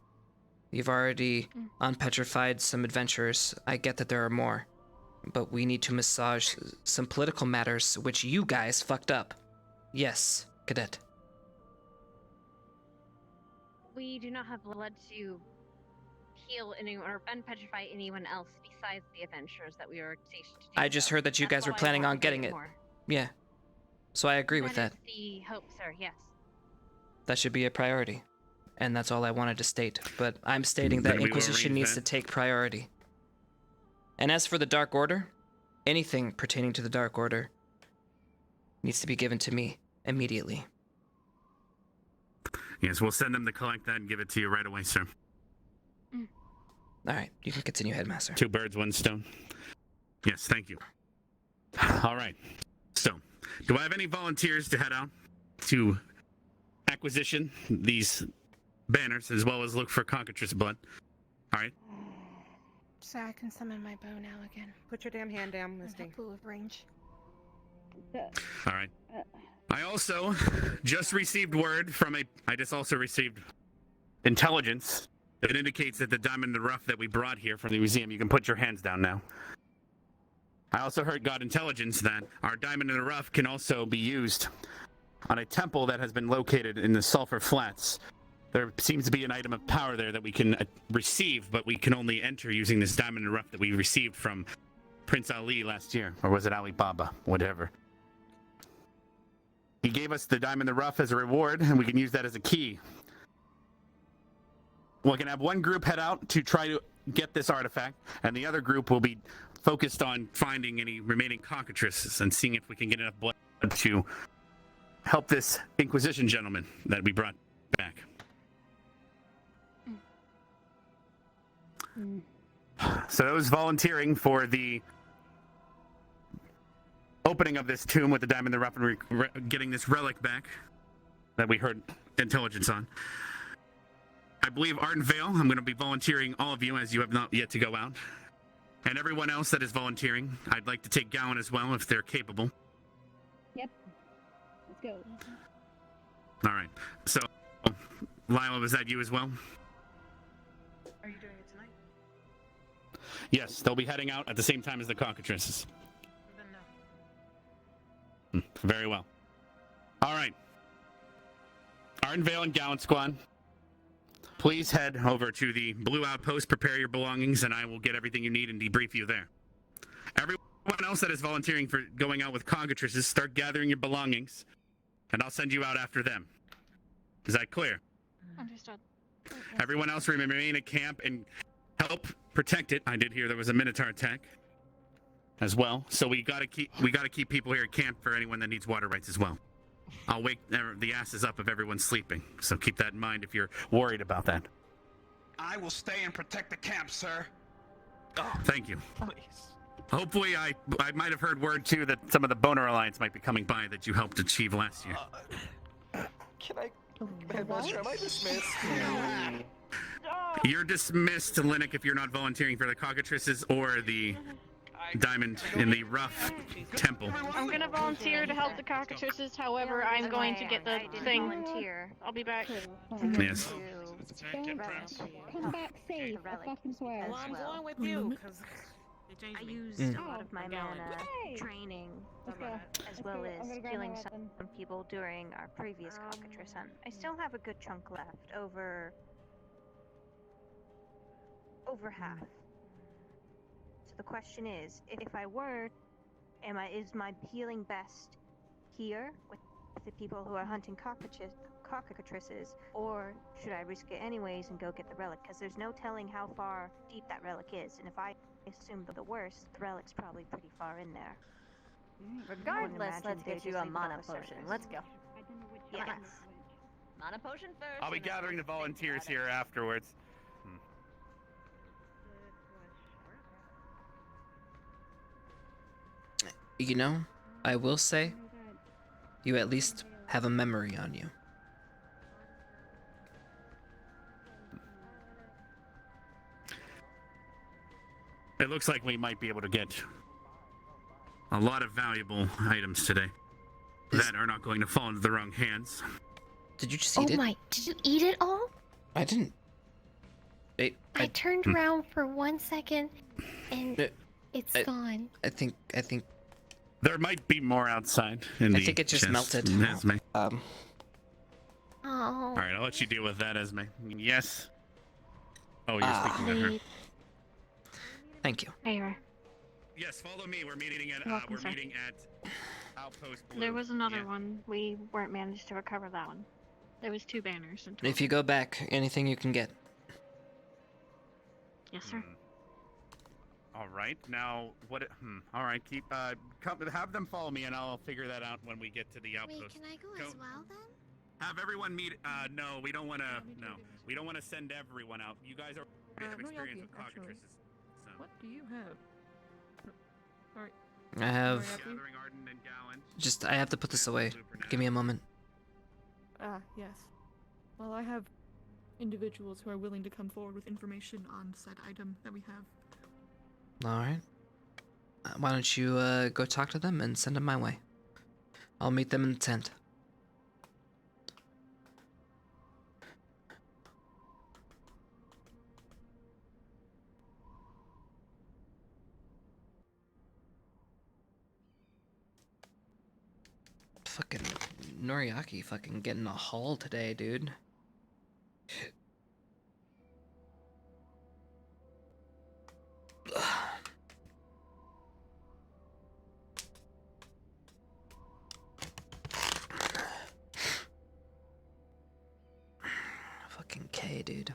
You've already unpetrified some adventurers. I get that there are more. But we need to massage some political matters which you guys fucked up. Yes, Cadet. We do not have blood to heal anyone or unpetrify anyone else besides the adventurers that we are stationed to do. I just heard that you guys were planning on getting it. Yeah. So I agree with that. That is the hope, sir, yes. That should be a priority. And that's all I wanted to state. But I'm stating that Then we will Inquisition arrange needs to that. take priority. And as for the Dark Order, anything pertaining to the Dark Order needs to be given to me immediately. Yes, we'll send them to collect that and give it to you right away, sir. All right, you can continue, Headmaster. 2 birds, 1 stone. Yes, thank you. All right. So, do I have any volunteers to head out to acquisition these banners as well as look for Cockatrice blood? All right. So I can summon my bow now again. Put your damn hand down, Misty. Pool of range. All right. I also just received word from I just also received intelligence that indicates that the diamond in the rough that we brought here from the museum, you can put your hands down now. I also got intelligence that our diamond in the rough can also be used on a temple that has been located in the Sulphur Flats. There seems to be an item of power there that we can receive, but we can only enter using this diamond in the rough that we received from Prince Ali last year. Or was it Ali Baba? Whatever. He gave us the diamond in the rough as a reward, and we can use that as a key. We can have one group head out to try to get this artifact, and the other group will be focused on finding any remaining cockatrices and seeing if we can get enough blood to help this Inquisition gentleman that we brought back. So those volunteering for the opening of this tomb with the diamond in the rough and getting this relic back that we heard intelligence on. I believe Arden Vale, I'm going to be volunteering all of you as you have not yet to go out. And everyone else that is volunteering, I'd like to take Gowan as well if they're capable. Yep. Let's go. All right. So, Lila, was that you as well? Are you doing it tonight? Yes, they'll be heading out at the same time as the Cockatrices. Then no. Very well. All right. Arden Vale and Gowan Squad, please head over to the Blue Outpost, prepare your belongings, and I will get everything you need and debrief you there. Everyone else that is volunteering for going out with Cockatrices, start gathering your belongings, and I'll send you out after them. Is that clear? Understood. Everyone else remain at camp and help protect it. I did hear there was a Minotaur attack as well, so we gotta keep people here at camp for anyone that needs water rights as well. I'll wake the asses up if everyone's sleeping, so keep that in mind if you're worried about that. I will stay and protect the camp, sir. Oh, thank you. Please. Hopefully, I might have heard word too that some of the Boner Alliance might be coming by that you helped achieve last year. Can I, Headmaster, am I dismissed? You're dismissed, Linux, if you're not volunteering for the Cockatrices or the Diamond in the Rough Temple. I'm gonna volunteer to help the Cockatrices. However, I'm going to get the thing. Volunteer. I'll be back. Yes. Come back safe. I fucking swear. Well, I'm going with you because I used a lot of my mana training, as well as healing some people during our previous Cockatrice hunt. I still have a good chunk left, over half. So the question is, if I were, is my healing best here with the people who are hunting cockatrices, or should I risk it anyways and go get the relic? Because there's no telling how far deep that relic is, and if I assume the worst, the relic's probably pretty far in there. Regardless, let's get you a mana potion. Let's go. Yes. Mana potion first. I'll be gathering the volunteers here afterwards. You know, I will say, you at least have a memory on you. It looks like we might be able to get a lot of valuable items today that are not going to fall into the wrong hands. Did you just eat it? Oh my, did you eat it all? I didn't. I turned around for 1 second and it's gone. I think there might be more outside. I think it just melted. Esme. Oh. All right, I'll let you deal with that, Esme. Yes. Oh, you're speaking to her. Thank you. Here. Yes, follow me. We're meeting at Welcome, sir. Outpost Blue. There was another one. We weren't managed to recover that one. There was 2 banners in total. If you go back, anything you can get. Yes, sir. All right. Now, what? All right. Keep. Have them follow me, and I'll figure that out when we get to the outpost. Wait, can I go as well then? Have everyone meet. No, we don't want to. No, we don't want to send everyone out. You guys are have experience with cockatrices. So. What do you have? Sorry. I have. Gathering Arden and Gowan. Just, I have to put this away. Give me a moment. Yes. Well, I have individuals who are willing to come forward with information on said item that we have. All right. Why don't you go talk to them and send them my way? I'll meet them in the tent. Fucking Noriaki fucking getting a haul today, dude. Fucking K, dude.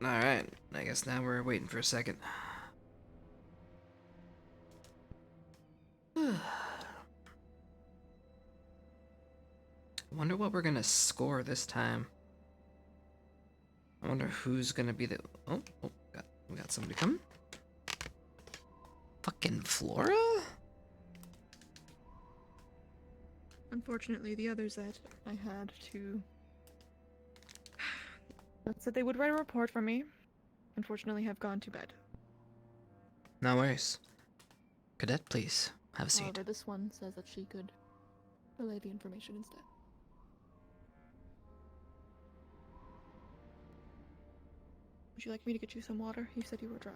Alright, I guess now we're waiting for a second. I wonder what we're gonna score this time. I wonder who's gonna be the... Oh, we got somebody coming. Fucking Flora? Unfortunately, the others that I had to... that said they would write a report for me, unfortunately have gone to bed. No worries. Cadet, please, have a seat. However, this one says that she could relay the information instead. Would you like me to get you some water? You said you were dry.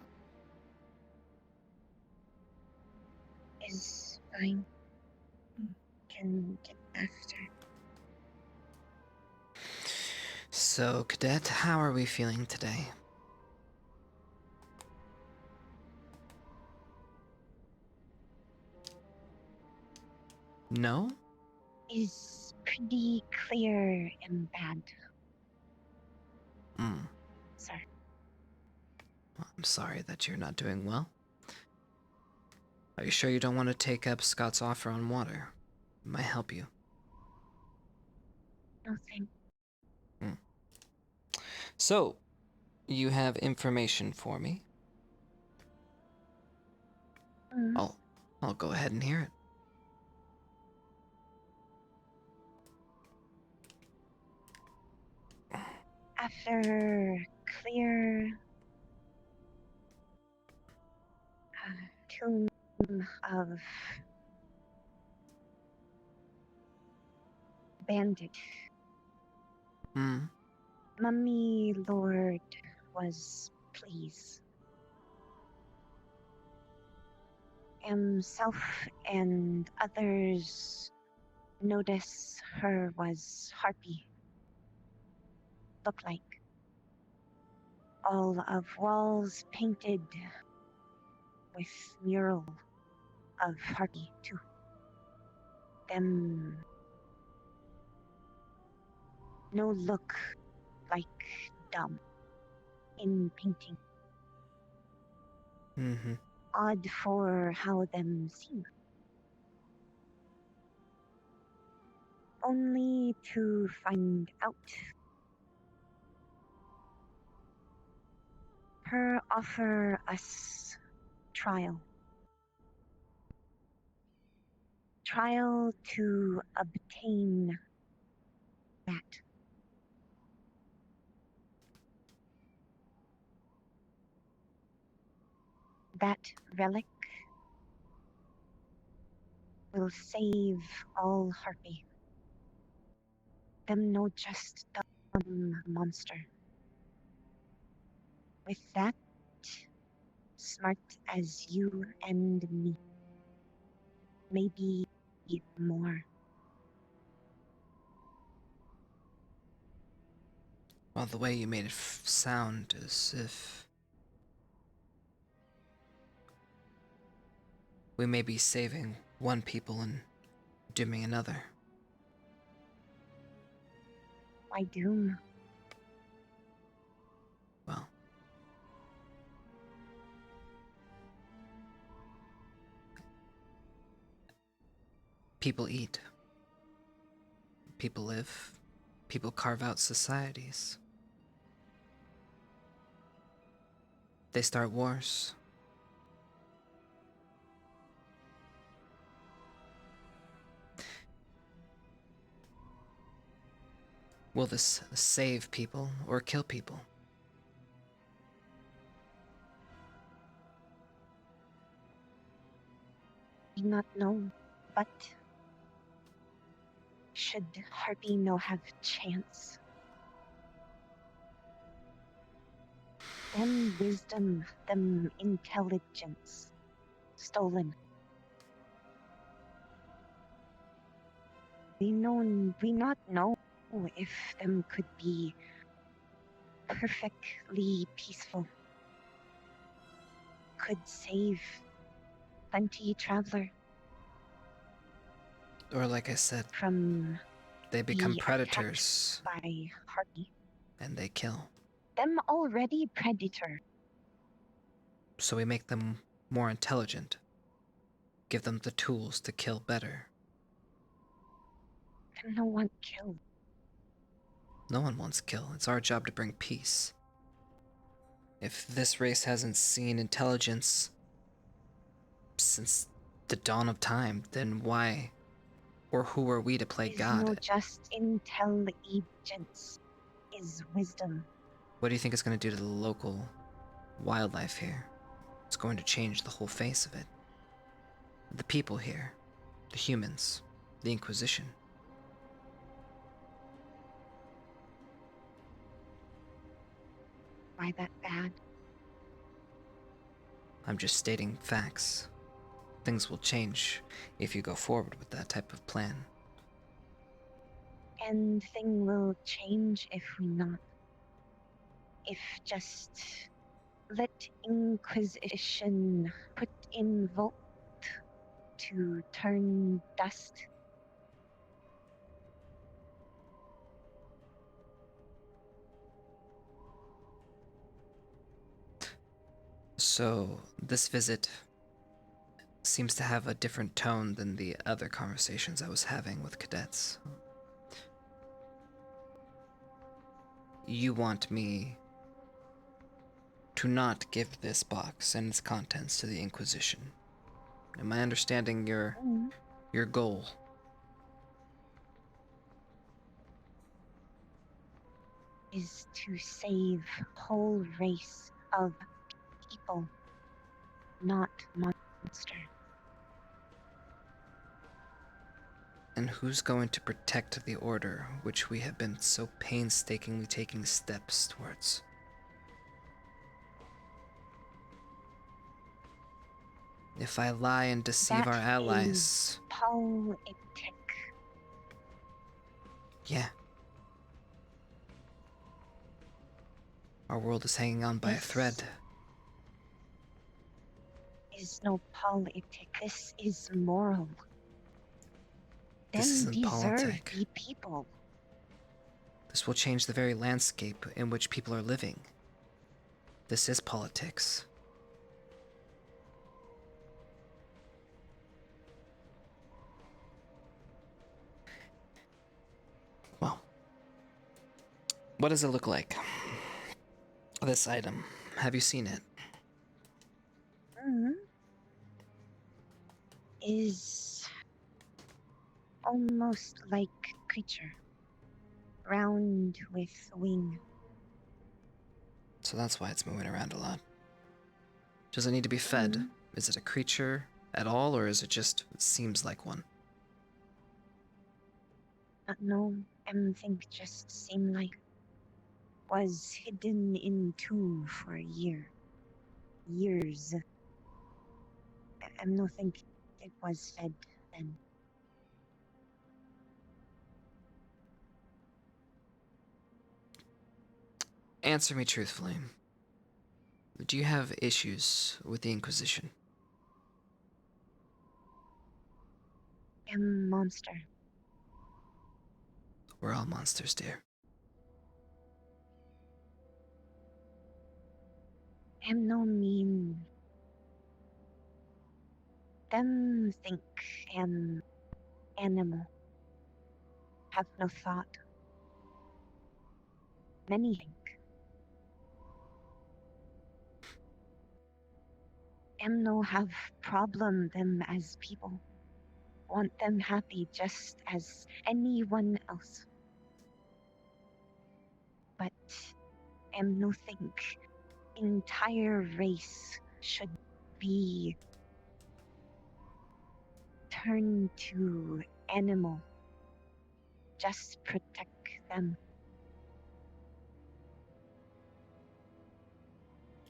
Is fine. Can get after. So, Cadet, how are we feeling today? No? Is pretty clear and bad. Sir. Well, I'm sorry that you're not doing well. Are you sure you don't want to take up Scott's offer on water? It might help you. No thank. So, you have information for me? I'll go ahead and hear it. After clear tomb of bandit. Mummy Lord was pleased. Himself and others notice her was harpy. Look like all of walls painted with mural of harpy too. Them no look like dumb in painting. Odd for how them seem. Only to find out her offer us trial. Trial to obtain that. That relic will save all harpy. Them no just dumb monster. With that, smart as you and me. Maybe more. Well, the way you made it sound as if we may be saving one people and dooming another. Why doom? Well, people eat. People live. People carve out societies. They start wars. Will this save people or kill people? Do not know, but should harpy no have chance? Them wisdom, them intelligence, stolen. We not know if them could be perfectly peaceful. Could save plenty traveler. Or like I said, from they become the predators by harpy. and they kill. Them already predator. So we make them more intelligent. Give them the tools to kill better. Them no want kill. No one wants kill. It's our job to bring peace. If this race hasn't seen intelligence since the dawn of time, then why or who are we to play Is God? no just intelligence is wisdom. What do you think it's going to do to the local wildlife here? It's going to change the whole face of it. The people here, the humans, the Inquisition. Why that bad? I'm just stating facts. Things will change if you go forward with that type of plan. And thing will change if we not. If just let Inquisition put in vote to turn dust. So, this visit seems to have a different tone than the other conversations I was having with cadets. You want me to not give this box and its contents to the Inquisition. Am I understanding your goal? Is to save whole race of people, not monster. And who's going to protect the order which we have been so painstakingly taking steps towards? If I lie and deceive our allies... Politic. Yeah. Our world is hanging on by a thread. Is no politic. This is moral. This Them isn't deserve politic. the people. This will change the very landscape in which people are living. This is politics. Well, what does it look like? This item. Have you seen it? Is almost like creature. Round with wing. So that's why it's moving around a lot. Does it need to be fed? Is it a creature at all, or is it just seems like one? No, think just seem like was hidden in two for a year. Years. No think it was fed then. Answer me truthfully. Do you have issues with the Inquisition? Monster. We're all monsters, dear. No mean. Them think animal. Have no thought. Many think. No have problem them as people. Want them happy just as anyone else. But no think entire race should be turned to animal. Just protect them.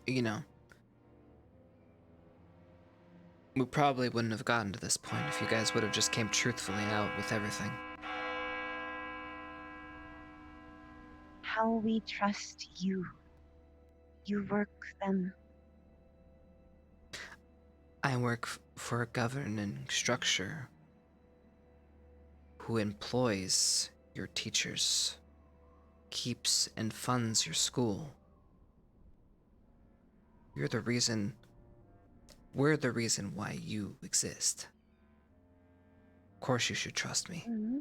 You know, we probably wouldn't have gotten to this point if you guys would have just came truthfully out with everything. How we trust you. You work them. I work for a governing structure who employs your teachers, keeps and funds your school, You're the reason. We're the reason why you exist. Of course you should trust me. Mm-hmm.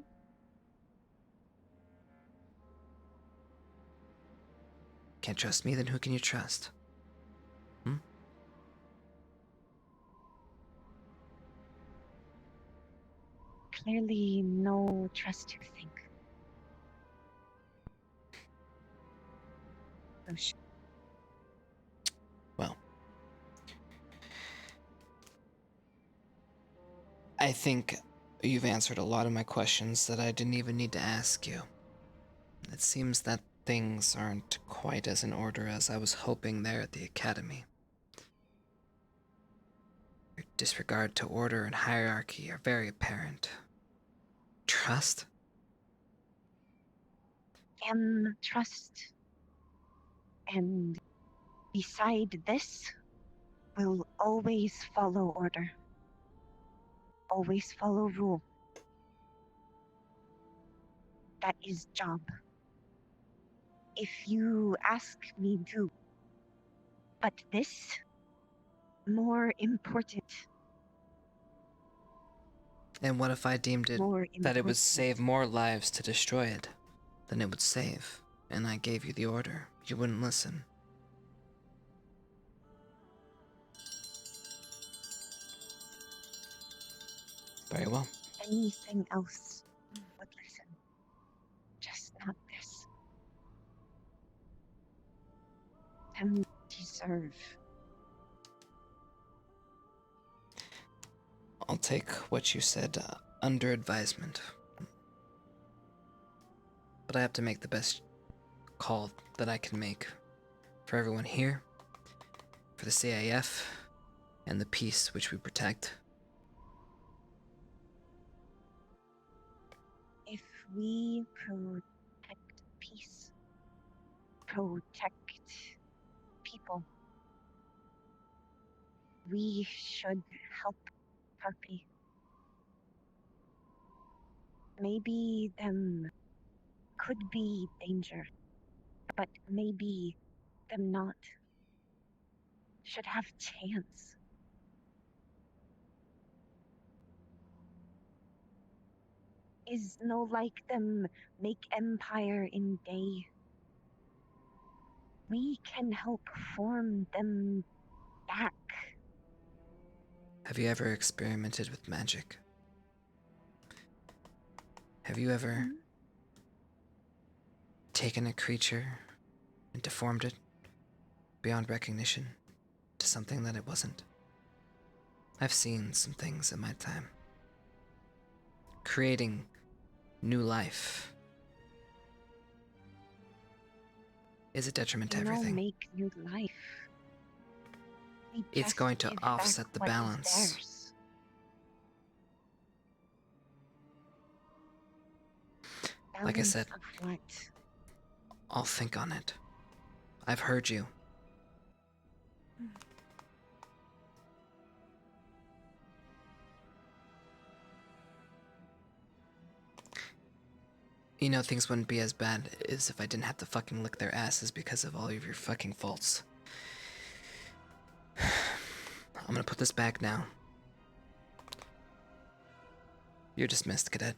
Can't trust me, then who can you trust? Clearly, no trust to think. Oh, Well, I think you've answered a lot of my questions that I didn't even need to ask you. It seems that things aren't quite as in order as I was hoping there at the academy. Your disregard to order and hierarchy are very apparent. Trust? Trust. And beside this, will always follow order. Always follow rule. That is job. If you ask me, do. But this, more important. And what if I deemed it that it would save more lives to destroy it than it would save, and I gave you the order? You wouldn't listen. Very well. Anything else would listen. Just not this. Them deserve. I'll take what you said under advisement. But I have to make the best call that I can make for everyone here, for the CAF, and the peace which we protect. If we protect peace, protect people, we should help Harpy. Maybe them could be danger, but maybe them not. Should have chance. Is no like them make empire in day. We can help form them back. Have you ever experimented with magic? Have you ever taken a creature and deformed it beyond recognition to something that it wasn't? I've seen some things in my time. Creating new life is a detriment to everything. Make new life. It's going to offset the balance. Like I said, I'll think on it. I've heard you. You know, things wouldn't be as bad as if I didn't have to fucking lick their asses because of all of your fucking faults. I'm gonna put this back now. You're dismissed, cadet.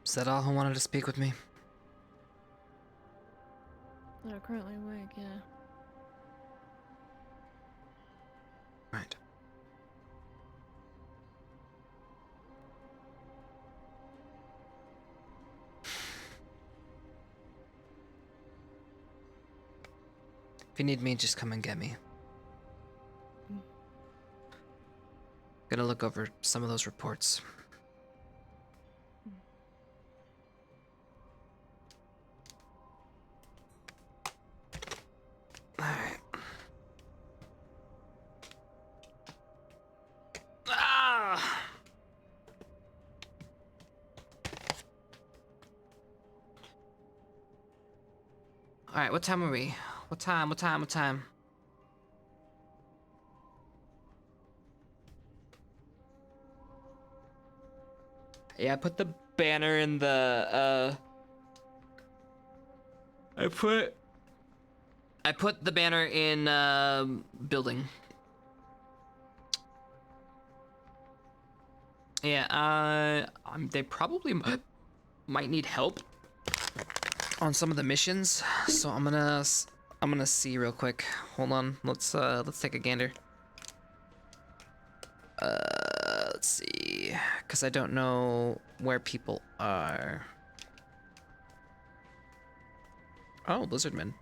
Is that all who wanted to speak with me? That are currently awake, yeah. Right. If you need me, just come and get me. Gonna look over some of those reports. Alright. Ah! Alright, what time are we? What time? Yeah, I put the banner in the, I put the banner in, building. Yeah, they probably might need help on some of the missions, so I'm gonna see real quick. Hold on, let's take a gander. Let's see, because I don't know where people are. Oh, Lizardman.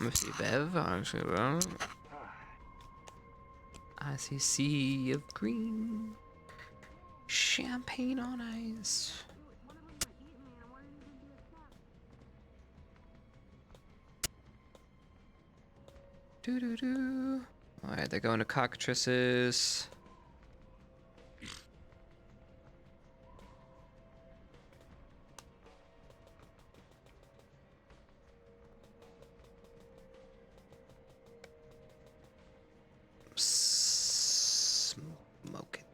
Let's see, Bev. I see sea of green. Champagne on ice. Doo-doo-doo. Alright, they're going to Cockatrices. Smoke it.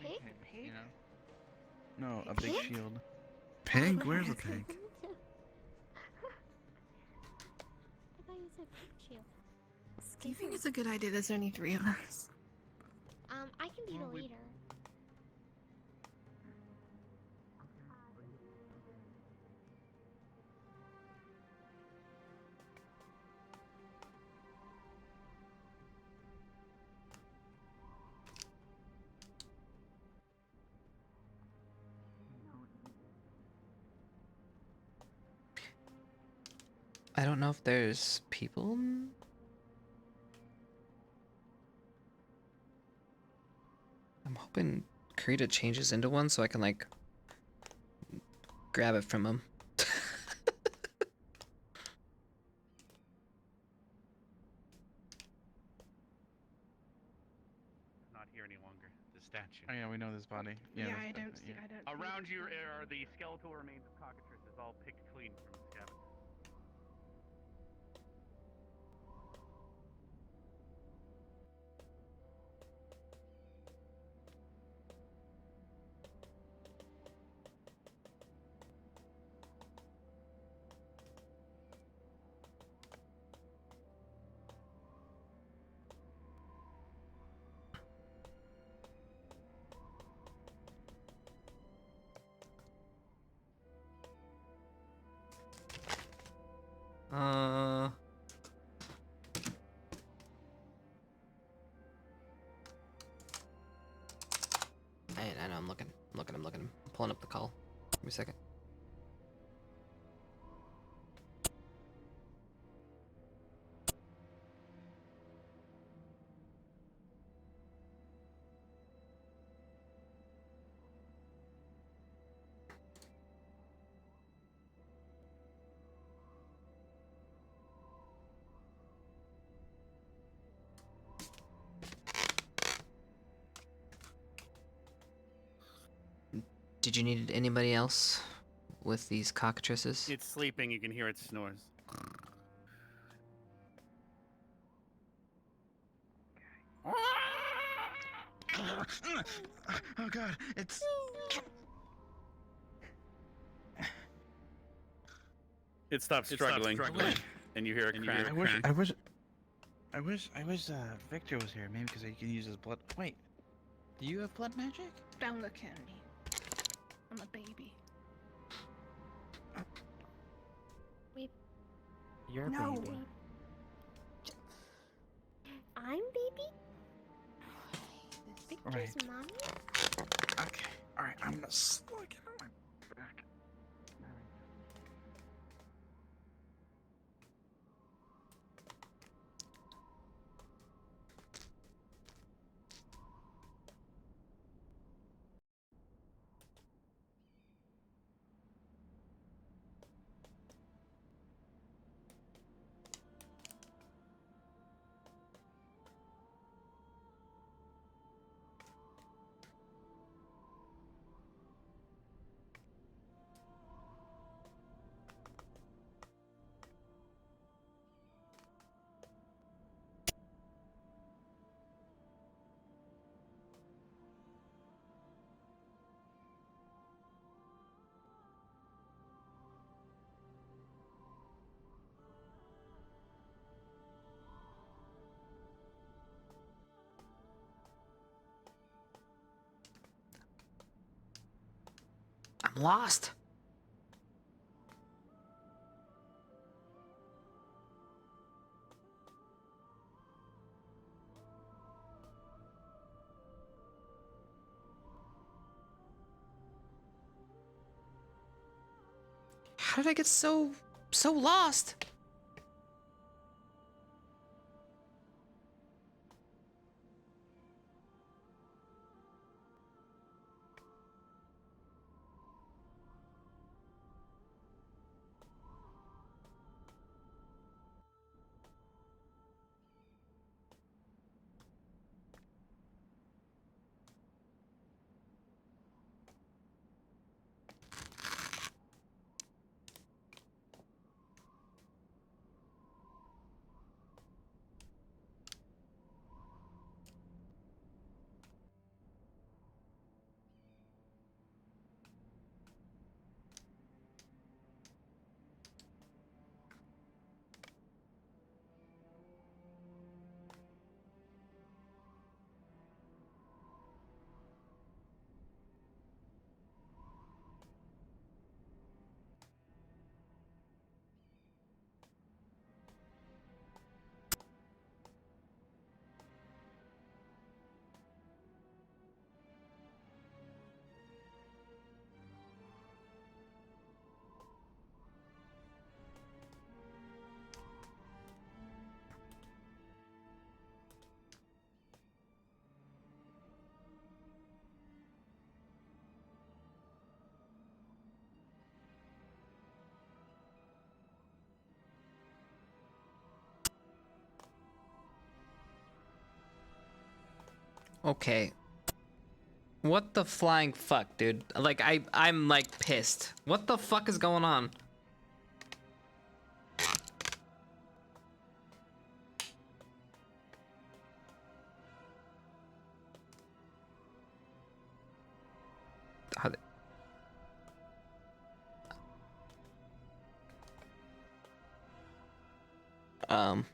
Pig? You know? No, a big Pig? shield. Pig? Where's the pig? I thought you said pig shield. Do you think it's a good idea there's only 3 of us? I can be the leader. I don't know if there's people. I'm hoping Krita changes into one so I can like grab it from him. Not here any longer. The statue. Oh yeah, we know this body. Yeah, this I statue, don't see. yeah. I don't. see Around it. you are the skeletal remains of Cockatrices, all picked clean from scavengers. I know, I'm looking. I'm pulling up the call. Give me a second. Did you need anybody else with these cockatrices? It's sleeping, you can hear its snores. Oh god, it's... It stops struggling, and you hear a crack. I wish Victor was here, maybe because he can use his blood. Wait, do you have blood magic? Don't look at me. I'm a baby. You're a No. baby. I'm baby? Victor's Right. mommy? Okay. Alright, I'm gonna slug it on my back. I'm lost. How did I get so lost? Okay. What the flying fuck, dude? Like, I'm like pissed. What the fuck is going on? How the- Um.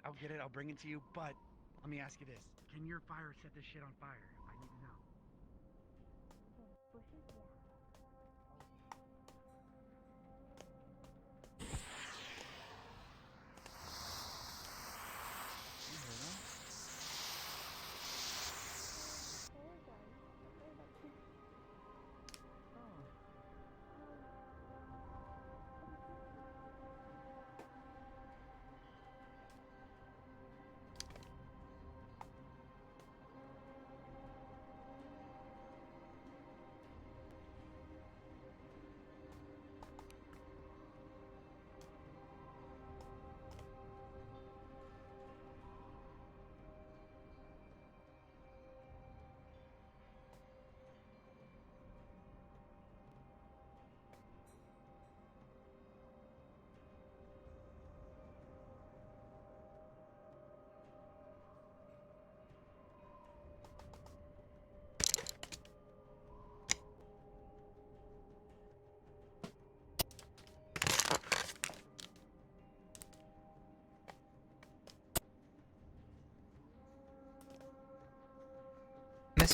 I'll get it, I'll bring it to you, but let me ask you this. Can your fire set this shit on fire? I need to know.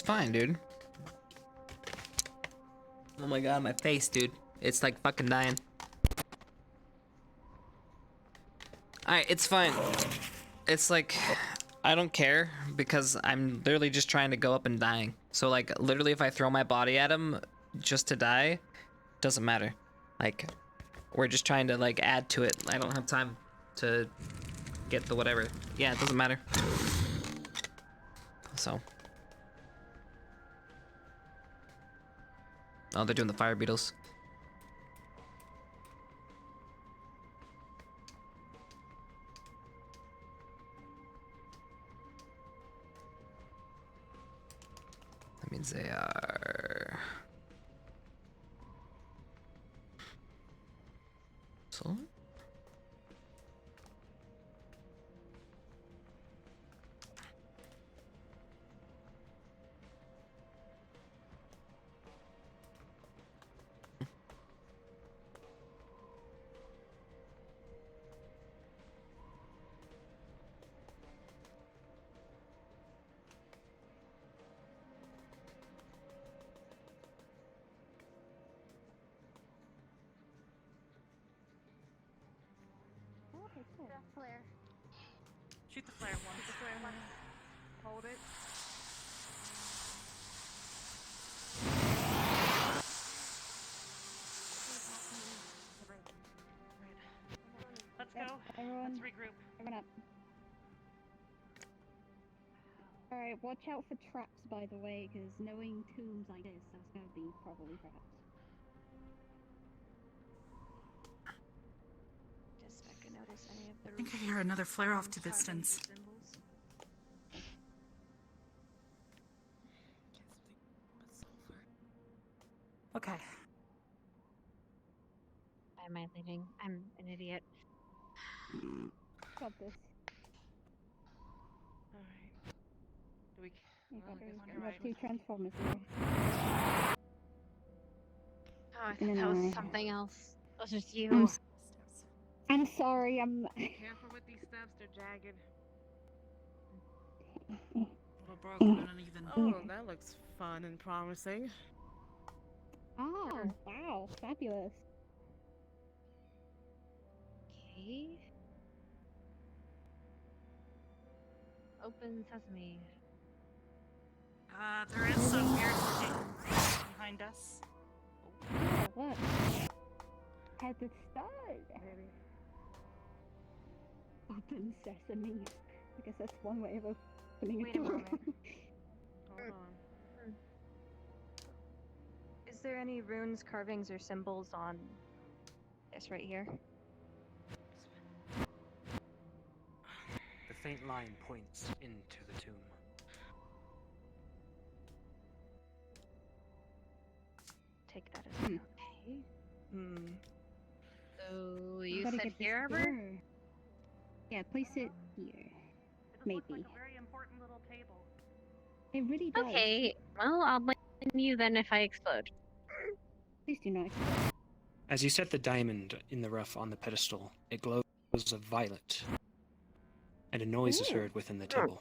It's fine, dude. Oh my god, my face, dude. It's like fucking dying. Alright, it's fine. It's like, I don't care because I'm literally just trying to go up and dying. So like, literally if I throw my body at him just to die, doesn't matter. Like, we're just trying to like add to it. I don't have time to get the whatever. Yeah, it doesn't matter. So. Oh, they're doing the fire beetles. That means they are... So? Okay, cool. Flare. Shoot the flare once. Shoot the flare once. Hold it. Let's go. Everyone, Let's regroup. everyone up. Alright, watch out for traps, by the way, because knowing tombs like this, that's gonna be probably traps. Just so I can notice any of the I think I hear another flare off to distance. Okay. Why am I leaving? I'm an idiot. Got this. Alright. Do we... You well, got I guess this. we're We have right. two transformers here. Oh, I thought that was something else. That was just you. I'm sorry, I'm... Careful with these steps, they're jagged. Little broken and uneven. Oh, that looks fun and promising. Oh, wow, fabulous. Okay. Open sesame. There is some weird looking behind us. Oh, look. Had to start. Open sesame. I guess that's one way of opening Wait a door. moment. Hold on. Is there any runes, carvings, or symbols on this right here? The faint line points into the tomb. Take that as okay. So I you gotta said get this here, Arbor? door. Yeah, place it here. Maybe. Like a very important little table. It really does. Okay, well, I'll blame you then if I explode. Please do not explode. As you set the diamond in the rough on the pedestal, it glows of violet, and a noise is Ooh. heard within the temple.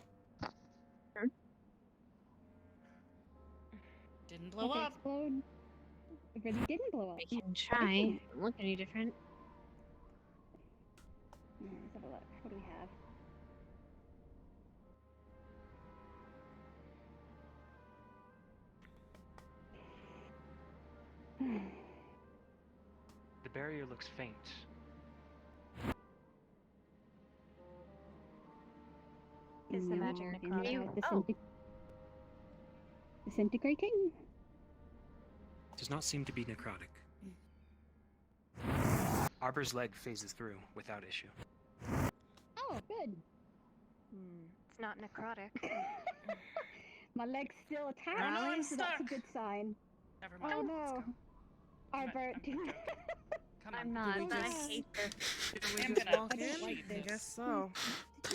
Didn't blow Okay, up. explode. It really didn't blow up. We can try. Doesn't look any different. Let's have a look. What do we have? The barrier looks faint. Is the magic No, necrotic? Oh. Disintegrating? Does not seem to be necrotic. Arbor's leg phases through without issue. Oh, good. It's not necrotic. My leg's still attached, No, I'm so that's a stuck. good sign. Never mind. Oh no. Arbor, do Come I'm on. not, we but I just- hate this. We I'm just gonna walk in? leave I this. guess so.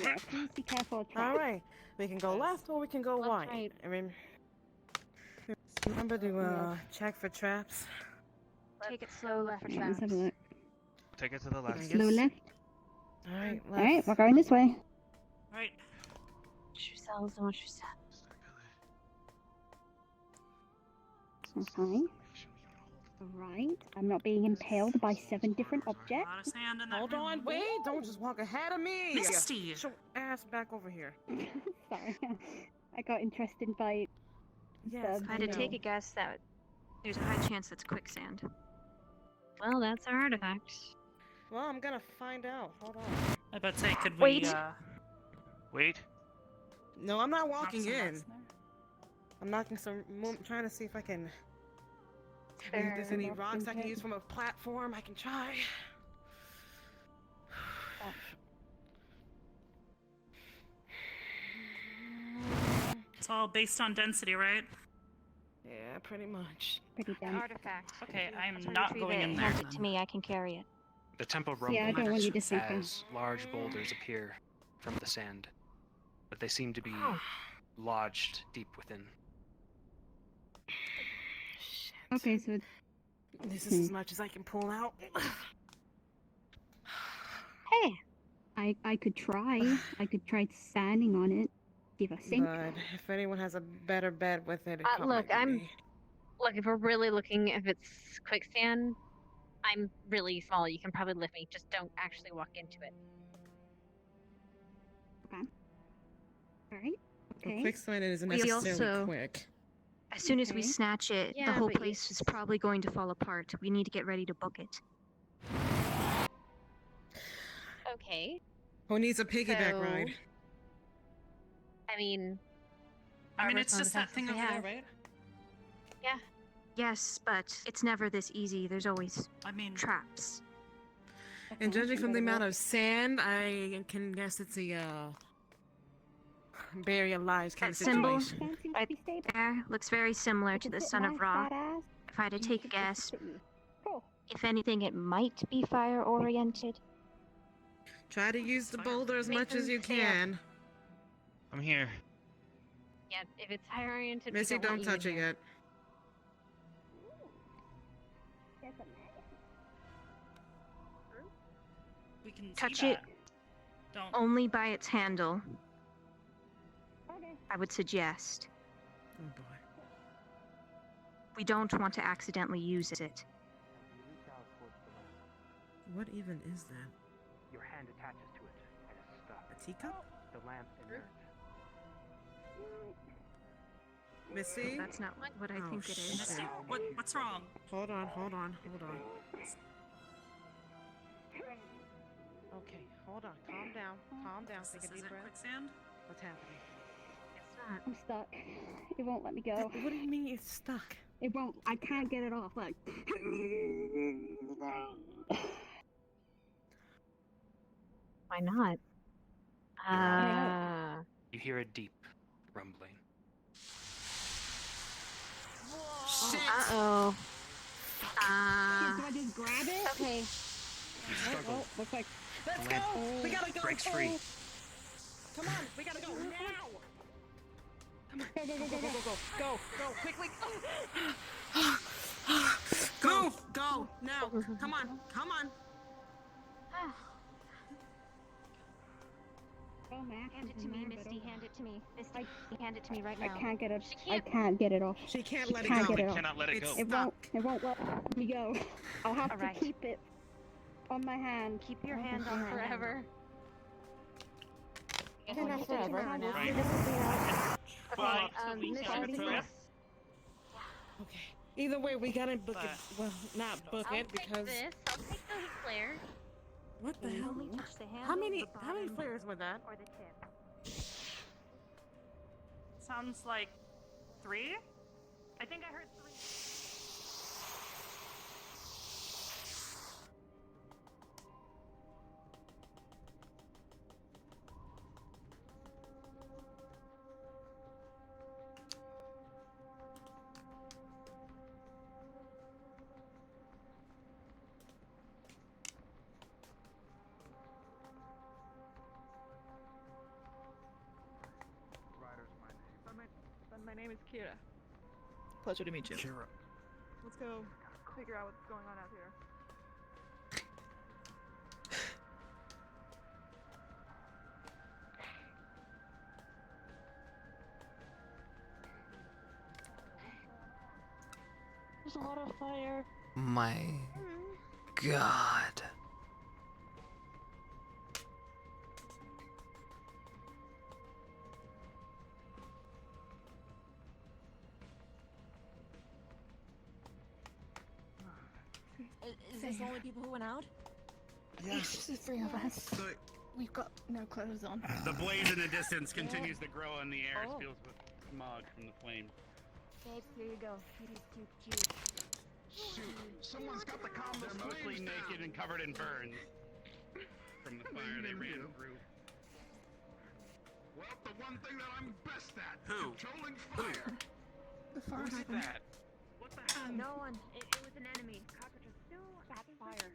yeah, please be careful of traps. Alright. We can go left or we can go Left, right. right. I mean, remember to check for traps. Take it slow left for Let's traps. have a look. Take it to the left. Slow left. Alright, left. Alright, we're going this way. Right. Watch yourselves and watch your steps. Okay. Alright. I'm not being impaled by 7 different objects. Lot of sand in that Hold room. on, wait! Don't just walk ahead of me! Misty! Get your ass back over here. Sorry. I got interested by Yes, the, I had to you take know, a guess that there's a high chance that's quicksand. Well, that's our artifact. Well, I'm gonna find out. Hold on. I bet say, could Wait. we, Wait. No, I'm not drop walking some in. nuts there? I'm knocking some. I'm trying to see if I can. Fair. If there's any rocks I can use from a platform, I can try. It's all based on density, right? Yeah, pretty much. pretty The dense. artifact. Okay, I am If you not retrieve going it, in there. hand it to me, I can carry it. The temple Yeah, I don't want you to rumbles sink in. as large boulders appear from the sand, but they seem to be Oh. lodged deep within. Okay, so This is as much as I can pull out. hey, I could try. I could try standing on it. See if I sink. But if anyone has a better bed with it, it Look, Look, if we're really looking, if it's quicksand, I'm really small. You can probably lift me. Just don't actually walk into it. Okay. All right. Well, Okay. quicksand isn't We necessarily also- quick. As soon as we Okay. snatch it, the Yeah, whole but place is probably going to fall apart. We need to get ready to book it. Okay. Who needs a piggyback So- ride? I mean, It's just that thing over there, right? Yeah. Yes, but it's never this easy. There's always traps. And judging from the amount of sand, I can guess it's a bury your lives kind That of symbol situation. right there looks very similar to the Son of Ra. If I had to take a guess, if anything, it might be fire oriented. Try to use the boulder as Make much as them you stay can. I'm here. yeah, if it's high oriented, we Missy, don't want don't you in touch it here. yet. We can Touch see it that. Don't. only by its handle. I would suggest. Oh boy. We don't want to accidentally use it. What even is that? Your hand attaches to it and is stuck. A teacup? The lamp inert. Missy? That's not what I Oh, think it is. shit. What's wrong? Hold on. Okay, hold on. Calm down. Take a deep breath. Quicksand? What's happening? I'm stuck. It won't let me go. What do you mean it's stuck? It won't. I can't get it off. Like. Why not? You hear a deep rumbling. Shit! Uh-oh. Do I just grab it? Okay. Oh, looks like. Let's The go! lamp We gotta go! breaks free. Come on, we gotta go now! Come on, go, quickly! Go, now! Come on! Oh, man. Hand it to me, Misty. Hand it to me. Misty, hand it to me right now. I can't get it. I can't get it off. She can't She let can't it go. get it off. Cannot let it go. It won't let me go. I'll have Alright. to keep it on my hand. Keep your hand on her Forever. Yeah, not forever. Okay. Either way, we gotta book it. Well, not book I'll it take because. this. I'll take the flare. What the hell? Only touch the handle, How many the bottom, flares were that? or the tip. Sounds like 3? I think I heard 3. My name is Kira. Pleasure to meet you. Kira. Let's go figure out what's going on out here. was a lot of fire. My God. Is this the only people who went out? It's just the three of us. We've got no clothes on. The blaze in the distance continues to grow in the air. Oh. It fills with smog from the flames. Babes, here you go. Cute. Shoot, someone's got the calm the They're mostly flames naked down. and covered in burns from the fire they ran through. Well, the one thing that I'm best at, Who? controlling fire. The forest Who did happened. that? What the hell? No one. It was an enemy. Cockatrice. No, that's fire.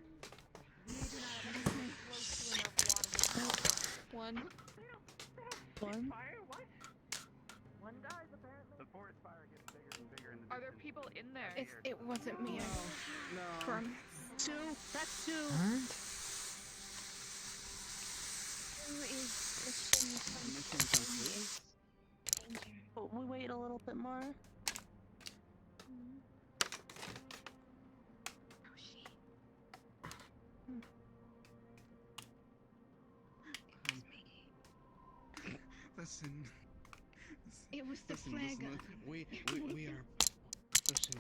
We do not have anything close to enough water. One. Fire? What? One dies apparently. The forest fire gets bigger and bigger in the Are there people in there? It wasn't me. No. Promise. Two. That's two. Who is Christian? But we wait a little bit more. Listen. It was the Listen, flag. We are. Listen,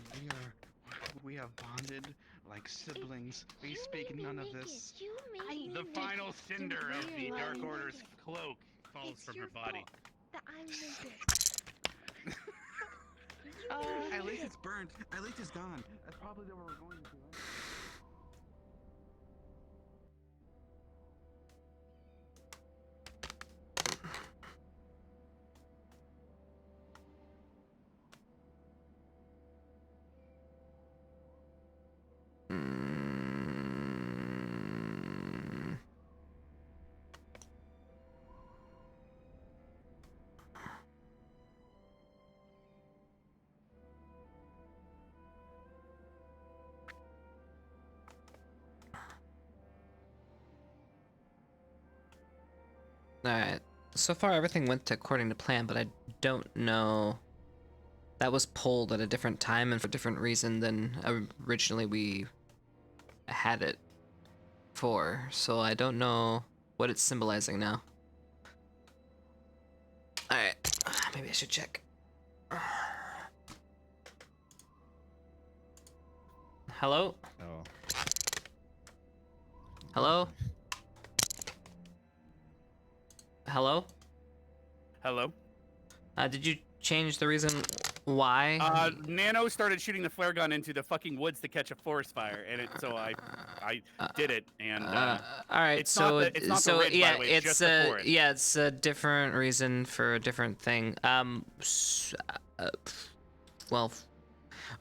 we are bonded like siblings. We speak none of this. The final cinder of the Dark Order's cloak falls from her body. At least it's burned. At least it's gone. That's probably where we're going to. Right? Alright. So far everything went according to plan, but I don't know. That was pulled at a different time and for a different reason than originally we had it for. So I don't know what it's symbolizing now. Alright. Maybe I should check. Hello? Oh. Hello? Hello? Hello? Did you change the reason why? Nano started shooting the flare gun into the fucking woods to catch a forest fire, and so I did it, and all right, it's so not the, it's not so the ridge, yeah, by the way, it's just the forest. yeah, it's a different reason for a different thing. Well, all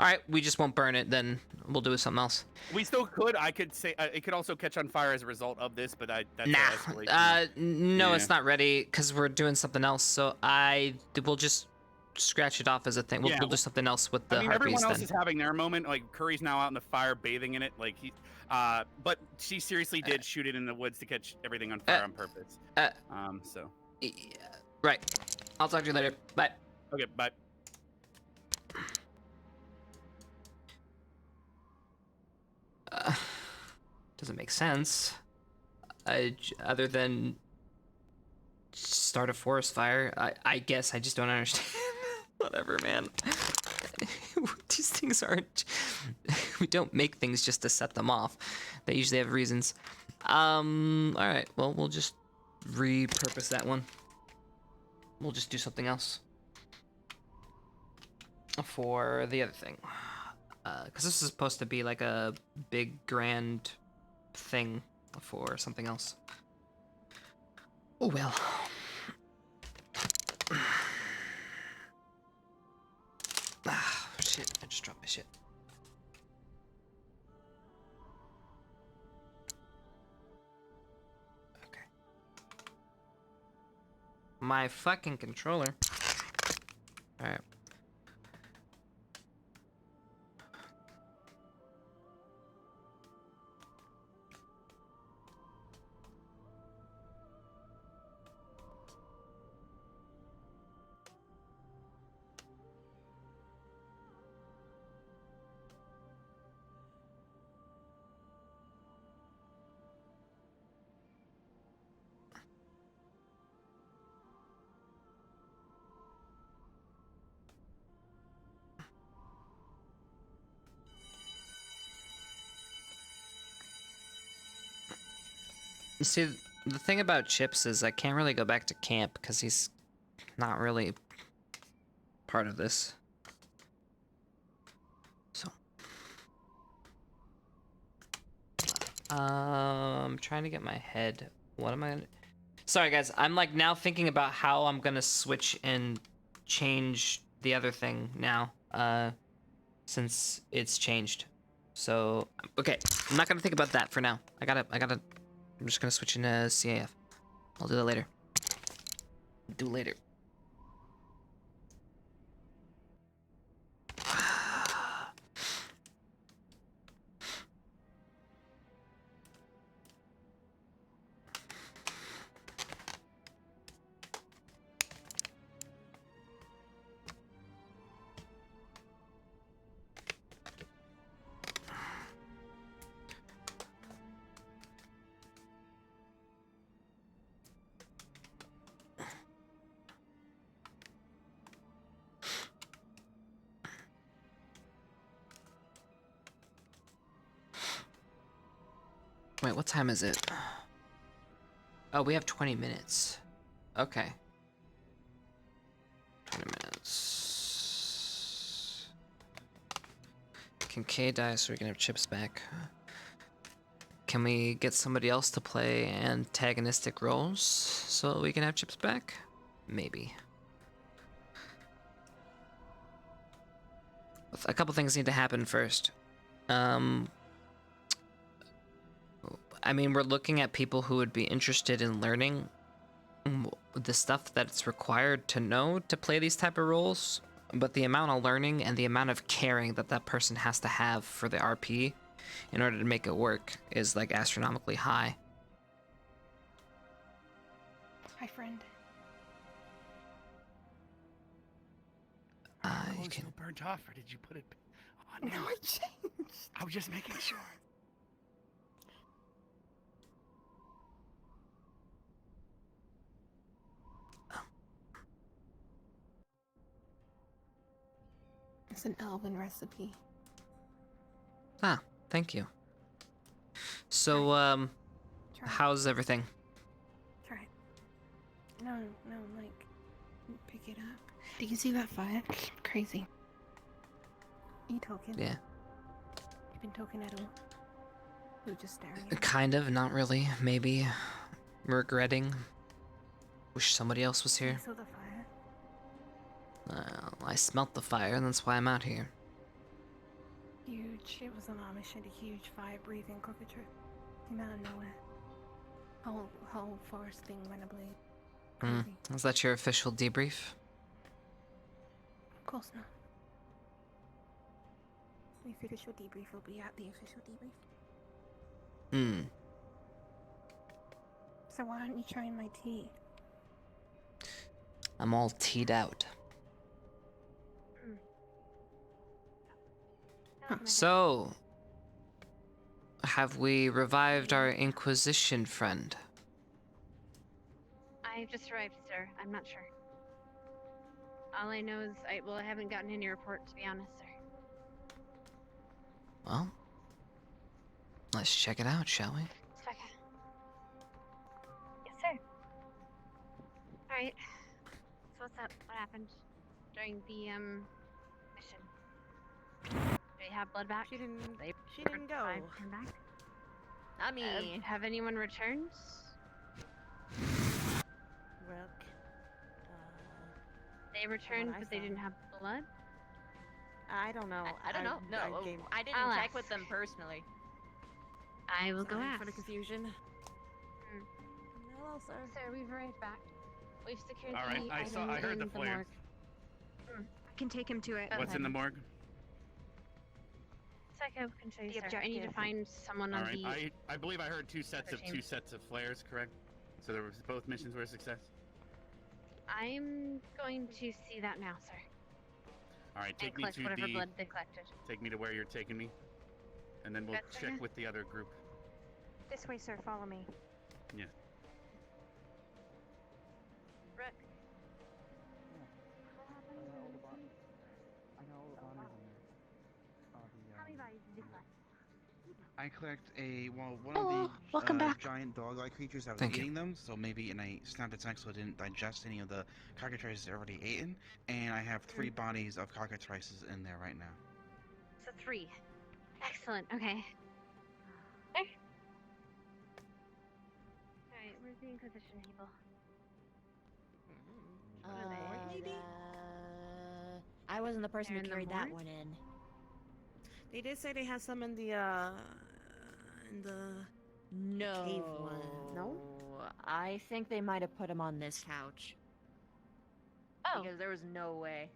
right, we just won't burn it. Then we'll do something else. We still could. I could say it could also catch on fire as a result of this, but that's Nah, no, Yeah. it's not ready because we're doing something else. So we'll just scratch it off as a thing. We'll, Yeah, we'll do something else with the I mean, harpies everyone else then. is having their moment. Like Curry's now out in the fire, bathing in it. Like but she seriously did shoot it in the woods to catch everything on fire on purpose. So. Right. I'll talk to you later. Bye. Okay. Bye. Doesn't make sense. Other than start a forest fire. I guess I just don't understand. Whatever, man. These things aren't. We don't make things just to set them off. They usually have reasons. All right. Well, we'll just repurpose that one. We'll just do something else for the other thing. Because this is supposed to be like a big grand thing for something else. Oh well. Ah, shit, I just dropped my shit. Okay. My fucking controller. Alright. See, the thing about Chipz is I can't really go back to camp because he's not really part of this. So, I'm trying to get my head. What am I gonna... Sorry guys, I'm like now thinking about how I'm gonna switch and change the other thing now, since it's changed. So, okay, I'm not gonna think about that for now. I'm just gonna switch into CAF. I'll do that later. Do later. Wait, what time is it? Oh, we have 20 minutes. Okay. 20 minutes. Can Kay die so we can have Chipz back? Can we get somebody else to play antagonistic roles so we can have Chipz back? Maybe. A couple things need to happen first. I mean, we're looking at people who would be interested in learning the stuff that's required to know to play these type of roles, but the amount of learning and the amount of caring that that person has to have for the RP in order to make it work is like astronomically high. Hi, friend. You can... still burnt off, or did you put it on? No, I changed. I was just making sure. It's an elven recipe. Ah, thank you. So, how's everything? Try it. No, like, pick it up. Do you see that fire? Crazy. You talking? Yeah. You been talking at all? You're just staring at me. Kind of, not really. Maybe. Regretting. Wish somebody else was here. You saw the fire? I smelt the fire, and that's why I'm out here. Huge. It was on our mission. A huge fire-breathing cockatrice. Came out of nowhere. Whole forest thing went ablaze. Crazy. Is that your official debrief? Of course not. The official debrief will be at the official debrief. So why aren't you trying my tea? I'm all teed out. So, have we revived our Inquisition friend? I've just arrived, sir. I'm not sure. All I know is I haven't gotten any report, to be honest, sir. Well, let's check it out, shall we? Second. Yes, sir. Alright. So what's up? What happened during the, mission? Do they have blood back? She didn't go. Come back? Not me. Have anyone returned? Rook. They returned, but they didn't have blood? I don't know. I don't know. No, I didn't I'll check ask. with them personally. I will go Sorry ask. for the confusion. Hello, sir. Sir, we've arrived back. We've secured All right, the I item heard in the flares. morgue. I can take him to it. What's in the morgue? Psycho can show you, The sir. I need to objective. find someone All on right, the... I believe I heard two sets other team. of flares, correct? So there was both missions were a success. I'm going to see that now, sir. All right, And take me collect to whatever the. blood they collected. Take me to where you're taking me, and then we'll Gotcha. check with the other group. This way, sir. Follow me. Yeah. Rook. How many bodies did you collect? I collect one Oh, of welcome the back. giant dog-like creatures that was Thank you. eating them. So maybe, and I snapped attack so it didn't digest any of the cockatrices already eaten. And I have 3 bodies of cockatrices in there right now. So 3. Excellent. Okay. Alright, where's the Inquisition people? I wasn't the person They're who in the carried that morgue? one in. They did say they have some in the No. cave one. No? I think they might have put him on this couch. Oh. Because there was no way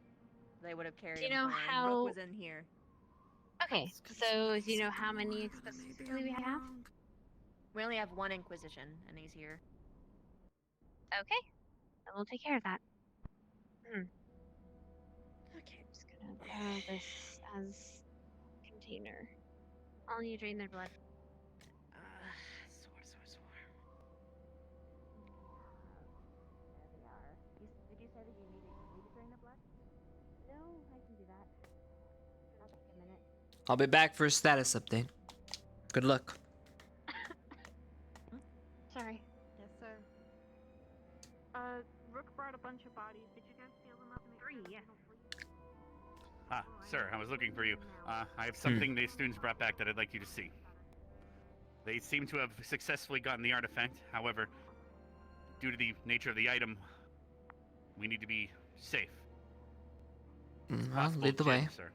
they would have carried Do you him know far, and how- Rook was in here. Okay, so do you know how many specifically we have? We only have 1 Inquisition, and he's here. Okay, then we'll take care of that. Okay, I'm just gonna grab this as container. I'll need to drain their blood. There they are. Did you say that you needed me to drain the blood? No, I can do that. It'll take a minute. I'll be back for a status update. Good luck. Sorry. Yes, sir. Rook brought a bunch of bodies. Did you guys seal them up? 3, yeah. Ah, sir, I was looking for you. I have something the students brought back that I'd like you to see. They seem to have successfully gotten the artifact. However, due to the nature of the item, we need to be safe. It's Well, possible lead the to, way. sir.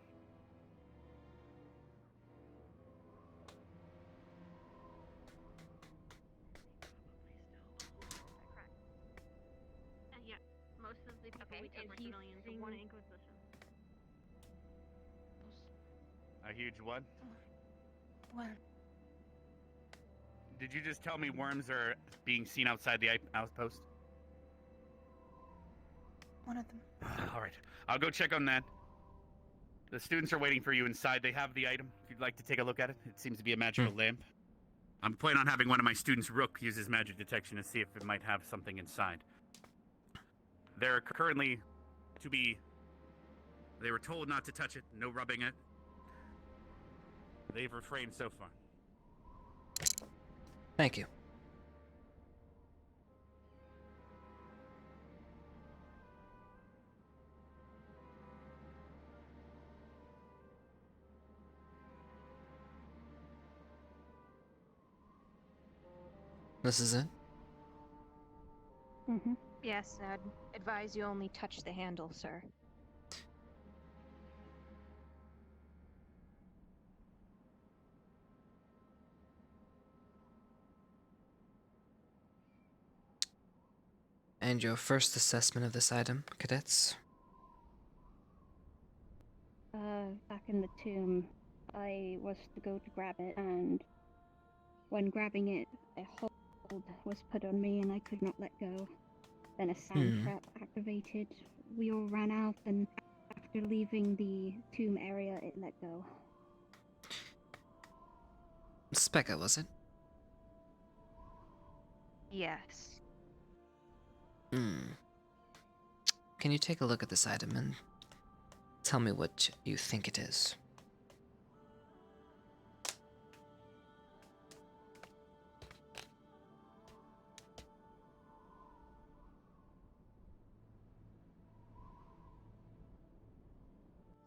Yeah, most of the people we took were and he's civilians. saying- 1 Inquisition. A huge one. What? Did you just tell me worms are being seen outside the outpost? One of them. All right, I'll go check on that. The students are waiting for you inside. They have the item. If you'd like to take a look at it, it seems to be a magical lamp. I'm planning on having one of my students, Rook, use his magic detection to see if it might have something inside. They're currently they were told not to touch it, no rubbing it. They've refrained so far. Thank you. This is it? Mm-hmm. Yes, I'd advise you only touch the handle, sir. And your first assessment of this item, cadets? Back in the tomb, I was to go to grab it, and when grabbing it, a hold was put on me and I could not let go. Then a sound trap activated. We all ran out, and after leaving the tomb area, it let go. Specca, was it? Yes. Can you take a look at this item and tell me what you think it is?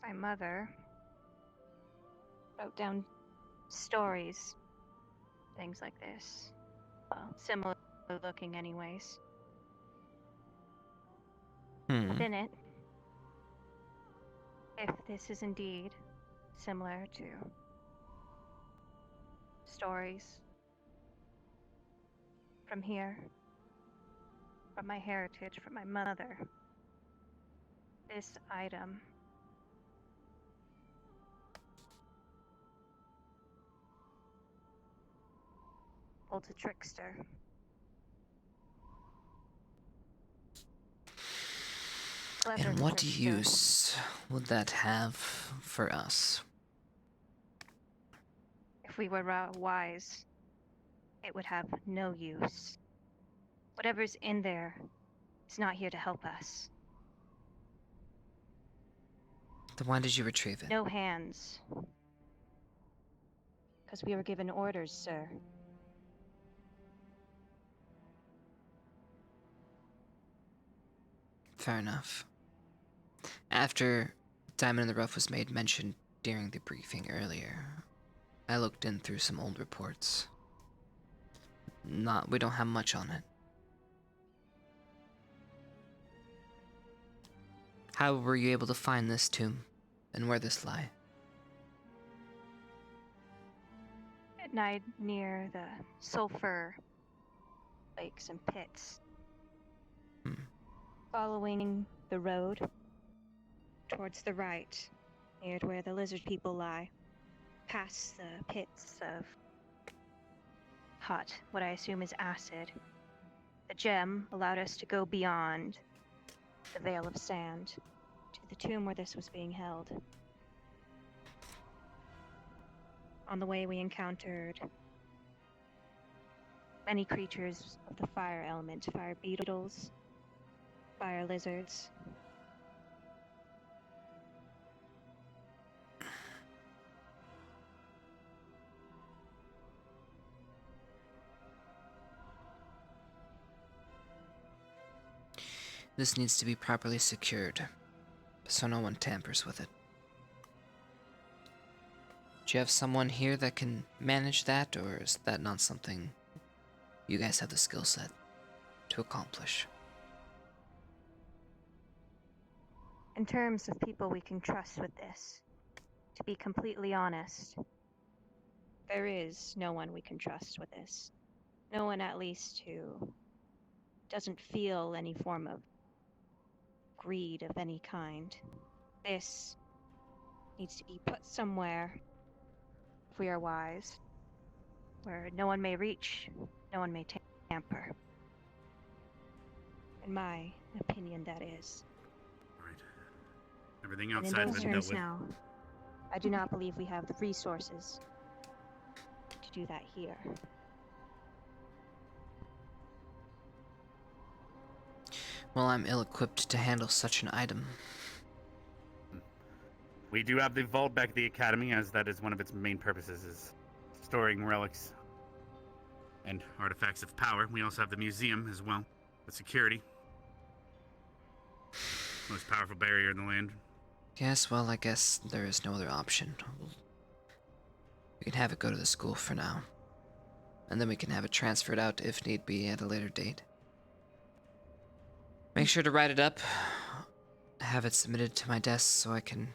My mother wrote down stories, things like this. Well, similar looking anyways. Within it, if this is indeed similar to stories from here, from my heritage, from my mother, this item holds a trickster. Clever And what trickster. use would that have for us? If we were wise, it would have no use. Whatever's in there is not here to help us. Then why did you retrieve it? No hands Because we were given orders, sir. Fair enough. After Diamond in the Rough was made mention during the briefing earlier, I looked in through some old reports. We don't have much on it. How were you able to find this tomb, and where this lie? At night, near the sulfur lakes and pits. Following the road towards the right, near where the lizard people lie, past the pits of hot, what I assume is acid. The gem allowed us to go beyond the veil of sand to the tomb where this was being held. On the way, we encountered many creatures of the fire element, fire beetles, fire lizards. This needs to be properly secured, so no one tampers with it. Do you have someone here that can manage that, or is that not something you guys have the skill set to accomplish? In terms of people we can trust with this, to be completely honest, there is no one we can trust with this. No one, at least, who doesn't feel any form of greed of any kind. This needs to be put somewhere, if we are wise, where no one may reach, no one may tamper. In my opinion, that is. Everything And in outside has those been dealt terms with. now, I do not believe we have the resources to do that here. Well, I'm ill-equipped to handle such an item. We do have the vault back at the academy, as that is one of its main purposes, is storing relics and artifacts of power. We also have the museum as well, with security. Most powerful barrier in the land. Yes, well, I guess there is no other option. We can have it go to the school for now. And then we can have it transferred out if need be at a later date. Make sure to write it up, have it submitted to my desk so I can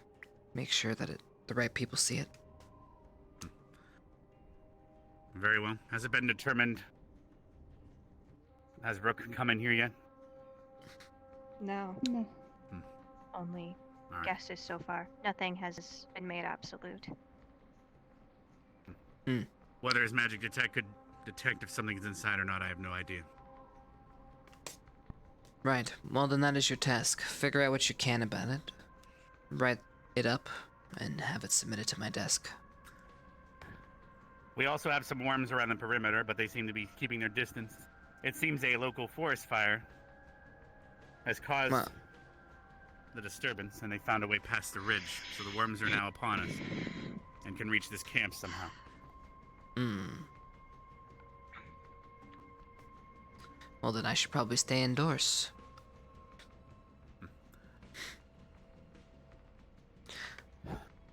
make sure that the right people see it. Very well. Has it been determined? Has Rook come in here yet? No. No. Only All right. guesses so far. Nothing has been made absolute. Whether his magic detect could detect if something's inside or not, I have no idea. Right. Well, then that is your task. Figure out what you can about it, write it up, and have it submitted to my desk. We also have some worms around the perimeter, but they seem to be keeping their distance. It seems a local forest fire has caused the disturbance, and they found a way past the ridge, so the worms are now upon us and can reach this camp somehow. Well, then I should probably stay indoors.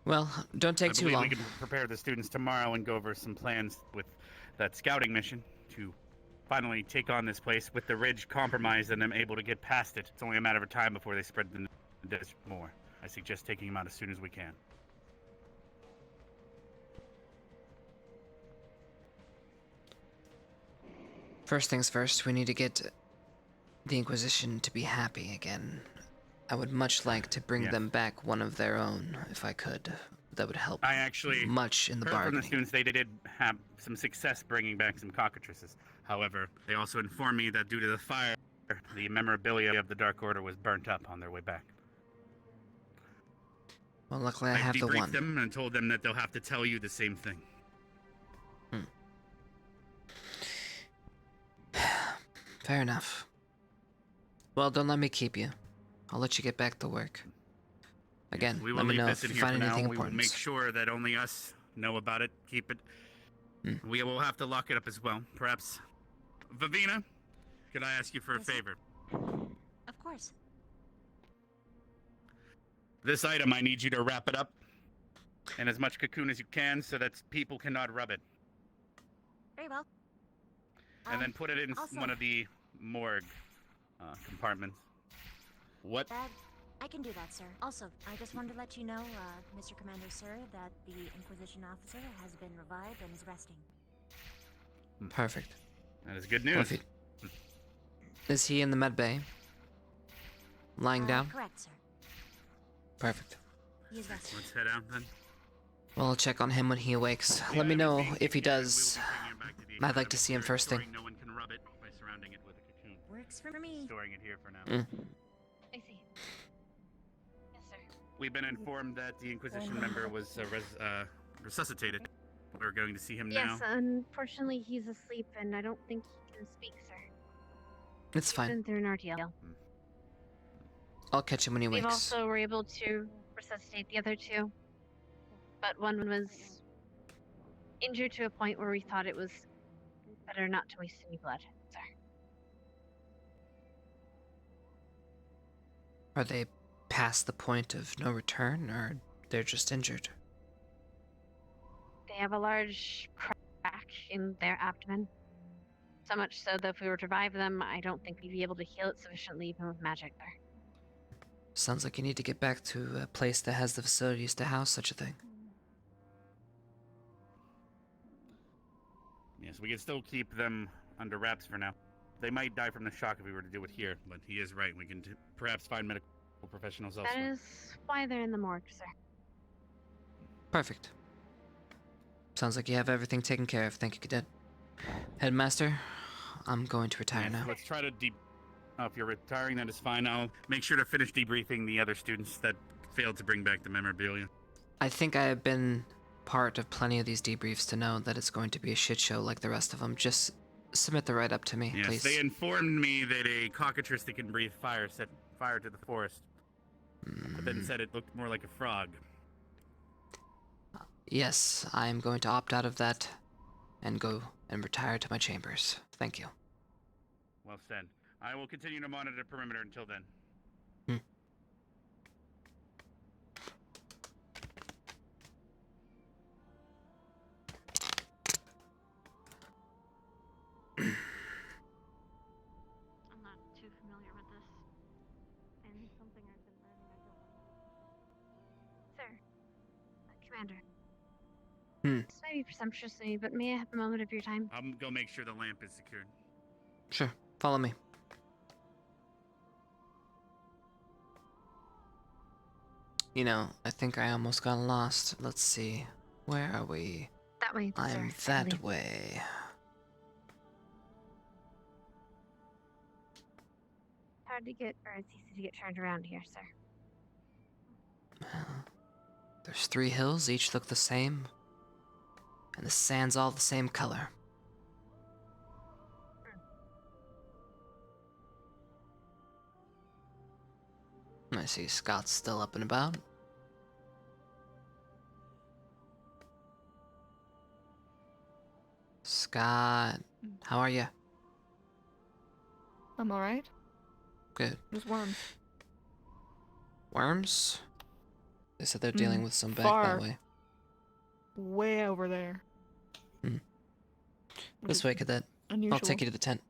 Well, don't take too I believe long. we can prepare the students tomorrow and go over some plans with that scouting mission to finally take on this place with the ridge compromised and them able to get past it. It's only a matter of time before they spread the desert more. I suggest taking them out as soon as we can. First things first, we need to get the Inquisition to be happy again. I would much like to bring them back one of their own, if I could. That would help I actually much in the heard from bargaining. the students they did have some success bringing back some cockatrices. However, they also informed me that due to the fire, the memorabilia of the Dark Order was burnt up on their way back. Well, luckily I have the debriefed one. them and told them that they'll have to tell you the same thing. Fair enough. Well, don't let me keep you. I'll let you get back to work. Again, We will let me leave know this if in you here find for now. anything We will important. make sure that only us know about it. Keep it We will have to lock it up as well. Perhaps, Vivina, could I ask you for a favor? Of course. This item, I need you to wrap it up in as much cocoon as you can so that people cannot rub it. Very well. And then put it in also- one of the morgue compartments. What? I can do that, sir. Also, I just wanted to let you know, Mr. Commander, sir, that the Inquisition officer has been revived and is resting. Perfect. That is good news. Is he in the med bay? Lying down? Correct, sir. Perfect. He is resting. Let's head out then. Well, I'll check on him when he awakes. Let me know if he does. I'd like to see him first thing. No one can rub it by surrounding it with a cocoon. Works for me. Storing it here for now. I see. Yes, sir. We've been informed that the Inquisition member was resuscitated. We're going to see him now. Yes, unfortunately, he's asleep, and I don't think he can speak, sir. It's He's fine. been through an RTL. I'll catch him when he We've wakes. also were able to resuscitate the other two, but one was injured to a point where we thought it was better not to waste any blood, sir. Are they past the point of no return, or they're just injured? They have a large crack in their abdomen. So much so that if we were to revive them, I don't think we'd be able to heal it sufficiently even with magic there. Sounds like you need to get back to a place that has the facilities to house such a thing. Yes, we can still keep them under wraps for now. They might die from the shock if we were to do it here, but he is right. We can perhaps find medical professionals That elsewhere. is why they're in the morgue, sir. Perfect. Sounds like you have everything taken care of. Thank you, Cadet. Headmaster, I'm going to retire now. Let's try to if you're retiring, that is fine. I'll make sure to finish debriefing the other students that failed to bring back the memorabilia. I think I have been part of plenty of these debriefs to know that it's going to be a shit show like the rest of them. Just submit the write-up to me, Yes, please. they informed me that a cockatrice that can breathe fire set fire to the forest, but then said it looked more like a frog. Yes, I am going to opt out of that and go and retire to my chambers. Thank you. Well said. I will continue to monitor perimeter until then. I'm not too familiar with this. And something I've been learning I don't want. Sir. Commander. This might be presumptuous of me, but may I have a moment of your time? I'll go make sure the lamp is secured. Sure, follow me. You know, I think I almost got lost. Let's see. Where are we? That way, I'm sir, I that believe. way. Hard to get, or it's easy to get turned around here, sir. There's 3 hills, each look the same. And the sand's all the same color. I see Scott's still up and about. Scott, how are you? I'm alright. Good. There's worms. Worms? They said they're dealing with some back far. that way. Way over there. This way, Cadet. Unusual. I'll take you to the tent.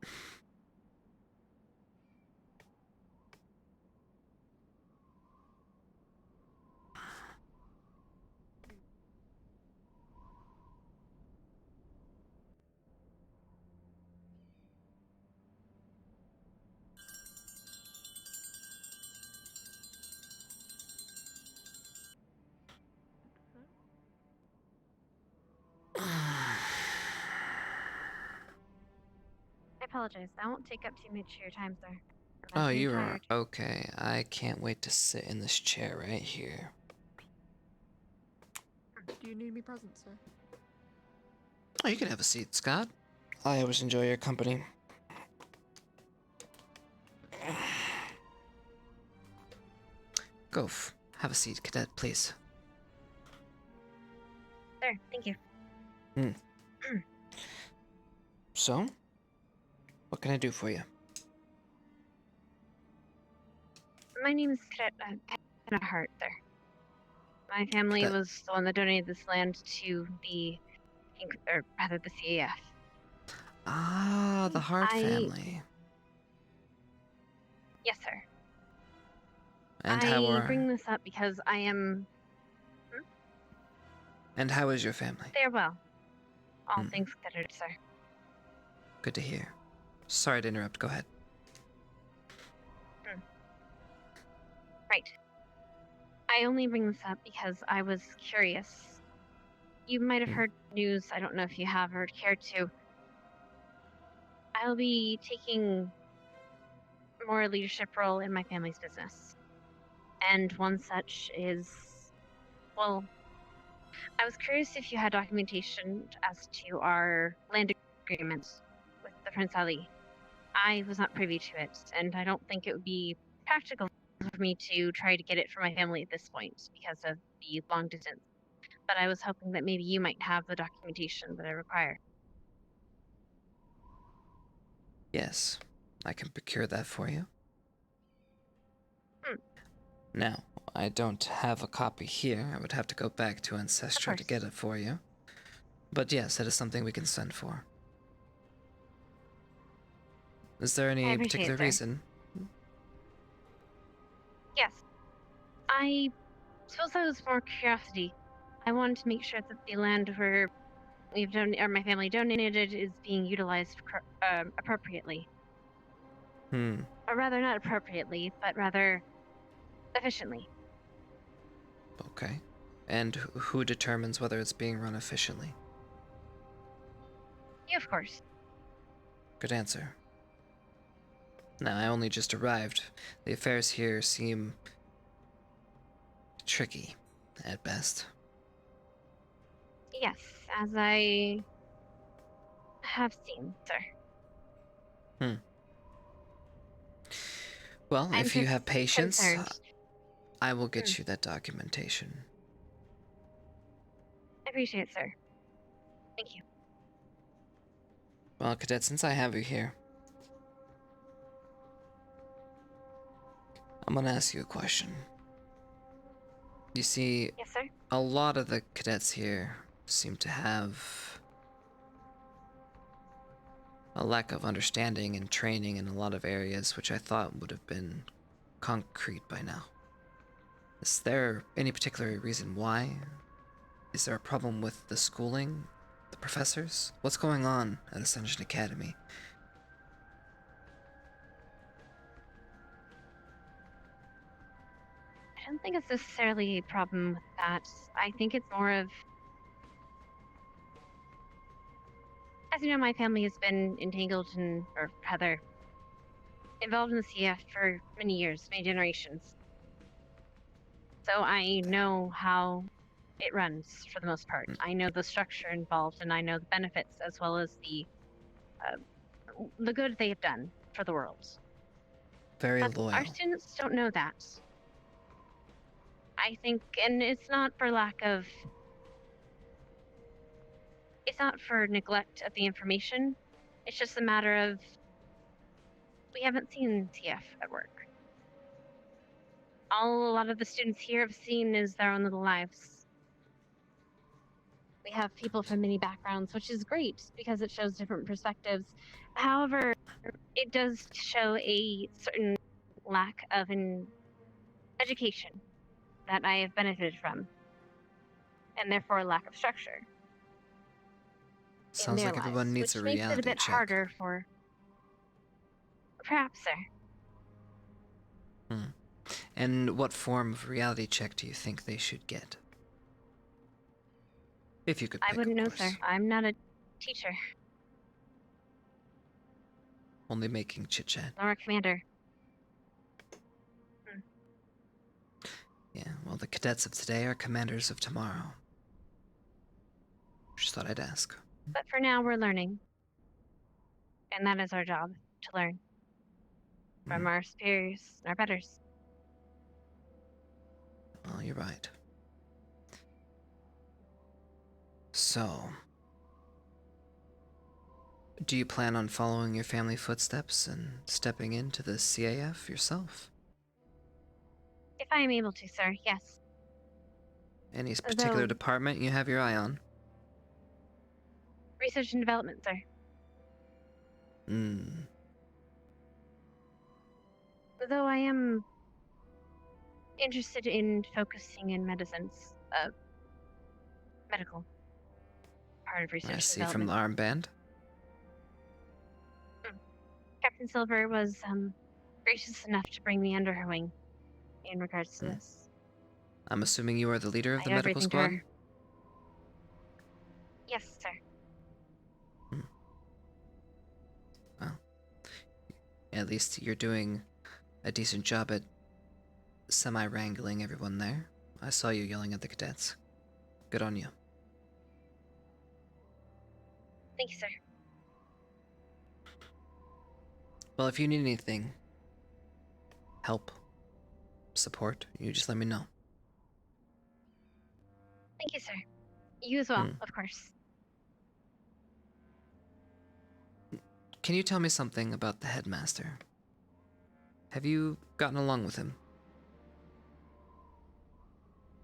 I apologize. I won't take up too much of your time, sir. Oh, I'm you are tired. okay. I can't wait to sit in this chair right here. Do you need me present, sir? Oh, you can have a seat, Scott. I always enjoy your company. Have a seat, Cadet, please. Sir, thank you. So, what can I do for you? My name is Cadet Hart, sir. My family Cadet- was the one that donated this land to the, or rather, the CAF. Ah, the Hart family. Yes, sir. And how I are? bring this up because I am. And how is your family? They're well. All things considered, sir. Good to hear. Sorry to interrupt. Go ahead. Right. I only bring this up because I was curious. You might have heard news. I don't know if you have or care to. I'll be taking more leadership role in my family's business. And one such is, well, I was curious if you had documentation as to our land agreement with the Prince Ali. I was not privy to it, and I don't think it would be practical for me to try to get it for my family at this point because of the long distance. But I was hoping that maybe you might have the documentation that I require. Yes, I can procure that for you. Now, I don't have a copy here. I would have to go back to Ancestry to get it for you. But yes, it is something we can send for. Is there any particular reason? Yes. I suppose that was more curiosity. I wanted to make sure that the land where my family donated is being utilized appropriately. Or rather, not appropriately, but rather efficiently. Okay. And who determines whether it's being run efficiently? You, of course. Good answer. Now, I only just arrived. The affairs here seem tricky, at best. Yes, as I have seen, sir. Well, I'm if you just have patience, concerned. I will get you that documentation. I appreciate it, sir. Thank you. Well, Cadet, since I have you here, I'm gonna ask you a question. You see, Yes, sir? a lot of the cadets here seem to have a lack of understanding and training in a lot of areas, which I thought would have been concrete by now. Is there any particular reason why? Is there a problem with the schooling? The professors? What's going on at Ascension Academy? I don't think it's necessarily a problem with that. I think it's more of... As you know, my family has been entangled in, or rather, involved in the CF for many years, many generations. So I know how it runs for the most part. I know the structure involved, and I know the benefits as well as the good they have done for the world. Very loyal. Our students don't know that. I think, and it's not for lack of... It's not for neglect of the information. It's just a matter of we haven't seen TF at work. All a lot of the students here have seen is their own little lives. We have people from many backgrounds, which is great because it shows different perspectives. However, it does show a certain lack of an education that I have benefited from, and therefore a lack of structure. Sounds in their like everyone lives, needs a which makes reality it a bit check. harder for... Perhaps, sir. And what form of reality check do you think they should get? If you could pick, I wouldn't of know, course. sir. I'm not a teacher, Only making chit-chat. nor a commander. Yeah, well, the cadets of today are commanders of tomorrow. Just thought I'd ask. But for now, we're learning. And that is our job, to learn. From our superiors and our betters. Well, you're right. So, Do you plan on following your family footsteps and stepping into the CAF yourself? If I am able to, sir, yes. Any particular Though- department you have your eye on? Research and development, sir. Hmm. Though I am interested in focusing in medicines, medical part of research I and see from development. the armband. Captain Silver was gracious enough to bring me under her wing in regards to this. I'm assuming you are the leader of I the owe medical everything to squad? her. Yes, sir. Well, at least you're doing a decent job at semi-wrangling everyone there. I saw you yelling at the cadets. Good on you. Thank you, sir. Well, if you need anything, help, support, you just let me know. Thank you, sir. You as well, of course. Can you tell me something about the headmaster? Have you gotten along with him?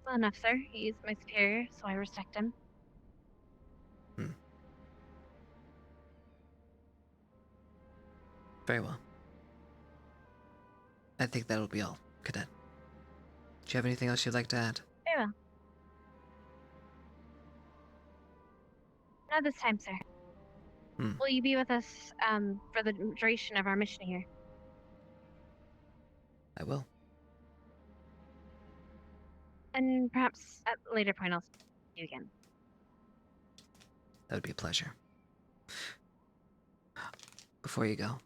Well enough, sir. He's my superior, so I respect him. Very well. I think that'll be all, Cadet. Do you have anything else you'd like to add? Very well. Not this time, sir. Will you be with us for the duration of our mission here? I will. And perhaps at a later point I'll see you again. That would be a pleasure. Before you go.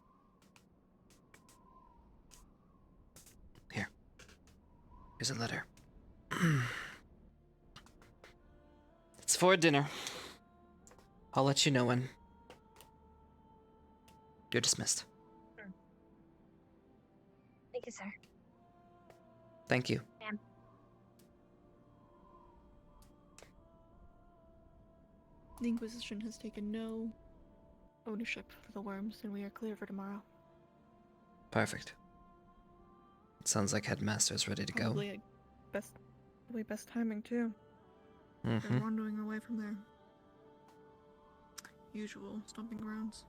Here. Here's a letter. It's for dinner. I'll let you know when. You're dismissed. Thank you, sir. Thank you. Ma'am. The Inquisition has taken no ownership for the worms, and we are clear for tomorrow. Perfect. It sounds like Headmaster's ready to go. Probably best timing too. They're wandering away from their usual stomping grounds.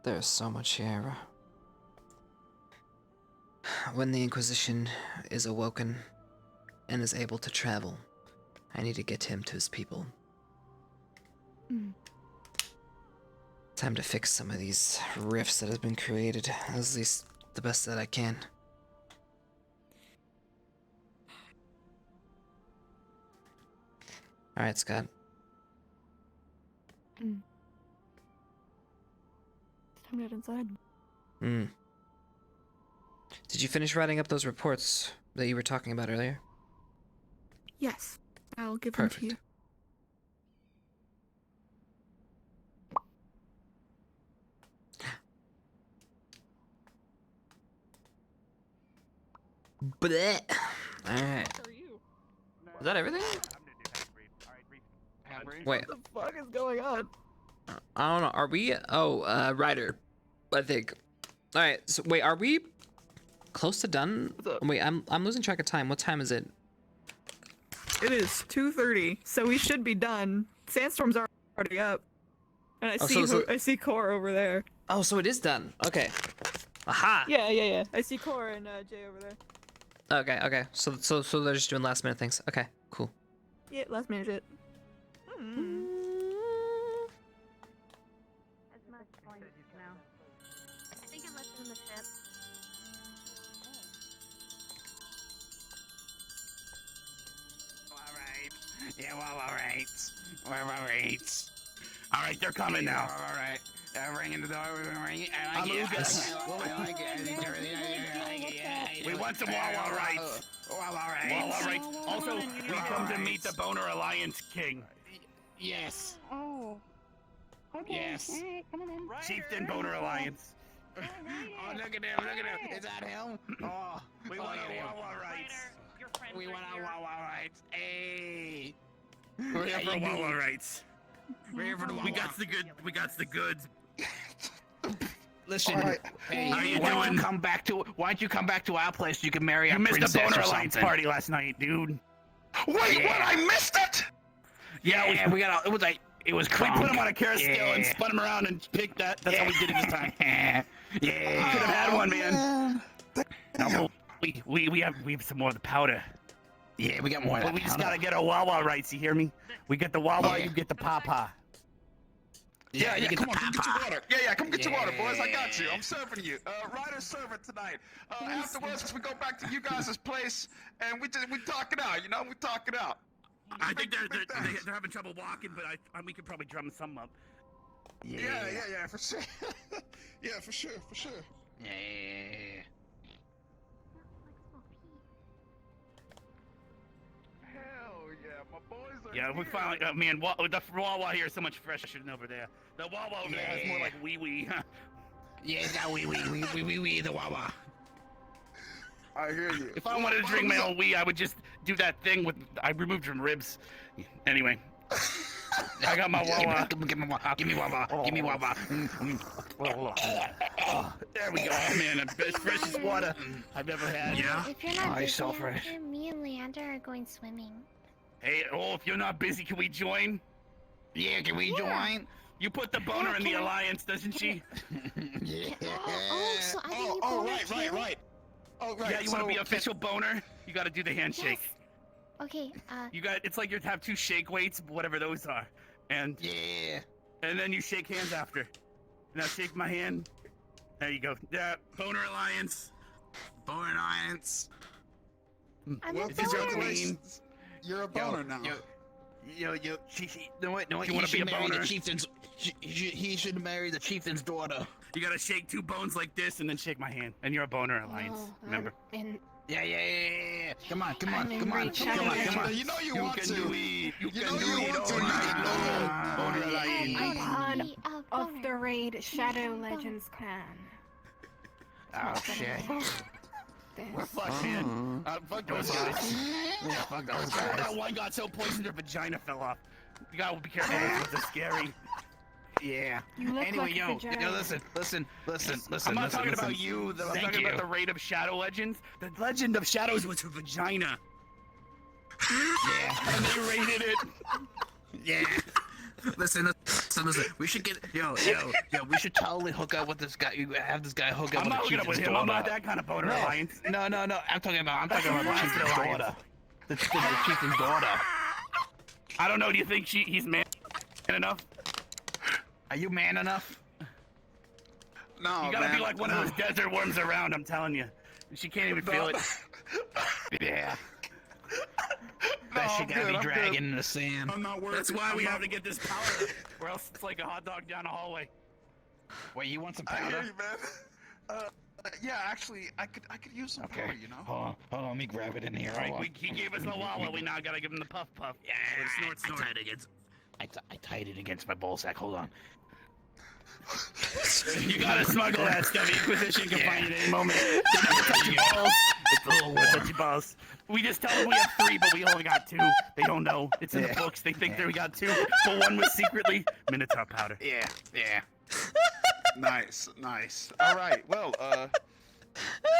There's so much here. When the Inquisition is awoken and is able to travel, I need to get him to his people. Time to fix some of these rifts that have been created, at least the best that I can. Alright, Scott. It's time to head inside. Did you finish writing up those reports that you were talking about earlier? Yes, I'll give them to you. Blech. Alright. Is that everything? Wait. What the fuck is going on? I don't know. Are we? Oh, Ryder. I think. Alright, so wait, are we close to done? Wait, I'm losing track of time. What time is it? It is 2:30, so we should be done. Sandstorm's already up. And I see Core over there. Oh, so it is done. Okay. Aha! Yeah. I see Core and Jay over there. Okay. So they're just doing last minute things. Okay, cool. Yeah, last minute shit. As much point now. I think I left it in the ship. Alright. Alright, they're coming now. Alright. Ringing the door. Ringing. We want some Wawa rights. Wawa rights. Also, we come to meet the Boner Alliance King. Yes. Oh. Okay. Yes. Alright, come on in. Chieftain Boner Alliance. Oh, look at him. Is that him? Oh, We want our Wawa rights. We want our Wawa rights. Hey. We're here for Wawa rights. We're here for the Wawa. We got the good. We got the goods. Listen, Right. hey, How you why don't doing? you come back to? Why don't you come back to our place? You can marry You our missed the princess Boner or Alliance something. party last night, dude. Wait, what? I missed it. Yeah, we got. It was like it was. We Crunk. put him on a carousel and Yeah. spun him around and picked that. That's how we did it this time. Yeah. You could have had one, man. No, we have some more of the powder. Yeah, we got more of But that we just powder. gotta get our Wawa rights. You hear me? We get the Wawa, Yeah. you get the Papa. Yeah, Yeah, you get come the on, come get your papa. water. Yeah, come get your water, boys. I Yeah. got you. I'm serving you. Ryder's serving tonight. Afterwards, we go back to you guys' place and we talk it out. You know, we talk it out. I think they're having trouble walking, but we could probably drum some up. Yeah, for sure. Yeah, for sure. Yeah. Hell yeah, my boys are Yeah, we finally, man, the Wawa here is so much fresher than over there. The Wawa over there is more like wee wee. Yeah, it's got wee, the Wawa. I hear you. If I wanted to drink my own wee, I would just do that thing with I removed from ribs. Anyway, I got my Wawa. Give me Wawa. Give me Wawa. There we go, man. The freshest water I've ever had. Yeah. If you're not Oh, busy it's so fresh. after, me and Leander are going swimming. Hey, if you're not busy, can we join? Yeah, can we join? You put the boner in the alliance, doesn't she? Yeah. So I think Right. Oh, right. Yeah, you want to be official boner? You got to do the handshake. Okay, You got. It's like you have two shake weights, whatever those are, and yeah, and then you shake hands after. Now shake my hand. There you go. Yeah, boner alliance. Boner alliance. I'm Well, a congratulations. You're a boner now. No, what? You wanna be a boner? The chieftain's. He should marry the chieftain's daughter. You gotta shake two bones like this, and then shake my hand, and you're a boner alliance. Remember? Yeah. Come on. I'm in great shadow. You know you want can to. do it. You You can know do you it. want to. All You right. can Boner alliance. Pod of the raid Shadow Legends clan. Oh shit. We're fucked, man. Fuck those guys. Yeah, fuck those That guys. one got so poisoned her vagina fell off. You gotta be careful. It's scary. Yeah. You look Anyway, like a yo, vagina. listen. I'm not talking about you, though. I'm Thank talking you. about the raid of Shadow Legends. The Legend of Shadows was her vagina. Yeah. And they raided it. Yeah. Listen. We should get yo. We should totally hook up with this guy. You have this guy hook up I'm with not the hooking up with chieftain's him. daughter. I'm not that kind of boner alliance. No. I'm talking about the Alliance. chieftain's daughter. The chieftain's daughter. I don't know. Do you think he's man enough? Are you man enough? No, You gotta man. be like one of those desert worms around. I'm telling you. She can't even feel it. Yeah. No, That shit I'm gotta good, be I'm dragging good. in the sand. I'm not worried. That's why we I'm have not- to get this powder, or else it's like a hot dog down a hallway. Wait, you want some I hear powder? you, man. Yeah, actually, I could use some Okay. powder, you know. Hold on, let me grab it in here. Right, Hold on. he gave us the Wawa. We now gotta give him the puff puff. Yeah, Snort, snort. I tied it against my ballsack. Hold on. You gotta smuggle that stuff. Inquisition can find it at any moment. They never touch your balls. It's a little touchy balls. We just tell them we have 3, but we only got 2. They don't know. It's in the books. They think that we got 2, but one was secretly Minotaur powder. Yeah. Nice. All right. Well, all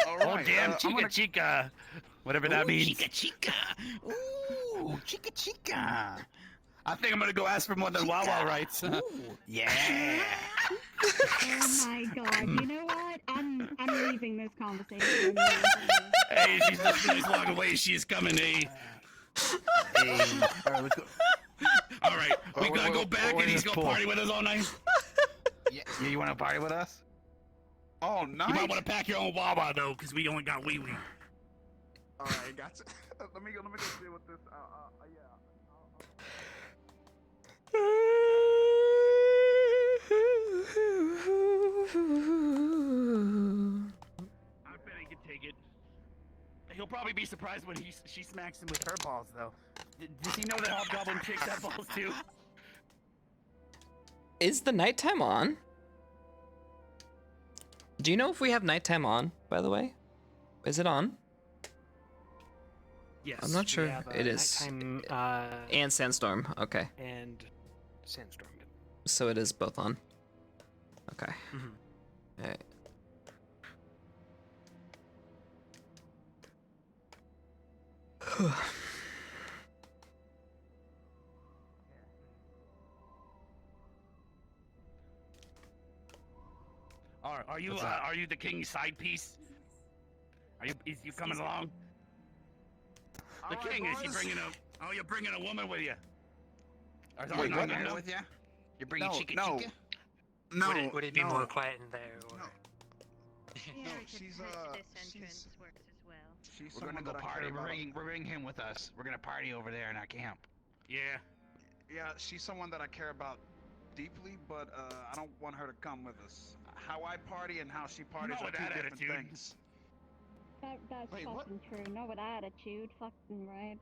Oh right. damn, I'm chica gonna- chica, whatever that means. Chica. Ooh, chica. I think I'm gonna go ask for more than Wawa rights. Yeah. Oh my god, you know what? I'm leaving this conversation. Hey, she's just walking away. She's coming. Hey. All right, let's go. All right, we gotta go back, and he's gonna party with us all night. Yeah, you want to party with us? Oh, You might nice. want to pack your own Wawa though, because we only got wee wee. All right, gotcha. Let me go deal with this. Yeah. I bet he can take it. He'll probably be surprised when she smacks him with her balls, though. Does he know that Hobgoblin kicks have balls too? Is the nighttime on? Do you know if we have nighttime on, by the way? Is it on? Yes. I'm not we sure. have, It is. nighttime, And Sandstorm. Okay. and Sandstorm. So it is both on. Okay. Mhm. Alright. Are you the king's side piece? Is you coming along? The All king, right, is he boys. bringing a? Oh, you're bringing a woman with you. Wait, what? With you? You're bringing chica no. chica? No. Would it be no. more quiet in there? Or... No, she's She's We're gonna someone go that I care party. We're about. bringing him with us. We're gonna party over there in our camp. Yeah. Yeah, she's someone that I care about deeply, but I don't want her to come with us. How I party and how she parties Not are with two that different attitude. things. That's Wait, fucking what? true. Not with attitude. Fucking right.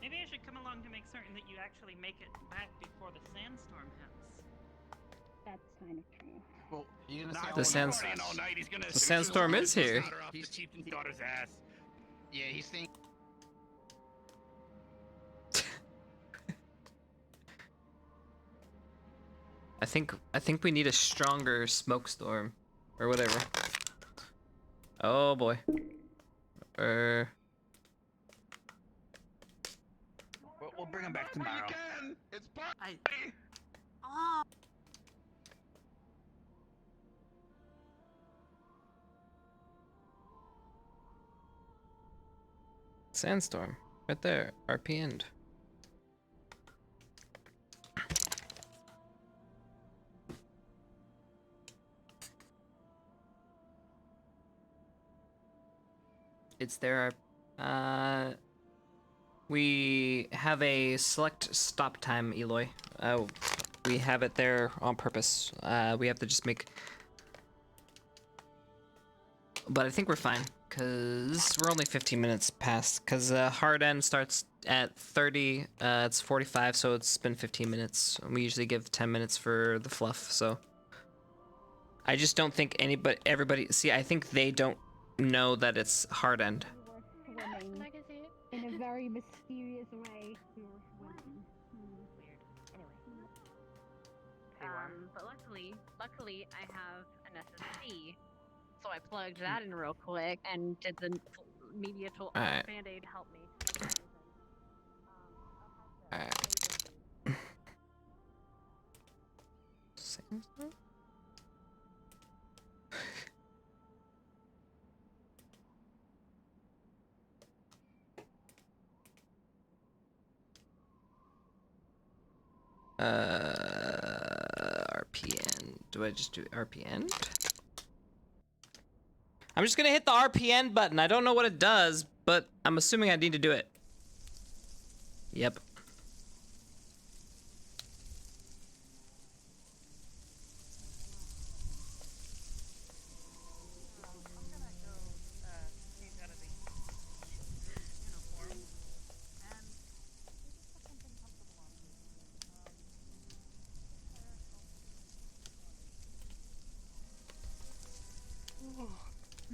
Maybe I should come along to make certain that you actually make it back before the sandstorm hits. That's kind of true. Well, you're gonna The sands- Partying all night. He's gonna. The sandstorm is here. Off the chieftain's daughter's ass. Yeah, he's thinking. I think we need a stronger smoke storm, or whatever. Oh boy. We'll bring him back tomorrow. Again, it's party. Oh. Sandstorm, right there. RP end. It's there. We have a select stop time, Eloy. We have it there on purpose. We have to just make. But I think we're fine, cause we're only 15 minutes past. Cause hard end starts at 30. It's 45, so it's been 15 minutes. We usually give 10 minutes for the fluff. So I just don't think everybody. See, I think they don't know that it's hard end. We were swimming in a very mysterious way. We were swimming. But luckily, I have an SSD, so I plugged that in real quick and did the immediate Alright. band-aid to help me. Alright. Sandstorm? RPN. Do I just do RPN? I'm just gonna hit the RPN button. I don't know what it does, but I'm assuming I need to do it. Yep.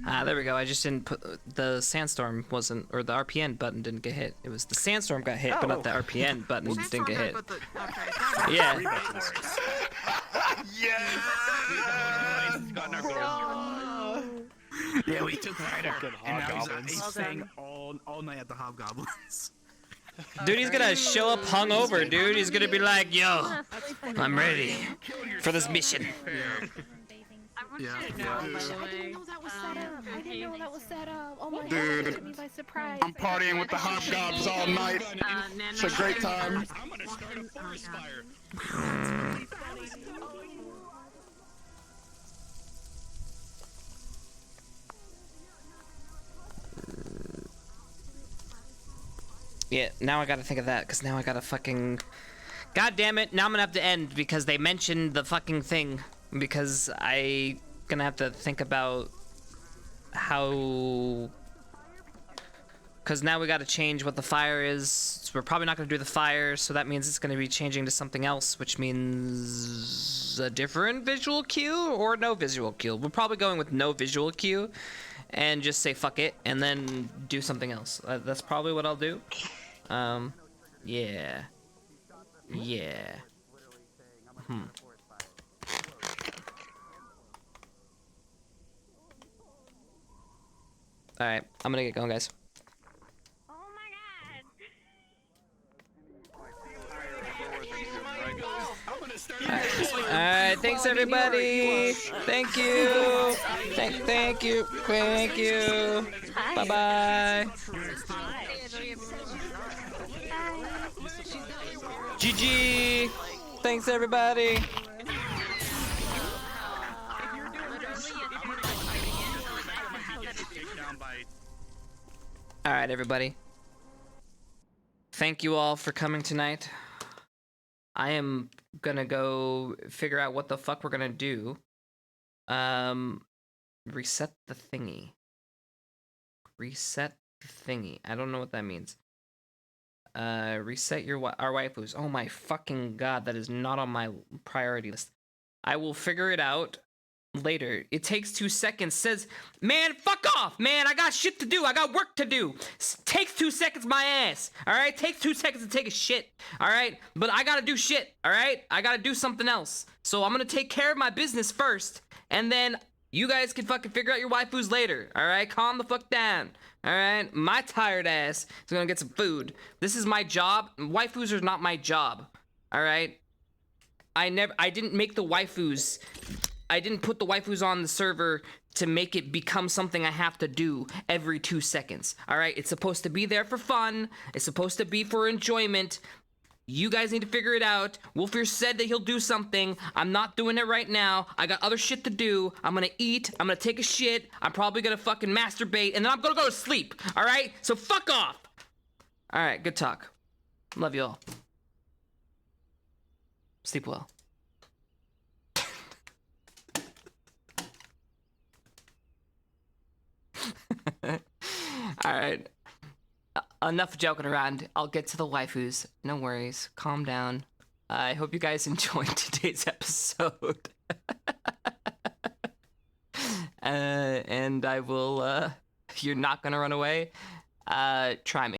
Ah, there we go. I just didn't put the sandstorm wasn't, or the RPN button didn't get hit. It was the sandstorm got hit, but not the RPN button didn't get hit. Yeah. Yeah, we took Ryder, Fucking and now hobgoblins. he's staying all night at the hobgoblins. Dude, he's gonna show up hungover, dude. He's gonna be like, yo, I'm ready for this mission. Yeah. I didn't know that was set up. I didn't know that was set up. Oh my god, Dude, that took me by surprise. I'm partying with the hobgobs all night. It's a great time. I'm gonna start a forest fire. Yeah, now I gotta think of that, because now I gotta fucking... God damn it, now I'm gonna have to end, because they mentioned the fucking thing. Because I gonna have to think about how... Because now we gotta change what the fire is. So we're probably not gonna do the fire, so that means it's gonna be changing to something else, which means a different visual cue or no visual cue. We're probably going with no visual cue, and just say fuck it, and then do something else. That's probably what I'll do. Yeah. Yeah. Alright, I'm gonna get going, guys. Alright, thanks everybody. Thank you. Thank you. Thank you. Bye bye. GG. Thanks everybody. Alright, everybody. Thank you all for coming tonight. I am gonna go figure out what the fuck we're gonna do. Reset the thingy. Reset the thingy. I don't know what that means. Reset our waifus. Oh my fucking god, that is not on my priority list. I will figure it out later. It takes 2 seconds. Says, man, fuck off, man. I got shit to do. I got work to do. Takes 2 seconds, my ass. All right, takes 2 seconds to take a shit. All right, but I gotta do shit. All right, I gotta do something else. So I'm gonna take care of my business first, and then you guys can fucking figure out your waifus later. All right, calm the fuck down. All right, my tired ass is gonna get some food. This is my job. Waifus are not my job. All right, I didn't make the waifus. I didn't put the waifus on the server to make it become something I have to do every 2 seconds. All right, it's supposed to be there for fun. It's supposed to be for enjoyment. You guys need to figure it out. Wolfier said that he'll do something. I'm not doing it right now. I got other shit to do. I'm gonna eat. I'm gonna take a shit. I'm probably gonna fucking masturbate, and then I'm gonna go to sleep. All right, so fuck off. All right, good talk. Love you all. Sleep well. Alright. Enough joking around. I'll get to the waifus. No worries. Calm down. I hope you guys enjoyed today's episode. And I will, you're not gonna run away. Try me.